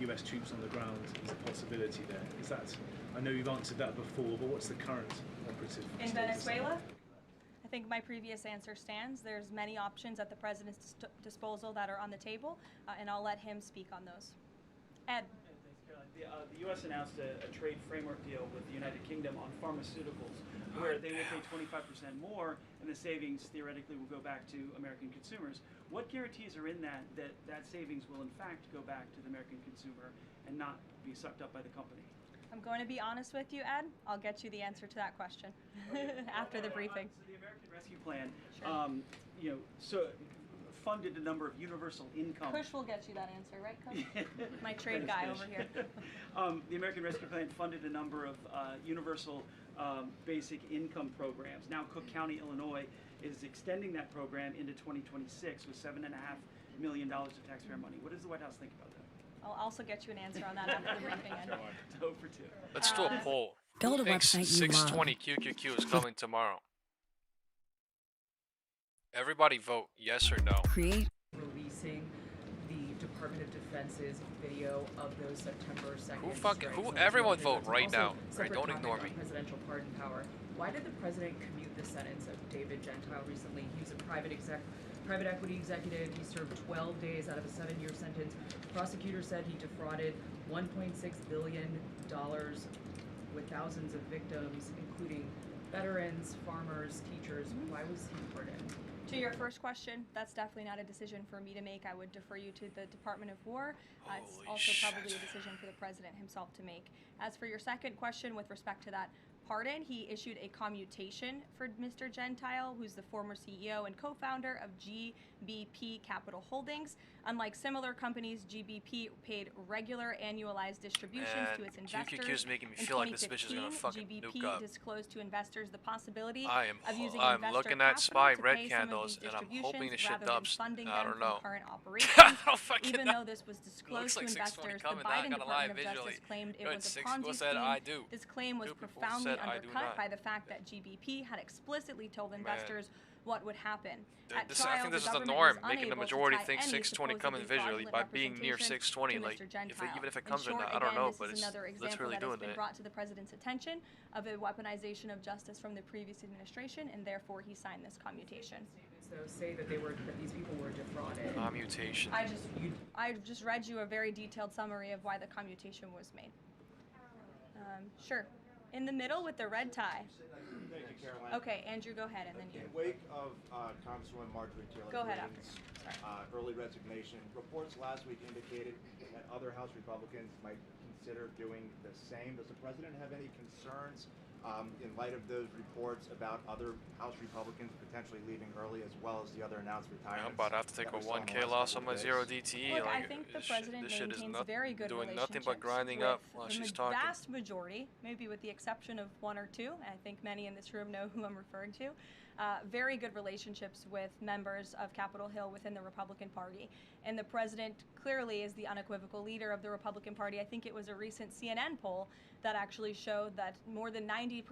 US troops on the ground is a possibility there? Is that, I know you've answered that before, but what's the current operative In status? Venezuela? I think my previous answer stands. There's many options at the president's disposal that are on the table, and I'll let him speak on those. Ed. The U.S. announced a trade framework deal with the United Kingdom on pharmaceuticals, where they will pay 25% more, and the savings theoretically will go back to American consumers. What guarantees are in that savings will in fact go back to the American consumer and not be sucked up by the company? I'm going to be honest with you, Ed. I'll get you the answer to that question after the briefing. So the American Rescue Plan, Sure. funded a number of universal income. Kush will get you that answer, right, Kush? My trade guy over here. The American Rescue Plan funded a number of universal basic income programs. Now Cook County, Illinois is extending that program into 2026 with $7.5 million of taxpayer money. What does the White House think about that? I'll also get you an answer on that after the briefing. Ed. 2 for 2. Let's do a poll. Go to Who thinks website you 620 QQQ is coming tomorrow? Everybody vote yes or no. Create. Releasing the Department of Defense's video of those September 2nd. Everyone vote right now. Right, don't ignore me. Presidential pardon power. Why did the president commute the sentence of David Gentile recently? He was a private equity executive. He served 12 days out of a 7-year sentence. Prosecutors said he defrauded $1.6 billion with thousands of victims, including veterans, farmers, teachers. Why was he pardoned? To your first question, that's definitely not a decision for me to make. I would defer you to the Department of War. It's also probably a decision for the president himself to make. As for your second question with respect to that pardon, he issued a commutation for Mr. Gentile, who's the former CEO and co-founder of GBP Capital Holdings. Unlike similar companies, GBP paid regular annualized distributions to its investors. QQQ is making me feel like this bitch is gonna fucking nuke up. GBP disclosed to investors the possibility I'm of using looking at SPY to red pay some of candles these and I'm hoping this distributions shit rather than dumps. funding I them don't know. from current operations. I don't fucking Even know. though this was disclosed to like investors, the coming, not Biden gonna lie, Department of visually. Justice claimed it Good, was a six Ponzi people said scheme. I do. This claim was 2 people profoundly said I do undercut not. by the fact that GBP had explicitly told investors what would happen. I think this is the norm, making the majority think 620 coming visually by being near 620. Like, even if it comes or not, I don't know, but it's literally doing that has been it. brought to the president's attention of a weaponization of justice from the previous administration, and therefore he signed this commutation. So say that these people were defrauded. Commutation. I just read you a very detailed summary of why the commutation was made. Sure. In the middle with the red tie. Thank you, Caroline. Okay, Andrew, go ahead, and then you. In wake of Congresswoman Marjorie Taylor Go ahead Greene's early resignation, reports last week indicated that other House Republicans might consider doing the same. Does the president have any concerns in light of those reports about other House Republicans potentially leaving early, as well as the other announced retirements? I'm about to have to take a 1K loss on my 0 DTE. Look, like, I think the president this shit is maintains very good doing relationships nothing but grinding with up while she's talking. The vast majority, maybe with the exception of 1 or 2, I think many in this room know who I'm referring to, very good relationships with members of Capitol Hill within the Republican Party. And the president clearly is the unequivocal leader of the Republican Party. I think it was a recent CNN poll that actually showed that more than 90%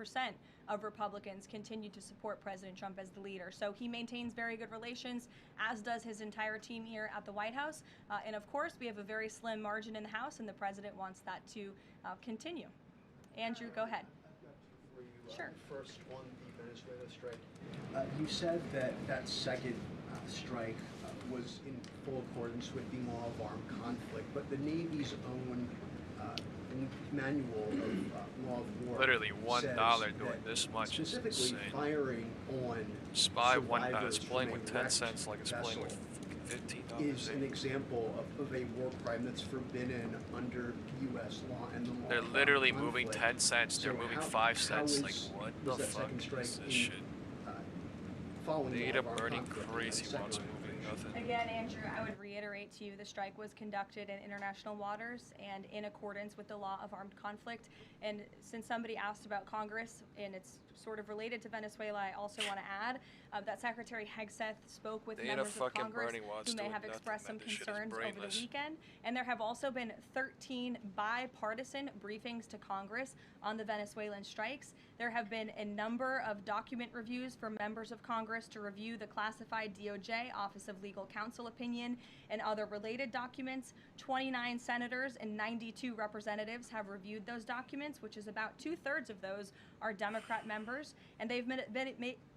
of Republicans continue to support President Trump as the leader. So he maintains very good relations, as does his entire team here at the White House. And of course, we have a very slim margin in the House, and the president wants that to continue. Andrew, go ahead. Sure. First on the Venezuela strike. You said that second strike was in full accordance with the law of armed conflict, but the Navy's own manual of law of war Literally $1 says doing this much is specifically insane. firing on SPY survivors is playing from with a 10 wrecked cents like it's playing with $15. is an example of a war crime that's forbidden under U.S. law and the law. They're of literally armed moving conflict. 10 cents. They're So moving how- 5 how cents. is- Like, what was the that fuck second strike is this in, shit? following the law Data of armed burning conflict? crazy Second wants one. moving nothing. Again, Andrew, I would reiterate to you the strike was conducted in international waters and in accordance with the law of armed conflict. And since somebody asked about Congress, and it's sort of related to Venezuela, I also want to add that Secretary Hegseth spoke with They ain't members a of fucking Congress burning while it's who may doing have nothing, expressed some man. This shit is concerns over the brainless. weekend. And there have also been 13 bipartisan briefings to Congress on the Venezuelan strikes. There have been a number of document reviews for members of Congress to review the classified DOJ Office of Legal Counsel opinion and other related documents. 29 senators and 92 representatives have reviewed those documents, which is about 2/3 of those are Democrat members, and they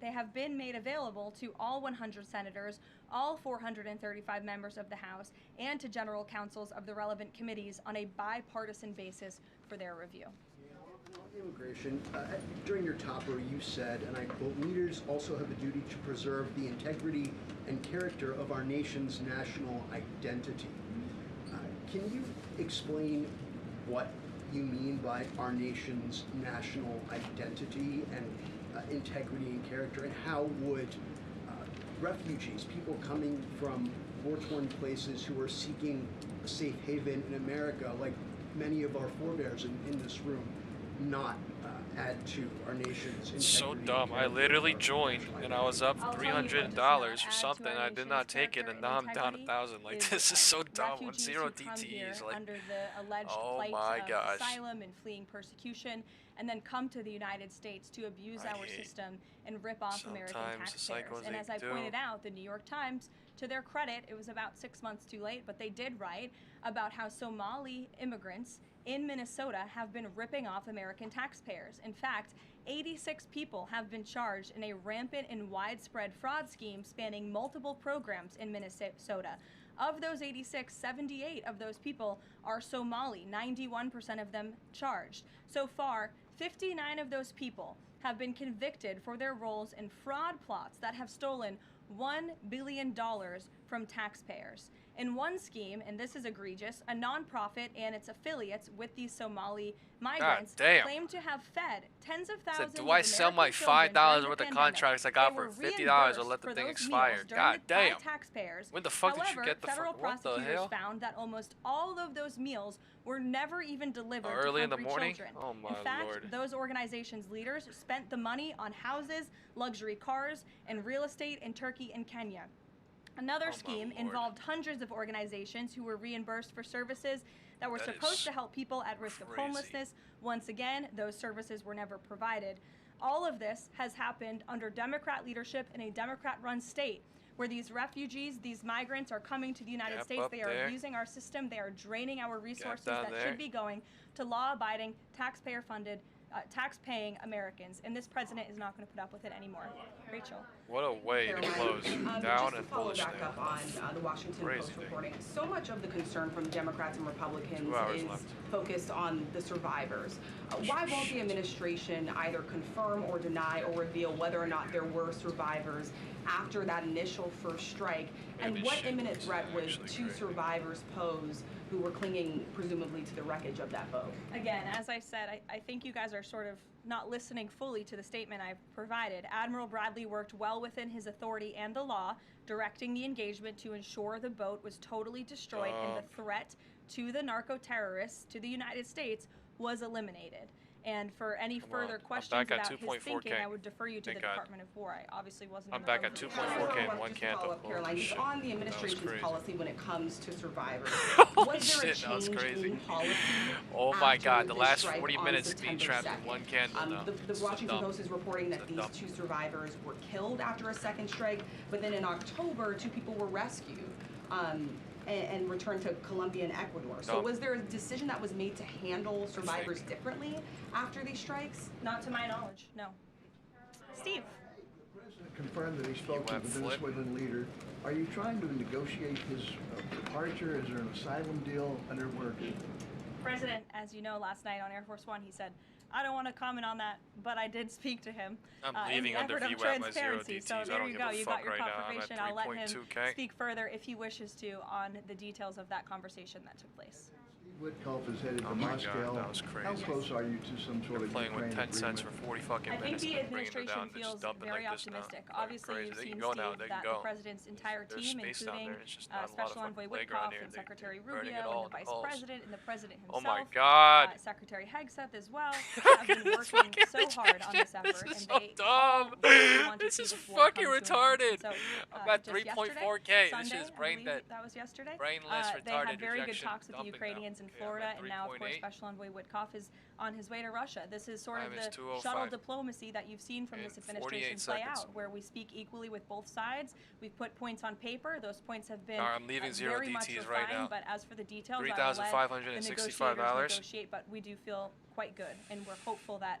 have been made available to all 100 senators, all 435 members of the House, and to general counsels of the relevant committees on a bipartisan basis for their review. Immigration, during your topper you said, and I quote, leaders also have a duty to preserve the integrity and character of our nation's national identity. Can you explain what you mean by our nation's national identity and integrity and character, and how would refugees, people coming from war-torn places who are seeking a safe haven in America, like many of our forebears in this room, not add to our nation's integrity? So dumb. I literally joined and I was up $300 or something. I did not take it, and now I'm down 1,000. Like, this is so dumb. On zero DTEs, like, under the alleged oh plight my of gosh. asylum and fleeing persecution, and then come to the United States to abuse our system and rip off American taxpayers. And as I pointed out, the New York Times, to their credit, it was about 6 months too late, but they did write about how Somali immigrants in Minnesota have been ripping off American taxpayers. In fact, 86 people have been charged in a rampant and widespread fraud scheme spanning multiple programs in Minnesota. Of those 86, 78 of those people are Somali, 91% of them charged. So far, 59 of those people have been convicted for their roles in fraud plots that have stolen $1 billion from taxpayers. In one scheme, and this is egregious, a nonprofit and its affiliates with these Somali migrants claim to have fed tens of thousands do I sell my $5 worth of contracts I got for $50 or let the thing expire? God damn. Taxpayers. When the fuck However, did you get the federal what the prosecutors hell? found that almost all of those meals were never even delivered Early to in the hungry morning? children. Oh my in fact, lord. those organizations' leaders spent the money on houses, luxury cars, and real estate in Turkey and Kenya. Another scheme involved hundreds of organizations who were reimbursed for services that were supposed to help people at risk of homelessness. Once again, those services were never provided. All of this has happened under Democrat leadership in a Democrat-run state, where these refugees, these migrants are coming to the United States. They are abusing our system. They are draining our resources that should be going to law-abiding, taxpayer-funded, tax-paying Americans, and this president is not going to put up with it anymore. Rachel. What a way to close. Down and follow bullish back there. up on the Washington Post reporting. So much of the concern from Democrats and Republicans is focused on the survivors. Why won't the administration either confirm or deny or reveal whether or not there were survivors after that initial first strike? And what imminent threat would two survivors pose who were clinging presumably to the wreckage of that boat? Again, as I said, I think you guys are sort of not listening fully to the statement I've provided. Admiral Bradley worked well within his authority and the law, directing the engagement to ensure the boat was totally destroyed and the threat to the narco-terrorists to the United States was eliminated. And for any further questions about his thinking, I would defer you to the Department of War. I obviously wasn't. I'm back at 2.4K in one candle. Caroline, Shit. on the administration's crazy. policy when it comes to survivors, Holy was there a shit, that was change crazy. in policy? Oh my god, the after last strike 40 on minutes being September trapped in 2nd? one candle now. The Washington Post is reporting that these two survivors were killed after a second strike, but then in October, two people were rescued and returned to Colombia and Ecuador. So was there a decision that was made to handle survivors differently after these strikes? Not to my knowledge, no. Steve. The president confirmed that he spoke to the Venezuelan leader. Are you trying to negotiate his departure? Is there an asylum deal under work? President, as you know, last night on Air Force One, he said, I don't want to comment on that, but I did speak to him. I'm leaving under VWAP my 0 DTs. So there you go. You got your right confirmation. Now. I'll let him 3.2K. speak further if he wishes to on the details of that conversation that took place. Whitehouse is headed to Oh my Moscow. god, that was crazy. How close are you to some sort of playing with 10 cents for agreement? 40 fucking I think minutes. the and bringing it administration down, feels just dumping very like this optimistic. now. Obviously, Crazy. you've They seen, can go now. Steve, They that can go. the president's entire There's team, space down including there. It's just not a lot of Special fucking Envoy playground Whitehouse here. and They Secretary burning Rubio it all and the Vice calls. President and the President Oh himself. my god. Secretary Hegseth as well have been working so hard on this effort. This is and so they dumb. really want to This see is this war fucking come to an end. retarded. So, I'm at just 3.4K. This Sunday, is brain dead. that was yesterday. Brainless, They retarded had very good rejection talks with the dumping Ukrainians now. in Florida, I'm at and now, of course, 3.8. Special Envoy Witkoff is on his way to Russia. This is sort of Time is the 2:05. shuttle diplomacy that you've seen from this administration 48 play seconds. out, where we speak equally with both sides. We've put points on paper. Those points have been I'm leaving 0 very much DTs refined, right now. but as for the details, I will let the $3,565. negotiators negotiate, but we do feel quite good, and we're hopeful that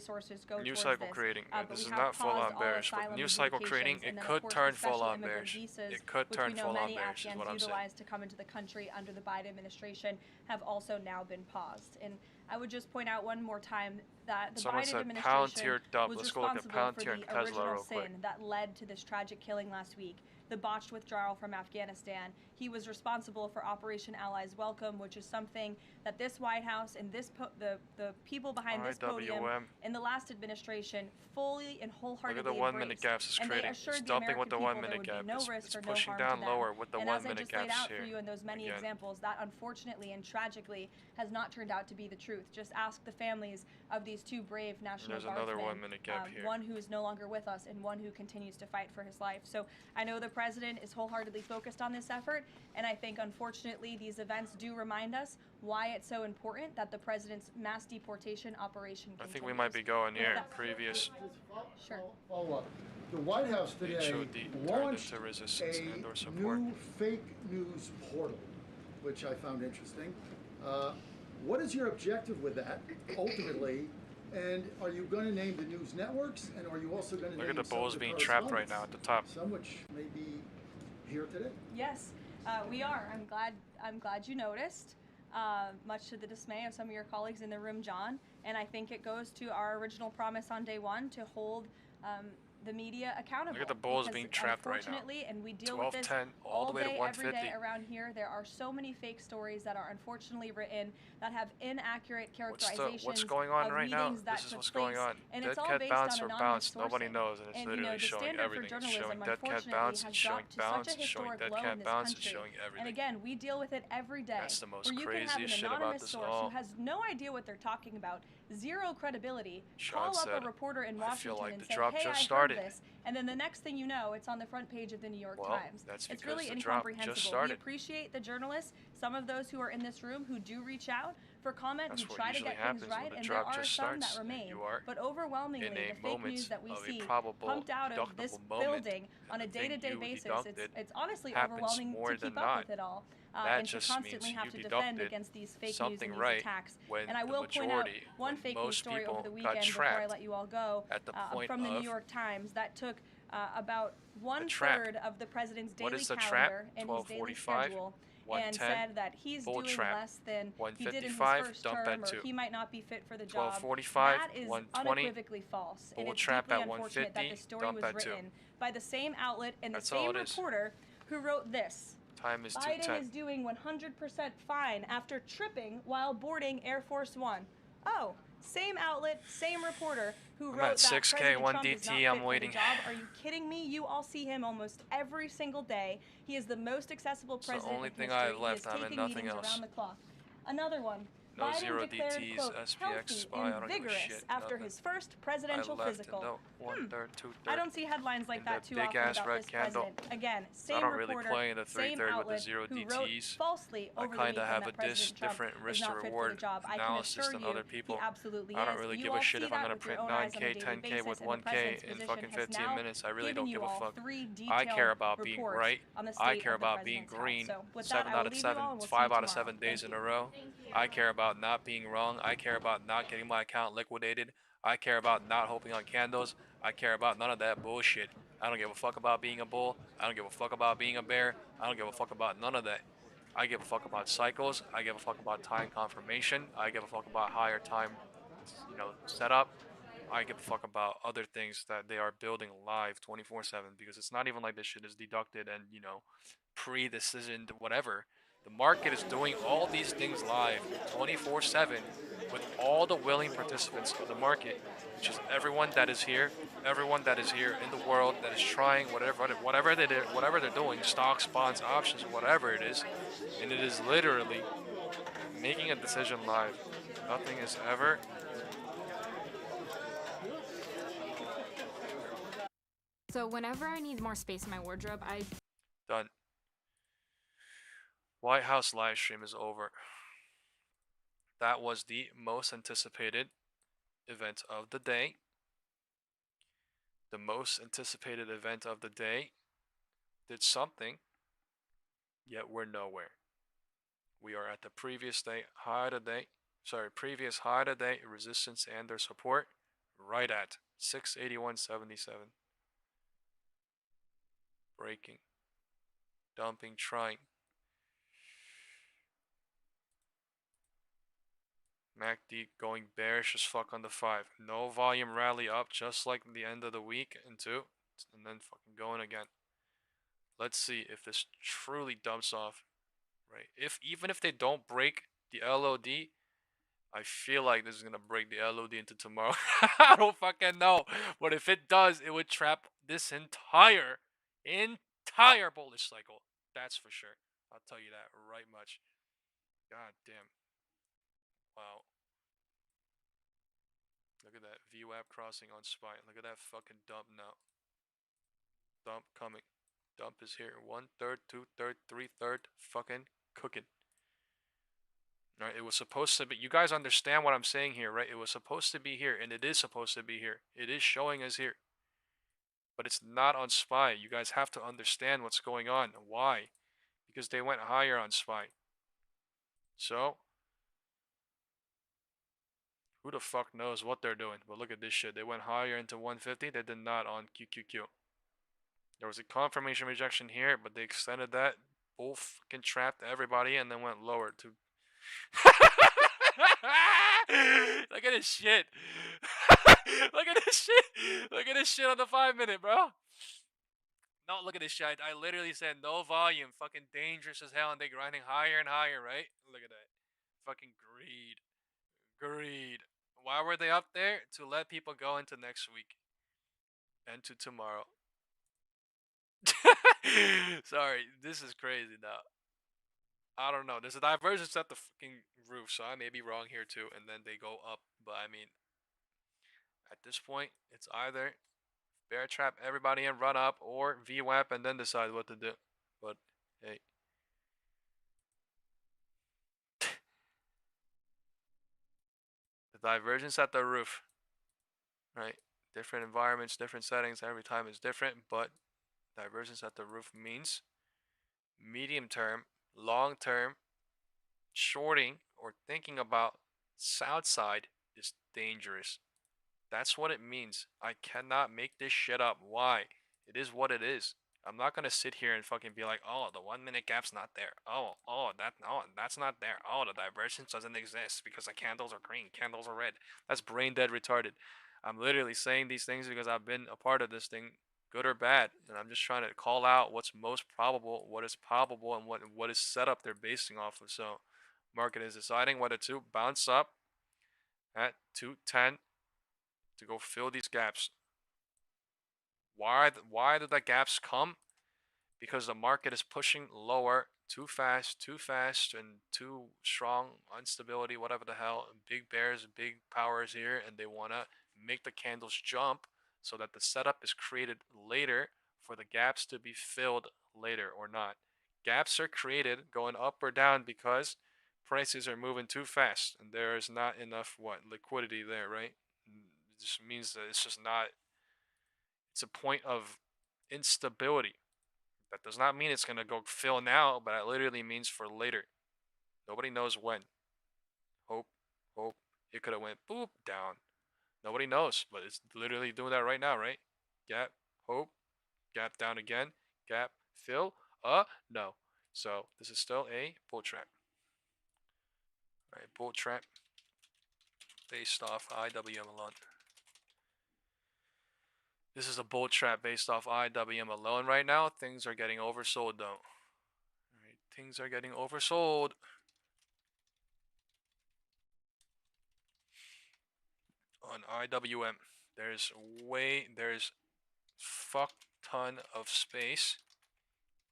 resources go New towards cycle this. creating. But This we is have not full paused on all bearish, but asylum new cycle creating, adjudications, and it then, of could course, turn the full special on immigrant bearish. visas, It could which turn we know full on many bearish is Afghans what I'm saying. utilized to come into the country under the Biden administration, have also now been paused. And I would just point out one more time that the Someone Biden said administration Palantir dub. was Let's go look at responsible for Palantir and the Tesla original real quick. sin that led to this tragic killing last week. the botched withdrawal from Afghanistan. He was responsible for Operation Allies Welcome, which is something that this White House and the people behind this podium in the last administration fully and wholeheartedly Look at the 1 minute gaps it's and they creating. assured It's the dumping American with the people 1 there minute would gap. be no It's risk or no pushing harm to down them. lower with the And 1 as I minute just laid gaps out here. for you in those many Again. examples, that unfortunately and tragically has not turned out to be the truth. Just ask the families of these two brave National There's another Guardsmen, 1 minute gap here. one who is no longer with us and one who continues to fight for his life. So I know the president is wholeheartedly focused on this effort, and I think unfortunately these events do remind us why it's so important that the president's mass deportation operation I continues. think we might be going here. Previous Sure. Follow up. The White House today HOD launched turned into resistance a and or support. new fake news portal, which I found interesting. What is your objective with that, ultimately? And are you going to name the news networks? And are you also going to Look name at the some of bulls the being trapped right now at the top. some which may be here today? Yes, we are. I'm glad you noticed. Much to the dismay of some of your colleagues in the room, John. And I think it goes to our original promise on day one to hold the media accountable. Look at the bulls because being trapped right now. Unfortunately, and we deal with this 12.10 all the way to day, every 150. day around here, there are so many fake stories that are unfortunately written that have inaccurate characterizations What's going on of right now? meetings that This is took what's place, going on. and Dead it's all cat based bounce on or anonymous bounce. Nobody sourcing. knows, and it's And literally the showing standard everything. for It's journalism, showing dead cat unfortunately, bounce, has it's showing dropped to bounce, such a it's showing historic dead low in cat this bounce, it's country. showing everything. And again, we deal with it every day. That's the most where you can have craziest an shit about anonymous this source all. who has no idea what they're talking about, zero credibility, Sean call up said, a reporter in "I Washington feel like and the say, drop hey, just I started." heard this, and then the next thing you know, it's on the front page of the New York Well, Times. that's It's because really the drop just incomprehensible. We started. appreciate the journalists, some of those who are in this room who do reach out for comment, That's who what try to usually get things happens right, when the and there drop are just some that starts. remain. You are But overwhelmingly, in the a fake news moment that we of a see probable pumped out of this deductible moment, building on a and the thing day-to-day you basis, deducted it's honestly happens overwhelming more to than keep up not. with it all. That And to just constantly means have you to defend deducted against these fake news something and these right attacks. when And I the will point out majority, one when fake news most story over people the got weekend before I trapped let you all go at the point from the New of York Times that took about trap. 1/3 of the president's What daily is the calendar trap? and his daily 12:45, schedule, and 110, said that he's bull doing trap. less than he did in his 155, first dump term, at or 2. he might not be fit for the job. 12:45, That is 120, unequivocally false, and bull it's trap deeply at unfortunate that 150, the story dump was at 2. written by the same outlet and the That's all same it is. reporter who wrote this. Time is Biden 2:10. is doing 100% fine after tripping while boarding Air Force One. Oh, same outlet, same reporter who I'm wrote at that 6K, President 1 Trump is not DT, fit I'm for waiting. the job. Are you kidding me? You all see him almost every single day. He is the most accessible It's the president only in thing history. I have left. He is I'm in taking nothing meetings else. around the clock. Another one. No Biden zero declared, DTs, quote, SPX, healthy SPY, I and don't give a vigorous shit, after nothing. his first presidential I left physical. no 1/3, 2/3. I don't see headlines like in that that too big often ass about red this candle. president. Again, So I same don't really reporter, play in the same 3/3 with the outlet zero who wrote DTs. falsely I over the kind of weekend have that a President Trump different is risk to not fit for the reward job. I can analysis assure than you other he people. absolutely I don't is. really You give all a shit see if I'm that gonna with your print own eyes on a 9K, daily 10K basis, with and the 1K president's in position fucking has 15 now minutes. I really given don't you give a all fuck. 3 I care detailed about being reports right. on the I state care of the about being president's health. green So with 7 that, I out will of leave you 7, all, and we'll see 5 you out of tomorrow. 7 days Thank in you. a row. I care about not being wrong. I care about not getting my account liquidated. I care about not hoping on candles. I care about none of that bullshit. I don't give a fuck about being a bull. I don't give a fuck about being a bear. I don't give a fuck about none of that. I give a fuck about cycles. I give a fuck about time confirmation. I give a fuck about higher time, setup. I give a fuck about other things that they are building live 24/7, because it's not even like this shit is deducted and, pre-decisioned whatever. The market is doing all these things live 24/7 with all the willing participants of the market, which is everyone that is here in the world that is trying whatever they're doing, stocks, bonds, options, whatever it is, and it is literally making a decision live. Nothing is ever So whenever I need more space in my wardrobe, I done. Whitehouse live stream is over. That was the most anticipated event of the day. The most anticipated event of the day did something, yet we're nowhere. We are at the previous high of the day, resistance and their support, right at 681.77. Breaking, dumping, trying. MACD going bearish as fuck on the 5. No volume rally up, just like the end of the week and 2, and then fucking going again. Let's see if this truly dumps off, right? Even if they don't break the LOD, I feel like this is gonna break the LOD into tomorrow. I don't fucking know, but if it does, it would trap this entire bullish cycle. That's for sure. I'll tell you that right much. God damn. Wow. Look at that VWAP crossing on SPY. Look at that fucking dump now. Dump coming. Dump is here. 1/3, 2/3, 3/3. Fucking cooking. Alright, it was supposed to be. You guys understand what I'm saying here, right? It was supposed to be here, and it is supposed to be here. It is showing us here. But it's not on SPY. You guys have to understand what's going on. Why? Because they went higher on SPY. So, who the fuck knows what they're doing? But look at this shit. They went higher into 150. They did not on QQQ. There was a confirmation rejection here, but they extended that. Bull fucking trapped everybody and then went lower to. Look at this shit. Look at this shit. Look at this shit on the 5-minute, bro. No, look at this shit. I literally said no volume. Fucking dangerous as hell, and they grinding higher and higher, right? Look at that. Fucking greed. Greed. Why were they up there? To let people go into next week. And to tomorrow. Sorry, this is crazy now. I don't know. There's a divergence at the fucking roof, so I may be wrong here too. And then they go up, but I mean, at this point, it's either bear trap everybody and run up, or VWAP and then decide what to do. But hey, the divergence at the roof, right? Different environments, different settings. Every time is different, but divergence at the roof means medium term, long term, shorting or thinking about south side is dangerous. That's what it means. I cannot make this shit up. Why? It is what it is. I'm not gonna sit here and fucking be like, oh, the 1-minute gap's not there. Oh, that's not there. Oh, the divergence doesn't exist because the candles are green, candles are red. That's brain dead retarded. I'm literally saying these things because I've been a part of this thing, good or bad, and I'm just trying to call out what's most probable, what is probable, and what is set up they're basing off of. So, market is deciding whether to bounce up at 210 to go fill these gaps. Why do the gaps come? Because the market is pushing lower too fast, and too strong instability, whatever the hell. Big bears, big powers here, and they want to make the candles jump so that the setup is created later for the gaps to be filled later or not. Gaps are created going up or down because prices are moving too fast and there is not enough liquidity there, right? It just means that it's just not. It's a point of instability. That does not mean it's gonna go fill now, but it literally means for later. Nobody knows when. Hope. It could have went boop down. Nobody knows, but it's literally doing that right now, right? Gap, hope, gap down again, gap, fill, no. So this is still a bull trap. Alright, bull trap based off IWM alone. This is a bull trap based off IWM alone right now. Things are getting oversold though. Alright, things are getting oversold. On IWM, there's fuck ton of space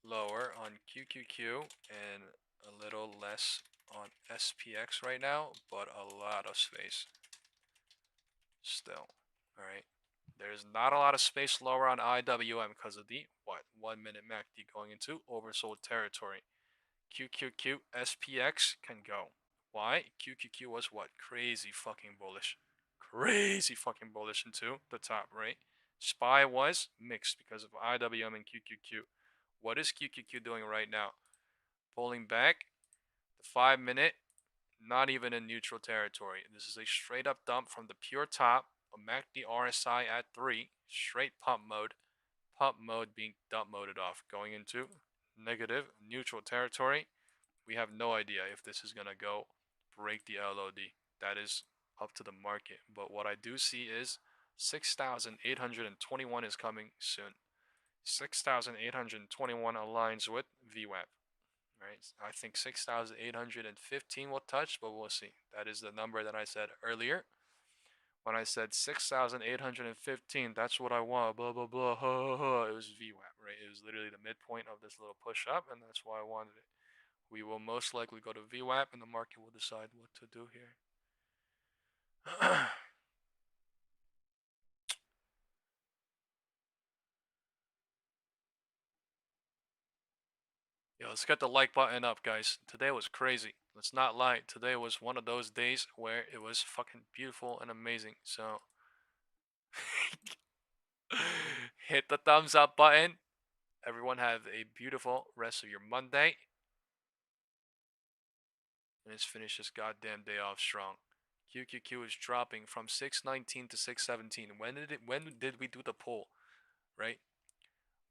lower on QQQ and a little less on SPX right now, but a lot of space still. Alright, there's not a lot of space lower on IWM because of the 1-minute MACD going into oversold territory. QQQ SPX can go. Why? QQQ was crazy fucking bullish. Crazy fucking bullish into the top, right? SPY was mixed because of IWM and QQQ. What is QQQ doing right now? Pulling back. The 5-minute, not even in neutral territory. This is a straight up dump from the pure top. A MACD RSI at 3. Straight pump mode. Pump mode being dump moded off. Going into negative neutral territory. We have no idea if this is going to go break the LOD. That is up to the market. But what I do see is 6,821 is coming soon. 6,821 aligns with VWAP, right? I think 6,815 will touch, but we'll see. That is the number that I said earlier. When I said 6,815, that's what I want, blah, blah, blah, ha, ha, ha. It was VWAP, right? It was literally the midpoint of this little push up, and that's why I wanted it. We will most likely go to VWAP, and the market will decide what to do here. Yo, let's get the like button up, guys. Today was crazy. Let's not lie. Today was one of those days where it was fucking beautiful and amazing. So, hit the thumbs up button. Everyone have a beautiful rest of your Monday. And let's finish this goddamn day off strong. QQQ is dropping from 619 to 617. When did we do the poll? Right?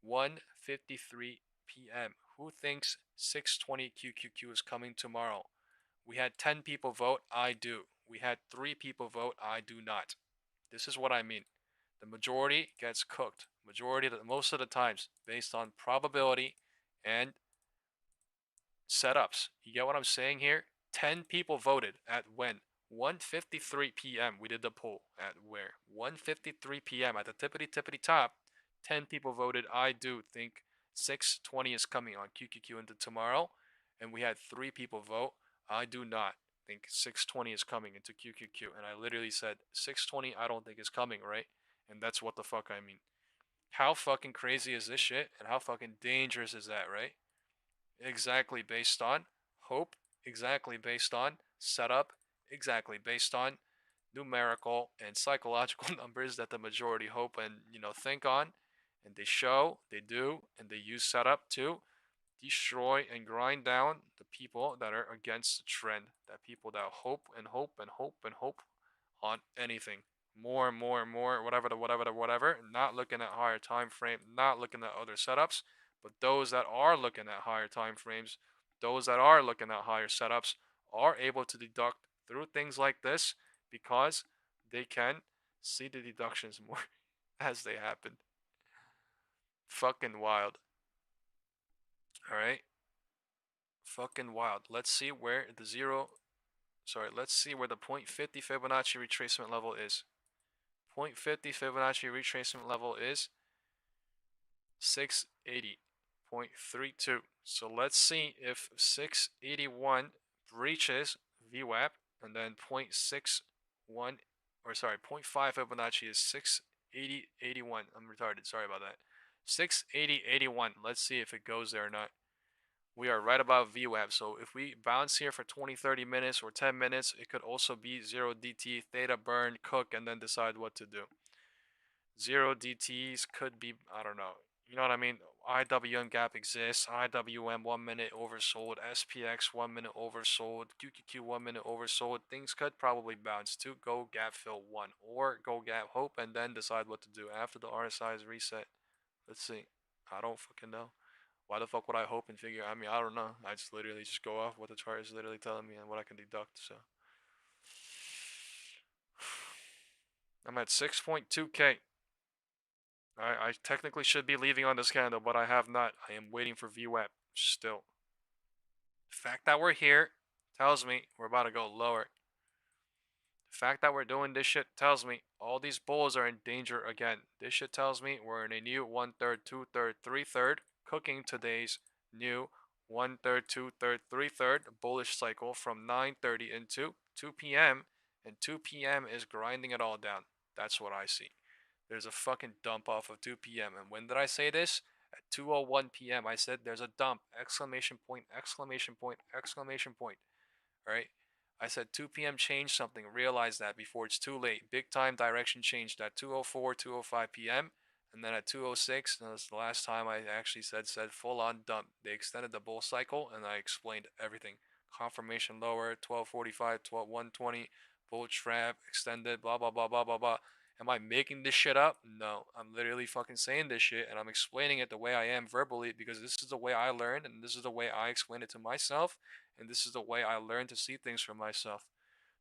1:53 p.m. Who thinks 620 QQQ is coming tomorrow? We had 10 people vote, I do. We had 3 people vote, I do not. This is what I mean. The majority gets cooked. Most of the times, based on probability and setups. You get what I'm saying here? 10 people voted at when? 1:53 p.m. We did the poll at where? 1:53 p.m. at the tippity top. 10 people voted. I do think 620 is coming on QQQ into tomorrow, and we had 3 people vote. I do not think 620 is coming into QQQ, and I literally said 620. I don't think is coming, right? And that's what the fuck I mean. How fucking crazy is this shit, and how fucking dangerous is that, right? Exactly based on hope, exactly based on setup, exactly based on numerical and psychological numbers that the majority hope and think on, and they show, they do, and they use setup to destroy and grind down the people that are against the trend, that people that hope and hope and hope and hope on anything more and more and more, whatever, not looking at higher time frame, not looking at other setups. But those that are looking at higher time frames, those that are looking at higher setups are able to deduct through things like this because they can see the deductions more as they happen. Fucking wild. Alright? Fucking wild. Let's see where the let's see where the 0.50 Fibonacci retracement level is. 0.50 Fibonacci retracement level is 680.32. So let's see if 681 breaches VWAP, and then 0.61, or sorry, 0.5 Fibonacci is 680.81. I'm retarded, sorry about that. 680.81. Let's see if it goes there or not. We are right above VWAP, so if we bounce here for 20, 30 minutes or 10 minutes, it could also be 0 DT, theta burn, cook, and then decide what to do. 0 DTs could be, I don't know, you know what I mean? IWM gap exists, IWM 1 minute oversold, SPX 1 minute oversold, QQQ 1 minute oversold. Things could probably bounce to go gap fill 1 or go gap hope and then decide what to do after the RSI is reset. Let's see. I don't fucking know. Why the fuck would I hope and figure? I mean, I don't know. I just literally just go off what the chart is literally telling me and what I can deduct. So I'm at 6.2K. I technically should be leaving on this candle, but I have not. I am waiting for VWAP still. The fact that we're here tells me we're about to go lower. The fact that we're doing this shit tells me all these bulls are in danger again. This shit tells me we're in a new 1/3, 2/3, 3/3 cooking today's new 1/3, 2/3, 3/3 bullish cycle from 9:30 into 2 p.m. and 2 p.m. is grinding it all down. That's what I see. There's a fucking dump off of 2 p.m. And when did I say this? At 2:01 p.m. I said there's a dump! Exclamation point! Exclamation point! Exclamation point! Alright? I said 2 p.m. change something. Realize that before it's too late. Big time direction changed at 2:04, 2:05 p.m. And then at 2:06, that was the last time I actually said full on dump. They extended the bull cycle and I explained everything. Confirmation lower, 12:45, 1:20, bull trap, extended, blah blah blah blah blah blah. Am I making this shit up? No. I'm literally fucking saying this shit and I'm explaining it the way I am verbally because this is the way I learned and this is the way I explain it to myself and this is the way I learned to see things for myself.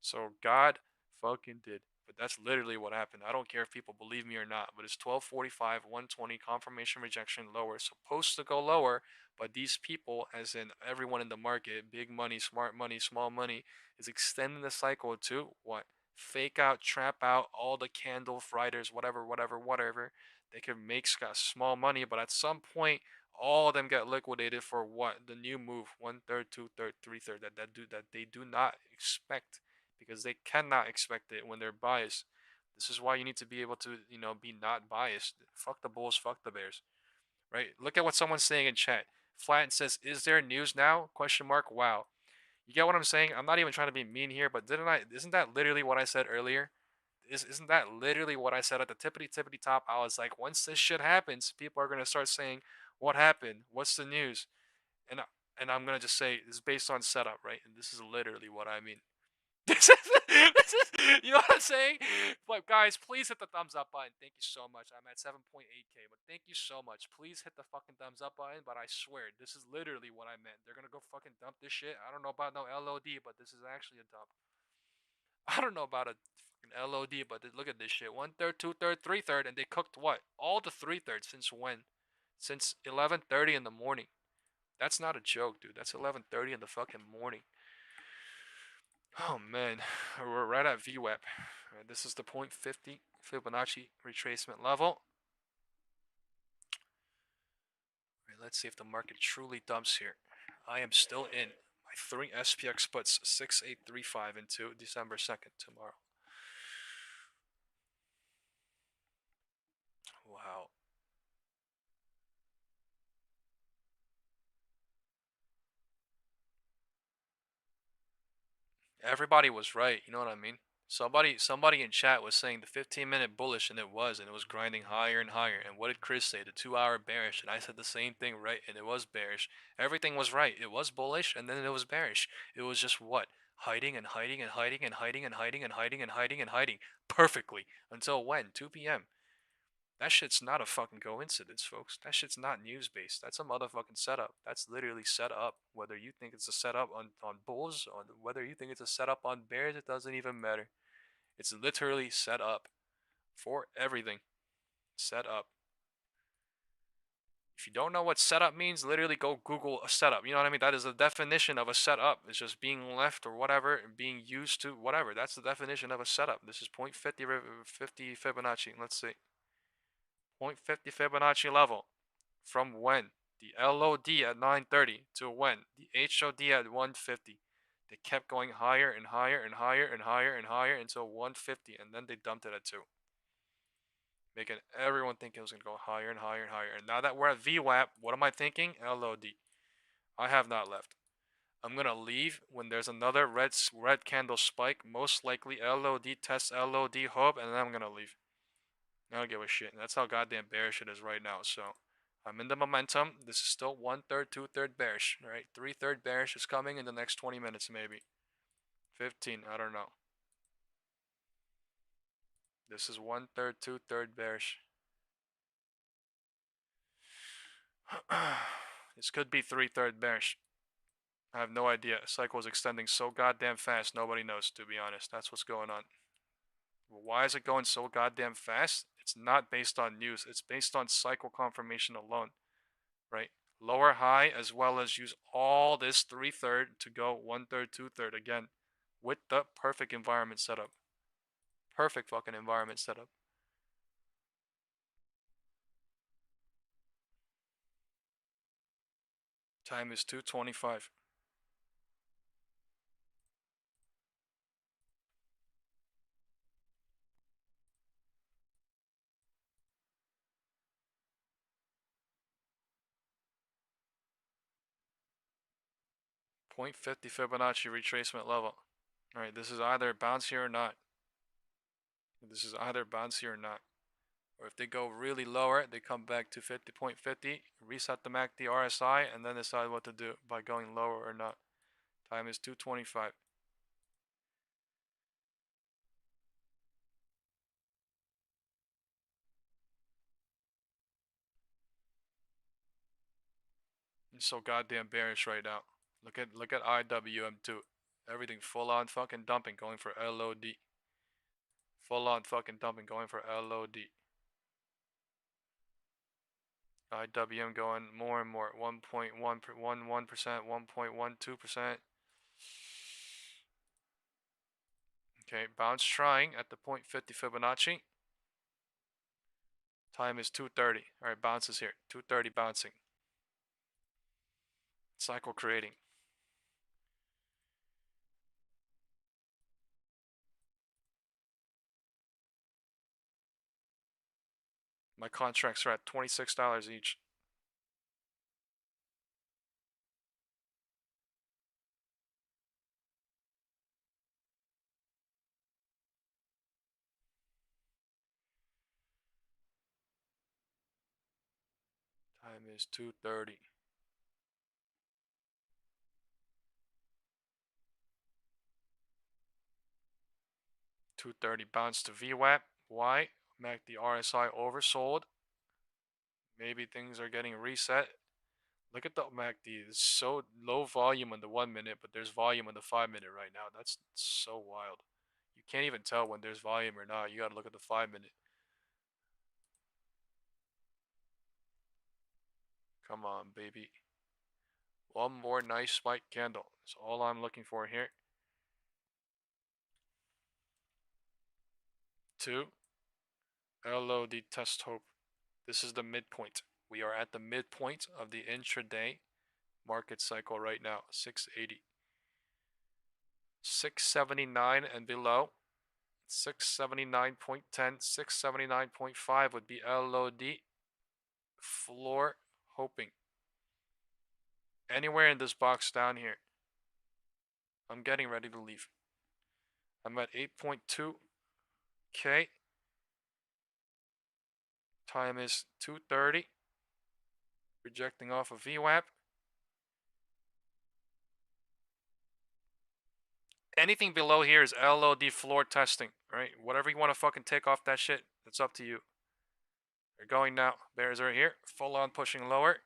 So God fucking did. But that's literally what happened. I don't care if people believe me or not, but it's 1245, 120, confirmation rejection lower. Supposed to go lower, but these people, as in everyone in the market, big money, smart money, small money, is extending the cycle to what? Fake out, trap out, all the candle writers, whatever. They can make small money, but at some point, all of them get liquidated for what? The new move, 1/3, 2/3, 3/3, that they do not expect, because they cannot expect it when they're biased. This is why you need to be able to, be not biased. Fuck the bulls, fuck the bears, right? Look at what someone's saying in chat. Flatten says, "Is there news now?" Question mark. Wow. You get what I'm saying? I'm not even trying to be mean here, but isn't that literally what I said earlier? Isn't that literally what I said at the tippity top? I was like, once this shit happens, people are gonna start saying, "What happened? What's the news?" And I'm gonna just say it's based on setup, right? And this is literally what I mean. You know what I'm saying? But guys, please hit the thumbs up button. Thank you so much. I'm at 7.8K, but thank you so much. Please hit the fucking thumbs up button. But I swear, this is literally what I meant. They're gonna go fucking dump this shit. I don't know about no LOD, but this is actually a dump. I don't know about a fucking LOD, but look at this shit. 1/3, 2/3, 3/3, and they cooked what? All the 3/3 since when? Since 11:30 in the morning. That's not a joke, dude. That's 11:30 in the fucking morning. Oh man, we're right at VWAP. Right, this is the 0.50 Fibonacci retracement level. Right, let's see if the market truly dumps here. I am still in. My 3 SPX puts 6835 into December 2nd tomorrow. Wow. Everybody was right, you know what I mean? Somebody in chat was saying the 15-minute bullish, and it was grinding higher and higher. And what did Chris say? The 2-hour bearish, and I said the same thing, right? And it was bearish. Everything was right. It was bullish, and then it was bearish. It was just what? Hiding and hiding and hiding and hiding and hiding and hiding and hiding and hiding perfectly until when? 2 p.m. That shit's not a fucking coincidence, folks. That shit's not news-based. That's a motherfucking setup. That's literally set up. Whether you think it's a setup on bulls, or whether you think it's a setup on bears, it doesn't even matter. It's literally set up for everything. Set up. If you don't know what setup means, literally go Google a setup. You know what I mean? That is the definition of a setup. It's just being left or whatever, and being used to whatever. That's the definition of a setup. This is 0.50 Fibonacci. Let's see. 0.50 Fibonacci level. From when? The LOD at 930 to when? The HOD at 150. They kept going higher and higher and higher and higher and higher until 150, and then they dumped it at 2. Making everyone think it was going to go higher and higher and higher. And now that we're at VWAP, what am I thinking? LOD. I have not left. I'm going to leave when there's another red candle spike. Most likely LOD, test LOD, hope, and then I'm going to leave. I don't give a shit. That's how goddamn bearish it is right now. So I'm in the momentum. This is still 1/3, 2/3 bearish. Right? 3/3 bearish is coming in the next 20 minutes, maybe 15. I don't know. This is 1/3, 2/3 bearish. This could be 3/3 bearish. I have no idea. Cycle is extending so goddamn fast. Nobody knows, to be honest. That's what's going on. Why is it going so goddamn fast? It's not based on news. It's based on cycle confirmation alone, right? Lower high, as well as use all this 3/3 to go 1/3, 2/3 again with the perfect environment setup. Perfect fucking environment setup. Time is 2:25. .50 Fibonacci retracement level. Alright, this is either bounce here or not. This is either bounce here or not. Or if they go really lower, they come back to 50.50, reset the MACD RSI, and then decide what to do by going lower or not. Time is 2:25. It's so goddamn bearish right now. Look at IWM2. Everything full on fucking dumping, going for LOD. Full on fucking dumping, going for LOD. IWM going more and more, 1.11%, 1.12%. Okay, bounce trying at the 0.50 Fibonacci. Time is 2:30. All right, bounces here. 2:30 bouncing. Cycle creating. My contracts are at $26 each. Time is 2:30. $230 bounce to VWAP. Why? MACD RSI oversold. Maybe things are getting reset. Look at the MACD. It's so low volume on the 1 minute, but there's volume on the 5 minute right now. That's so wild. You can't even tell when there's volume or not. You gotta look at the 5 minute. Come on, baby. One more nice spike candle. That's all I'm looking for here. 2. LOD test hope. This is the midpoint. We are at the midpoint of the intraday market cycle right now. 680. 679 and below. 679.10, 679.5 would be LOD. Floor hoping. Anywhere in this box down here. I'm getting ready to leave. I'm at 8.2K. Time is 2:30. Rejecting off of VWAP. Anything below here is LOD floor testing, right? Whatever you want to fucking take off that shit, it's up to you. They're going now. Bears are here. Full on pushing lower.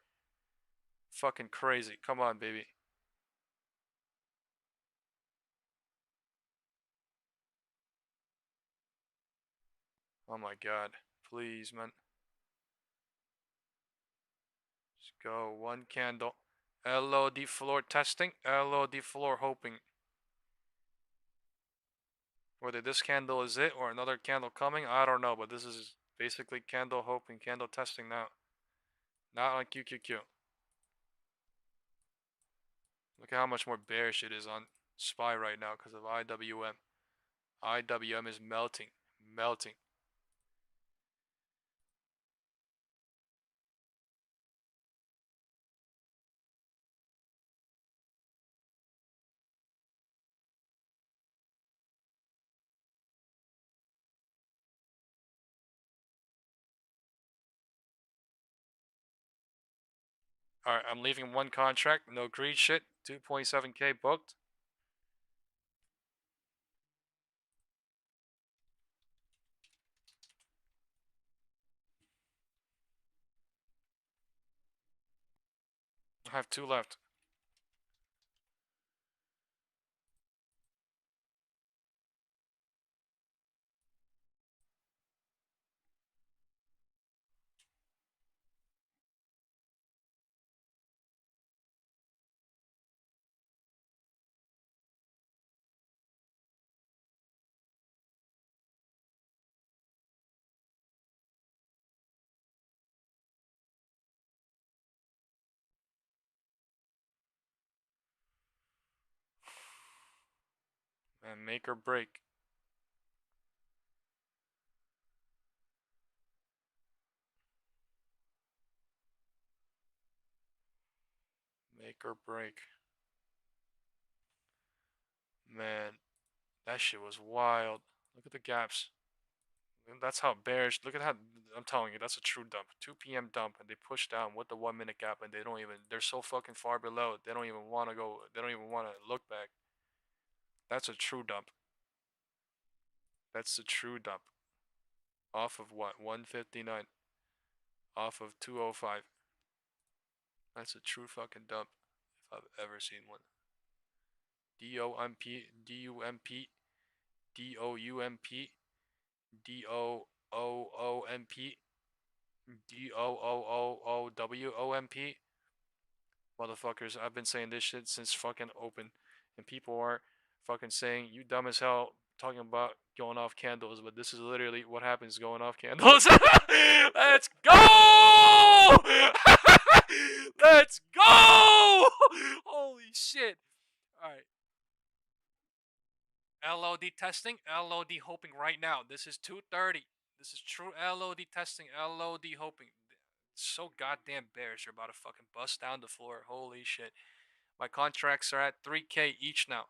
Fucking crazy. Come on, baby. Oh my god. Please, man. Let's go. One candle. LOD floor testing. LOD floor hoping. Whether this candle is it or another candle coming, I don't know. But this is basically candle hoping, candle testing now. Not on QQQ. Look at how much more bearish it is on SPY right now because of IWM. IWM is melting. Melting. Alright, I'm leaving one contract. No greed shit. 2.7K booked. I have 2 left. And make or break. Make or break. Man, that shit was wild. Look at the gaps. And that's how bearish. Look at how, I'm telling you, that's a true dump. 2 p.m. dump, and they push down with the 1 minute gap, and they don't even, they're so fucking far below, they don't even want to go, they don't even want to look back. That's a true dump. That's a true dump. Off of what? 159. Off of 205. That's a true fucking dump if I've ever seen one. DOUMP, DUMP, DOUMP, DOOOMP. DOOOOWOMP. Motherfuckers, I've been saying this shit since fucking open. And people are fucking saying, you dumb as hell, talking about going off candles, but this is literally what happens going off candles. Let's go! Let's go! Holy shit. Alright. LOD testing, LOD hoping right now. This is 2:30. This is true LOD testing, LOD hoping. So goddamn bearish. You're about to fucking bust down the floor. Holy shit. My contracts are at 3K each now.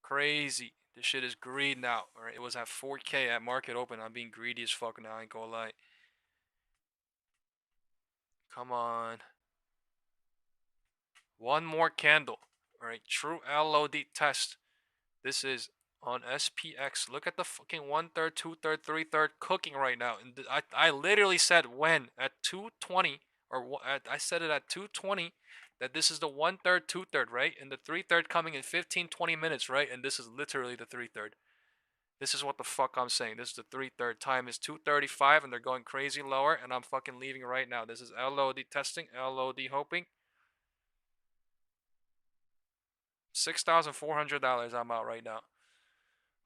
Crazy. This shit is greed now. Alright, it was at 4K at market open. I'm being greedy as fuck now. I ain't gonna lie. Come on. One more candle. Alright, true LOD test. This is on SPX. Look at the fucking 1/3, 2/3, 3/3 cooking right now. And I literally said when at 2:20 or I said it at 2:20 that this is the 1/3, 2/3, right? And the 3/3 coming in 15-20 minutes, right? And this is literally the 3/3. This is what the fuck I'm saying. This is the 3/3. Time is 2:35 and they're going crazy lower and I'm fucking leaving right now. This is LOD testing, LOD hoping. $6,400 I'm out right now.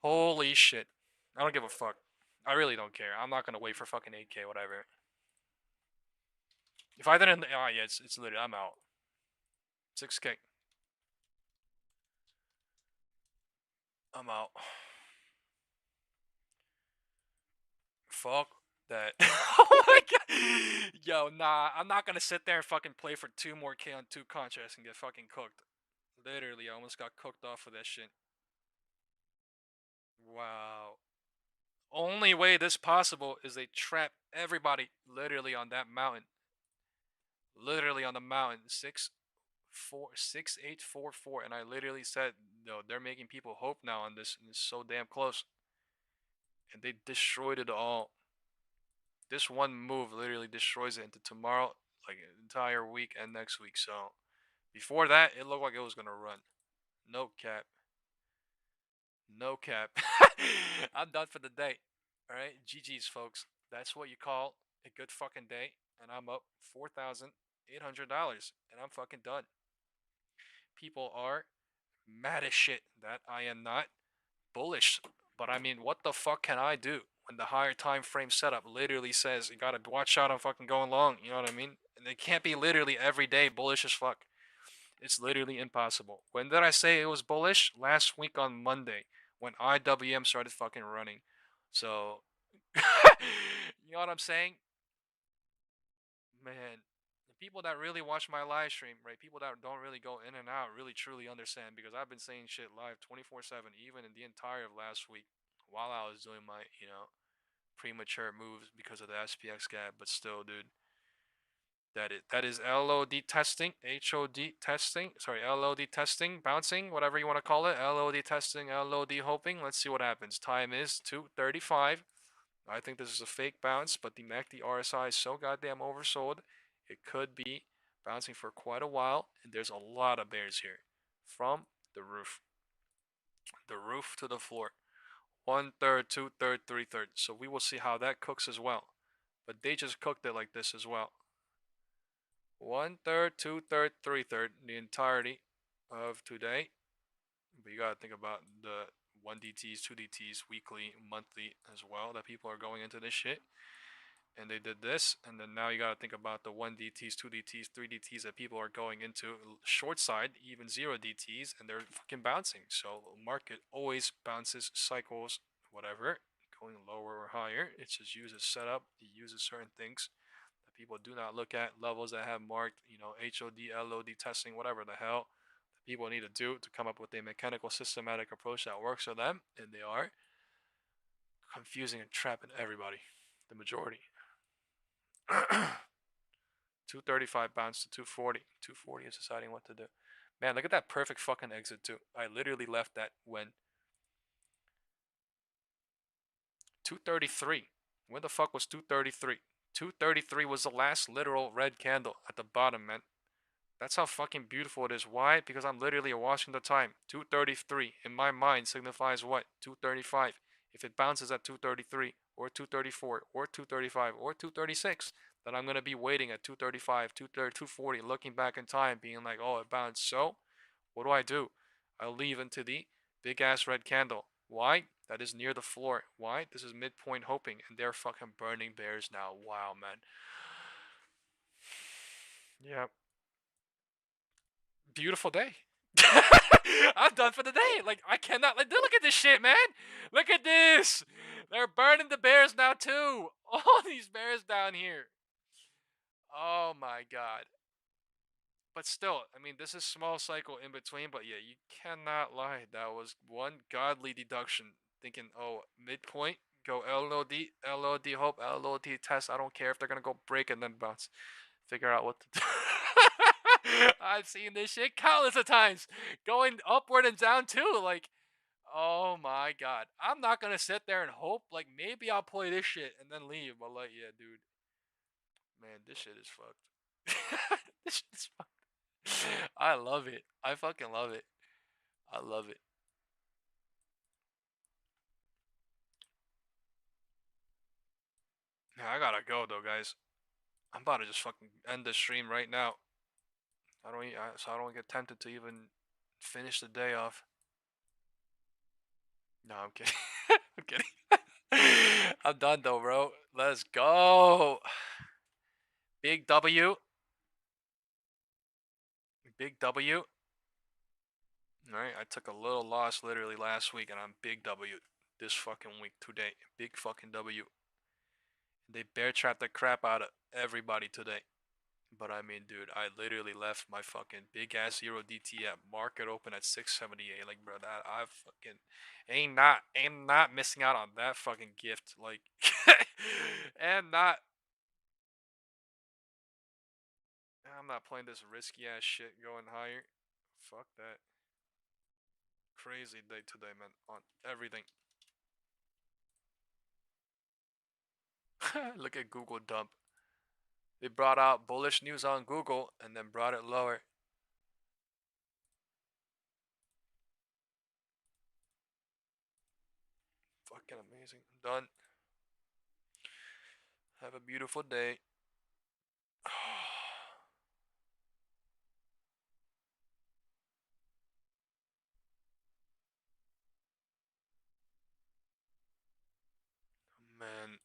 Holy shit. I don't give a fuck. I really don't care. I'm not gonna wait for fucking 8K, whatever. If I didn't, oh yeah, it's literally, I'm out. 6K. I'm out. Fuck that. Oh my god. Yo, nah, I'm not gonna sit there and fucking play for 2 more K on 2 contracts and get fucking cooked. Literally, I almost got cooked off of that shit. Wow. Only way this possible is they trap everybody literally on that mountain. Literally on the mountain. 6844. And I literally said, no, they're making people hope now on this. And it's so damn close. And they destroyed it all. This one move literally destroys it into tomorrow, like an entire week and next week. So before that, it looked like it was gonna run. No cap. No cap. I'm done for the day. Alright, GG's folks. That's what you call a good fucking day. And I'm up $4,800. And I'm fucking done. People are mad as shit that I am not bullish. But I mean, what the fuck can I do when the higher time frame setup literally says you gotta watch out on fucking going long? You know what I mean? And it can't be literally every day bullish as fuck. It's literally impossible. When did I say it was bullish? Last week on Monday, when IWM started fucking running. So, you know what I'm saying? Man, the people that really watch my live stream, right? People that don't really go in and out really truly understand because I've been saying shit live 24/7, even in the entire of last week while I was doing my, premature moves because of the SPX gap. But still, dude. That is LOD testing, HOD testing, sorry, LOD testing, bouncing, whatever you want to call it, LOD testing, LOD hoping. Let's see what happens. Time is 2:35. I think this is a fake bounce, but the MACD RSI is so goddamn oversold. It could be bouncing for quite a while, and there's a lot of bears here. From the roof. The roof to the floor. 1/3, 2/3, 3/3. So we will see how that cooks as well. But they just cooked it like this as well. 1/3, 2/3, 3/3, the entirety of today. But you gotta think about the 1DTs, 2DTs, weekly, monthly as well, that people are going into this shit. And they did this, and then now you gotta think about the 1DTs, 2DTs, 3DTs that people are going into short side, even 0DTs, and they're fucking bouncing. So market always bounces, cycles, whatever, going lower or higher. It just uses setup, it uses certain things. People do not look at levels that have marked, HOD, LOD testing, whatever the hell that people need to do to come up with a mechanical systematic approach that works for them, and they are confusing and trapping everybody, the majority. 235 bounce to 240. 240 is deciding what to do. Man, look at that perfect fucking exit too. I literally left that when 233. When the fuck was 233? 233 was the last literal red candle at the bottom, man. That's how fucking beautiful it is. Why? Because I'm literally watching the time. 233 in my mind signifies what? 235. If it bounces at 233 or 234 or 235 or 236, then I'm going to be waiting at 235, 240, looking back in time, being like, oh, it bounced. So what do? I'll leave into the big ass red candle. Why? That is near the floor. Why? This is midpoint hoping, and they're fucking burning bears now. Wow, man. Yeah. Beautiful day. I'm done for the day. Like, I cannot. Like, look at this shit, man. Look at this. They're burning the bears now, too. All these bears down here. Oh, my God. But still, I mean, this is small cycle in between. But yeah, you cannot lie. That was one godly deduction. Thinking, oh, midpoint, go LOD, LOD hope, LOD test. I don't care if they're going to go break and then bounce. Figure out what to do. I've seen this shit countless of times. Going upward and down too. Like, oh my God. I'm not going to sit there and hope. Like, maybe I'll play this shit and then leave. But like, yeah, dude. Man, this shit is fucked. This shit is fucked. I love it. I fucking love it. I love it. Yeah, I gotta go though, guys. I'm about to just fucking end the stream right now. So I don't get tempted to even finish the day off. No, I'm kidding. I'm kidding. I'm done though, bro. Let's go. Big W. Big W. Alright, I took a little loss literally last week, and I'm big W this fucking week today. Big fucking W. They bear trapped the crap out of everybody today. But I mean, dude, I literally left my fucking big ass Euro DT at market open at 678. Like, bro, that I fucking ain't not missing out on that fucking gift. Like, and not. I'm not playing this risky ass shit going higher. Fuck that. Crazy day today, man. On everything. Look at Google dump. They brought out bullish news on Google and then brought it lower. Fucking amazing. I'm done. Have a beautiful day. Man.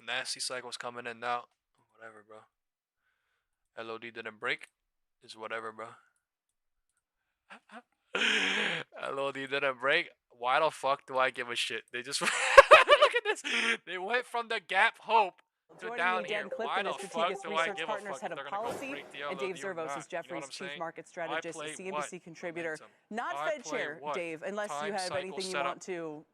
A nasty cycle's coming in now. Whatever, bro. LOD didn't break. Is whatever, bro. LOD didn't break. Why the fuck do I give a shit? They just look at this. They went from the gap hope to down here. Why the fuck do I give a fuck? Head of policy, and Dave Zervos is Jefferies' chief market strategist, a CNBC contributor, not Fed chair, Dave. Unless you have anything you want to,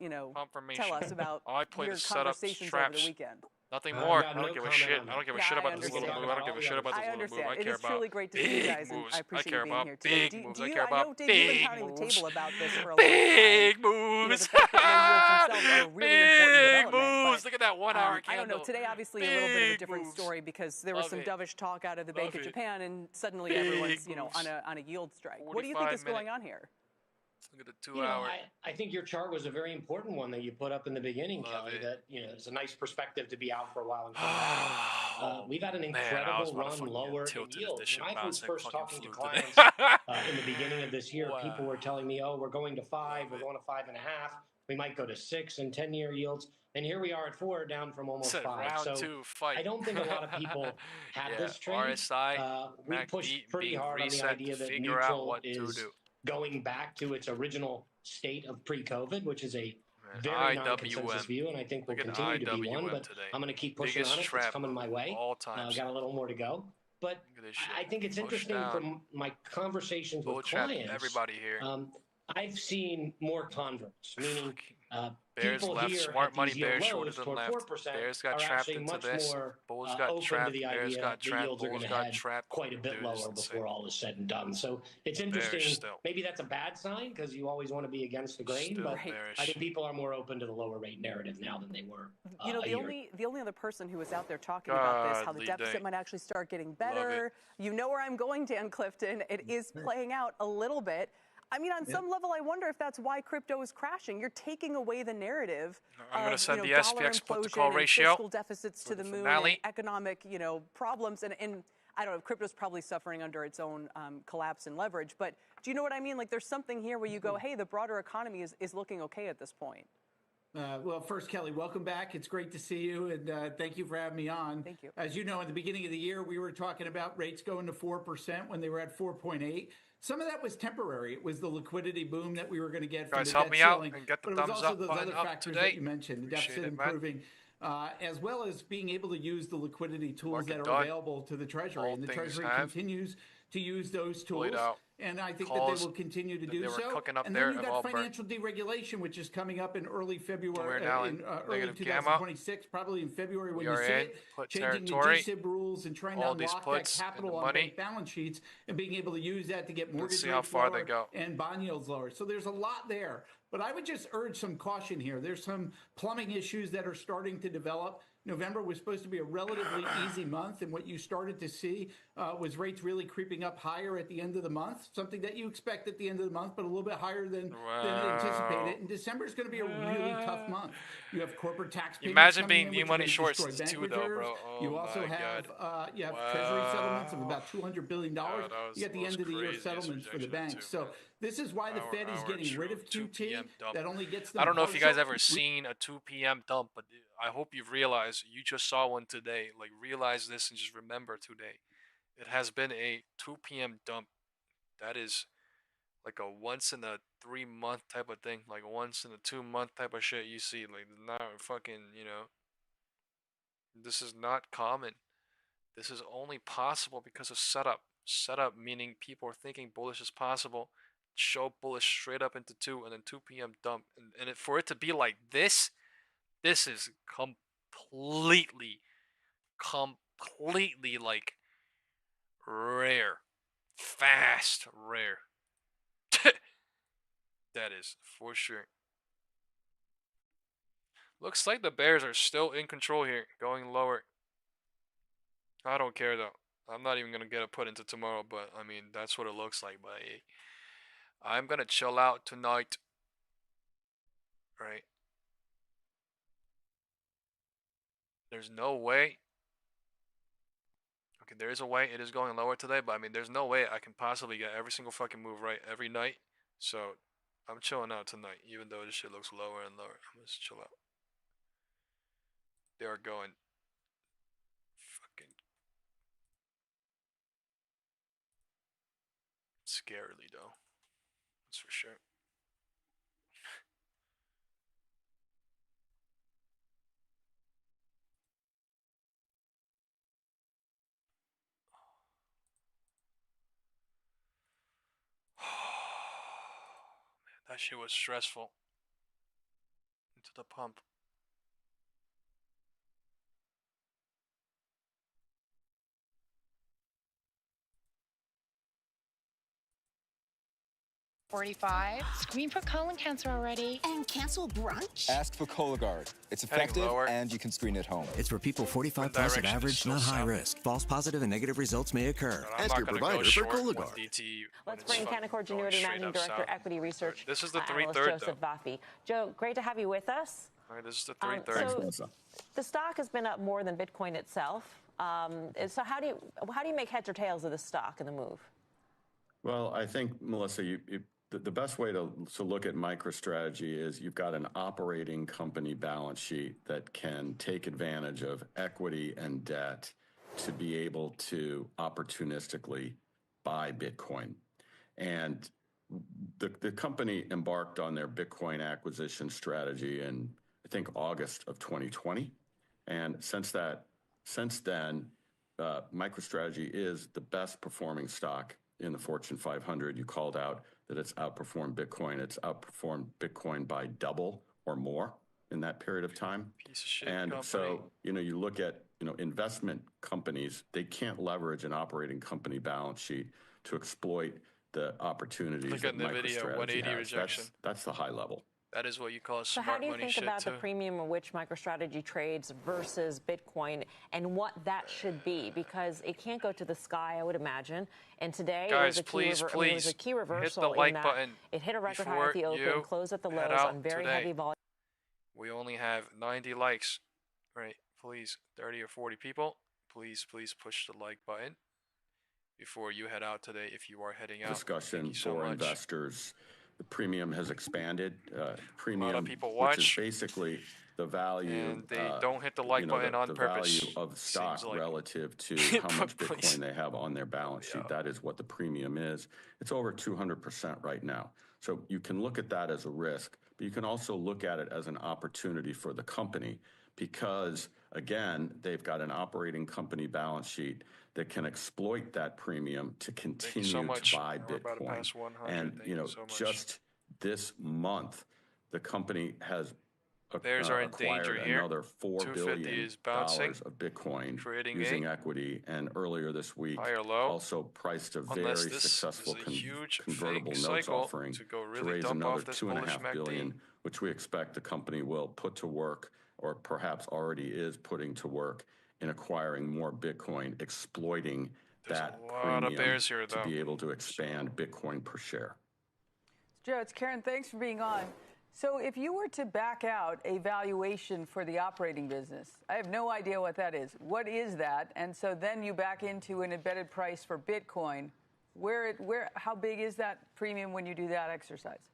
tell us about your conversations over the weekend. Nothing more. I don't give a shit. I don't give a shit about this little move. I don't give a shit about this little move. I care about truly great to see you guys, and I appreciate you being here today. Big moves. I care about big moves. You've been pounding the table about this for a long time. Big moves. Big moves. Look at that 1 hour candle. I don't know. Today, obviously, a little bit of a different story because there was some dovish talk out of the Bank of Japan, and suddenly everyone's, on a yield strike. What do you think is going on here? Look at the 2 hour. I think your chart was a very important one that you put up in the beginning, Kelly. That it's a nice perspective to be out for a while and come back. We've had an incredible run lower in yields. When I was first talking to clients in the beginning of this year, people were telling me, "Oh, we're going to 5, we're going to 5.5. We might go to 6 and 10-year yields." And here we are at 4, down from almost 5. So I don't think a lot of people had this trade. We pushed pretty hard on the idea that neutral is going back to its original state of pre-COVID, which is a very non-consensus view, and I think will continue to be one, but I'm going to keep pushing on it. It's coming my way. Got a little more to go. But I think it's interesting from my conversations with clients. Everybody here. I've seen more converts, meaning Bears people left, here smart at money, these bears yield lows shorter than toward left. 4% Bears got are trapped actually into much this. more Bulls got open trapped. to the Bears idea got that trapped. yields are Bulls going to got head trapped. quite a bit lower before all is said and done. So it's interesting. Maybe that's a bad sign because you always want to be against the grain, but I think people are more open to the lower rate narrative now than they were the only other person who was out there talking about this, how the deficit might actually start getting better. You know where I'm going, Dan Clifton. It is playing out a little bit. I mean, on some level, I wonder if that's why crypto is crashing. You're taking away the narrative I'm going to send the dollar SPX put to implosion call and ratio. fiscal deficits to the moon and economic, problems. And I don't know, crypto's probably suffering under its own collapse and leverage. But do you know what I mean? Like, there's something here where you go, hey, the broader economy is looking okay at this point. Well, first, Kelly, welcome back. It's great to see you, and thank you for having me on. Thank you. As you know, at the beginning of the year, we were talking about rates going to 4% when they were at 4.8. Some of that was temporary. It was the liquidity boom that we were going to get from the debt ceiling. And get the but it was thumbs also up those button other up factors today. that you mentioned, the deficit improving, as well as being able to use the liquidity tools that are available to the Treasury. And the Treasury continues to use those tools. And I think that they will continue to do so. And then you've got financial deregulation, which is coming up in early February, early 2026, probably in February when you see it, changing the GSIB rules and trying to unlock that capital on bank balance sheets and being able to use that to get mortgage rates lower and bond yields lower. So there's a lot there. But I would just urge some caution here. There's some plumbing issues that are starting to develop. November was supposed to be a relatively easy month, and what you started to see was rates really creeping up higher at the end of the month, something that you expect at the end of the month, but a little bit higher than anticipated. And December is going to be a really tough month. You have corporate tax payments. Imagine coming being in, new which money may shorts destroy bank too, though, reserves. bro. Oh, you also have Treasury settlements of about $200 billion. You get the end of the year settlements for the banks. So this is why the Fed is getting rid of QT. That only gets them. I don't know if you guys ever seen a 2 p.m. dump, but I hope you've realized you just saw one today. Like, realize this and just remember today. It has been a 2 p.m. dump. That is like a once in a 3-month type of thing. Like once in a 2-month type of shit you see. Like, not fucking, This is not common. This is only possible because of setup. Setup meaning people are thinking bullish is possible. Show bullish straight up into 2 and then 2 p.m. dump. And for it to be like this is completely like rare. Fast rare. That is for sure. Looks like the Bears are still in control here, going lower. I don't care though. I'm not even gonna get a put into tomorrow, but I mean that's what it looks like. But I'm gonna chill out tonight. Right? There's no way. Okay, there is a way. It is going lower today, but I mean, there's no way I can possibly get every single fucking move right every night. So I'm chilling out tonight, even though this shit looks lower and lower. I'm just chill out. They are going fucking scarily though. That's for sure. Man, that shit was stressful. Into the pump. $45. Screen for colon cancer already. And cancel brunch? Ask for Cologuard. It's effective and you can screen at home. It's for people 45 plus at average, not high risk. False positive and negative results may occur. Ask your provider for Cologuard. Let's bring Canaccord Genuity Managing Director, Equity Research. This is the analyst 3/3 Joseph Vafi. Joe, great to have you with us. All right, this is the 3/3. So the stock has been up more than Bitcoin itself. So how do you make heads or tails of the stock and the move? Well, I think, Melissa, the best way to look at MicroStrategy is you've got an operating company balance sheet that can take advantage of equity and debt to be able to opportunistically buy Bitcoin. And the company embarked on their Bitcoin acquisition strategy in, I think, August of 2020. And since then, MicroStrategy is the best performing stock in the Fortune 500. You called out that it's outperformed Bitcoin. It's outperformed Bitcoin by double or more in that period of time. Piece of shit and company. So, you look at, investment companies, they can't leverage an operating company balance sheet to exploit the opportunities Look that at NVIDIA, MicroStrategy 180 has. rejection. That's the high level. That is what you call So smart how do you money think shit about too. the premium in which MicroStrategy trades versus Bitcoin and what that should be? Because it can't go to the sky, I would imagine. And today Guys, it was a key reversal hit the like in that button it hit a record high at the open, closed at the lows on very heavy volume. We only have 90 likes, right? Please, 30 or 40 people, please push the like button before you head out today if you are heading out. Discussion for investors. The premium has expanded. Premium, people watch, which is basically the value. And they don't hit the like button on purpose. The value of stock like. relative to how much Bitcoin they have on their balance sheet. That is what the premium is. It's over 200% right now. So you can look at that as a risk, but you can also look at it as an opportunity for the company because, again, they've got an operating company balance sheet that can exploit that premium to continue to buy Bitcoin. And, just this month, the company has acquired another $4 billion of Bitcoin using equity. And earlier this week, also priced a very successful convertible notes offering to raise another $2.5 billion, which we expect the company will put to work, or perhaps already is putting to work, in acquiring more Bitcoin, exploiting that premium to be able to expand Bitcoin per share. Joe, it's Karen. Thanks for being on. So if you were to back out a valuation for the operating business, I have no idea what that is. What is that? And so then you back into an embedded price for Bitcoin. How big is that premium when you do that exercise?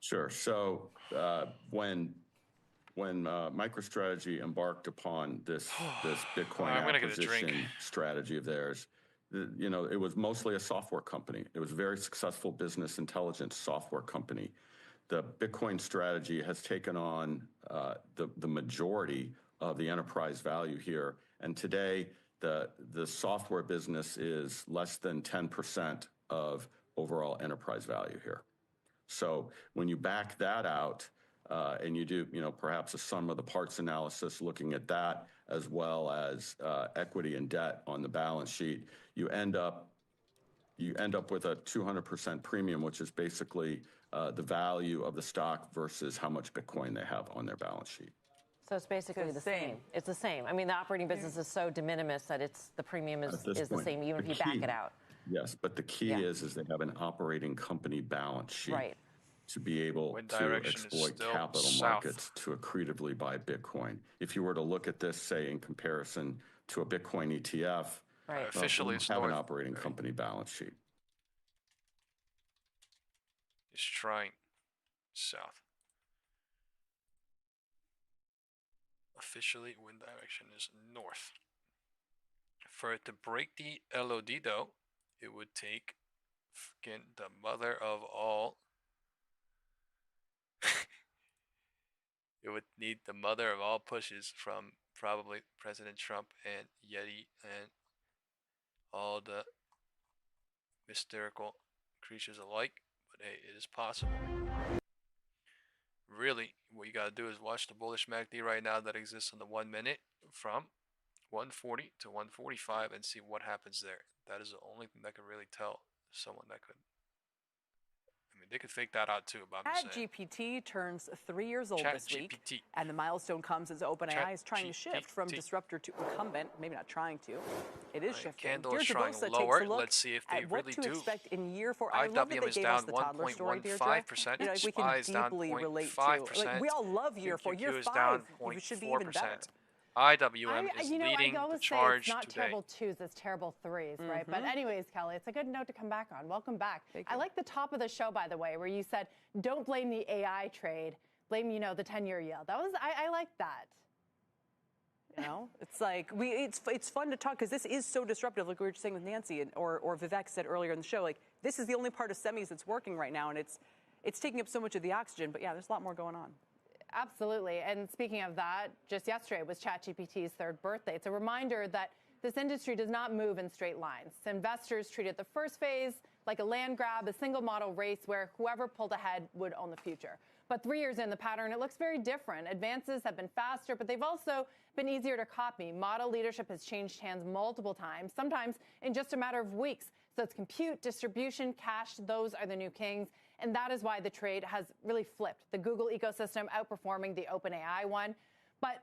Sure. So when MicroStrategy embarked upon this Bitcoin acquisition strategy of theirs, it was mostly a software company. It was a very successful business intelligence software company. The Bitcoin strategy has taken on the majority of the enterprise value here, and today the software business is less than 10% of overall enterprise value here. So when you back that out, and you do, perhaps a sum of the parts analysis looking at that, as well as equity and debt on the balance sheet, you end up with a 200% premium, which is basically the value of the stock versus how much Bitcoin they have on their balance sheet. So it's basically the same. It's the same. I mean, the operating business is so de minimis that the premium is the same, even if you back it out. Yes, but the key is they have an operating company balance sheet. Right. To be able to exploit capital markets to accretively buy Bitcoin. If you were to look at this, say, in comparison to a Bitcoin ETF, officially it's have an operating company balance sheet. It's trying south. Officially, wind direction is north. For it to break the LOD, though, it would take the mother of all. It would need the mother of all pushes from probably President Trump and Yeti and all the mystical creatures alike. But hey, it is possible. Really, what you gotta do is watch the bullish MACD right now that exists on the 1 minute from 140 to 145 and see what happens there. That is the only thing that could really tell someone that could. They could fake that out too, but I'm saying. ChatGPT turns 3 years old this week, and the milestone comes as OpenAI is trying to shift from disruptor to incumbent. Maybe not trying to. It is shifting. Candle is trying lower. Let's see if they really do. What to expect in year 4. I love that they gave us the toddler story, Deirdre. We can deeply relate to. We all love year 4. Year 5, you should be even better. IWM is leading the charge today. It's not today. terrible 2s, it's terrible 3s, right? But anyways, Kelly, it's a good note to come back on. Welcome back. I like the top of the show, by the way, where you said, don't blame the AI trade, blame, the 10-year yield. That was, I like that. It's like, it's fun to talk, because this is so disruptive, like we were just saying with Nancy, or Vivek said earlier in the show, like, this is the only part of semis that's working right now, and it's taking up so much of the oxygen, but yeah, there's a lot more going on. Absolutely. And speaking of that, just yesterday was ChatGPT's 3rd birthday. It's a reminder that this industry does not move in straight lines. Investors treated the first phase like a land grab, a single model race where whoever pulled ahead would own the future. But 3 years in the pattern, it looks very different. Advances have been faster, but they've also been easier to copy. Model leadership has changed hands multiple times, sometimes in just a matter of weeks. So it's compute, distribution, cache, those are the new kings. And that is why the trade has really flipped. The Google ecosystem outperforming the OpenAI one. But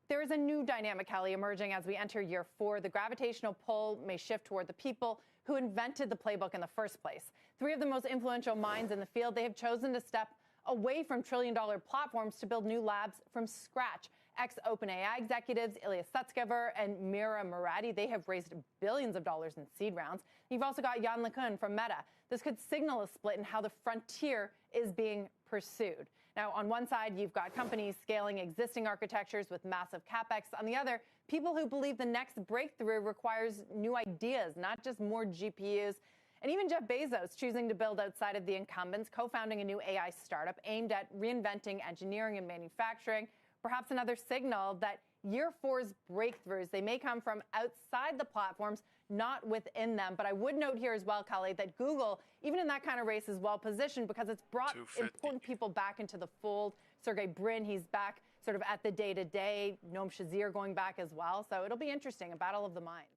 there is a new dynamic, Kelly, emerging as we enter year 4. The gravitational pull may shift toward the people who invented the playbook in the first place. 3 of the most influential minds in the field, they have chosen to step away from trillion-dollar platforms to build new labs from scratch. Ex-OpenAI executives Ilya Sutskever and Mira Murati, they have raised billions of dollars in seed rounds. You've also got Jan LeCun from Meta. This could signal a split in how the frontier is being pursued. Now, on one side, you've got companies scaling existing architectures with massive capex. On the other, people who believe the next breakthrough requires new ideas, not just more GPUs. And even Jeff Bezos choosing to build outside of the incumbents, co-founding a new AI startup aimed at reinventing engineering and manufacturing. Perhaps another signal that year 4's breakthroughs, they may come from outside the platforms, not within them. But I would note here as well, Kelly, that Google, even in that kind of race, is well positioned because it's brought important people back into the fold. Sergey Brin, he's back sort of at the day-to-day. Noam Shazir going back as well. So it'll be interesting, a battle of the minds.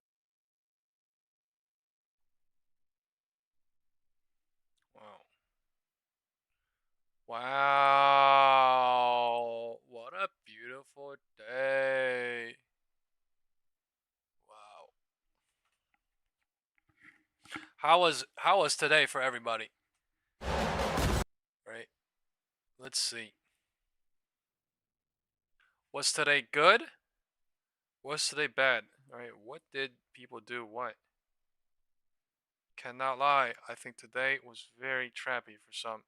Wow. What a beautiful day. Wow. How was today for everybody? Right? Let's see. Was today good? Was today bad? All right, what did people do? What? Cannot lie. I think today was very trappy for some.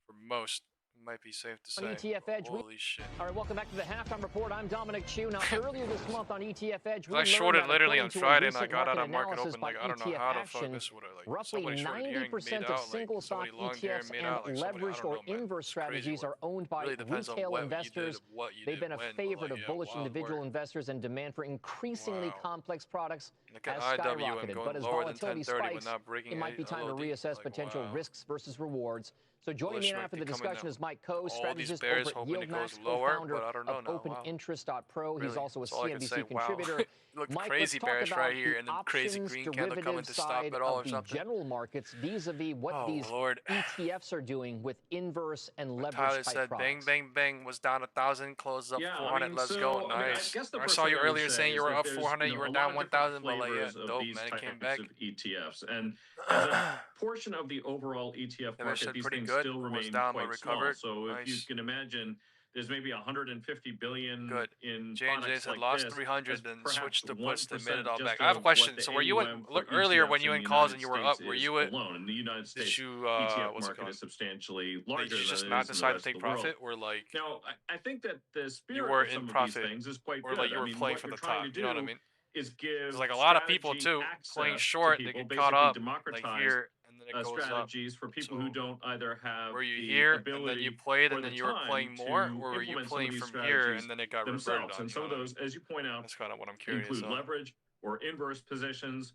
For most, it might be safe to say. ETF Edge. Holy shit. All right, welcome back to the halftime report. I'm Dominic Chu. Now, earlier this month on ETF Edge, I shorted literally on Friday and I got out of market open. Like, I don't know how the fuck this would have, like, roughly 90% of single stock ETFs and leveraged or inverse strategies are owned by retail investors. They've been a favorite of bullish individual investors, and demand for increasingly complex products has skyrocketed. But as volatility spikes, it might be time to reassess potential risks versus rewards. So joining me now for the discussion is Mike Coe, strategist over at YieldMax, co-founder of OpenInterest.pro. He's also a CNBC contributor. Look Mike, crazy bearish right here, and then crazy options green candle coming to stop it all or something. General markets vis-a-vis what these ETFs are doing with inverse and leverage Tyler type said, products. bang, bang, bang, was down 1,000, closed up 400. Let's go. Nice. I saw you earlier saying you were up 400, you were down 1,000, but like, yeah, dope, man. It came back. ETFs. And as a portion of the overall ETF market, these things still remain quite small. So if you can imagine, there's maybe 150 billion in J&J said like lost this, 300, then switched to puts, then made it all back. just I have a of question. what So the were you in, AUM look, for earlier ETFs when you in in the calls and United you were up, States were is you at, alone. In the United States, did you, ETF what's it market called? is substantially Did larger you than just it not is in the decide to rest take of the world. profit, or like, Now, I think that the spirit were of some in of profit, these things is quite or good. like you I were mean, playing what for you're the trying top, to you know what I do mean? is give There's like a lot of people strategy too playing access short, to they people, get caught basically up, like democratize here, and then it goes up. strategies for people who don't either have Were you the here, and ability then you played, or and the then you were time playing more, to or were you implement some playing of these from here, strategies and then it got reverted themselves. on? And You some know of what I mean? those, as you point out, That's kind of what I'm curious include on. leverage or inverse positions.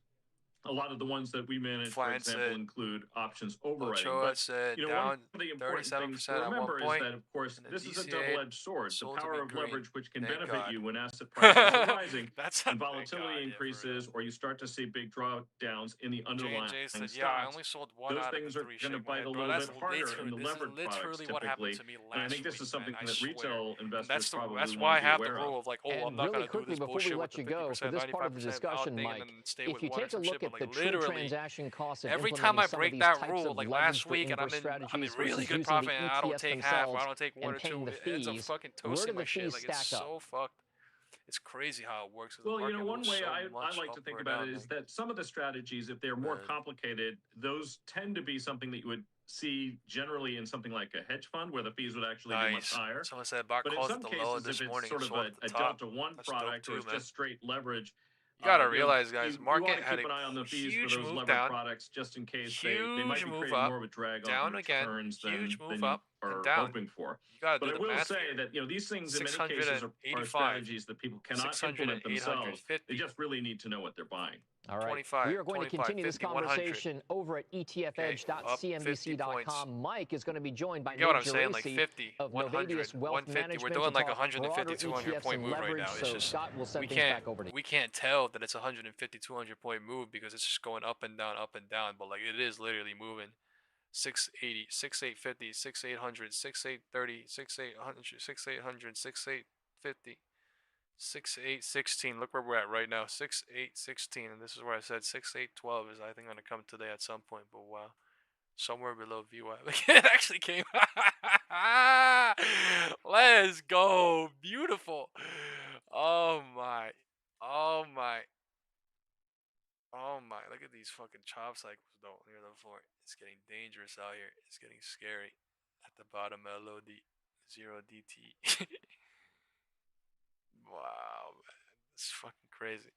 A lot of the ones that we manage, for Flan example, said, include options overriding. Ochoa But said you know, one down of the important things to 37% at one remember is point, that, of course, and then this is a DCA double-edged sword. The sold to power be of green. leverage, which can Thank benefit God. you when asset prices are rising That's and thank volatility God, increases, or you start to see big drawdowns in the underlying J&J said, stocks. yeah, I only sold one Those out of things the are 3. going to Shake my bite head, a bro. little That's bit harder in the this is levered products literally what happened typically. to me And I last think this week, is something man. I that swear. retail And investors probably that's want why I to be have the aware rule of. of like, oh, And I'm not really going to do quickly, this before we bullshit let with you the go, 50%, for this part of the 95% discussion, thing, Mike, and then stay if with you one or take a some look shit, at but the like true literally, transaction costs of every time I implementing some of break these that types rule, of like leveraged last or week, and inverse I'm in strategies really versus good using profit, the and I don't ETFs take half, or I themselves don't take 1 and or paying 2, the it ends up fees, fucking where toasting do my the shit. fees Like, it's stack up? so fucked. It's crazy how it works. Well, you know, market one moves way so I much like up to think or about down, it is that some of the strategies, if they're more complicated, those tend to be something that you would see generally in something like a hedge fund, where the fees would actually be much higher. Someone said bought But in calls some at the low cases, this if it's morning, sort of sold at the a top. Delta One That's dope product or too, it's man. just straight leverage, You gotta you know, realize, guys, you market ought to had keep a an eye on the fees for huge those move levered down, products, just in case they might huge be move creating up, more of a drag on down the again, returns huge than move you up are and down. hoping for. You gotta But do I the will math say here. that, you know, these things in many 600 cases and are 85, strategies that people cannot 600 implement and themselves. 850. They just really need to know what they're buying. All right. 25, we are going 25, to continue 50, this conversation over at etfedge.cnbc.com. Mike is going to be joined by You get what I'm Nate saying? Like Geraci 50, of 100, Novadius Wealth 150. Management We're doing to like talk 150, broader 200 ETFs point and move right leverage. now. It's So just Scott will set things back over to you. we can't tell that it's 150, 200 point move because it's just going up and down, up and down. But like it is literally moving. 680, 6850, 6800, 6830, 6800, 6800, 6850, 6816. Look where we're at right now. 6816, and this is where I said 6812 is I think going to come today at some point, but wow. Somewhere below VWAP. It actually came. Let's go. Beautiful. Oh my. Oh my. Oh my. Look at these fucking chop cycles though near the floor. It's getting dangerous out here. It's getting scary. At the bottom, LOD 0DT. Wow, man. It's fucking crazy.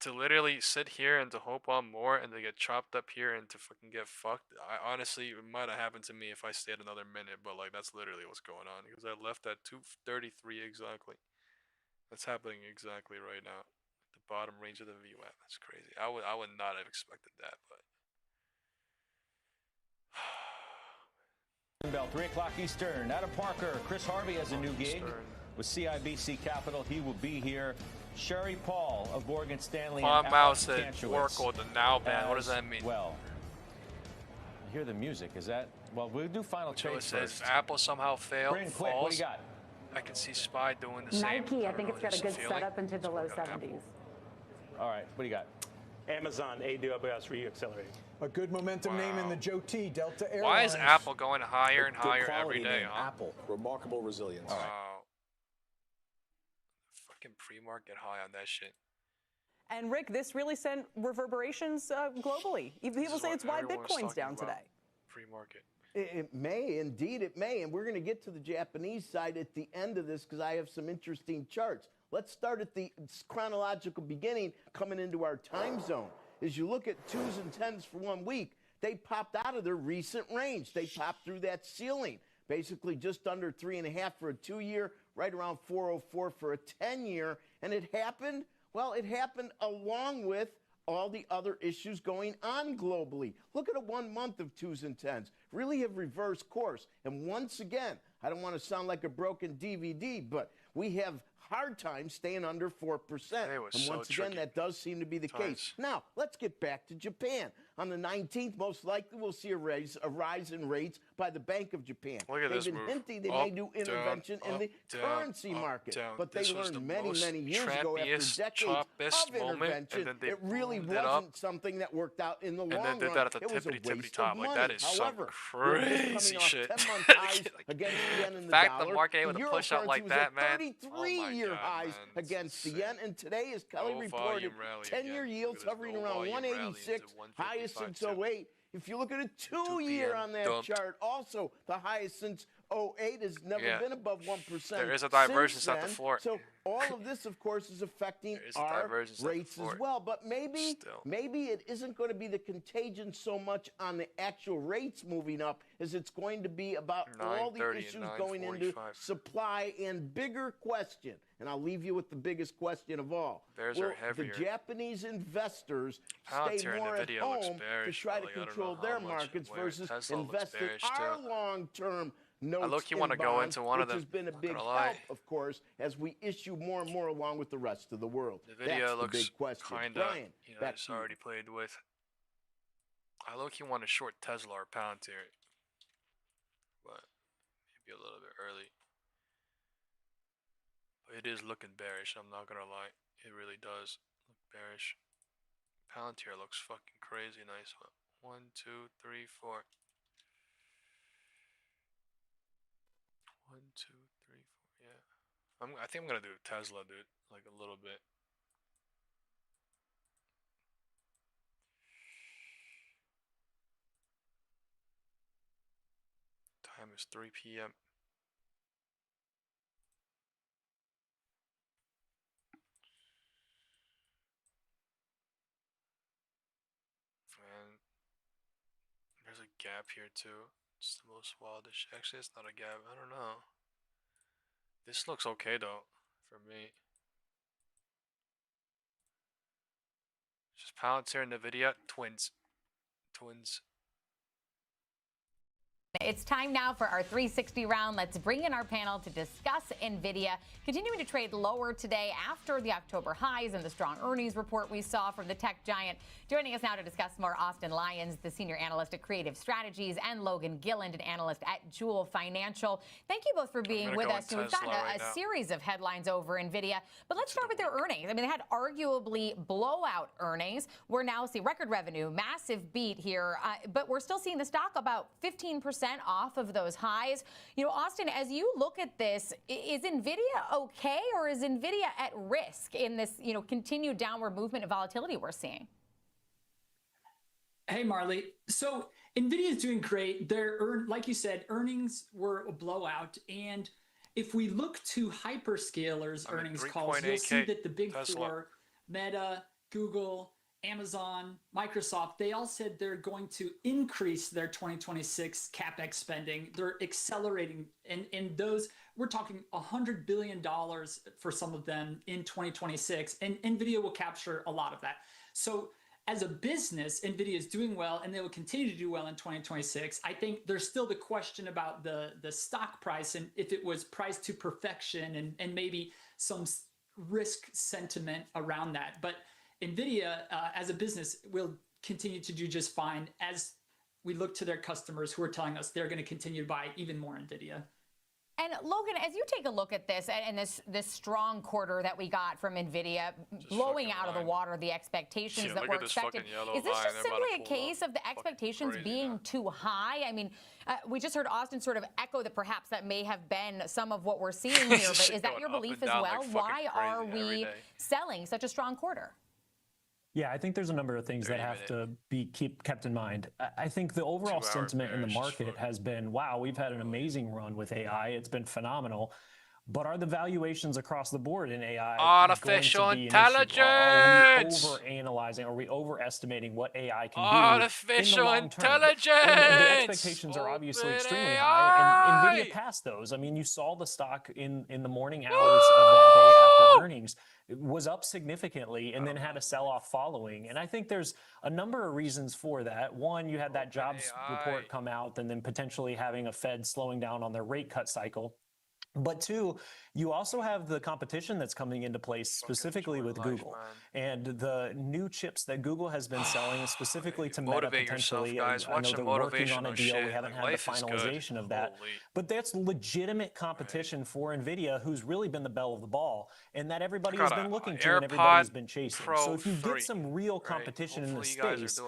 To literally sit here and to hope on more and to get chopped up here and to fucking get fucked. I honestly, it might have happened to me if I stayed another minute, but like that's literally what's going on because I left at 233 exactly. That's happening exactly right now. The bottom range of the VWAP. That's crazy. I would not have expected that, but Bell, 3 o'clock Eastern. Adam Parker, Chris Harvey has a new gig with CIBC Capital. He will be here. Sherry Paul of Morgan Stanley. Quan Mao said Oracle the now ban. What does that mean? Well, you hear the music. Is that? Well, we'll do final trades first. If Apple somehow fails, quick, what do you got? I can see SPY doing the same. Nike, I think it's got a good setup into the low 70s. All right, what do you got? Amazon, AWS reaccelerating. A good momentum name in the Joe T, Delta Airlines. Why is Apple going higher and higher every day? Huh? Apple, remarkable resilience. Wow. Fucking pre-market high on that shit. And Rick, this really sent reverberations globally. People say it's why Bitcoin's down today. Pre-market. It may, indeed it may. And we're going to get to the Japanese side at the end of this because I have some interesting charts. Let's start at the chronological beginning coming into our time zone. As you look at 2s and 10s for 1 week, they popped out of their recent range. They popped through that ceiling, basically just under 3.5 for a 2-year, right around 404 for a 10-year. And it happened, well, it happened along with all the other issues going on globally. Look at a 1 month of 2s and 10s. Really have reversed course. And once again, I don't want to sound like a broken DVD, but we have hard time staying under 4%. And once again, that does seem to be the case. Now, let's get back to Japan. On the 19th, most likely we'll see a rise in rates by the Bank of Japan. They've been hinting they may do intervention in the currency market. But they learned many years ago after decades of intervention, it really wasn't something that worked out in the long run. It was a waste of money. That is However, crazy shit. 10-month highs against the yen and the dollar. The market able to push out like that, man. 33-year highs against the yen. And today, as Kelly reported, 10-year yields hovering around 186, highest since 08. If you look at a 2-year on that chart, also the highest since 08 has never been above 1%. There is a divergence at the floor. So all of this, of course, is affecting our rates as well. But maybe it isn't going to be the contagion so much on the actual rates moving up as it's going to be about all the issues going into supply and bigger question. And I'll leave you with the biggest question of all. Will the Japanese investors stay more at home to try to control their markets versus invest in our long-term notes in bonds, which has been a big help, of course, as we issue more and more along with the rest of the world. NVIDIA looks big question. Kinda, Brian, it's already played with. I low-key want to short Tesla or Palantir, but maybe a little bit early. It is looking bearish, I'm not gonna lie. It really does look bearish. Palantir looks fucking crazy nice. 1, 2, 3, 4. 1, 2, 3, 4. Yeah. I think I'm gonna do Tesla, dude. Like a little bit. Time is 3 p.m. There's a gap here too. It's the most wildish. Actually, it's not a gap. I don't know. This looks okay though, for me. Just Palantir and NVIDIA, twins. It's time now for our 360 round. Let's bring in our panel to discuss NVIDIA, continuing to trade lower today after the October highs and the strong earnings report we saw from the tech giant. Joining us now to discuss more, Austin Lyons, the senior analyst at Creative Strategies, and Logan Gilland, an analyst at Jewel Financial. Thank you both for being with us. We've got a series of headlines over NVIDIA, but let's start with their earnings. I mean, they had arguably blowout earnings. We're now seeing record revenue, massive beat here, but we're still seeing the stock about 15% off of those highs. You know, Austin, as you look at this, is NVIDIA okay, or is NVIDIA at risk in this, you know, continued downward movement of volatility we're seeing? Hey, Marley. So NVIDIA is doing great. Like you said, earnings were a blowout. And if we look to hyperscalers earnings calls, you'll see that the big four, Meta, Google, Amazon, Microsoft, they all said they're going to increase their 2026 CapEx spending. They're accelerating. And those, we're talking $100 billion for some of them in 2026. And NVIDIA will capture a lot of that. So as a business, NVIDIA is doing well, and they will continue to do well in 2026. I think there's still the question about the stock price and if it was priced to perfection and maybe some risk sentiment around that. But NVIDIA, as a business, will continue to do just fine as we look to their customers who are telling us they're going to continue to buy even more NVIDIA. And Logan, as you take a look at this and this strong quarter that we got from NVIDIA, just blowing out of the water the expectations that were expected, is this just simply a case of the expectations being too high? I mean, we just heard Austin sort of echo that perhaps that may have been some of what we're seeing here, but is that your belief as well? Why are we selling such a strong quarter? Yeah, I think there's a number of things that have to be kept in mind. I think the overall sentiment in the market has been, wow, we've had an amazing run with AI. It's been phenomenal. But are the valuations across the board in AI artificial intelligence? Are we overanalyzing? Are we overestimating what AI can do artificial in the long term? intelligence? And the expectations are obviously extremely high, and NVIDIA passed those. I mean, you saw the stock in the morning hours of that day after earnings. It was up significantly and then had a sell-off following. And I think there's a number of reasons for that. One, you had that jobs report come out and then potentially having a Fed slowing down on their rate cut cycle. But two, you also have the competition that's coming into place specifically with Google and the new chips that Google has been selling specifically to Meta potentially. I know they're working on a deal. We haven't had the finalization of that. But that's legitimate competition for NVIDIA, who's really been the bell of the ball and that everybody has been looking to and everybody's been chasing. So if you get some real competition in the space,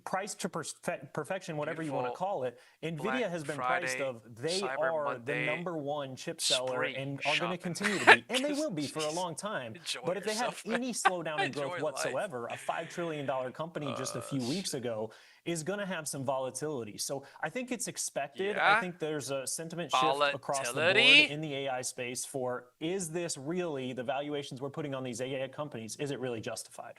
price to perfection, whatever you want to call it, NVIDIA has been priced of they are the #1 chip seller and are going to continue to be, and they will be for a long time. But if they have any slowdown in growth whatsoever, a $5 trillion company just a few weeks ago is going to have some volatility. So I think it's expected. I think there's a sentiment shift across the board in the AI space for, is this really the valuations we're putting on these AI companies? Is it really justified?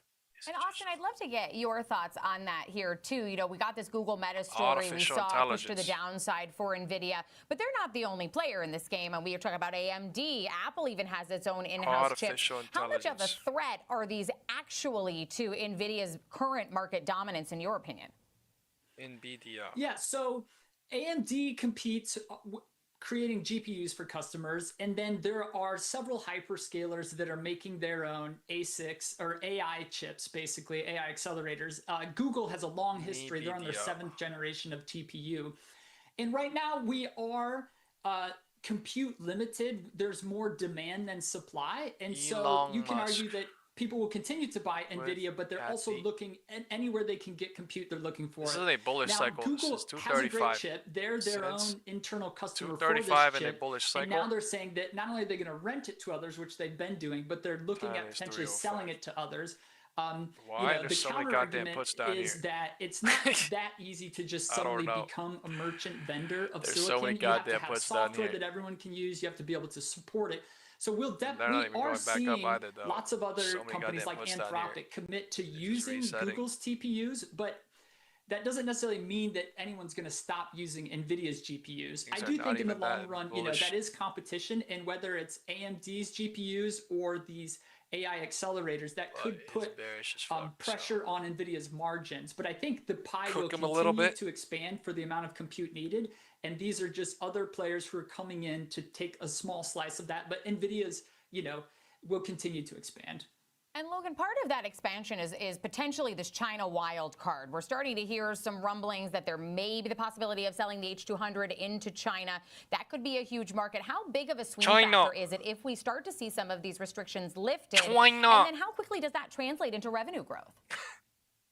And Austin, I'd love to get your thoughts on that here too. You know, we got this Google Meta story. We saw push to the downside for NVIDIA, but they're not the only player in this game. And we are talking about AMD. Apple even has its own in-house chips. How much of a threat are these actually to NVIDIA's current market dominance, in your opinion? NVIDIA. Yeah, so AMD competes creating GPUs for customers, and then there are several hyperscalers that are making their own ASICs or AI chips, basically AI accelerators. Google has a long history. They're on their 7th generation of TPU. And right now we are compute limited. There's more demand than supply. And so you can argue that people will continue to buy NVIDIA, but they're also looking at anywhere they can get compute, they're looking for it. This is a bullish cycle. Google has a great chip. They're their own internal customer for this chip. And now they're saying that not only are they going to rent it to others, which they've been doing, but they're looking at potentially selling it to others. The counter argument is that it's not that easy to just suddenly become a merchant vendor of silicon. You have to have software that everyone can use. You have to be able to support it. So we are seeing lots of other companies like Anthropic commit to using Google's TPUs, but that doesn't necessarily mean that anyone's going to stop using NVIDIA's GPUs. I do think in the long run, that is competition, and whether it's AMD's GPUs or these AI accelerators, that could put pressure on NVIDIA's margins. But I think the pie will continue to expand for the amount of compute needed, and these are just other players who are coming in to take a small slice of that. But NVIDIA's, will continue to expand. And Logan, part of that expansion is potentially this China wild card. We're starting to hear some rumblings that there may be the possibility of selling the H200 into China. That could be a huge market. How big of a swing factor is it if we start to see some of these restrictions lifted? And then how quickly does that translate into revenue growth?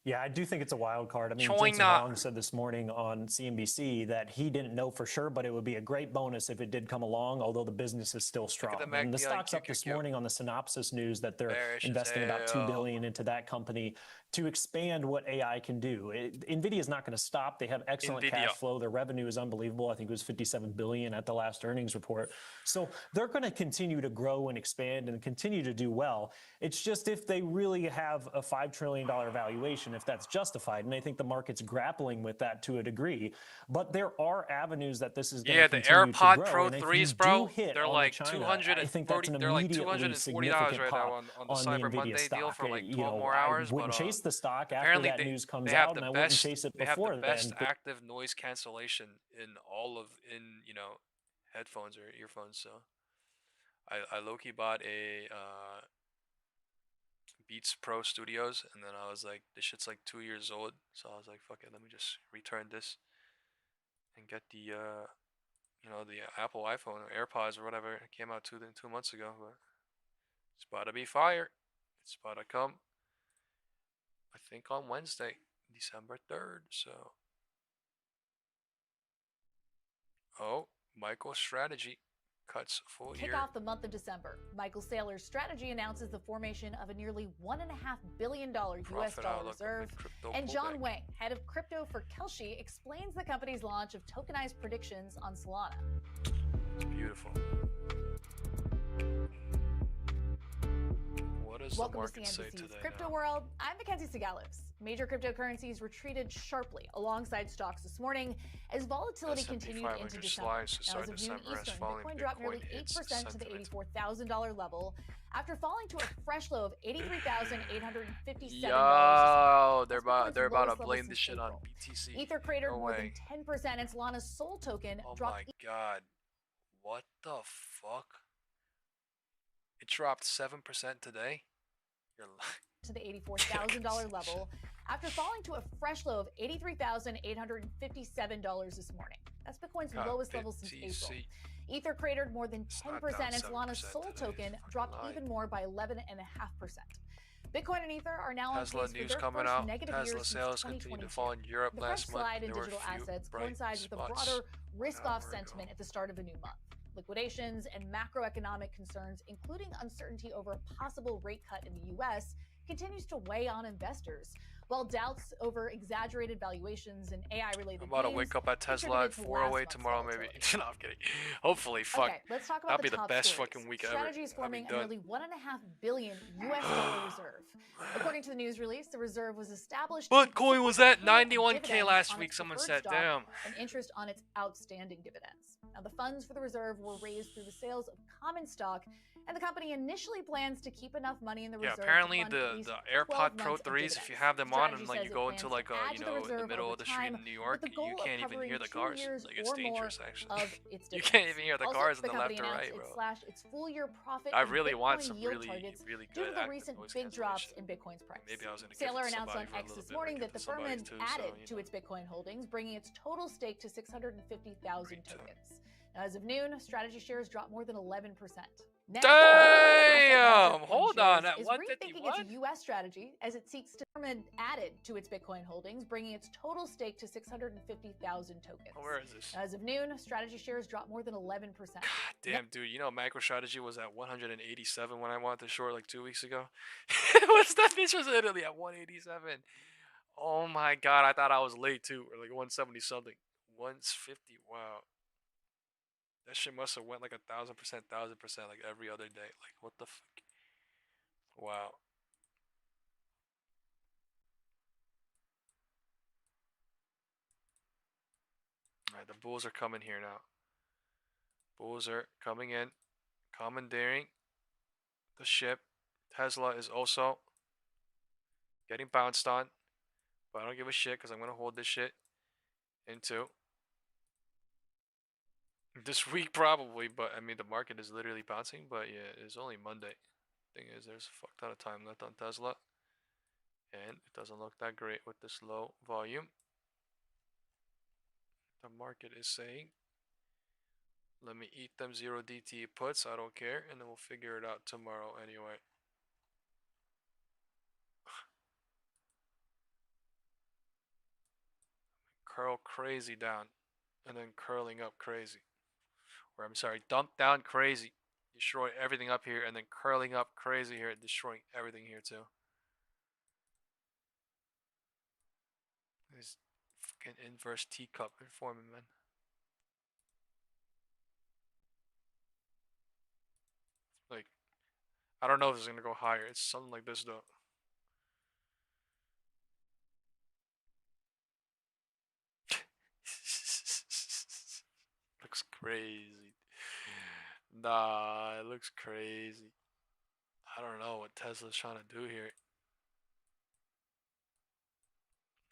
Yeah, I do think it's a wild card. I mean, Jensen Huang said this morning on CNBC that he didn't know for sure, but it would be a great bonus if it did come along, although the business is still strong. And the stock's up this morning on the Synopsys news that they're investing about $2 billion into that company to expand what AI can do. NVIDIA is not going to stop. They have excellent cash flow. Their revenue is unbelievable. I think it was $57 billion at the last earnings report. So they're going to continue to grow and expand and continue to do well. It's just if they really have a $5 trillion valuation, if that's justified, and I think the market's grappling with that to a degree. But there are avenues that this is going to continue to grow. Yeah, the AirPod Pro 3s, bro, they're like $240. They're like $240 right now on the Cyber Monday deal for like 12 more hours. I wouldn't chase the stock after that news comes out, and I wouldn't chase it before then. They have the best active noise cancellation in headphones or earphones. So I low-key bought a Beats Pro Studios, and then I was like, this shit's like 2 years old, so I was like, fuck it, let me just return this and get the the Apple iPhone or AirPods or whatever. It came out 2 months ago, but it's about to be fire. It's about to come, I think, on Wednesday, December 3rd. So, MicroStrategy cuts full year. Kick off the month of December. Michael Saylor's strategy announces the formation of a nearly $1.5 billion US dollar reserve. And John Wang, head of crypto for Kelshi, explains the company's launch of tokenized predictions on Solana. It's beautiful. What does Welcome the market to say CNBC's today? Crypto World. I'm Mackenzie Sigalos. Major cryptocurrencies retreated sharply alongside stocks this morning as volatility continued into December. Now, as of noon Eastern, Bitcoin dropped nearly 8% to the $84,000 level after falling to a fresh low of $83,857. Yo, they're about to blame this shit on BTC. Ether cratered more than 10%, and Solana's SOL token dropped. Oh my god, what the fuck? It dropped 7% today. You're lying. To the $84,000 level after falling to a fresh low of $83,857 this morning. That's Bitcoin's lowest level since April. Ether cratered more than 10%, and Solana's SOL token dropped even more by 11.5%. Bitcoin and Ether are now on pace for their first negative year since 2022. To fall in Europe the fresh last month. slide in digital assets coincides with a broader risk-off sentiment at the start of a new month. Liquidations and macroeconomic concerns, including uncertainty over a possible rate cut in the U.S., continues to weigh on investors, while doubts over exaggerated valuations and AI-related I'm about to wake up at Tesla at 4:08 tomorrow, maybe. No, I'm kidding. Hopefully, fuck. Okay, let's talk about that'd be the best fucking week ever. Strategy is forming a nearly $1.5 billion US dollar reserve. According to the news release, the reserve was established. Bitcoin was at 91K last week. Someone said, "Damn." And interest on its outstanding dividends. Now, the funds for the reserve were raised through the sales of common stock, and the company initially plans to keep enough money in the reserve. Yeah, apparently the AirPod Pro 3s, if you have them on and like you go into like in the middle of the street in New York, you can't even hear the cars. Like it's dangerous actually. You can't even hear the cars in the left or right, bro. Its full year profit I really want some really good due to the recent big drops in Bitcoin's price. Maybe I was gonna Saylor announced on X this morning that the firm had added to its Bitcoin holdings, bringing its total stake to 650,000 tokens. Now, as of noon, strategy shares dropped more than 11%. Damn! Hold on, at 151? Rethinking its U.S. strategy as it seeks to added to its Bitcoin holdings, bringing its total stake to 650,000 tokens. Oh, where is this? As of noon, strategy shares dropped more than 11%. God damn, dude, you know MicroStrategy was at 187 when I wanted to short like 2 weeks ago? What's that bitch was literally at 187. Oh my god, I thought I was late too, or like 170 something. 150, wow. That shit must have went like 1,000%, like every other day. Like, what the fuck? Wow. All right, the bulls are coming here now. Bulls are coming in, commandeering the ship. Tesla is also getting bounced on, but I don't give a shit because I'm going to hold this shit into this week probably. But I mean, the market is literally bouncing, but yeah, it's only Monday. Thing is, there's a fuck ton of time left on Tesla, and it doesn't look that great with this low volume. The market is saying, let me eat them 0 DT puts, I don't care, and then we'll figure it out tomorrow anyway. Curl crazy down, and then curling up crazy. Or I'm sorry, dump down crazy, destroy everything up here, and then curling up crazy here, destroying everything here too. This fucking inverse teacup forming, man. Like, I don't know if it's gonna go higher. It's something like this though. Looks crazy. Nah, it looks crazy. I don't know what Tesla's trying to do here.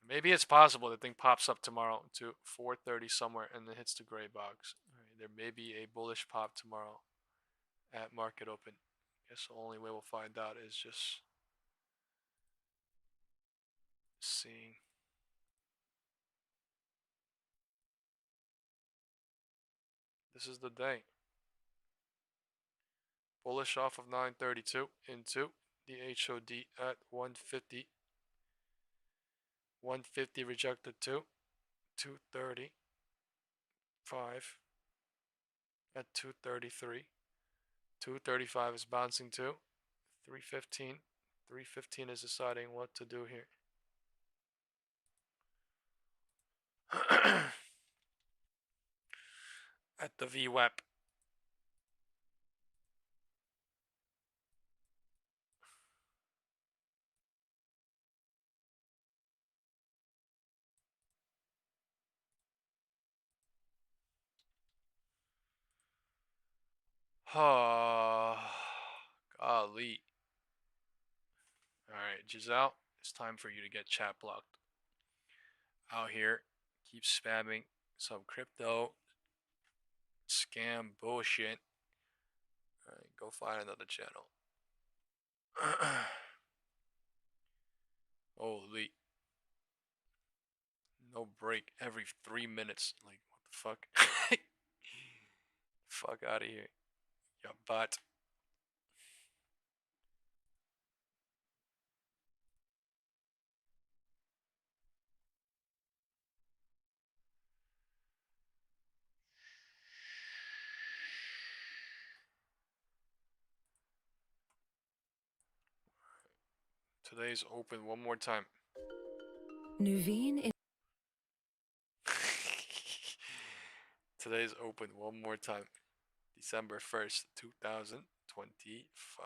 Maybe it's possible the thing pops up tomorrow to 430 somewhere and then hits the gray box. Right, there may be a bullish pop tomorrow at market open. Guess the only way we'll find out is just seeing. This is the day. Bullish off of 932 into the HOD at 150. 150 rejected to 230. 5 at 233. 235 is bouncing to 315. 315 is deciding what to do here. At the VWAP. Oh, golly. Alright, Giselle, it's time for you to get chat blocked. Out here, keep spamming some crypto scam bullshit. Alright, go find another channel. Holy. No break every 3 minutes. Like, what the fuck? Fuck out of here. Your butt. Today's open one more time. Nuveen. Today's open one more time. December 1st, 2025.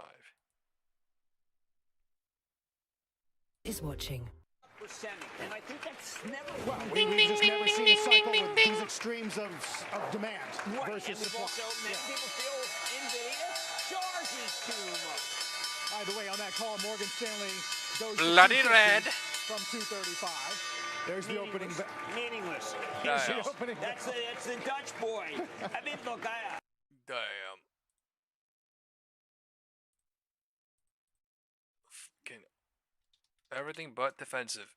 Is watching. And I think that's never we've just never seen a cycle with these extremes of demand versus supply. Also, many people feel NVIDIA charges too much. By the way, on that call, Morgan Stanley goes bloody red from 235. There's the opening. Meaningless. Here's the opening. That's the Dutch boy. I mean, look, Damn. Fucking everything but defensive.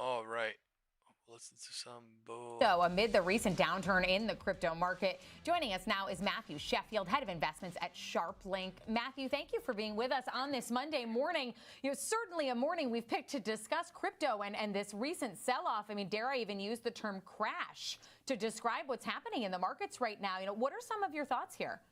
All right, Listen to some bull. So amid the recent downturn in the crypto market, joining us now is Matthew Sheffield, head of investments at SharpLink. Matthew, thank you for being with us on this Monday morning. Certainly a morning we've picked to discuss crypto and this recent sell-off. I mean, dare I even use the term crash to describe what's happening in the markets right now? What are some of your thoughts here?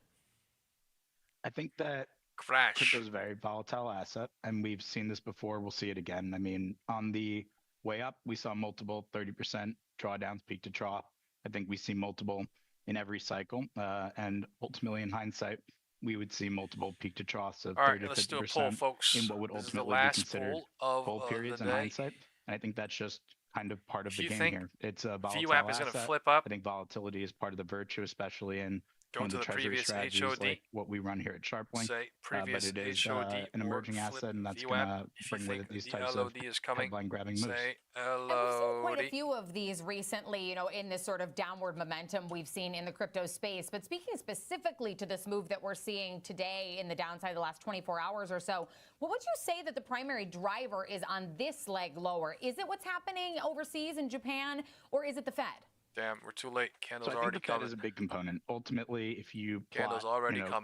I think that crypto is a very volatile asset, and we've seen this before. We'll see it again. I mean, on the way up, we saw multiple 30% drawdowns, peak to trough. I think we see multiple in every cycle, and ultimately, in hindsight, we would see multiple peak to troughs of 30 to 50% in what would ultimately be considered bull periods in hindsight. And I think that's just kind of part of the game here. It's a volatile VWAP is going to flip up. I think volatility is part of the virtue, especially in one of the treasury strategies like what we run here at SharpLink. But it is an emerging asset, and that's going to bring with it these types of headline-grabbing moves. And we've seen quite a few of these recently, in this sort of downward momentum we've seen in the crypto space. But speaking specifically to this move that we're seeing today in the downside the last 24 hours or so, what would you say that the primary driver is on this leg lower? Is it what's happening overseas in Japan, or is it the Fed? Damn, we're too late. Candles so I already think the Fed coming. is a big component. Ultimately, if you plot,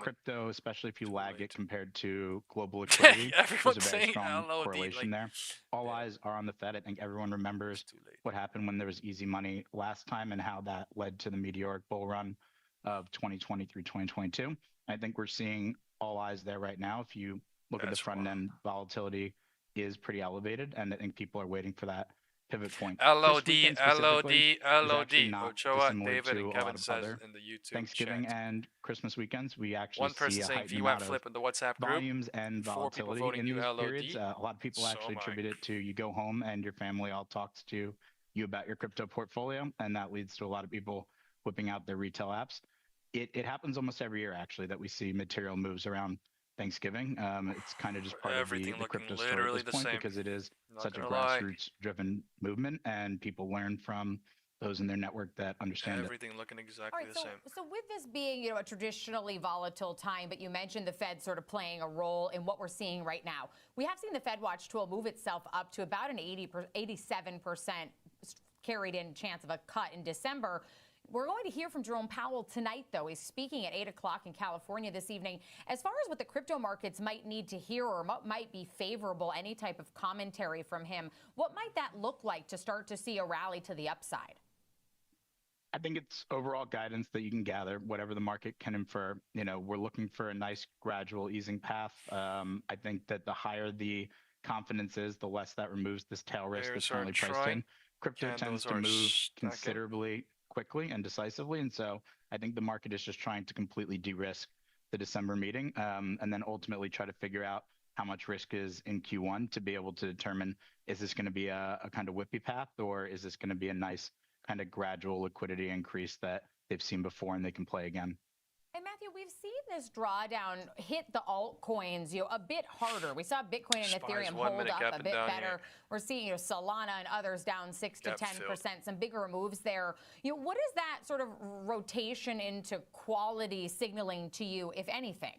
crypto, especially if you lag it compared to global liquidity, there's a very strong correlation there. All eyes are on the Fed. I think everyone remembers what happened when there was easy money last time and how that led to the meteoric bull run of 2020 through 2022. I think we're seeing all eyes there right now. If you look at the front end, volatility is pretty elevated, and I think people are waiting for that pivot point. LOD. Ochoa, David, and Kevin says in the YouTube Thanksgiving chat. and Christmas weekends, we actually One person see a saying heightened VWAP amount flip of in the WhatsApp group. volumes and volatility in these periods. A lot of people actually attribute it to you go home and your family all talks to you about your crypto portfolio, and that leads to a lot of people whipping out their retail apps. It happens almost every year, actually, that we see material moves around Thanksgiving. It's kind of just part of the crypto story at this point because it is such a grassroots-driven movement, and people learn from those in their network that understand everything looking exactly the same. So with this being, a traditionally volatile time, but you mentioned the Fed sort of playing a role in what we're seeing right now. We have seen the Fed Watch tool move itself up to about an 87% carried in chance of a cut in December. We're going to hear from Jerome Powell tonight, though. He's speaking at 8 o'clock in California this evening. As far as what the crypto markets might need to hear or what might be favorable, any type of commentary from him, what might that look like to start to see a rally to the upside? I think it's overall guidance that you can gather, whatever the market can infer. We're looking for a nice gradual easing path. I think that the higher the confidence is, the less that removes this tail risk that's currently priced in. Crypto tends to move considerably quickly and decisively. And so I think the market is just trying to completely de-risk the December meeting and then ultimately try to figure out how much risk is in Q1 to be able to determine, is this going to be a kind of whippy path, or is this going to be a nice kind of gradual liquidity increase that they've seen before and they can play again? And Matthew, we've seen this drawdown hit the altcoins, a bit harder. We saw Bitcoin and Ethereum hold up a bit better. We're seeing, Solana and others down 6 to 10%, some bigger moves there. What is that sort of rotation into quality signaling to you, if anything?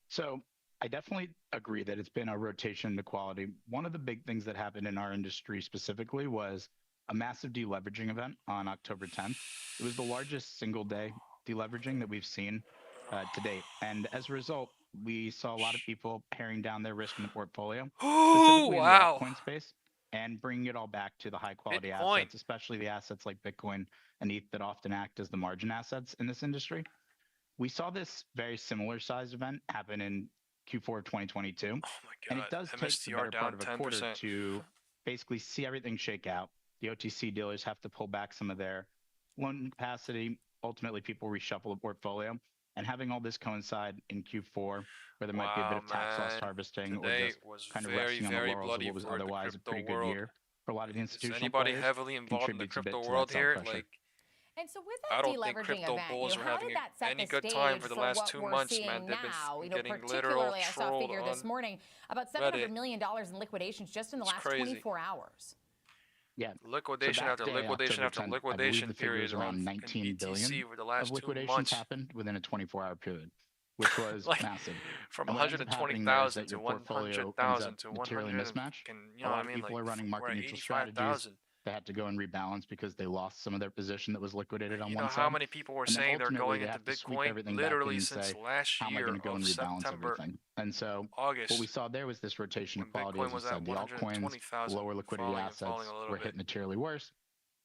So I definitely agree that it's been a rotation to quality. One of the big things that happened in our industry specifically was a massive deleveraging event on October 10th. It was the largest single day deleveraging that we've seen to date. And as a result, we saw a lot of people paring down their risk in the portfolio, specifically in the altcoin space, and bringing it all back to the high quality assets, especially the assets like Bitcoin and ETH that often act as the margin assets in this industry. We saw this very similar size event happen in Q4 of 2022. Oh my God. And it does take the better part of a quarter to basically see everything shake out. The OTC dealers have to pull back some of their loan capacity. Ultimately, people reshuffle the portfolio. And having all this coincide in Q4, where there might be a bit of tax loss harvesting or just kind of resting on the laurels of what was otherwise a pretty good year for a lot of the institutional players, anybody heavily involved in the crypto world here? And so with that deleveraging event, how did that set the stage for what we're seeing now? Particularly, I saw a figure this morning, about $700 million in liquidations just in the last 24 hours. Yeah, liquidation after liquidation after liquidation period around 19 billion for the last of liquidations 2 months happened within a 24-hour period, which was massive. From 120,000 to 100,000 to 100, mismatch. A lot of people are running market neutral strategies, They had to go and rebalance because they lost some of their position that was liquidated on You one know side. how many people were saying they're going into Bitcoin literally since last how am I year going to go of and rebalance September, everything? And so August, what we saw there was this rotation of when quality, as Bitcoin you was at said. The altcoins, 120,000, lower liquidity falling and assets falling a little were bit. hit materially worse.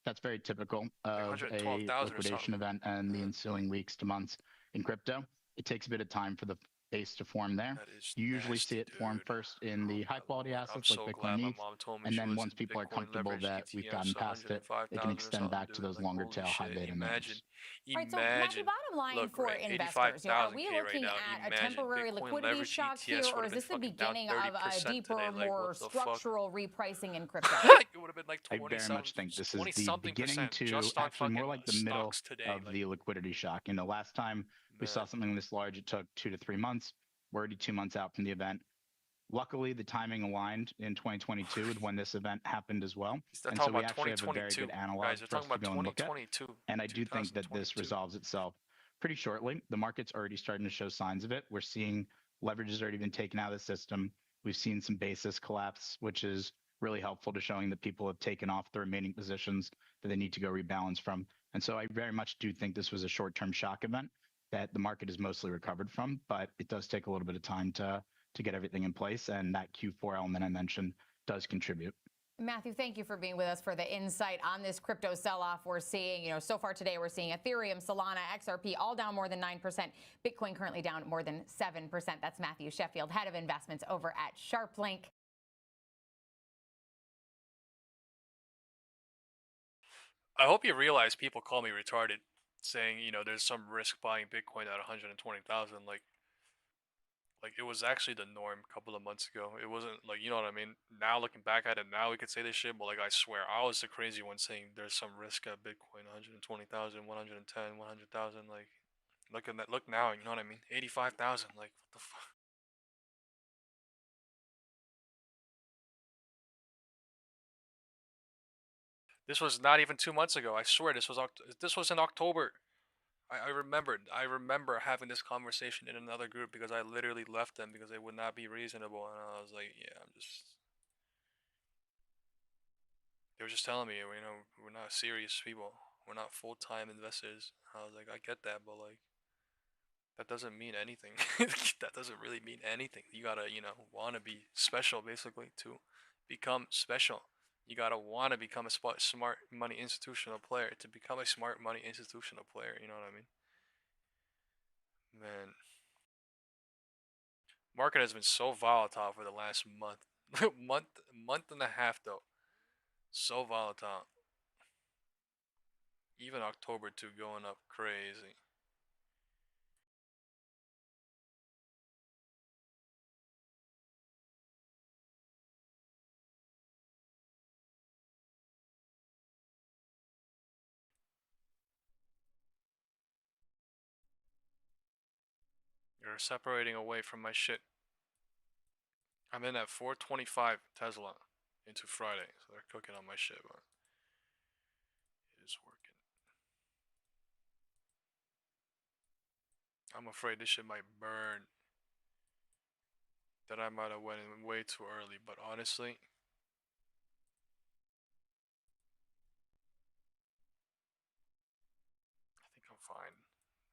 That's very typical of a 112,000 or liquidation something. event and the ensuing weeks to months in crypto. It takes a bit of time for the base to form there. You usually see it form first in the high quality assets like Bitcoin ETH, and then once people are comfortable that we've gotten past it, they can extend back to those longer tail high beta names. Right, so Matthew, bottom line Look, for right, investors, are we looking right at a temporary Bitcoin liquidity leverage shock ETFs here, or is this the beginning of a deeper, today. more structural repricing in crypto? It would have been like 20 I very much think this is the beginning percent to just on actually more like the middle today, of the liquidity shock. You know, last time we saw something this large, it took 2 to 3 months. We're already 2 months out from the event. Luckily, the timing aligned in 2022 with when this event happened as well. And so we actually have a very good analog for us to go and look at. And I do think that this resolves itself pretty shortly. The market's already starting to show signs of it. We're seeing leverage has already been taken out of the system. We've seen some basis collapse, which is really helpful to showing that people have taken off the remaining positions that they need to go rebalance from. And so I very much do think this was a short-term shock event that the market is mostly recovered from, but it does take a little bit of time to get everything in place. And that Q4 element I mentioned does contribute. Matthew, thank you for being with us for the insight on this crypto sell-off we're seeing. So far today we're seeing Ethereum, Solana, XRP all down more than 9%. Bitcoin currently down more than 7%. That's Matthew Sheffield, head of investments over at SharpLink. I hope you realize people call me retarded, saying, there's some risk buying Bitcoin at 120,000. Like it was actually the norm a couple of months ago. It wasn't like, you know what I mean? Now looking back at it, now we could say this shit, but like I swear, I was the crazy one saying there's some risk at Bitcoin, 120,000, 110, 100,000. Like, look at that. Look now, you know what I mean? 85,000. Like, what the fuck? This was not even 2 months ago. I swear this was in October. I remember having this conversation in another group because I literally left them because they would not be reasonable, and I was like, yeah, they were just telling me, we're not serious people. We're not full-time investors. I was like, I get that, but like, that doesn't mean anything. That doesn't really mean anything. You gotta, want to be special basically to become special. You gotta want to become a smart money institutional player to become a smart money institutional player. You know what I mean? Man, market has been so volatile for the last month, month and a half though. So volatile. Even October too, going up crazy. You're separating away from my shit. I'm in at 425 Tesla into Friday, so they're cooking on my shit, but it is working. I'm afraid this shit might burn. That I might have went in way too early, but honestly, I think I'm fine.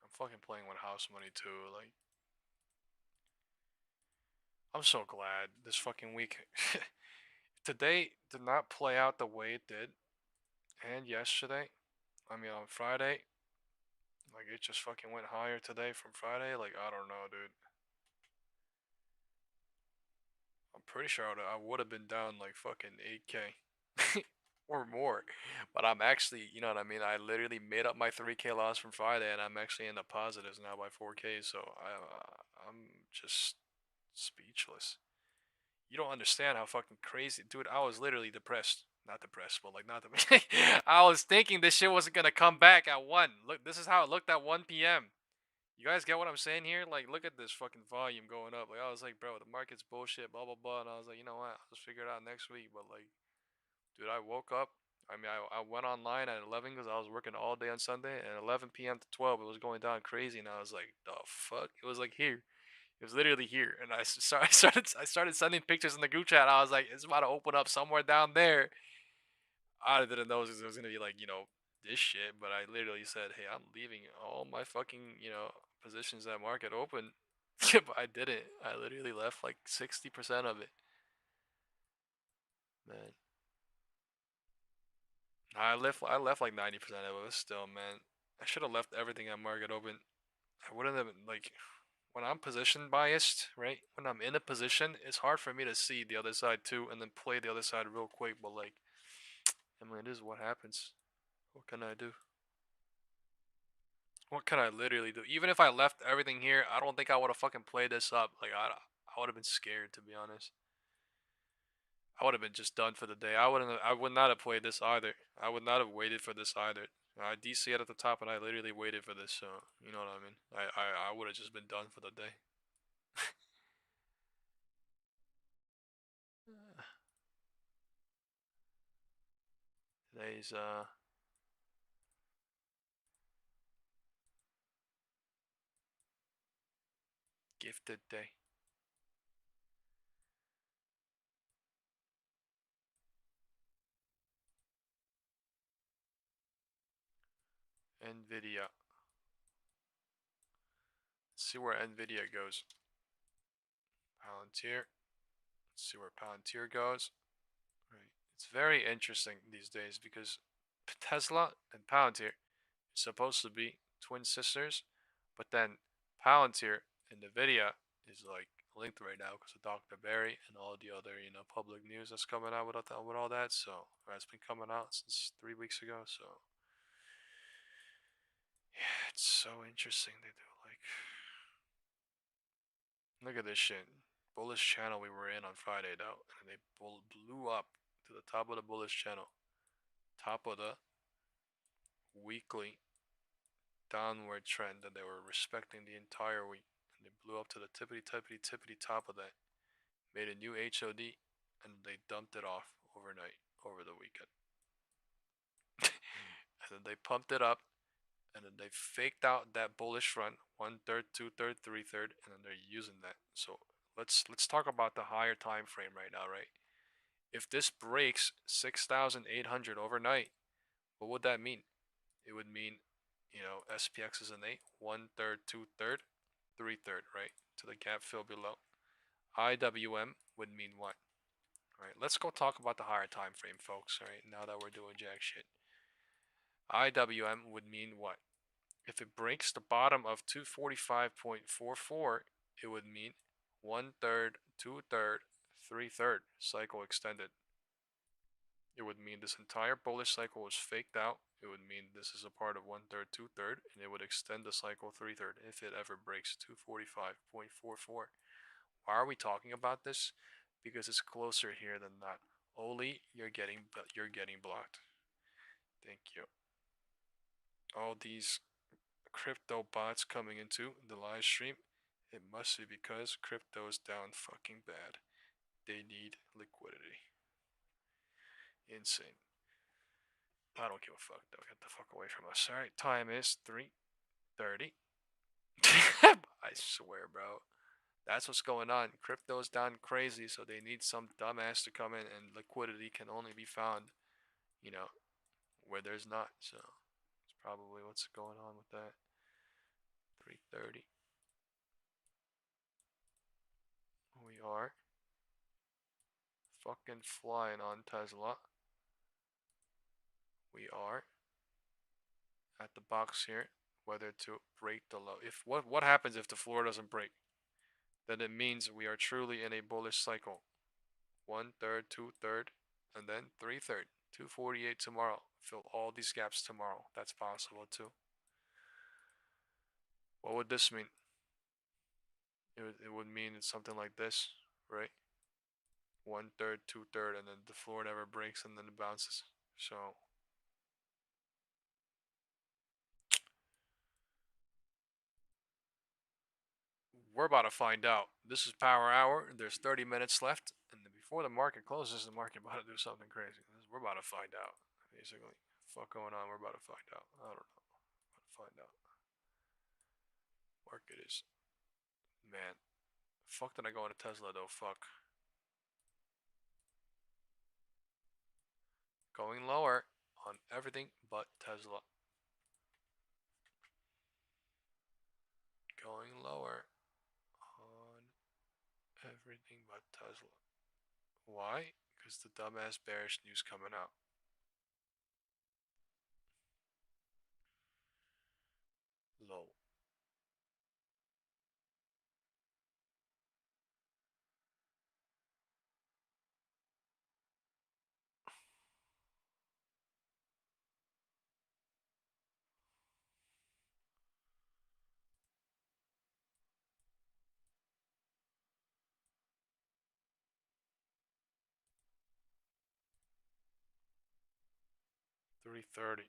I'm fucking playing with house money too, like. I'm so glad this fucking week. Today did not play out the way it did. And yesterday, on Friday, like it just fucking went higher today from Friday. Like, I don't know, dude. I'm pretty sure I would have been down like fucking 8K or more. But I'm actually, you know what I mean? I literally made up my 3K loss from Friday and I'm actually in the positives now by 4K. So I'm just speechless. You don't understand how fucking crazy, dude. I was literally depressed. Not depressed, but like not depressed. I was thinking this shit wasn't gonna come back at 1. Look, this is how it looked at 1 p.m. You guys get what I'm saying here? Like, look at this fucking volume going up. Like, I was like, bro, the market's bullshit, blah blah blah. And I was like, you know what? I'll just figure it out next week. But like, dude, I woke up. I went online at 11 because I was working all day on Sunday, and 11 p.m. to 12, it was going down crazy, and I was like, the fuck? It was like here. It was literally here, and I started sending pictures in the group chat. I was like, it's about to open up somewhere down there. I didn't know it was gonna be like, you know, this shit, but I literally said, hey, I'm leaving all my fucking, you know, positions at market open. But I didn't. I literally left like 60% of it. Man. I left like 90% of it, but still, man. I should have left everything at market open. I wouldn't have been like when I'm position biased, right? When I'm in a position, it's hard for me to see the other side too and then play the other side real quick, but like I mean, this is what happens. What can I do? What can I literally do? Even if I left everything here, I don't think I would have fucking played this up. Like I would have been scared, to be honest. I would have been just done for the day. I would not have played this either. I would not have waited for this either. I DC at the top and I literally waited for this, so you know what I mean. I would have just been done for the day. Today's gifted day. NVIDIA. Let's see where NVIDIA goes. Palantir. Let's see where Palantir goes. Right. It's very interesting these days because Tesla and Palantir are supposed to be twin sisters, but then Palantir and NVIDIA is like linked right now because of Dr. Barry and all the other, you know, public news that's coming out with all that. So that's been coming out since 3 weeks ago. So yeah, it's so interesting. They do like, look at this shit. Bullish channel we were in on Friday though, and they blew up to the top of the bullish channel, top of the weekly downward trend that they were respecting the entire week, and they blew up to the tippity top of that, made a new HOD, and they dumped it off overnight over the weekend. And then they pumped it up, and then they faked out that bullish run, 1/3, 2/3, 3/3, and then they're using that. So let's talk about the higher time frame right now, right? If this breaks 6,800 overnight, what would that mean? It would mean, you know, SPX is an 8, 1/3, 2/3, 3/3, right? To the gap fill below. IWM would mean what? All right, let's go talk about the higher time frame, folks. All right, now that we're doing jack shit. IWM would mean what? If it breaks the bottom of 245.44, it would mean 1/3, 2/3, 3/3 cycle extended. It would mean this entire bullish cycle was faked out. It would mean this is a part of 1/3, 2/3, and it would extend the cycle 3/3 if it ever breaks 245.44. Why are we talking about this? Because it's closer here than that. Oli, you're getting blocked. Thank you. All these crypto bots coming into the live stream, it must be because crypto is down fucking bad. They need liquidity. Insane. I don't give a fuck though. Get the fuck away from us. Alright, time is 3:30. I swear, bro. That's what's going on. Crypto's down crazy, so they need some dumbass to come in, and liquidity can only be found, you know, where there's not. So it's probably what's going on with that. 3:30. We are fucking flying on Tesla. We are at the box here, whether to break the low. If what happens if the floor doesn't break? Then it means we are truly in a bullish cycle. 1/3, 2/3, and then 3/3. 248 tomorrow. Fill all these gaps tomorrow. That's possible too. What would this mean? It would mean it's something like this, right? 1/3, 2/3, and then the floor never breaks and then it bounces. So we're about to find out. This is Power Hour. There's 30 minutes left, and before the market closes, the market about to do something crazy. We're about to find out. Basically, fuck going on. We're about to find out. I don't know. About to find out. Market is, man. Fuck did I go into Tesla though? Fuck. Going lower on everything but Tesla. Going lower on everything but Tesla. Why? Because the dumbass bearish news coming out. Low. $330.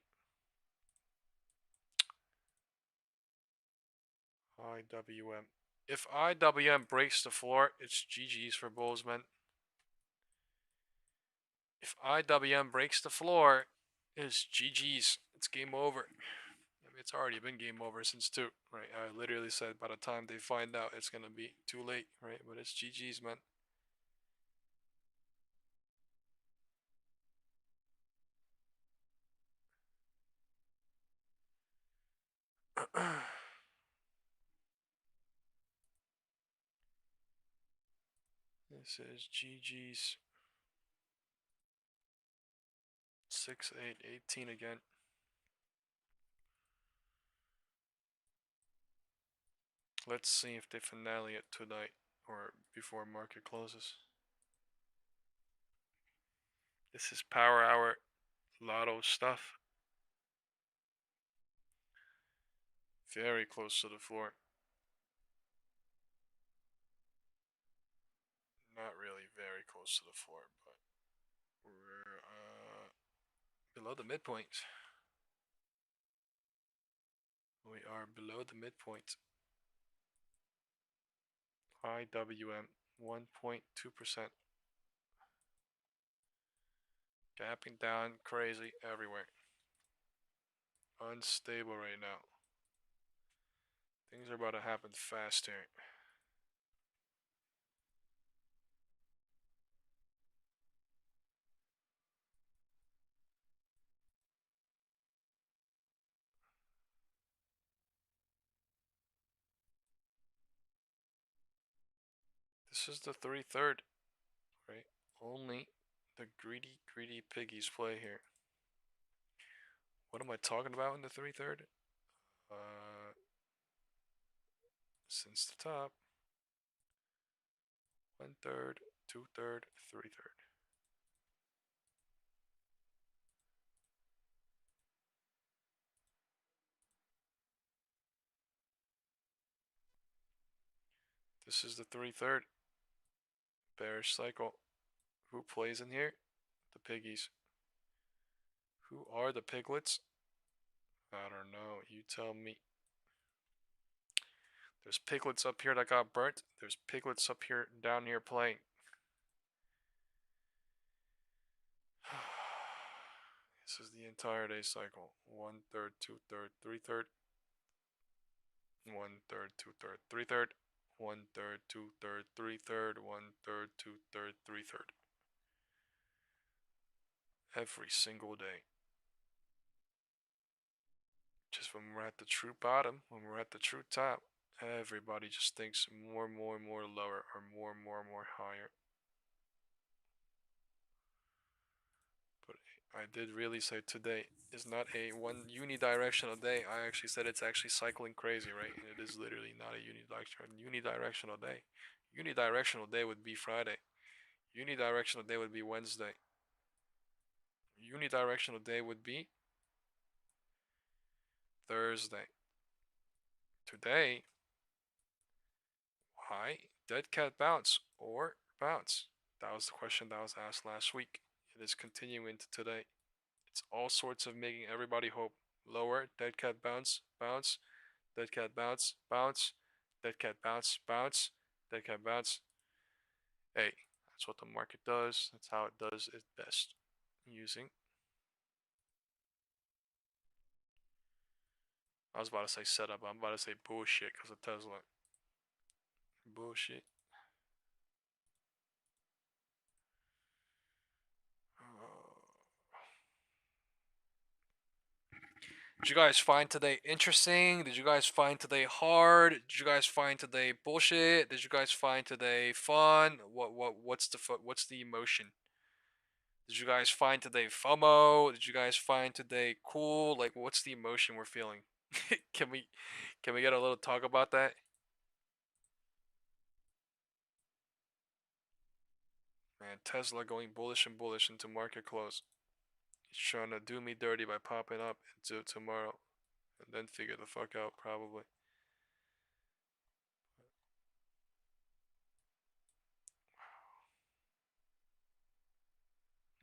IWM. If IWM breaks the floor, it's GG's for bulls, man. If IWM breaks the floor, it's GG's. It's game over. I mean, it's already been game over since 2, right? I literally said by the time they find out, it's gonna be too late, right? But it's GG's, man. This is GG's. 6, 8, 18 again. Let's see if they finale it tonight or before market closes. This is power hour lotto stuff. Very close to the floor. Not really very close to the floor, but we're below the midpoint. We are below the midpoint. IWM 1.2%. Gapping down crazy everywhere. Unstable right now. Things are about to happen fast here. This is the 3/3, right? Only the greedy piggies play here. What am I talking about in the 3/3? Since the top. 1/3, 2/3, 3/3. This is the 3/3 bearish cycle. Who plays in here? The piggies. Who are the piglets? I don't know. You tell me. There's piglets up here that got burnt. There's piglets up here, down here playing. This is the entire day cycle. 1/3, 2/3, 3/3. 1/3, 2/3, 3/3. 1/3, 2/3, 3/3. 1/3, 2/3, 3/3. Every single day. Just when we're at the true bottom, when we're at the true top, everybody just thinks more and more and more lower or more and more and more higher. But I did really say today is not a one unidirectional day. I actually said it's actually cycling crazy, right? And it is literally not a unidirectional day. Unidirectional day would be Friday. Unidirectional day would be Wednesday. Unidirectional day would be Thursday. Today, why dead cat bounce or bounce? That was the question that was asked last week. It is continuing to today. It's all sorts of making everybody hope. Lower, dead cat bounce, bounce, dead cat bounce, bounce, dead cat bounce, bounce, dead cat bounce. Hey, that's what the market does. That's how it does it best. Using. I was about to say setup, I'm about to say bullshit because of Tesla. Bullshit. Did you guys find today interesting? Did you guys find today hard? Did you guys find today bullshit? Did you guys find today fun? What's the emotion? Did you guys find today FOMO? Did you guys find today cool? Like, what's the emotion we're feeling? Can we get a little talk about that? Man, Tesla going bullish and bullish into market close. He's trying to do me dirty by popping up into tomorrow, and then figure the fuck out probably.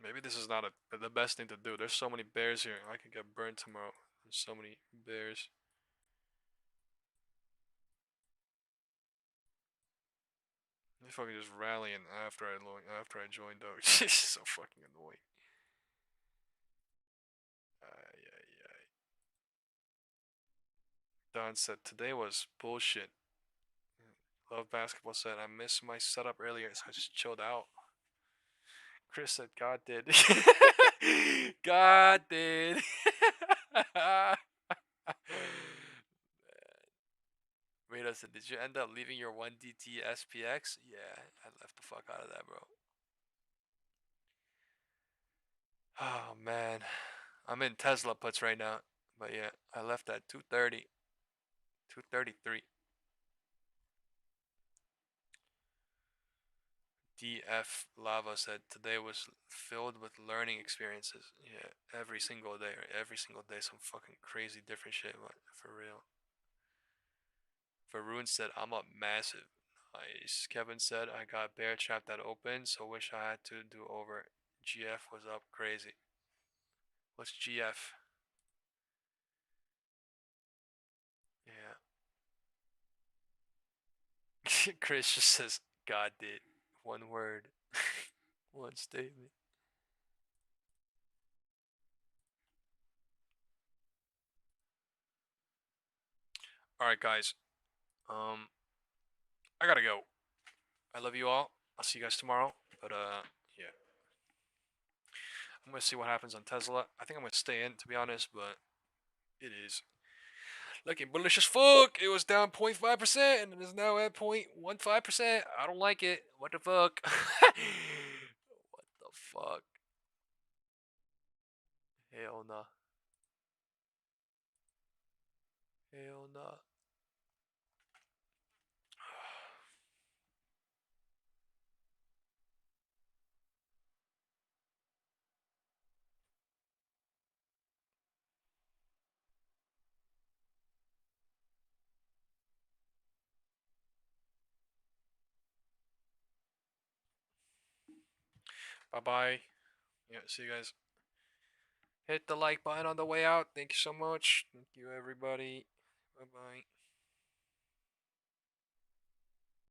Maybe this is not the best thing to do. There's so many bears here. I could get burned tomorrow. There's so many bears. They fucking just rallying after I joined though. It's so fucking annoying. Don said today was bullshit. Love Basketball said I missed my setup earlier, so I just chilled out. Chris said God did. God did. Rita said, did you end up leaving your 1DT SPX? Yeah, I left the fuck out of that, bro. Oh, man. I'm in Tesla puts right now. But yeah, I left at 2:30. 2:33. DF Lava said, today was filled with learning experiences. Yeah, every single day, right? Every single day, some fucking crazy different shit, for real. Varun said, I'm up massive. Nice. Kevin said, I got bear trapped at open, so wish I had to do over. GF was up crazy. What's GF? Yeah. Chris just says, God did. One word. One statement. Alright, guys. I gotta go. I love you all. I'll see you guys tomorrow. But, yeah. I'm gonna see what happens on Tesla. I think I'm gonna stay in, to be honest, but it is looking bullish as fuck. It was down 0.5% and it is now at 0.15%. I don't like it. What the fuck? What the fuck? Hell nah. Hell nah. Bye-bye. Yeah, see you guys. Hit the like button on the way out. Thank you so much. Thank you, everybody. Bye-bye.